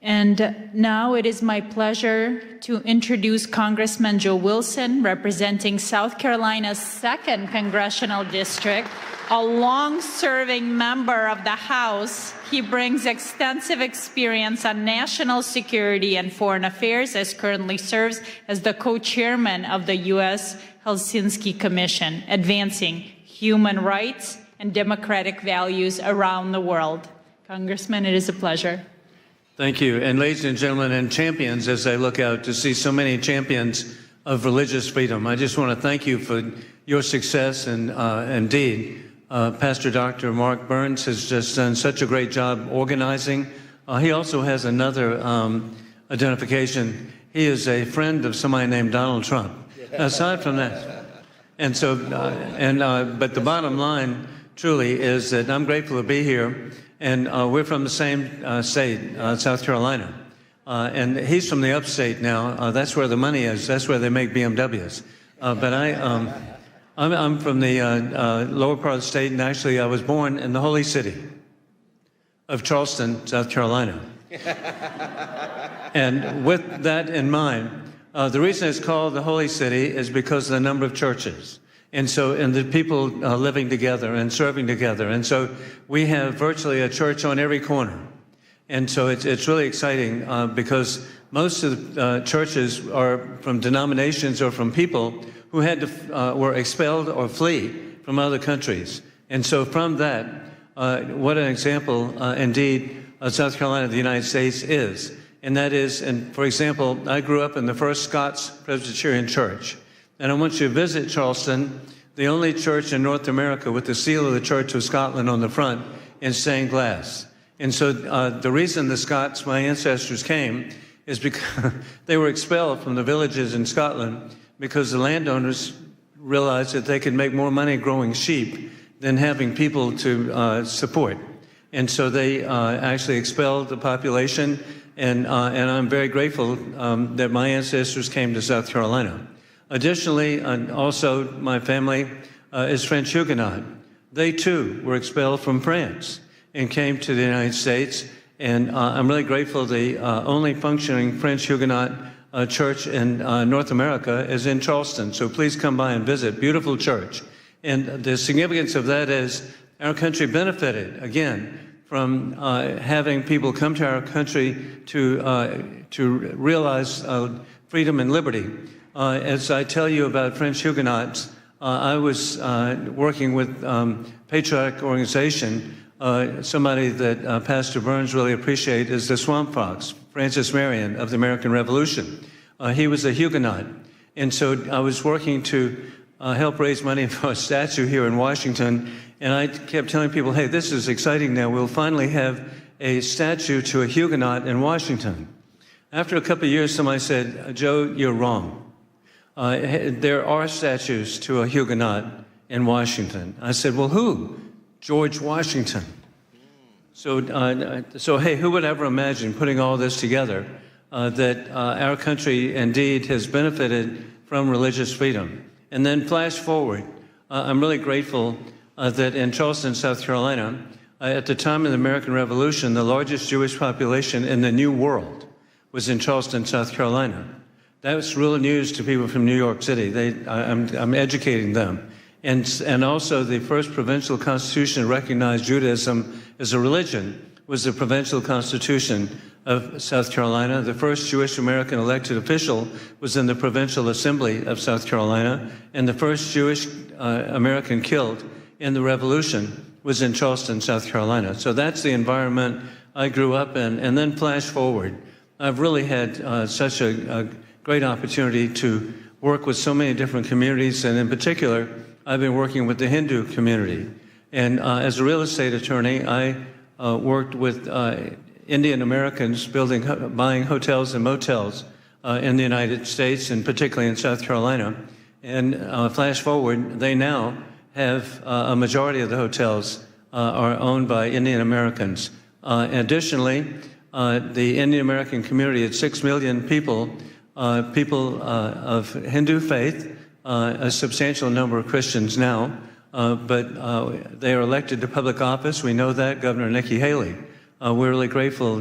And now it is my pleasure to introduce Congressman Joe Wilson, representing South Carolina's 2nd Congressional District, a long-serving member of the House. He brings extensive experience on national security and foreign affairs, as currently serves as the co-chairman of the U.S. Helsinki Commission, advancing human rights and democratic values around the world. Congressman, it is a pleasure. Thank you. And ladies and gentlemen, and champions, as I look out to see so many champions of religious freedom, I just want to thank you for your success. And indeed, Pastor Dr. Mark Burns has just done such a great job organizing. He also has another identification. He is a friend of somebody named Donald Trump. Aside from that, and so, but the bottom line truly is that I'm grateful to be here, and we're from the same state, South Carolina, and he's from the upstate now. That's where the money is. That's where they make BMWs. But I'm from the lower part of the state, and actually I was born in the holy city of Charleston, South Carolina. And with that in mind, the reason it's called the Holy City is because of the number of churches. And the people living together and serving together. And so we have virtually a church on every corner. And so it's really exciting because most of the churches are from denominations or from people who were expelled or flee from other countries. And so from that, what an example indeed South Carolina, the United States is. And that is, and for example, I grew up in the First Scots Presbyterian Church. And I want you to visit Charleston, the only church in North America with the seal of the Church of Scotland on the front in stained glass. And so the reason the Scots, my ancestors, came is because they were expelled from the villages in Scotland because the landowners realized that they could make more money growing sheep than having people to support. And so they actually expelled the population. And I'm very grateful that my ancestors came to South Carolina. Additionally, also my family is French Huguenot. They too were expelled from France and came to the United States. And I'm really grateful the only functioning French Huguenot church in North America is in Charleston. So please come by and visit. Beautiful church. And the significance of that is our country benefited, again, from having people come to our country to realize freedom and liberty. As I tell you about French Huguenots, I was working with patriotic organization. Somebody that Pastor Burns really appreciates is the Swamp Fox, Francis Marion of the American Revolution. He was a Huguenot. And so I was working to help raise money for a statue here in Washington. And I kept telling people, hey, this is exciting now. We'll finally have a statue to a Huguenot in Washington. After a couple of years, somebody said, Joe, you're wrong. There are statues to a Huguenot in Washington. I said, well, who? George Washington. So hey, who would ever imagine putting all this together, that our country indeed has benefited from religious freedom? And then flash forward, I'm really grateful that in Charleston, South Carolina, at the time of the American Revolution, the largest Jewish population in the New World was in Charleston, South Carolina. That was real news to people from New York City. I'm educating them. And also the first provincial constitution recognized Judaism as a religion was the Provincial Constitution of South Carolina. The first Jewish American elected official was in the Provincial Assembly of South Carolina, and the first Jewish American killed in the Revolution was in Charleston, South Carolina. So that's the environment I grew up in. And then flash forward, I've really had such a great opportunity to work with so many different communities, and in particular, I've been working with the Hindu community. And as a real estate attorney, I worked with Indian Americans buying hotels and motels in the United States, and particularly in South Carolina. And flash forward, they now have a majority of the hotels are owned by Indian Americans. Additionally, the Indian American community, it's 6 million people, of Hindu faith, a substantial number of Christians now, but they are elected to public office. We know that, Governor Nikki Haley. We're really grateful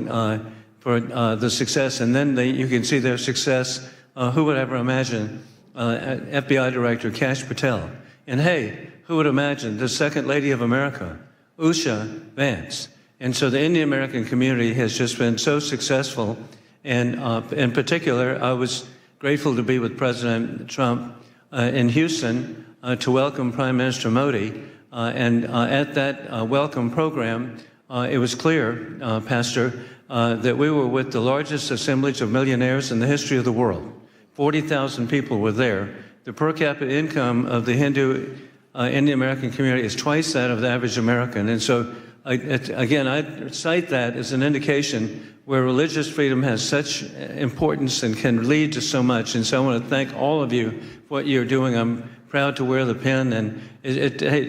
for the success, and then you can see their success. Who would ever imagine FBI Director Kash Patel? And hey, who would imagine the Second Lady of America, Usha Vance? And so the Indian American community has just been so successful. And in particular, I was grateful to be with President Trump in Houston to welcome Prime Minister Modi. And at that welcome program, it was clear, Pastor, that we were with the largest assemblage of millionaires in the history of the world. 40,000 people were there. The per capita income of the Hindu Indian American community is twice that of the average American. And so, again, I cite that as an indication where religious freedom has such importance and can lead to so much. And so I want to thank all of you for what you're doing. I'm proud to wear the pin. And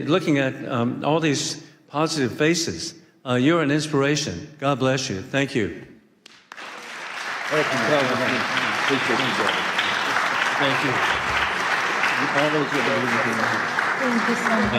looking at all these positive faces, you're an inspiration. God bless you. Thank you. Thank you, brother. Appreciate you, brother. Thank you. Thank you so much.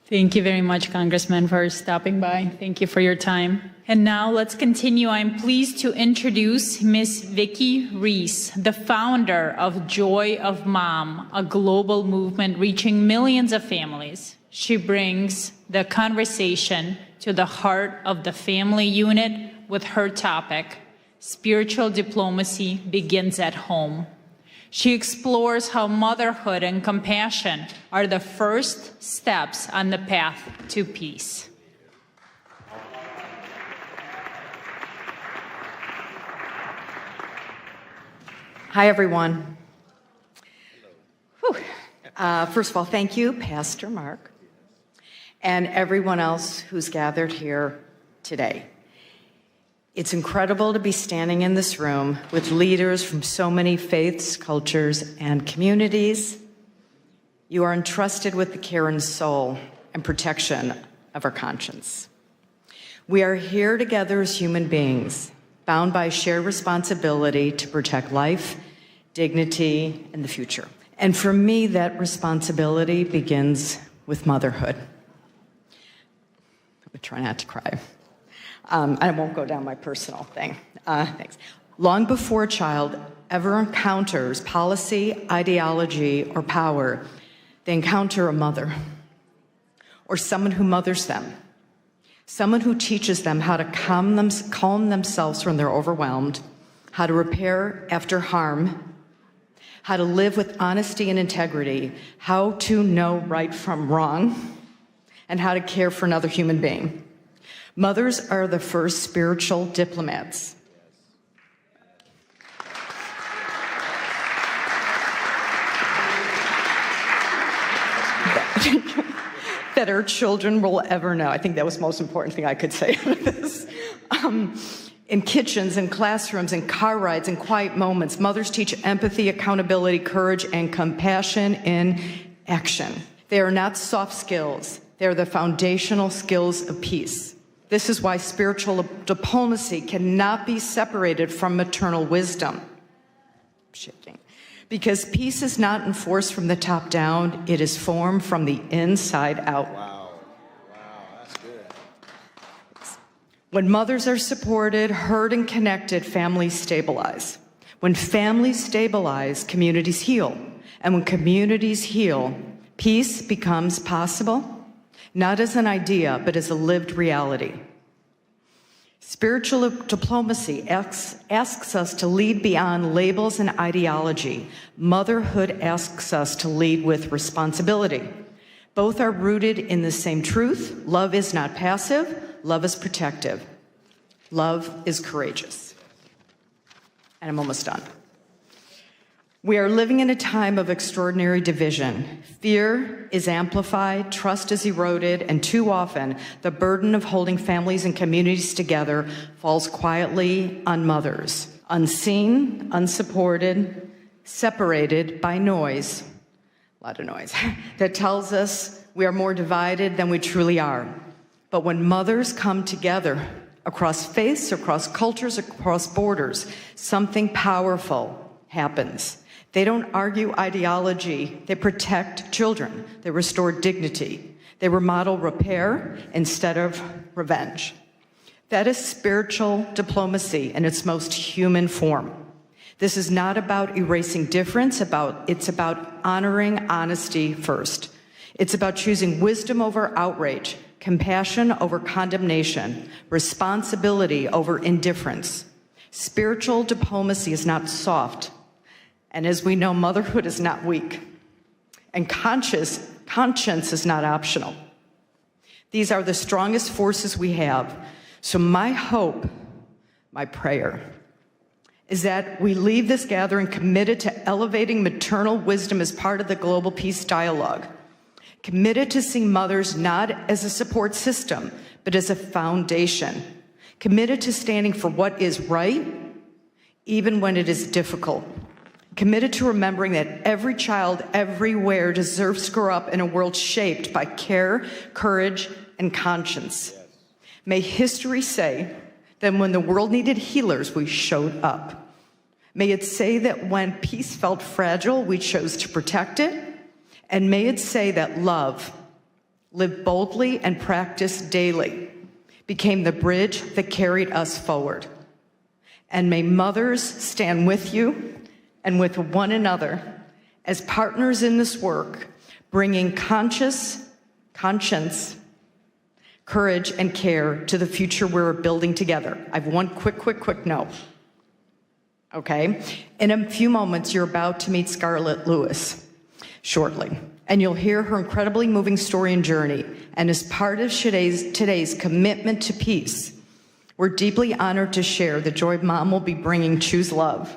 Thank you very much, Congressman, for stopping by. Thank you for your time. And now let's continue. I'm pleased to introduce Ms. Vicki Reese, the founder of Joy of Mom, a global movement reaching millions of families. She brings the conversation to the heart of the family unit with her topic, Spiritual Diplomacy Begins at Home. She explores how motherhood and compassion are the first steps on the path to peace. Hi, everyone. First of all, thank you, Pastor Mark, and everyone else who's gathered here today. It's incredible to be standing in this room with leaders from so many faiths, cultures, and communities. You are entrusted with the care and soul and protection of our conscience. We are here together as human beings, bound by shared responsibility to protect life, dignity, and the future. And for me, that responsibility begins with motherhood. I'm gonna try not to cry. I won't go down my personal thing. Thanks. Long before a child ever encounters policy, ideology, or power, they encounter a mother or someone who mothers them, someone who teaches them how to calm themselves when they're overwhelmed, how to repair after harm, how to live with honesty and integrity, how to know right from wrong, and how to care for another human being. Mothers are the first spiritual diplomats. That our children will ever know. I think that was the most important thing I could say out of this. In kitchens, in classrooms, in car rides, in quiet moments, mothers teach empathy, accountability, courage, and compassion in action. They are not soft skills. They are the foundational skills of peace. This is why spiritual diplomacy cannot be separated from maternal wisdom. Because peace is not enforced from the top down, it is formed from the inside out. Wow, that's good. When mothers are supported, heard, and connected, families stabilize. When families stabilize, communities heal. And when communities heal, peace becomes possible, not as an idea, but as a lived reality. Spiritual diplomacy asks us to lead beyond labels and ideology. Motherhood asks us to lead with responsibility. Both are rooted in the same truth. Love is not passive. Love is protective. Love is courageous. And I'm almost done. We are living in a time of extraordinary division. Fear is amplified, trust is eroded, and too often the burden of holding families and communities together falls quietly on mothers, unseen, unsupported, separated by noise, a lot of noise, that tells us we are more divided than we truly are. But when mothers come together across faiths, across cultures, across borders, something powerful happens. They don't argue ideology. They protect children. They restore dignity. They remodel repair instead of revenge. That is spiritual diplomacy in its most human form. This is not about erasing difference. It's about honoring honesty first. It's about choosing wisdom over outrage, compassion over condemnation, responsibility over indifference. Spiritual diplomacy is not soft. And as we know, motherhood is not weak. And conscience is not optional. These are the strongest forces we have. So my hope, my prayer, is that we leave this gathering committed to elevating maternal wisdom as part of the global peace dialogue, committed to seeing mothers not as a support system, but as a foundation, committed to standing for what is right, even when it is difficult, committed to remembering that every child everywhere deserves to grow up in a world shaped by care, courage, and conscience. May history say that when the world needed healers, we showed up. May it say that when peace felt fragile, we chose to protect it. And may it say that love, lived boldly and practiced daily, became the bridge that carried us forward. And may mothers stand with you and with one another as partners in this work, bringing conscience, courage, and care to the future we're building together. I have one quick note. Okay? In a few moments, you're about to meet Scarlett Lewis shortly, and you'll hear her incredibly moving story and journey. And as part of today's commitment to peace, we're deeply honored to share the joy Mom will be bringing Choose Love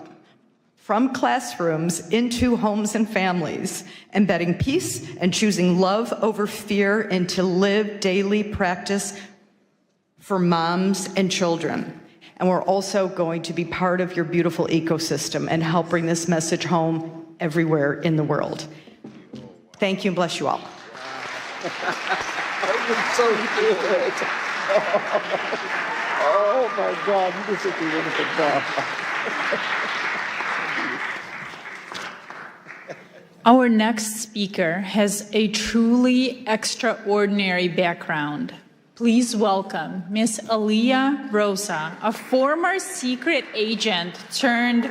from classrooms into homes and families, embedding peace and choosing love over fear into live daily practice for moms and children. And we're also going to be part of your beautiful ecosystem and help bring this message home everywhere in the world. Thank you and bless you all. That was so good. Oh my God, you did such a wonderful job. Our next speaker has a truly extraordinary background. Please welcome Miss Aliyah Rosa, a former secret agent turned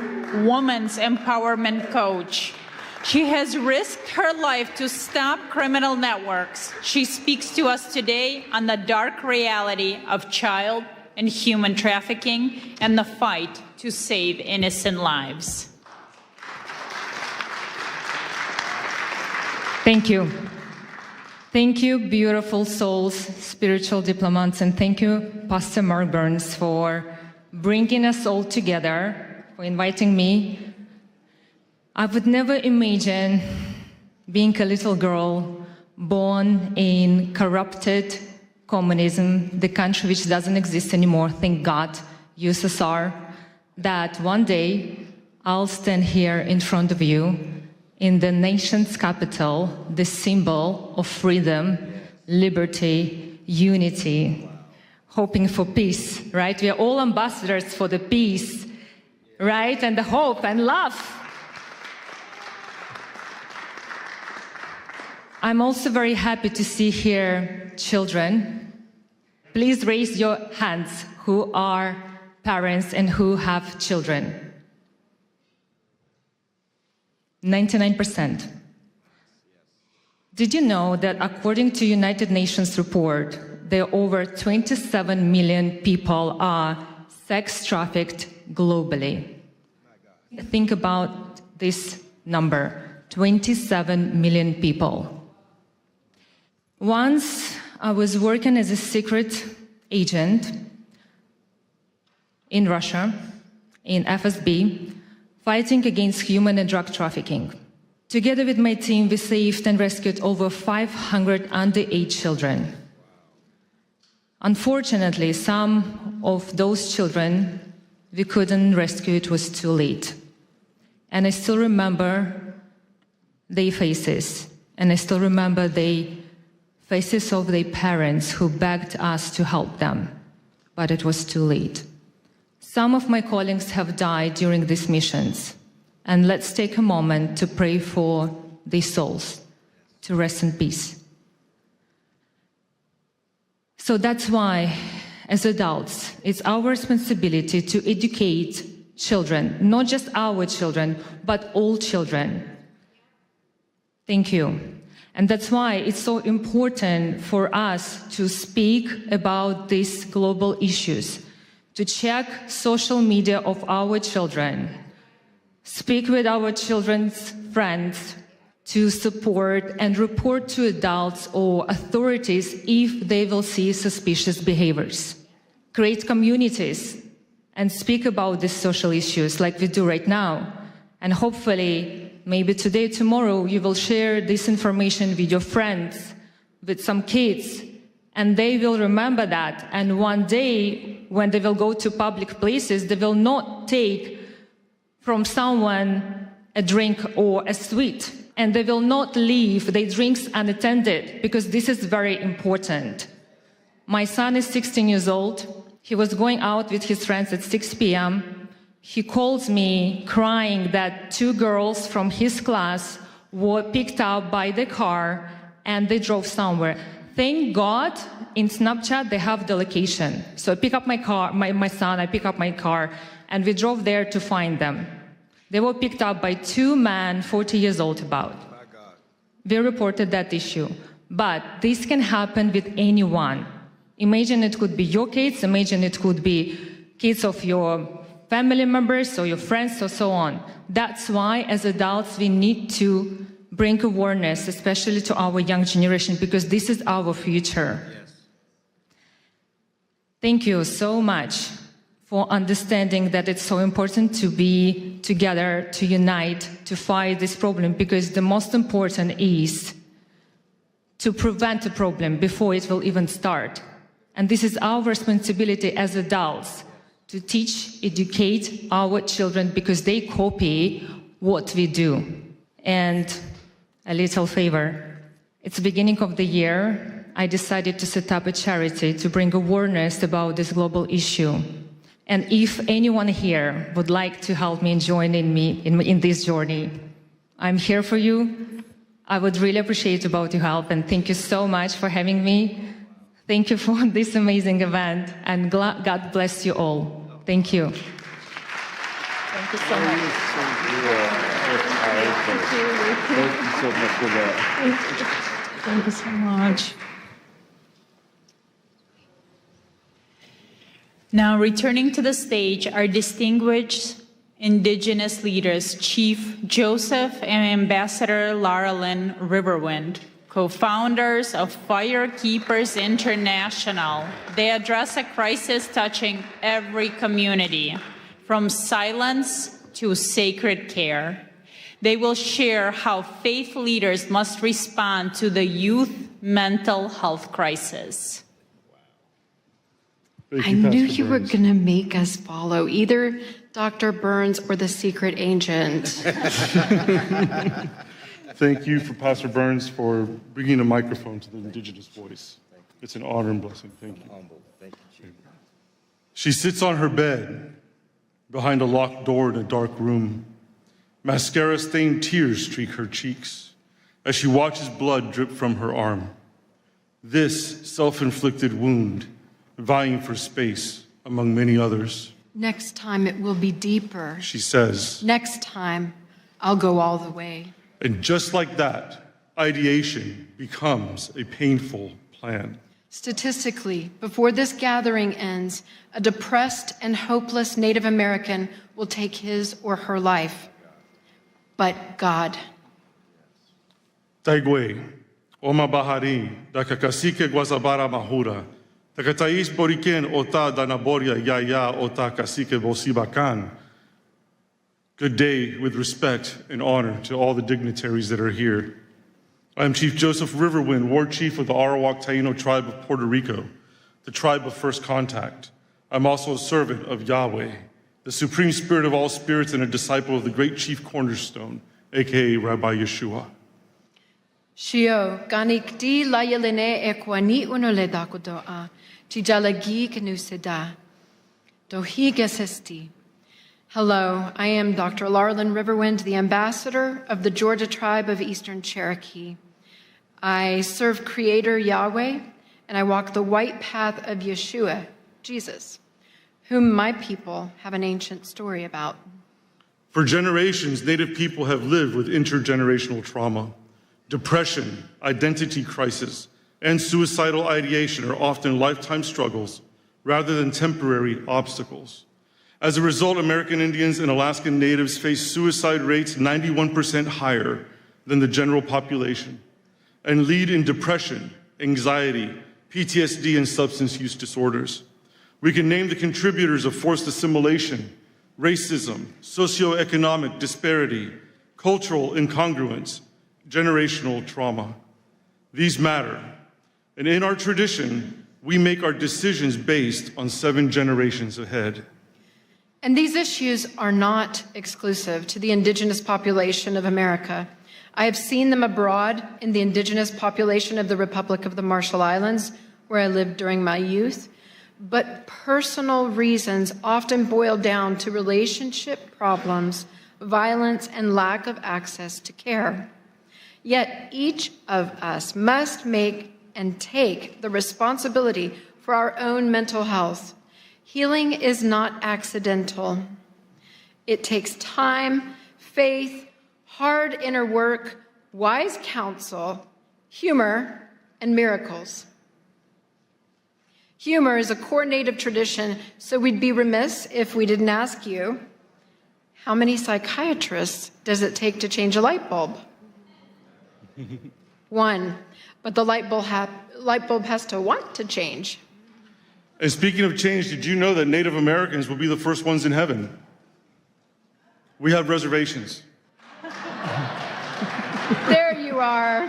women's empowerment coach. She has risked her life to stop criminal networks. She speaks to us today on the dark reality of child and human trafficking and the fight to save innocent lives. Thank you. Thank you, beautiful souls, spiritual diplomats, and thank you, Pastor Mark Burns, for bringing us all together, for inviting me. I would never imagine being a little girl born in corrupted communism, the country which doesn't exist anymore, thank God, USSR, that one day I'll stand here in front of you in the nation's capital, the symbol of freedom, liberty, unity, hoping for peace, right? We are all ambassadors for the peace, right? And the hope and love. I'm also very happy to see here children. Please raise your hands who are parents and who have children. 99%. Did you know that according to United Nations report, there are over 27 million people are sex trafficked globally? Think about this number, 27 million people. Once I was working as a secret agent in Russia, in FSB, fighting against human and drug trafficking. Together with my team, we saved and rescued over 500 underage children. Unfortunately, some of those children we couldn't rescue, it was too late. And I still remember their faces, and I still remember the faces of their parents who begged us to help them, but it was too late. Some of my colleagues have died during these missions, and let's take a moment to pray for their souls to rest in peace. So that's why, as adults, it's our responsibility to educate children, not just our children, but all children. Thank you. And that's why it's so important for us to speak about these global issues, to check social media of our children, speak with our children's friends, to support and report to adults or authorities if they will see suspicious behaviors. Create communities and speak about these social issues like we do right now. And hopefully, maybe today, tomorrow, you will share this information with your friends, with some kids, and they will remember that. And one day, when they will go to public places, they will not take from someone a drink or a sweet. And they will not leave their drinks unattended, because this is very important. My son is 16 years old. He was going out with his friends at 6 p.m. He calls me crying that 2 girls from his class were picked up by the car and they drove somewhere. Thank God in Snapchat they have the location. So I pick up my car, my son, I pick up my car, and we drove there to find them. They were picked up by 2 men, 40 years old about. We reported that issue. But this can happen with anyone. Imagine it could be your kids, imagine it could be kids of your family members or your friends or so on. That's why, as adults, we need to bring awareness, especially to our young generation, because this is our future. Yes. Thank you so much for understanding that it's so important to be together, to unite, to fight this problem, because the most important is to prevent a problem before it will even start. And this is our responsibility as adults, to teach, educate our children, because they copy what we do. And a little favor. It's the beginning of the year. I decided to set up a charity to bring awareness about this global issue. And if anyone here would like to help me and join me in this journey, I'm here for you. I would really appreciate about your help, and thank you so much for having me. Thank you for this amazing event, and God bless you all. Thank you. Thank you so much. Thank you so much for that. Thank you so much. Now, returning to the stage, our distinguished Indigenous leaders, Chief Joseph and Ambassador Lara Lynn Riverwind, co-founders of Firekeepers International. They address a crisis touching every community, from silence to sacred care. They will share how faith leaders must respond to the youth mental health crisis. I knew you were going to make us follow either Dr. Burns or the secret agent. Thank you for Pastor Burns for bringing a microphone to the Indigenous voice. It's an honor and blessing. Thank you. She sits on her bed behind a locked door in a dark room. Mascara-stained tears streak her cheeks as she watches blood drip from her arm. This self-inflicted wound, vying for space among many others. Next time it will be deeper. She says. Next time I'll go all the way. And just like that, ideation becomes a painful plan. Statistically, before this gathering ends, a depressed and hopeless Native American will take his or her life. But God. Taigwe, Oma Bahari, da Kakasike Guazabara Mahura, da Katais Boriken Ota Danaboria Yaya Ota Kasike Bosibakan. Good day with respect and honor to all the dignitaries that are here. I am Chief Joseph Riverwind, War Chief of the Arawak Taino tribe of Puerto Rico, the tribe of first contact. I'm also a servant of Yahweh, the supreme spirit of all spirits and a disciple of the great chief cornerstone, aka Rabbi Yeshua. Shio, ganik di layalene ekwani unole dakudoa, tijalagi kanusida, dohi gesesti. Hello, I am Dr. Larlin Riverwind, the ambassador of the Georgia tribe of Eastern Cherokee. I serve Creator Yahweh, and I walk the white path of Yeshua, Jesus, whom my people have an ancient story about. For generations, Native people have lived with intergenerational trauma. Depression, identity crisis, and suicidal ideation are often lifetime struggles rather than temporary obstacles. As a result, American Indians and Alaskan Natives face suicide rates 91% higher than the general population and lead in depression, anxiety, PTSD, and substance use disorders. We can name the contributors of forced assimilation, racism, socioeconomic disparity, cultural incongruence, generational trauma. These matter. And in our tradition, we make our decisions based on 7 generations ahead. And these issues are not exclusive to the indigenous population of America. I have seen them abroad in the indigenous population of the Republic of the Marshall Islands, where I lived during my youth. But personal reasons often boil down to relationship problems, violence, and lack of access to care. Yet each of us must make and take the responsibility for our own mental health. Healing is not accidental. It takes time, faith, hard inner work, wise counsel, humor, and miracles. Humor is a core Native tradition, so we'd be remiss if we didn't ask you, how many psychiatrists does it take to change a light bulb? 1, but the light bulb has to want to change. And speaking of change, did you know that Native Americans will be the first ones in heaven? We have reservations. There you are.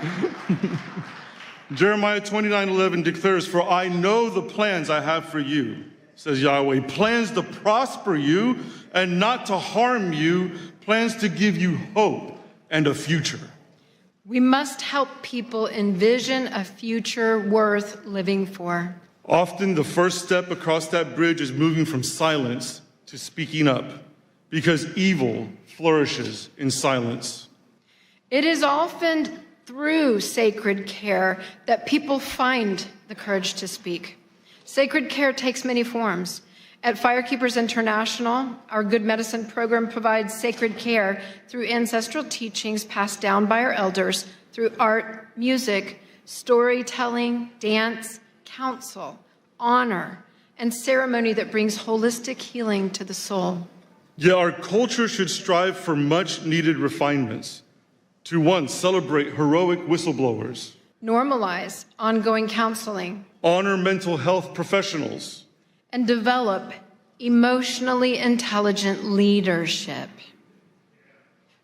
Jeremiah 29:11 declares, "For I know the plans I have for you," says Yahweh, "plans to prosper you and not to harm you, plans to give you hope and a future." We must help people envision a future worth living for. Often the first step across that bridge is moving from silence to speaking up, because evil flourishes in silence. It is often through sacred care that people find the courage to speak. Sacred care takes many forms. At Firekeepers International, our Good Medicine program provides sacred care through ancestral teachings passed down by our elders, through art, music, storytelling, dance, counsel, honor, and ceremony that brings holistic healing to the soul. Yet our culture should strive for much needed refinements. To 1, celebrate heroic whistleblowers. Normalize ongoing counseling. Honor mental health professionals. And develop emotionally intelligent leadership.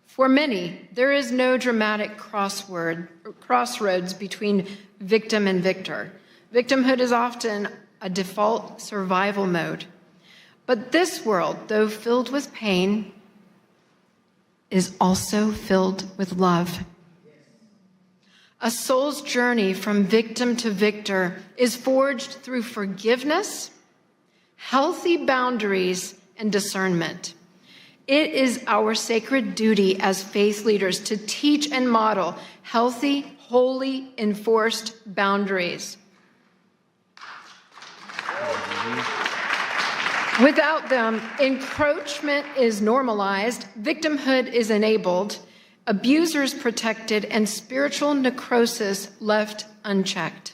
For many, there is no dramatic crossroads between victim and victor. Victimhood is often a default survival mode. But this world, though filled with pain, is also filled with love. A soul's journey from victim to victor is forged through forgiveness, healthy boundaries, and discernment. It is our sacred duty as faith leaders to teach and model healthy, holy, enforced boundaries. Without them, encroachment is normalized, victimhood is enabled, abusers protected, and spiritual necrosis left unchecked.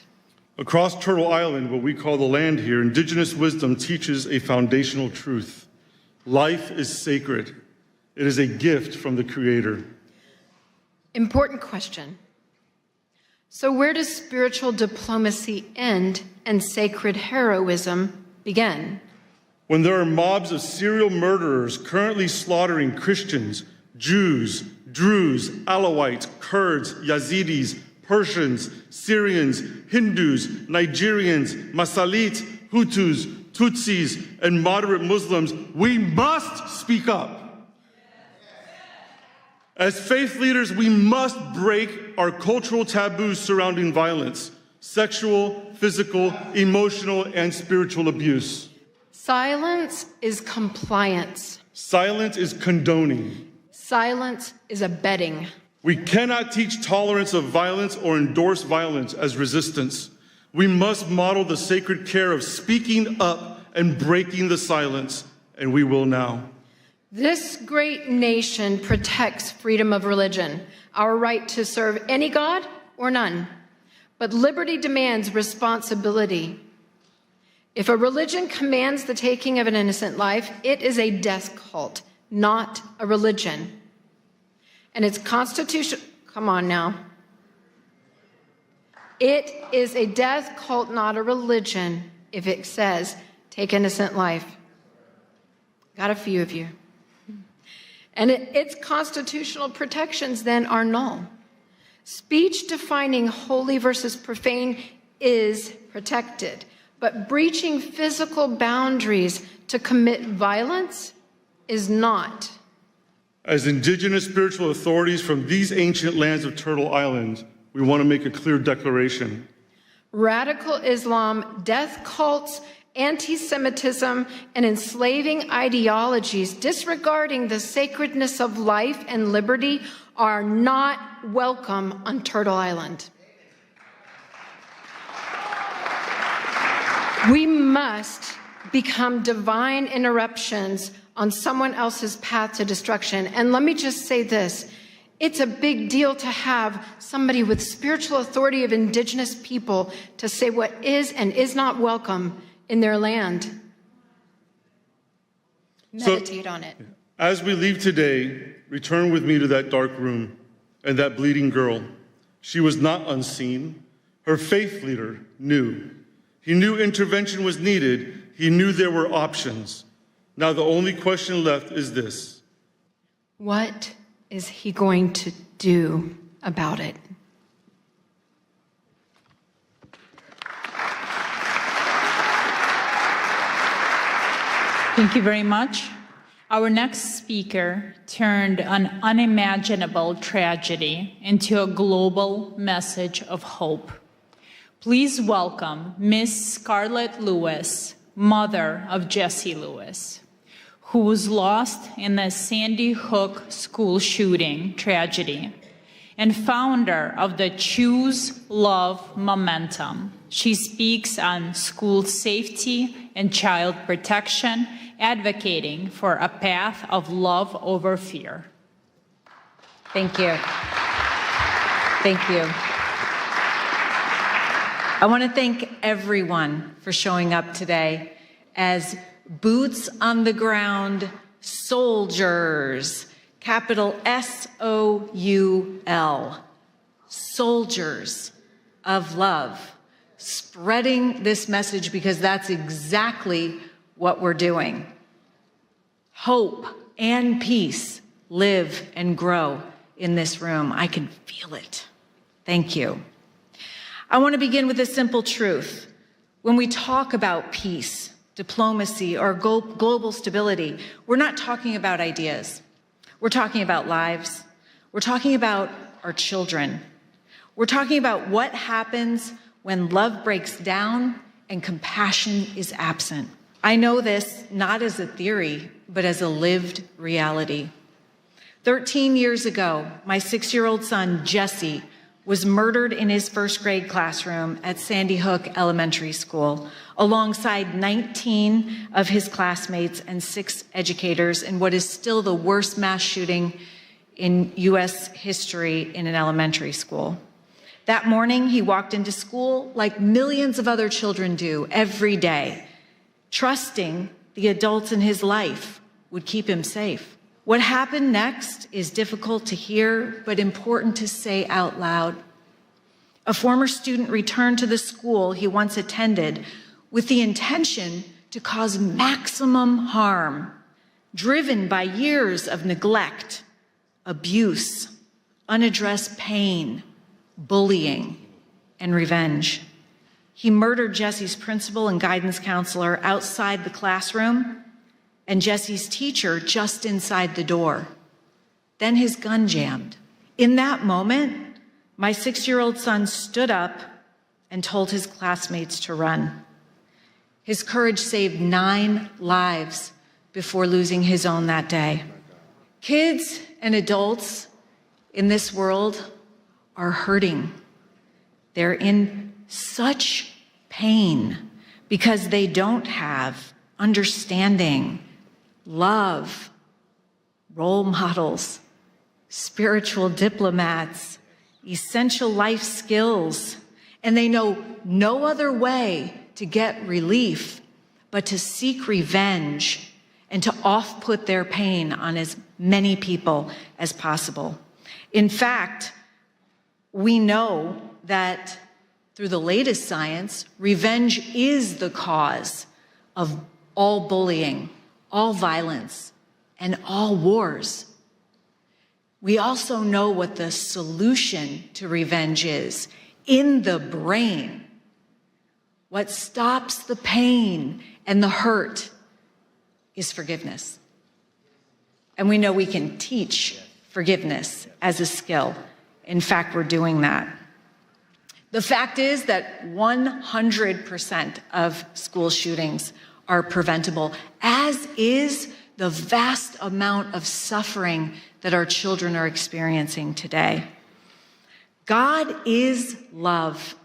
Across Turtle Island, what we call the land here, indigenous wisdom teaches a foundational truth. Life is sacred. It is a gift from the Creator. Important question. So where does spiritual diplomacy end and sacred heroism begin? When there are mobs of serial murderers currently slaughtering Christians, Jews, Druze, Alawites, Kurds, Yazidis, Persians, Syrians, Hindus, Nigerians, Masalit, Hutus, Tutsis, and moderate Muslims, we must speak up. As faith leaders, we must break our cultural taboos surrounding violence, sexual, physical, emotional, and spiritual abuse. Silence is compliance. Silence is condoning. Silence is abetting. We cannot teach tolerance of violence or endorse violence as resistance. We must model the sacred care of speaking up and breaking the silence, and we will now. This great nation protects freedom of religion, our right to serve any God or none. But liberty demands responsibility. If a religion commands the taking of an innocent life, it is a death cult, not a religion. And it's constitutional. Come on now. It is a death cult, not a religion, if it says, take innocent life. Got a few of you. And its constitutional protections then are null. Speech defining holy versus profane is protected, but breaching physical boundaries to commit violence is not. As indigenous spiritual authorities from these ancient lands of Turtle Island, we want to make a clear declaration. Radical Islam, death cults, anti-Semitism, and enslaving ideologies disregarding the sacredness of life and liberty are not welcome on Turtle Island. We must become divine interruptions on someone else's path to destruction. And let me just say this. It's a big deal to have somebody with spiritual authority of indigenous people to say what is and is not welcome in their land. Meditate on it. As we leave today, return with me to that dark room and that bleeding girl. She was not unseen. Her faith leader knew. He knew intervention was needed. He knew there were options. Now the only question left is this. What is he going to do about it? Thank you very much. Our next speaker turned an unimaginable tragedy into a global message of hope. Please welcome Miss Scarlett Lewis, mother of Jesse Lewis, who was lost in the Sandy Hook school shooting tragedy, and founder of the Choose Love Momentum. She speaks on school safety and child protection, advocating for a path of love over fear. Thank you. Thank you. I want to thank everyone for showing up today as boots on the ground soldiers, capital S-O-U-L, soldiers of love, spreading this message because that's exactly what we're doing. Hope and peace live and grow in this room. I can feel it. Thank you. I want to begin with a simple truth. When we talk about peace, diplomacy, or global stability, we're not talking about ideas. We're talking about lives. We're talking about our children. We're talking about what happens when love breaks down and compassion is absent. I know this not as a theory, but as a lived reality. 13 years ago, my 6-year-old son, Jesse, was murdered in his first grade classroom at Sandy Hook Elementary School, alongside 19 of his classmates and 6 educators in what is still the worst mass shooting in U.S. history in an elementary school. That morning, he walked into school like millions of other children do every day, trusting the adults in his life would keep him safe. What happened next is difficult to hear, but important to say out loud. A former student returned to the school he once attended with the intention to cause maximum harm, driven by years of neglect, abuse, unaddressed pain, bullying, and revenge. He murdered Jesse's principal and guidance counselor outside the classroom and Jesse's teacher just inside the door. Then his gun jammed. In that moment, my 6-year-old son stood up and told his classmates to run. His courage saved 9 lives before losing his own that day. Kids and adults in this world are hurting. They're in such pain because they don't have understanding, love, role models, spiritual diplomats, essential life skills, and they know no other way to get relief but to seek revenge and to off-put their pain on as many people as possible. In fact, we know that through the latest science, revenge is the cause of all bullying, all violence, and all wars. We also know what the solution to revenge is in the brain. What stops the pain and the hurt is forgiveness. And we know we can teach forgiveness as a skill. In fact, we're doing that. The fact is that 100% of school shootings are preventable, as is the vast amount of suffering that our children are experiencing today. God is love.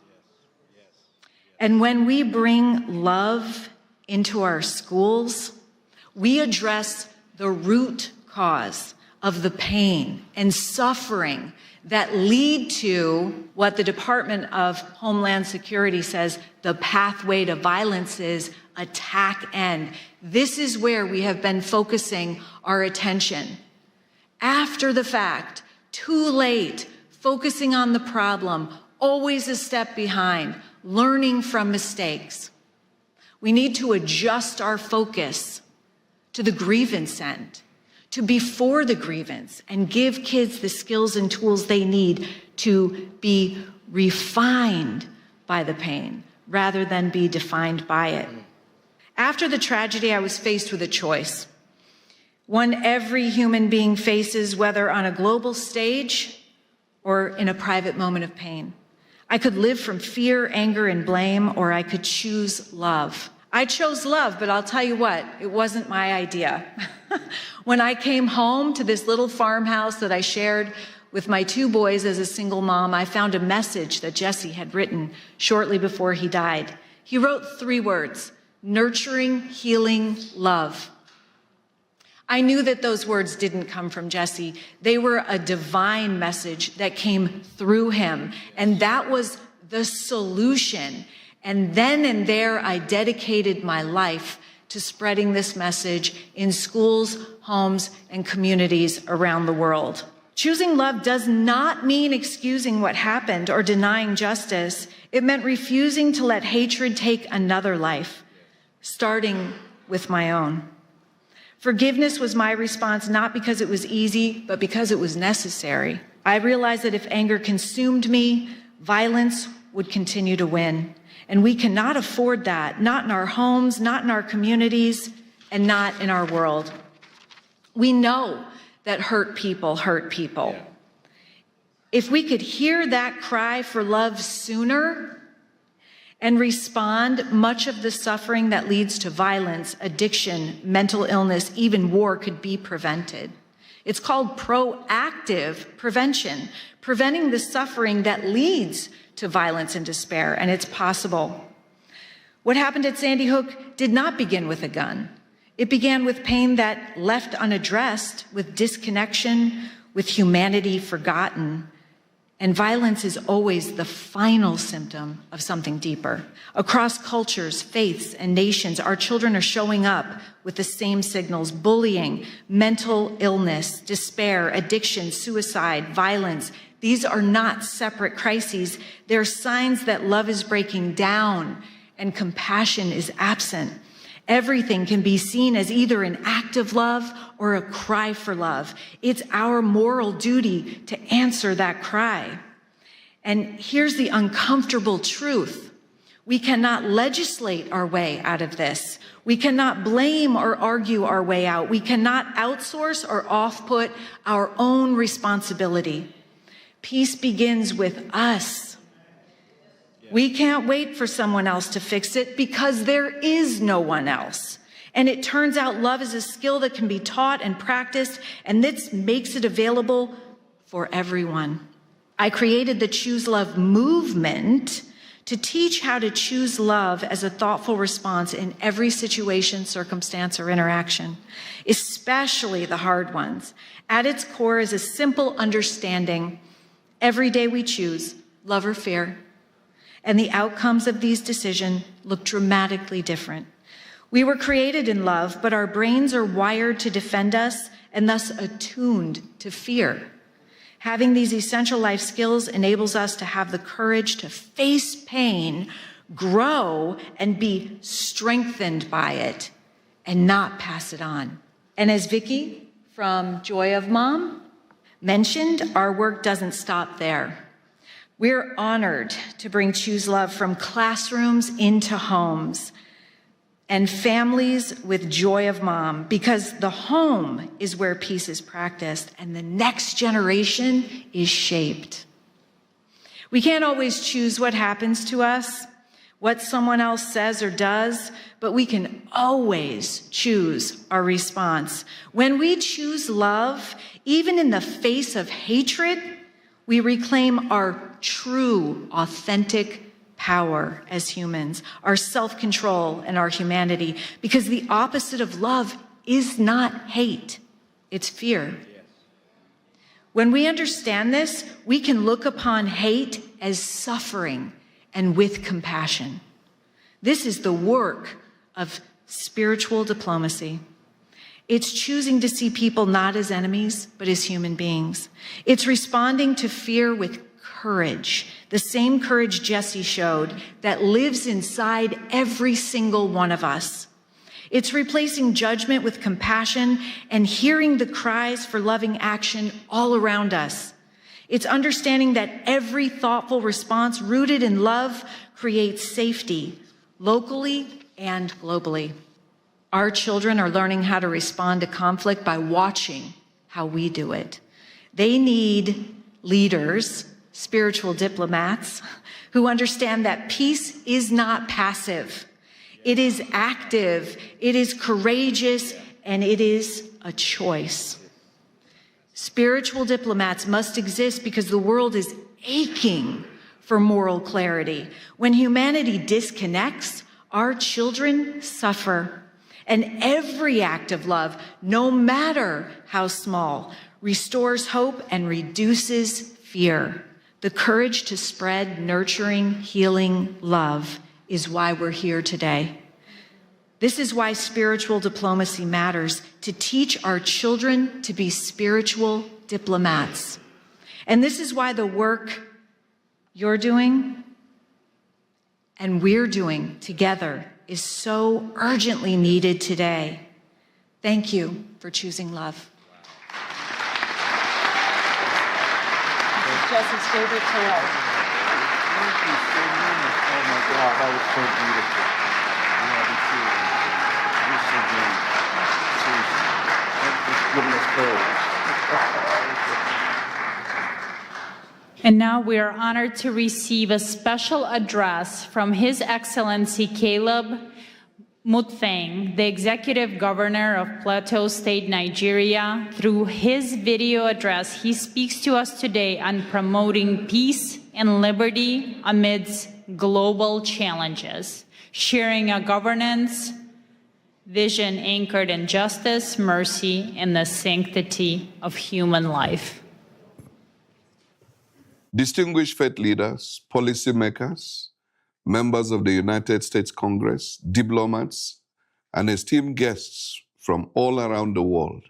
And when we bring love into our schools, we address the root cause of the pain and suffering that lead to what the Department of Homeland Security says the pathway to violence is: attack end. This is where we have been focusing our attention. After the fact, too late, focusing on the problem, always a step behind, learning from mistakes. We need to adjust our focus to the grievance end, to before the grievance, and give kids the skills and tools they need to be refined by the pain rather than be defined by it. After the tragedy, I was faced with a choice, one every human being faces, whether on a global stage or in a private moment of pain. I could live from fear, anger, and blame, or I could choose love. I chose love, but I'll tell you what, it wasn't my idea. When I came home to this little farmhouse that I shared with my 2 boys as a single mom, I found a message that Jesse had written shortly before he died. He wrote 3 words: nurturing, healing, love. I knew that those words didn't come from Jesse. They were a divine message that came through him, and that was the solution. And then and there, I dedicated my life to spreading this message in schools, homes, and communities around the world. Choosing love does not mean excusing what happened or denying justice. It meant refusing to let hatred take another life, starting with my own. Forgiveness was my response, not because it was easy, but because it was necessary. I realized that if anger consumed me, violence would continue to win. And we cannot afford that, not in our homes, not in our communities, and not in our world. We know that hurt people hurt people. If we could hear that cry for love sooner and respond, much of the suffering that leads to violence, addiction, mental illness, even war could be prevented. It's called proactive prevention, preventing the suffering that leads to violence and despair, and it's possible. What happened at Sandy Hook did not begin with a gun. It began with pain that left unaddressed, with disconnection, with humanity forgotten. And violence is always the final symptom of something deeper. Across cultures, faiths, and nations, our children are showing up with the same signals: bullying, mental illness, despair, addiction, suicide, violence. These are not separate crises. They're signs that love is breaking down and compassion is absent. Everything can be seen as either an act of love or a cry for love. It's our moral duty to answer that cry. And here's the uncomfortable truth. We cannot legislate our way out of this. We cannot blame or argue our way out. We cannot outsource or off-put our own responsibility. Peace begins with us. We can't wait for someone else to fix it because there is no one else. And it turns out love is a skill that can be taught and practiced, and this makes it available for everyone. I created the Choose Love movement to teach how to choose love as a thoughtful response in every situation, circumstance, or interaction, especially the hard ones. At its core is a simple understanding. Every day we choose love or fear, and the outcomes of these decisions look dramatically different. We were created in love, but our brains are wired to defend us and thus attuned to fear. Having these essential life skills enables us to have the courage to face pain, grow, and be strengthened by it, and not pass it on. And as Vicki from Joy of Mom mentioned, our work doesn't stop there. We're honored to bring Choose Love from classrooms into homes and families with Joy of Mom, because the home is where peace is practiced and the next generation is shaped. We can't always choose what happens to us, what someone else says or does, but we can always choose our response. When we choose love, even in the face of hatred, we reclaim our true, authentic power as humans, our self-control and our humanity, because the opposite of love is not hate, it's fear. When we understand this, we can look upon hate as suffering and with compassion. This is the work of spiritual diplomacy. It's choosing to see people not as enemies, but as human beings. It's responding to fear with courage, the same courage Jesse showed that lives inside every single one of us. It's replacing judgment with compassion and hearing the cries for loving action all around us. It's understanding that every thoughtful response rooted in love creates safety, locally and globally. Our children are learning how to respond to conflict by watching how we do it. They need leaders, spiritual diplomats, who understand that peace is not passive. It is active, it is courageous, and it is a choice. Spiritual diplomats must exist because the world is aching for moral clarity. When humanity disconnects, our children suffer. And every act of love, no matter how small, restores hope and reduces fear. The courage to spread nurturing, healing love is why we're here today. This is why spiritual diplomacy matters, to teach our children to be spiritual diplomats. And this is why the work you're doing and we're doing together is so urgently needed today. Thank you for choosing love. This is Jesse's favorite tale. Thank you so much. Oh my God, that was so beautiful. I love you too. You're so good. Seriously. Thank you for giving us courage. And now we are honored to receive a special address from His Excellency Caleb Mutfeng, the Executive Governor of Plateau State, Nigeria. Through his video address, he speaks to us today on promoting peace and liberty amidst global challenges, sharing a governance vision anchored in justice, mercy, and the sanctity of human life. distinguished faith leaders, policymakers, members of the United States Congress, diplomats, and esteemed guests from all around the world,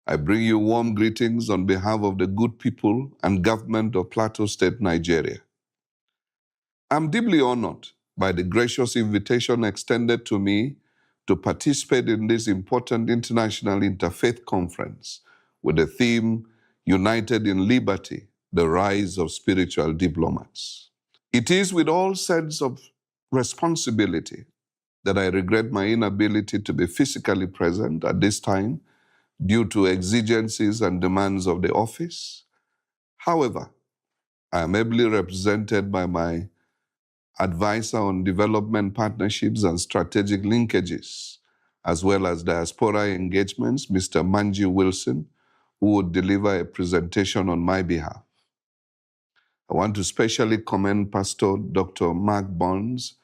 I bring you warm greetings on behalf of the good people and government of Plateau State, Nigeria. I'm deeply honored by the gracious invitation extended to me to participate in this important International Interfaith Conference with the theme, United in Liberty, the Rise of Spiritual Diplomats. It is with all sense of responsibility that I regret my inability to be physically present at this time due to exigencies and demands of the office. However, I am ably represented by my advisor on development partnerships and strategic linkages, as well as diaspora engagements, Mr. Manji Wilson, who would deliver a presentation on my behalf. I want to specially commend Pastor Dr. Mark Burns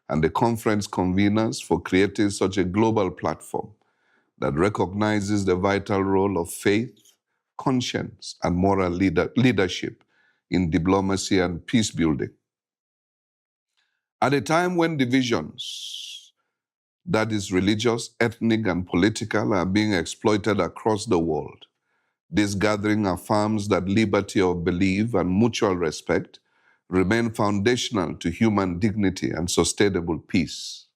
and the conference conveners for creating such a global platform that recognizes the vital role of faith, conscience, and moral leadership in diplomacy and peace building. At a time when divisions, that is religious, ethnic, and political, are being exploited across the world, this gathering affirms that liberty of belief and mutual respect remain foundational to human dignity and sustainable peace.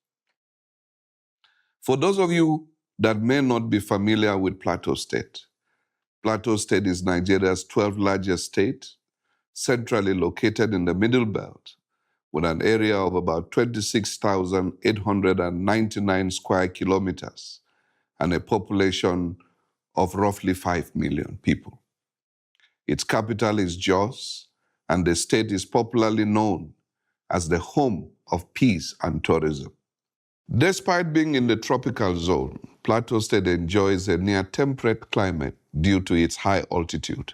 For those of you that may not be familiar with Plateau State is Nigeria's 12th largest state, centrally located in the Middle Belt, with an area of about 26,899 square kilometers and a population of roughly 5 million people. Its capital is Jos, and the state is popularly known as the home of peace and tourism. Despite being in the tropical zone, Plateau State enjoys a near-temperate climate due to its high altitude,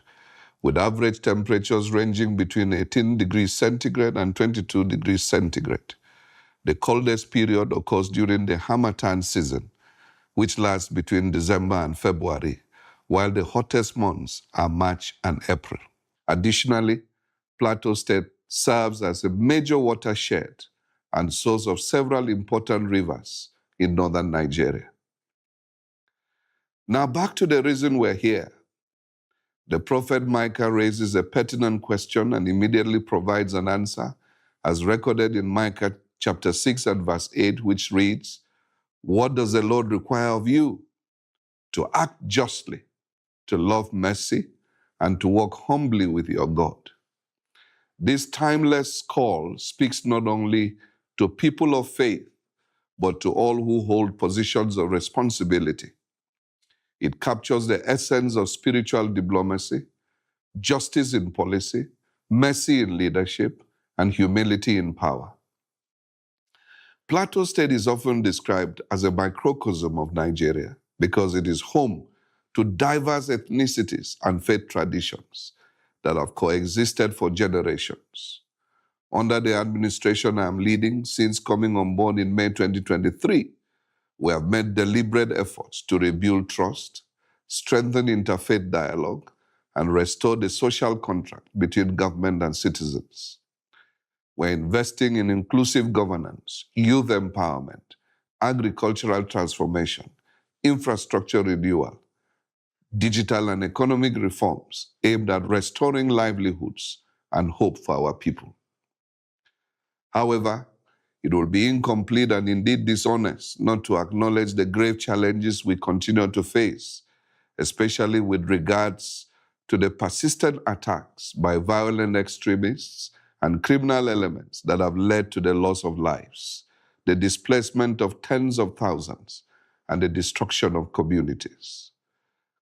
with average temperatures ranging between 18 degrees centigrade and 22 degrees centigrade. The coldest period occurs during the Harmattan season, which lasts between December and February, while the hottest months are March and April. Additionally, Plateau State serves as a major watershed and source of several important rivers in northern Nigeria. Now back to the reason we're here. The prophet Micah raises a pertinent question and immediately provides an answer, as recorded in Micah chapter 6 and verse 8, which reads, "What does the Lord require of you? To act justly, to love mercy, and to walk humbly with your God." This timeless call speaks not only to people of faith, but to all who hold positions of responsibility. It captures the essence of spiritual diplomacy, justice in policy, mercy in leadership, and humility in power. Plateau State is often described as a microcosm of Nigeria because it is home to diverse ethnicities and faith traditions that have coexisted for generations. Under the administration I am leading since coming on board in May 2023, we have made deliberate efforts to rebuild trust, strengthen interfaith dialogue, and restore the social contract between government and citizens. We're investing in inclusive governance, youth empowerment, agricultural transformation, infrastructure renewal, digital and economic reforms aimed at restoring livelihoods and hope for our people. However, it will be incomplete and indeed dishonest not to acknowledge the grave challenges we continue to face, especially with regards to the persistent attacks by violent extremists and criminal elements that have led to the loss of lives, the displacement of tens of thousands, and the destruction of communities.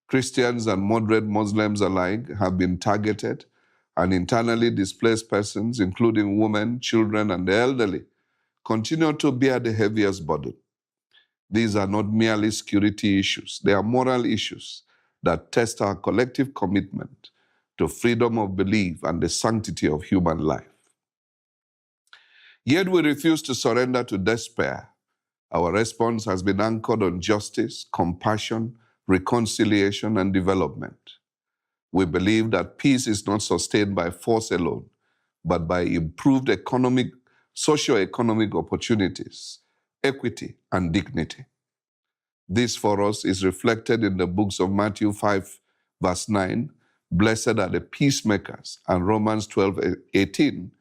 Christians and moderate Muslims alike have been targeted, and internally displaced persons, including women, children, and the elderly, continue to bear the heaviest burden. These are not merely security issues, they are moral issues that test our collective commitment to freedom of belief and the sanctity of human life. Yet we refuse to surrender to despair. Our response has been anchored on justice, compassion, reconciliation, and development. We believe that peace is not sustained by force alone, but by improved socio-economic opportunities, equity, and dignity. This for us is reflected in the books of Matthew 5, verse 9, "Blessed are the peacemakers," and Romans 12:18,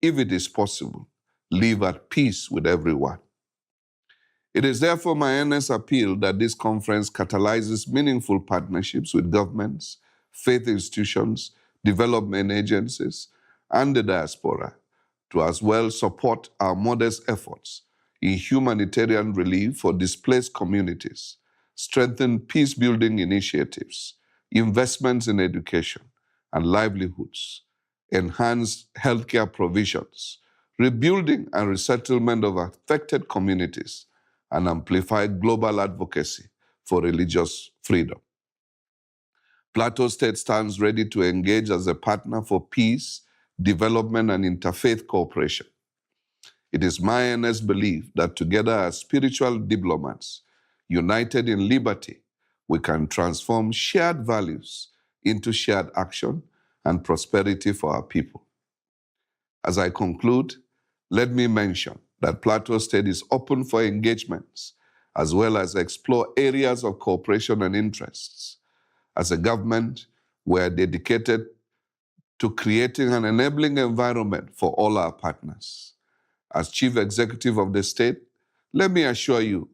"If it is possible, live at peace with everyone." It is therefore my earnest appeal that this conference catalyzes meaningful partnerships with governments, faith institutions, development agencies, and the diaspora to as well support our modest efforts in humanitarian relief for displaced communities, strengthen peace-building initiatives, investments in education and livelihoods, enhance healthcare provisions, rebuilding and resettlement of affected communities, and amplify global advocacy for religious freedom. Plateau State stands ready to engage as a partner for peace, development, and interfaith cooperation. It is my earnest belief that together as spiritual diplomats, united in liberty, we can transform shared values into shared action and prosperity for our people. As I conclude, let me mention that Plateau State is open for engagements as well as explore areas of cooperation and interests. As a government, we are dedicated to creating an enabling environment for all our partners. As Chief Executive of the state, let me assure you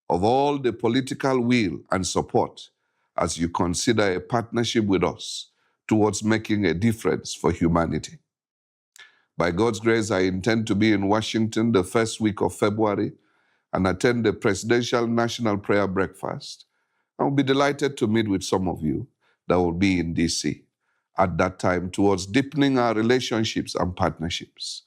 of all the political will and support as you consider a partnership with us towards making a difference for humanity. By God's grace, I intend to be in Washington the first week of February and attend the Presidential National Prayer Breakfast. I will be delighted to meet with some of you that will be in DC at that time towards deepening our relationships and partnerships.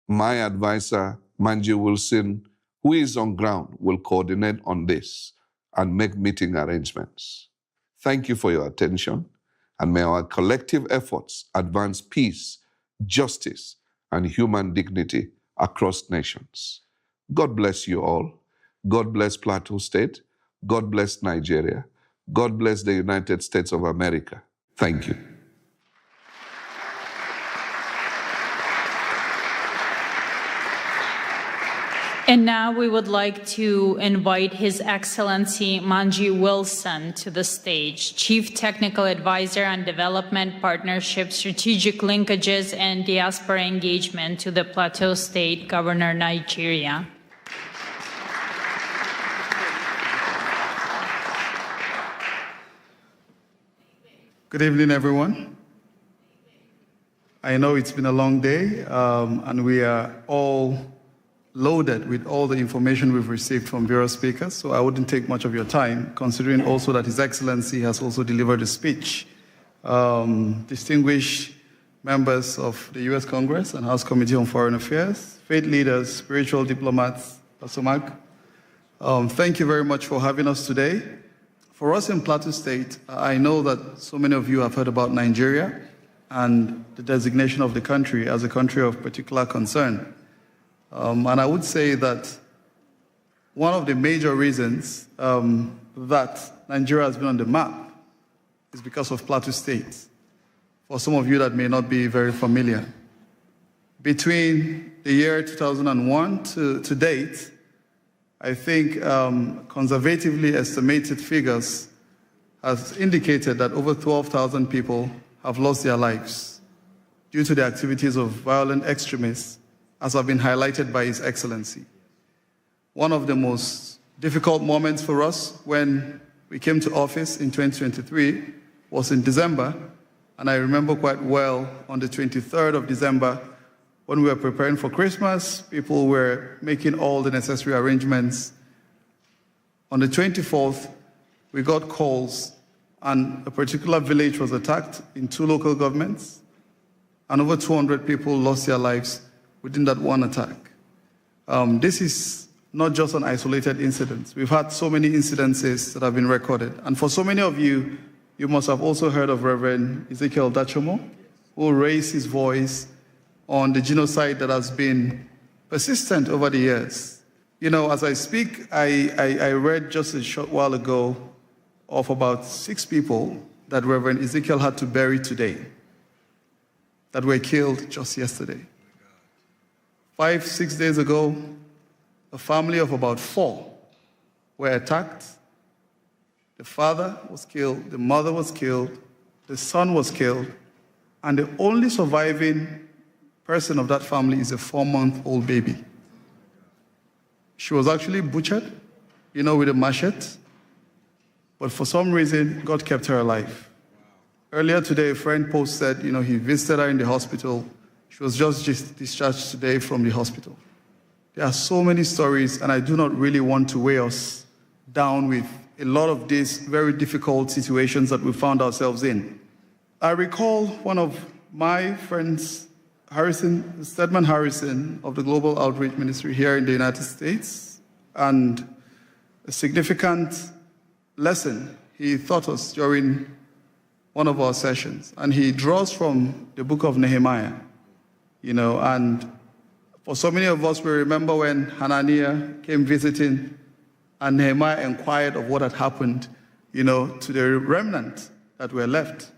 My advisor, Manji Wilson, who is on ground, will coordinate on this and make meeting arrangements. Thank you for your attention, and may our collective efforts advance peace, justice, and human dignity across nations. God bless you all. God bless Plateau State. God bless Nigeria. God bless the United States of America. Thank you. And now we would like to invite His Excellency Manji Wilson to the stage, Chief Technical Advisor on Development Partnership, Strategic Linkages, and Diaspora Engagement to the Plateau State Governor, Nigeria. Good evening, everyone. I know it's been a long day, and we are all loaded with all the information we've received from various speakers, so I wouldn't take much of your time, considering also that His Excellency has also delivered a speech. Distinguished members of the U.S. Congress and House Committee on Foreign Affairs, faith leaders, spiritual diplomats, Pastor Mark, thank you very much for having us today. For us in Plateau State, I know that so many of you have heard about Nigeria and the designation of the country as a country of particular concern. And I would say that one of the major reasons that Nigeria has been on the map is because of Plateau State. For some of you that may not be very familiar, between the year 2001 to date, I think conservatively estimated figures has indicated that over 12,000 people have lost their lives due to the activities of violent extremists, as have been highlighted by His Excellency. One of the most difficult moments for us when we came to office in 2023 was in December, and I remember quite well on the 23rd of December, when we were preparing for Christmas, people were making all the necessary arrangements. On the 24th, we got calls, and a particular village was attacked in 2 local governments, and over 200 people lost their lives within that one attack. This is not just an isolated incident. We've had so many incidences that have been recorded. And for so many of you, you must have also heard of Reverend Ezekiel Dachomo, who raised his voice on the genocide that has been persistent over the years. You know, as I speak, I read just a short while ago of about 6 people that Reverend Ezekiel had to bury today, that were killed just yesterday. 5-6 days ago, a family of about 4 were attacked. The father was killed, the mother was killed, the son was killed, and the only surviving person of that family is a 4-month-old baby. She was actually butchered, with a machete, but for some reason, God kept her alive. Earlier today, a friend posted, he visited her in the hospital. She was just discharged today from the hospital. There are so many stories, and I do not really want to weigh us down with a lot of these very difficult situations that we found ourselves in. I recall one of my friends, Stedman Harrison of the Global Outreach Ministry here in the United States, and a significant lesson he taught us during one of our sessions. And he draws from the book of Nehemiah, and for so many of us, we remember when Hananiah came visiting and Nehemiah inquired of what had happened, to the remnant that were left.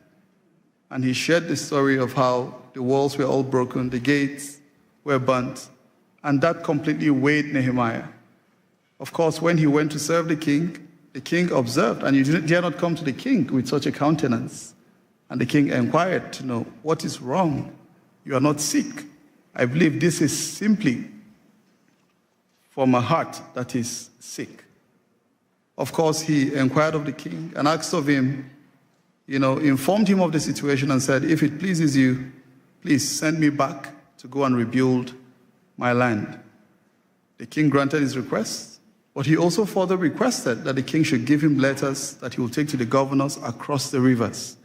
And he shared the story of how the walls were all broken, the gates were burnt, and that completely weighed Nehemiah. Of course, when he went to serve the king observed, and you dare not come to the king with such a countenance. And the king inquired to know, what is wrong? You are not sick. I believe this is simply from a heart that is sick. Of course, he inquired of the king and asked of him, informed him of the situation and said, if it pleases you, please send me back to go and rebuild my land. The king granted his request, but he also further requested that the king should give him letters that he will take to the governors across the rivers.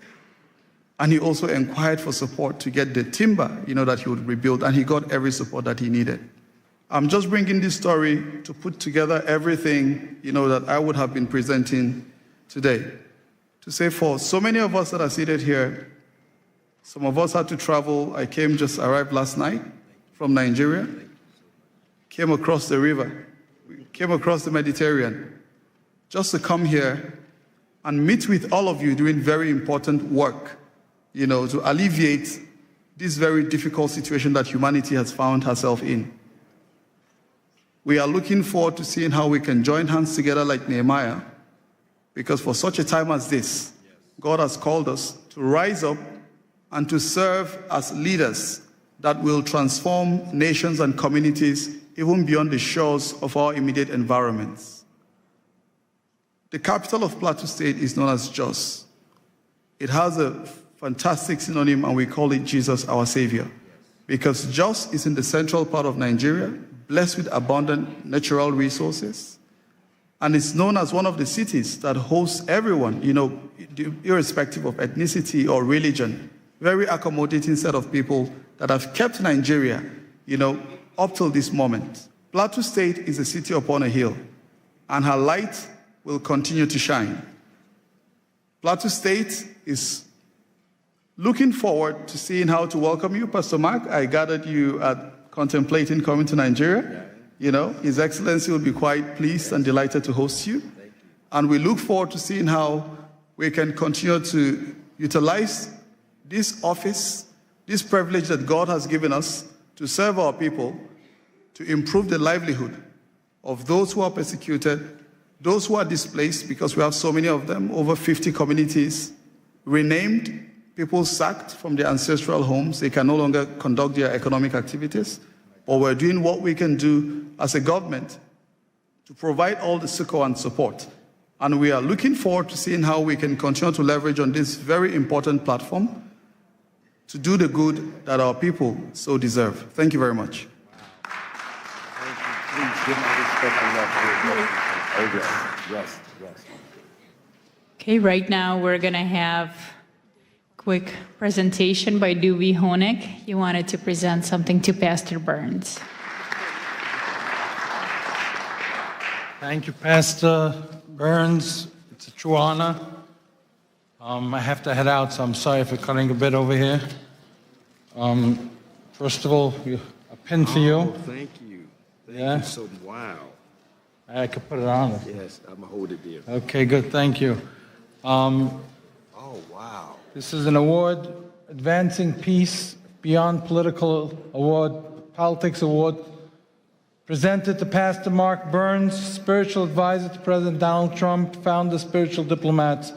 And he also inquired for support to get the timber, that he would rebuild, and he got every support that he needed. I'm just bringing this story to put together everything, that I would have been presenting today. To say for so many of us that are seated here, some of us had to travel. I just arrived last night from Nigeria, came across the river, came across the Mediterranean, just to come here and meet with all of you doing very important work, to alleviate this very difficult situation that humanity has found herself in. We are looking forward to seeing how we can join hands together like Nehemiah, because for such a time as this, God has called us to rise up and to serve as leaders that will transform nations and communities even beyond the shores of our immediate environments. The capital of Plateau State is known as Jos. It has a fantastic synonym, and we call it Jesus, our Savior, because Jos is in the central part of Nigeria, blessed with abundant natural resources, and it's known as one of the cities that hosts everyone, irrespective of ethnicity or religion. Very accommodating set of people that have kept Nigeria, up till this moment. Plateau State is a city upon a hill, and her light will continue to shine. Plateau State is looking forward to seeing how to welcome you. Pastor Mark, I gathered you at contemplating coming to Nigeria. His Excellency will be quite pleased and delighted to host you. And we look forward to seeing how we can continue to utilize this office, this privilege that God has given us to serve our people, to improve the livelihood of those who are persecuted, those who are displaced, because we have so many of them, over 50 communities renamed, people sacked from their ancestral homes. They can no longer conduct their economic activities. But we're doing what we can do as a government to provide all the succor and support. And we are looking forward to seeing how we can continue to leverage on this very important platform to do the good that our people so deserve. Thank you very much. Thank you. Please give my respect and love to yes. Okay, right now we're going to have quick presentation by Dewey Honig. He wanted to present something to Pastor Burns. Thank you, Pastor Burns. It's a true honor. I have to head out, so I'm sorry for cutting a bit over here. First of all, a pin for you. Oh, thank you. Thank you so much. Wow. I could put it on. Yes, I'm going to hold it there. Okay, good. Thank you. Oh, Oh, wow. This is an award, Advancing Peace Beyond Political Award, Politics Award, presented to Pastor Mark Burns, spiritual advisor to President Donald Trump, founder of Spiritual Diplomats,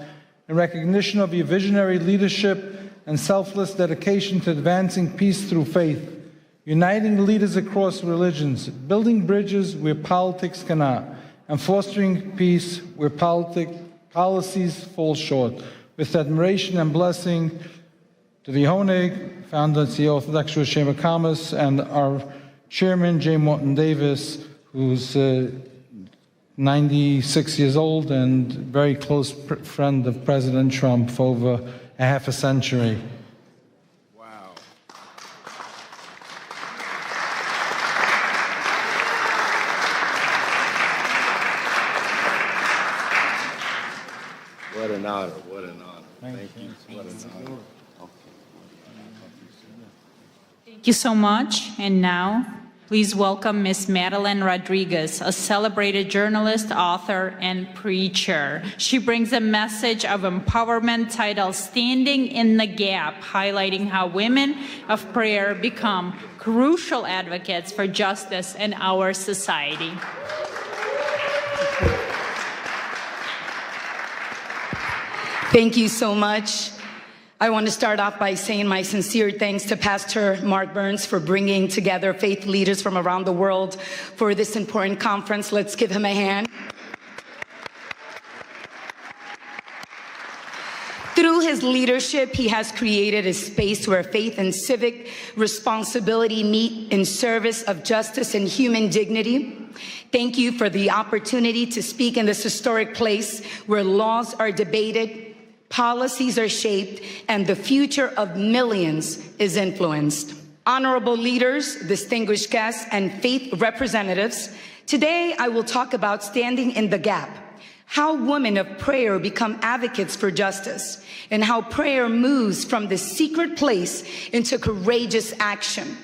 in recognition of your visionary leadership and selfless dedication to advancing peace through faith, uniting leaders across religions, building bridges where politics cannot, and fostering peace where policies fall short. With admiration and blessing to the Honig, founder and CEO of the Orthodox Chamber of Commerce, and our Chairman, J. Morton Davis, who's 96 years old and very close friend of President Trump for over a half a century. Wow. What an honor, what an honor. Thank you. What an honor. Thank you so much. And now, please welcome Ms. Madeline Rodriguez, a celebrated journalist, author, and preacher. She brings a message of empowerment titled Standing in the Gap, highlighting how women of prayer become crucial advocates for justice in our society. Thank you so much. I want to start off by saying my sincere thanks to Pastor Mark Burns for bringing together faith leaders from around the world for this important conference. Let's give him a hand. Through his leadership, he has created a space where faith and civic responsibility meet in service of justice and human dignity. Thank you for the opportunity to speak in this historic place where laws are debated, policies are shaped, and the future of millions is influenced. Honorable leaders, distinguished guests, and faith representatives, today I will talk about standing in the gap, how women of prayer become advocates for justice, and how prayer moves from the secret place into courageous action.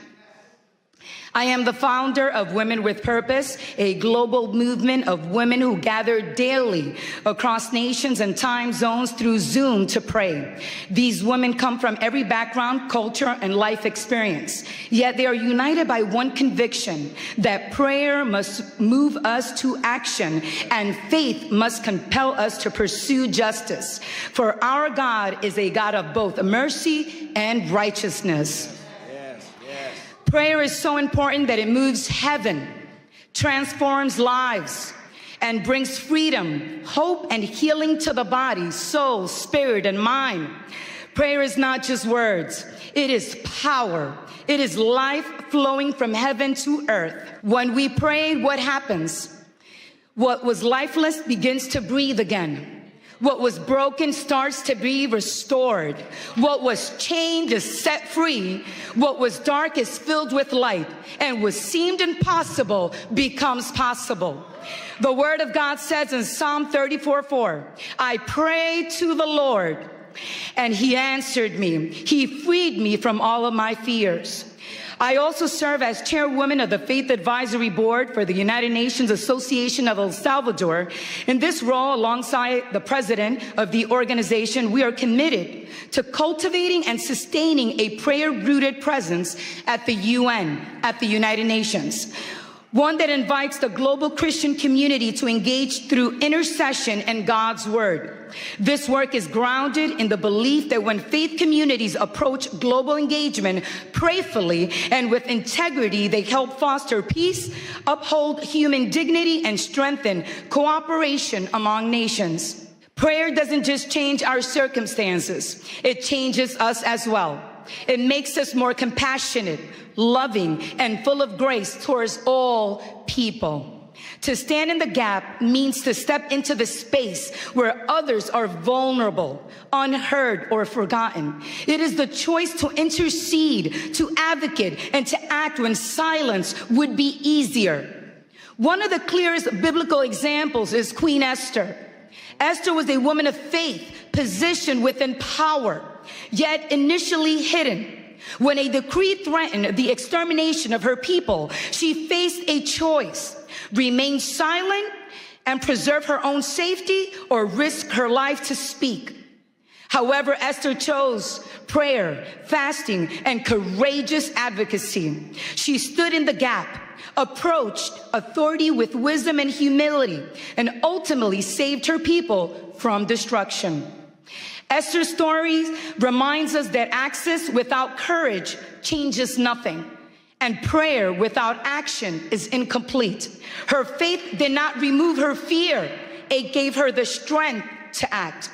I am the founder of Women with Purpose, a global movement of women who gather daily across nations and time zones through Zoom to pray. These women come from every background, culture, and life experience. Yet they are united by one conviction, that prayer must move us to action and faith must compel us to pursue justice. For our God is a God of both mercy and righteousness. Prayer is so important that it moves heaven, transforms lives, and brings freedom, hope, and healing to the body, soul, spirit, and mind. Prayer is not just words. It is power. It is life flowing from heaven to earth. When we pray, what happens? What was lifeless begins to breathe again. What was broken starts to be restored. What was chained is set free. What was dark is filled with light. And what seemed impossible becomes possible. The word of God says in Psalm 34:4, I prayed to the Lord, and he answered me. He freed me from all of my fears. I also serve as chairwoman of the Faith Advisory Board for the United Nations Association of El Salvador. In this role, alongside the president of the organization, we are committed to cultivating and sustaining a prayer-rooted presence at the UN, at the United Nations. One that invites the global Christian community to engage through intercession and God's word. This work is grounded in the belief that when faith communities approach global engagement prayerfully and with integrity, they help foster peace, uphold human dignity, and strengthen cooperation among nations. Prayer doesn't just change our circumstances, it changes us as well. It makes us more compassionate, loving, and full of grace towards all people. To stand in the gap means to step into the space where others are vulnerable, unheard, or forgotten. It is the choice to intercede, to advocate, and to act when silence would be easier. One of the clearest biblical examples is Queen Esther. Esther was a woman of faith, positioned within power, yet initially hidden. When a decree threatened the extermination of her people, she faced a choice: remain silent and preserve her own safety, or risk her life to speak. However, Esther chose prayer, fasting, and courageous advocacy. She stood in the gap, approached authority with wisdom and humility, and ultimately saved her people from destruction. Esther's story reminds us that access without courage changes nothing, and prayer without action is incomplete. Her faith did not remove her fear. It gave her the strength to act.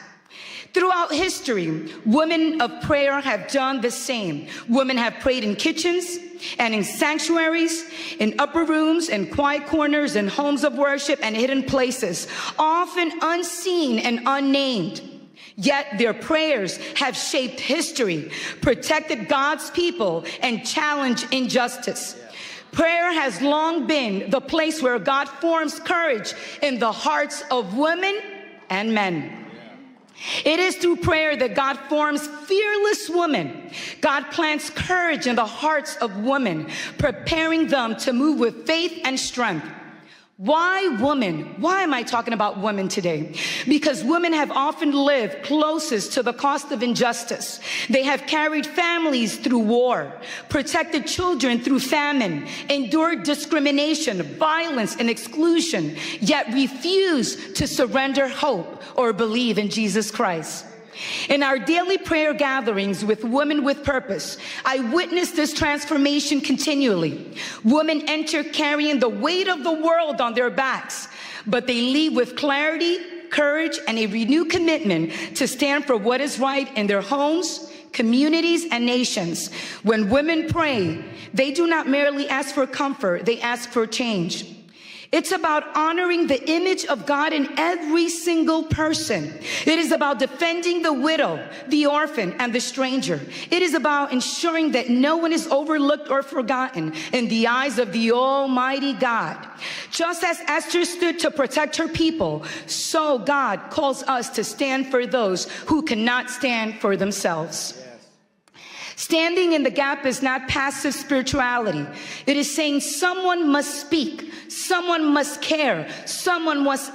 Throughout history, women of prayer have done the same. Women have prayed in kitchens and in sanctuaries, in upper rooms, in quiet corners, in homes of worship and hidden places, often unseen and unnamed. Yet their prayers have shaped history, protected God's people, and challenged injustice. Prayer has long been the place where God forms courage in the hearts of women and men. It is through prayer that God forms fearless women. God plants courage in the hearts of women, preparing them to move with faith and strength. Why women? Why am I talking about women today? Because women have often lived closest to the cost of injustice. They have carried families through war, protected children through famine, endured discrimination, violence, and exclusion, yet refuse to surrender hope or believe in Jesus Christ. In our daily prayer gatherings with Women with Purpose, I witness this transformation continually. Women enter carrying the weight of the world on their backs, but they leave with clarity, courage, and a renewed commitment to stand for what is right in their homes, communities, and nations. When women pray, they do not merely ask for comfort, they ask for change. It's about honoring the image of God in every single person. It is about defending the widow, the orphan, and the stranger. It is about ensuring that no one is overlooked or forgotten in the eyes of the Almighty God. Just as Esther stood to protect her people, so God calls us to stand for those who cannot stand for themselves. Standing in the gap is not passive spirituality. It is saying someone must speak, someone must care, someone must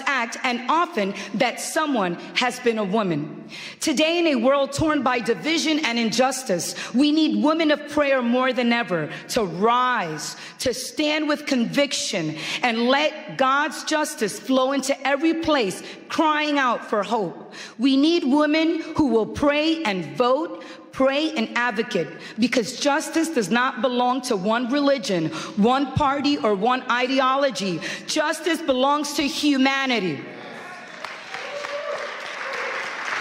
act, and often that someone has been a woman. Today, in a world torn by division and injustice, we need women of prayer more than ever to rise, to stand with conviction, and let God's justice flow into every place, crying out for hope. We need women who will pray and vote, pray and advocate, because justice does not belong to one religion, one party, or one ideology. Justice belongs to humanity.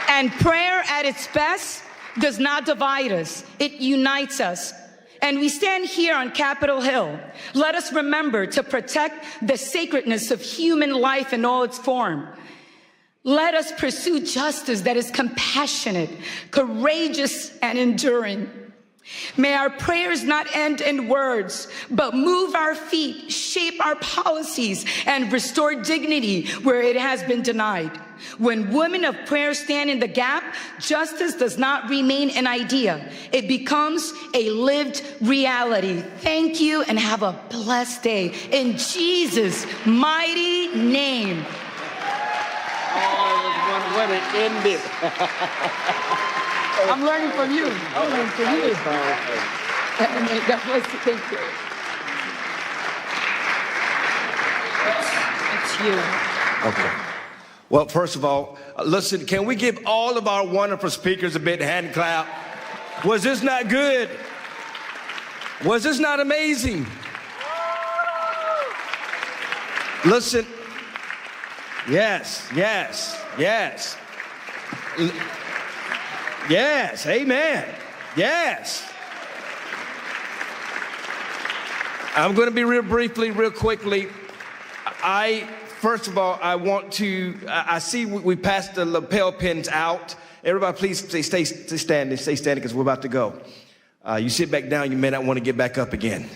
And prayer at its best does not divide us, it unites us. And we stand here on Capitol Hill. Let us remember to protect the sacredness of human life in all its form. Let us pursue justice that is compassionate, courageous, and enduring. May our prayers not end in words, but move our feet, shape our policies, and restore dignity where it has been denied. When women of prayer stand in the gap, justice does not remain an idea. It becomes a lived reality. Thank you and have a blessed day. In Jesus' mighty name. When it ended. I'm learning from you. I'm learning from you. God bless you. Thank you. It's you. Okay. Well, first of all, listen, can we give all of our wonderful speakers a big hand clap? Was this not good? Was this not amazing? Listen. Yes, yes, yes. Yes, amen. Yes. I'm going to be real quickly. First of all, I want to, I see we passed the lapel pins out. Everybody, please stay standing because we're about to go. You sit back down, you may not want to get back up again.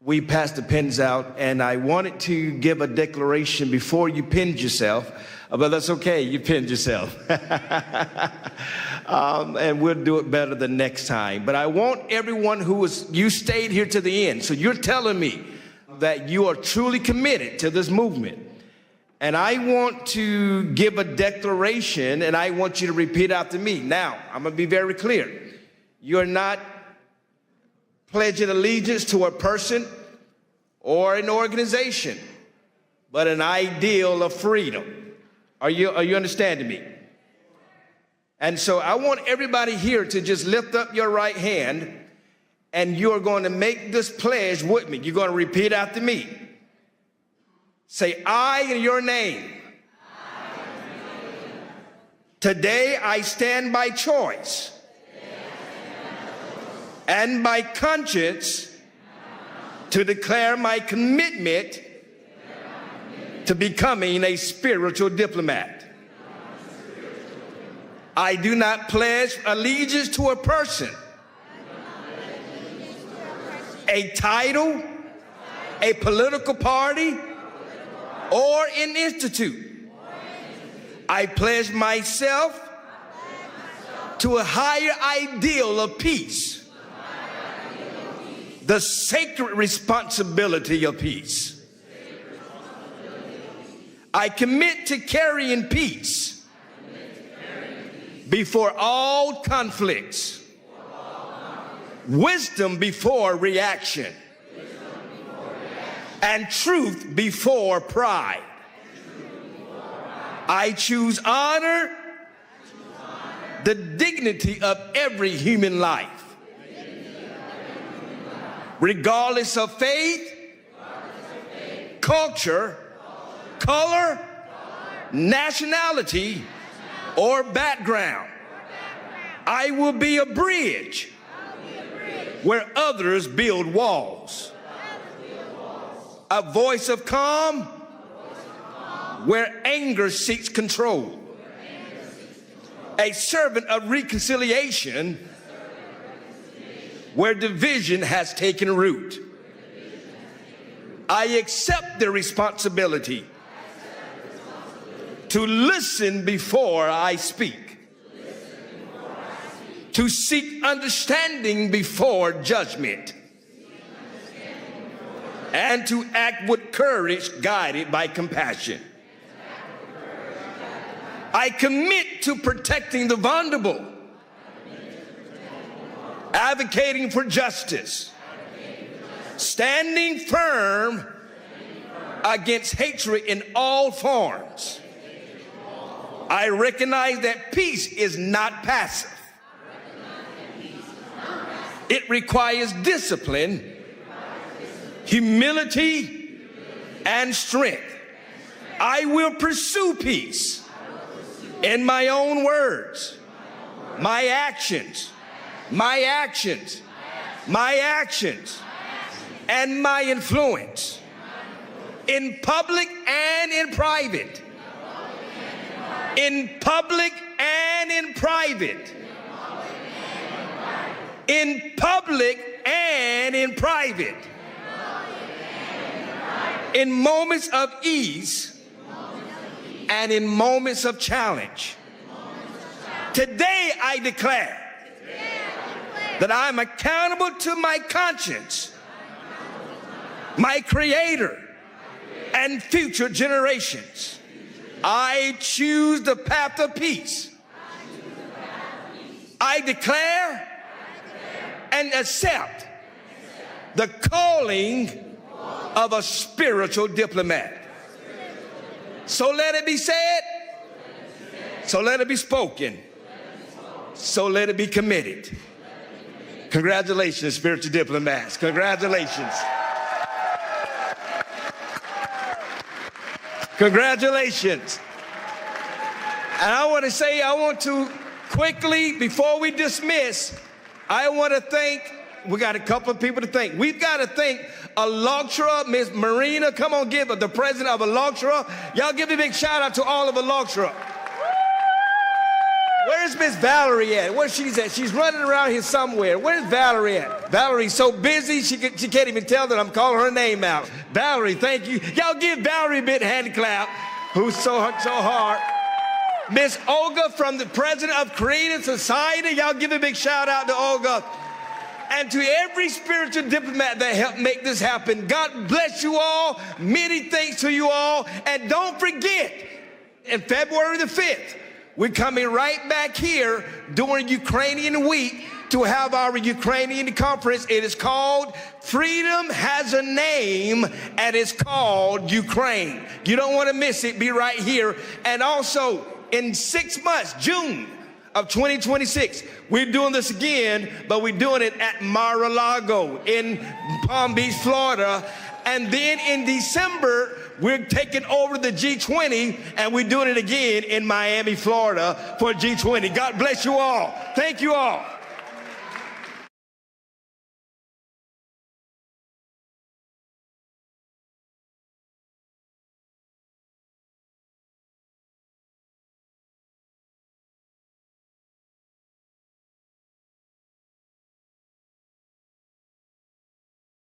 We passed the pins out, and I wanted to give a declaration before you pinned yourself, but that's okay, you pinned yourself. And we'll do it better the next time. But I want everyone you stayed here to the end, so you're telling me that you are truly committed to this movement. And I want to give a declaration, and I want you to repeat after me. Now, I'm going to be very clear. You're not pledging allegiance to a person or an organization, but an ideal of freedom. Are you understanding me? And so I want everybody here to just lift up your right hand, and you're going to make this pledge with me. You're going to repeat after me. Say, I in your name. Today I stand by choice and by conscience to declare my commitment to becoming a spiritual diplomat. I do not pledge allegiance to a person, a title, a political party, or an institute. I pledge myself to a higher ideal of peace, the sacred responsibility of peace. I commit to carrying peace before all conflicts, wisdom before reaction, and truth before pride. I choose honor, the dignity of every human life, regardless of faith, culture, color, nationality, or background. I will be a bridge where others build walls. A voice of calm where anger seeks control. A servant of reconciliation where division has taken root. I accept the responsibility to listen before I speak, to seek understanding before judgment, and to act with courage guided by compassion. I commit to protecting the vulnerable, advocating for justice, standing firm against hatred in all forms. I recognize that peace is not passive. It requires discipline, humility, and strength. I will pursue peace in my own words, my actions, and my influence, in public and in private. In public and in private. In public and in private. In moments of ease and in moments of challenge. Today I declare that I'm accountable to my conscience, my Creator, and future generations. I choose the path of peace. I declare and accept the calling of a spiritual diplomat. So let it be said, so let it be spoken, so let it be committed. Congratulations, spiritual diplomats. Congratulations. Congratulations. And I want to quickly, before we dismiss, I want to thank, we got a couple of people to thank. We've got to thank ALLATRA, Miss Marina. Come on, give her, the president of ALLATRA. Y'all give a big shout out to all of ALLATRA. Where's Miss Valerie at? Where's she at? She's running around here somewhere. Where's Valerie at? Valerie's so busy, she can't even tell that I'm calling her name out. Valerie, thank you. Y'all give Valerie a big hand clap, who's so hard. Miss Olga from the president of Creative Society. Y'all give a big shout out to Olga. and to every spiritual diplomat that helped make this happen. God bless you all. Many thanks to you all. And don't forget, in February the 5th, we're coming right back here during Ukrainian Week to have our Ukrainian conference. It is called Freedom Has a Name, and it's called Ukraine. You don't want to miss it. Be right here. And also, in 6 months, June of 2026, we're doing this again, but we're doing it at Mar-a-Lago in Palm Beach, Florida. And then in December, we're taking over the G20, and we're doing it again in Miami, Florida for G20. God bless you all. Thank you all.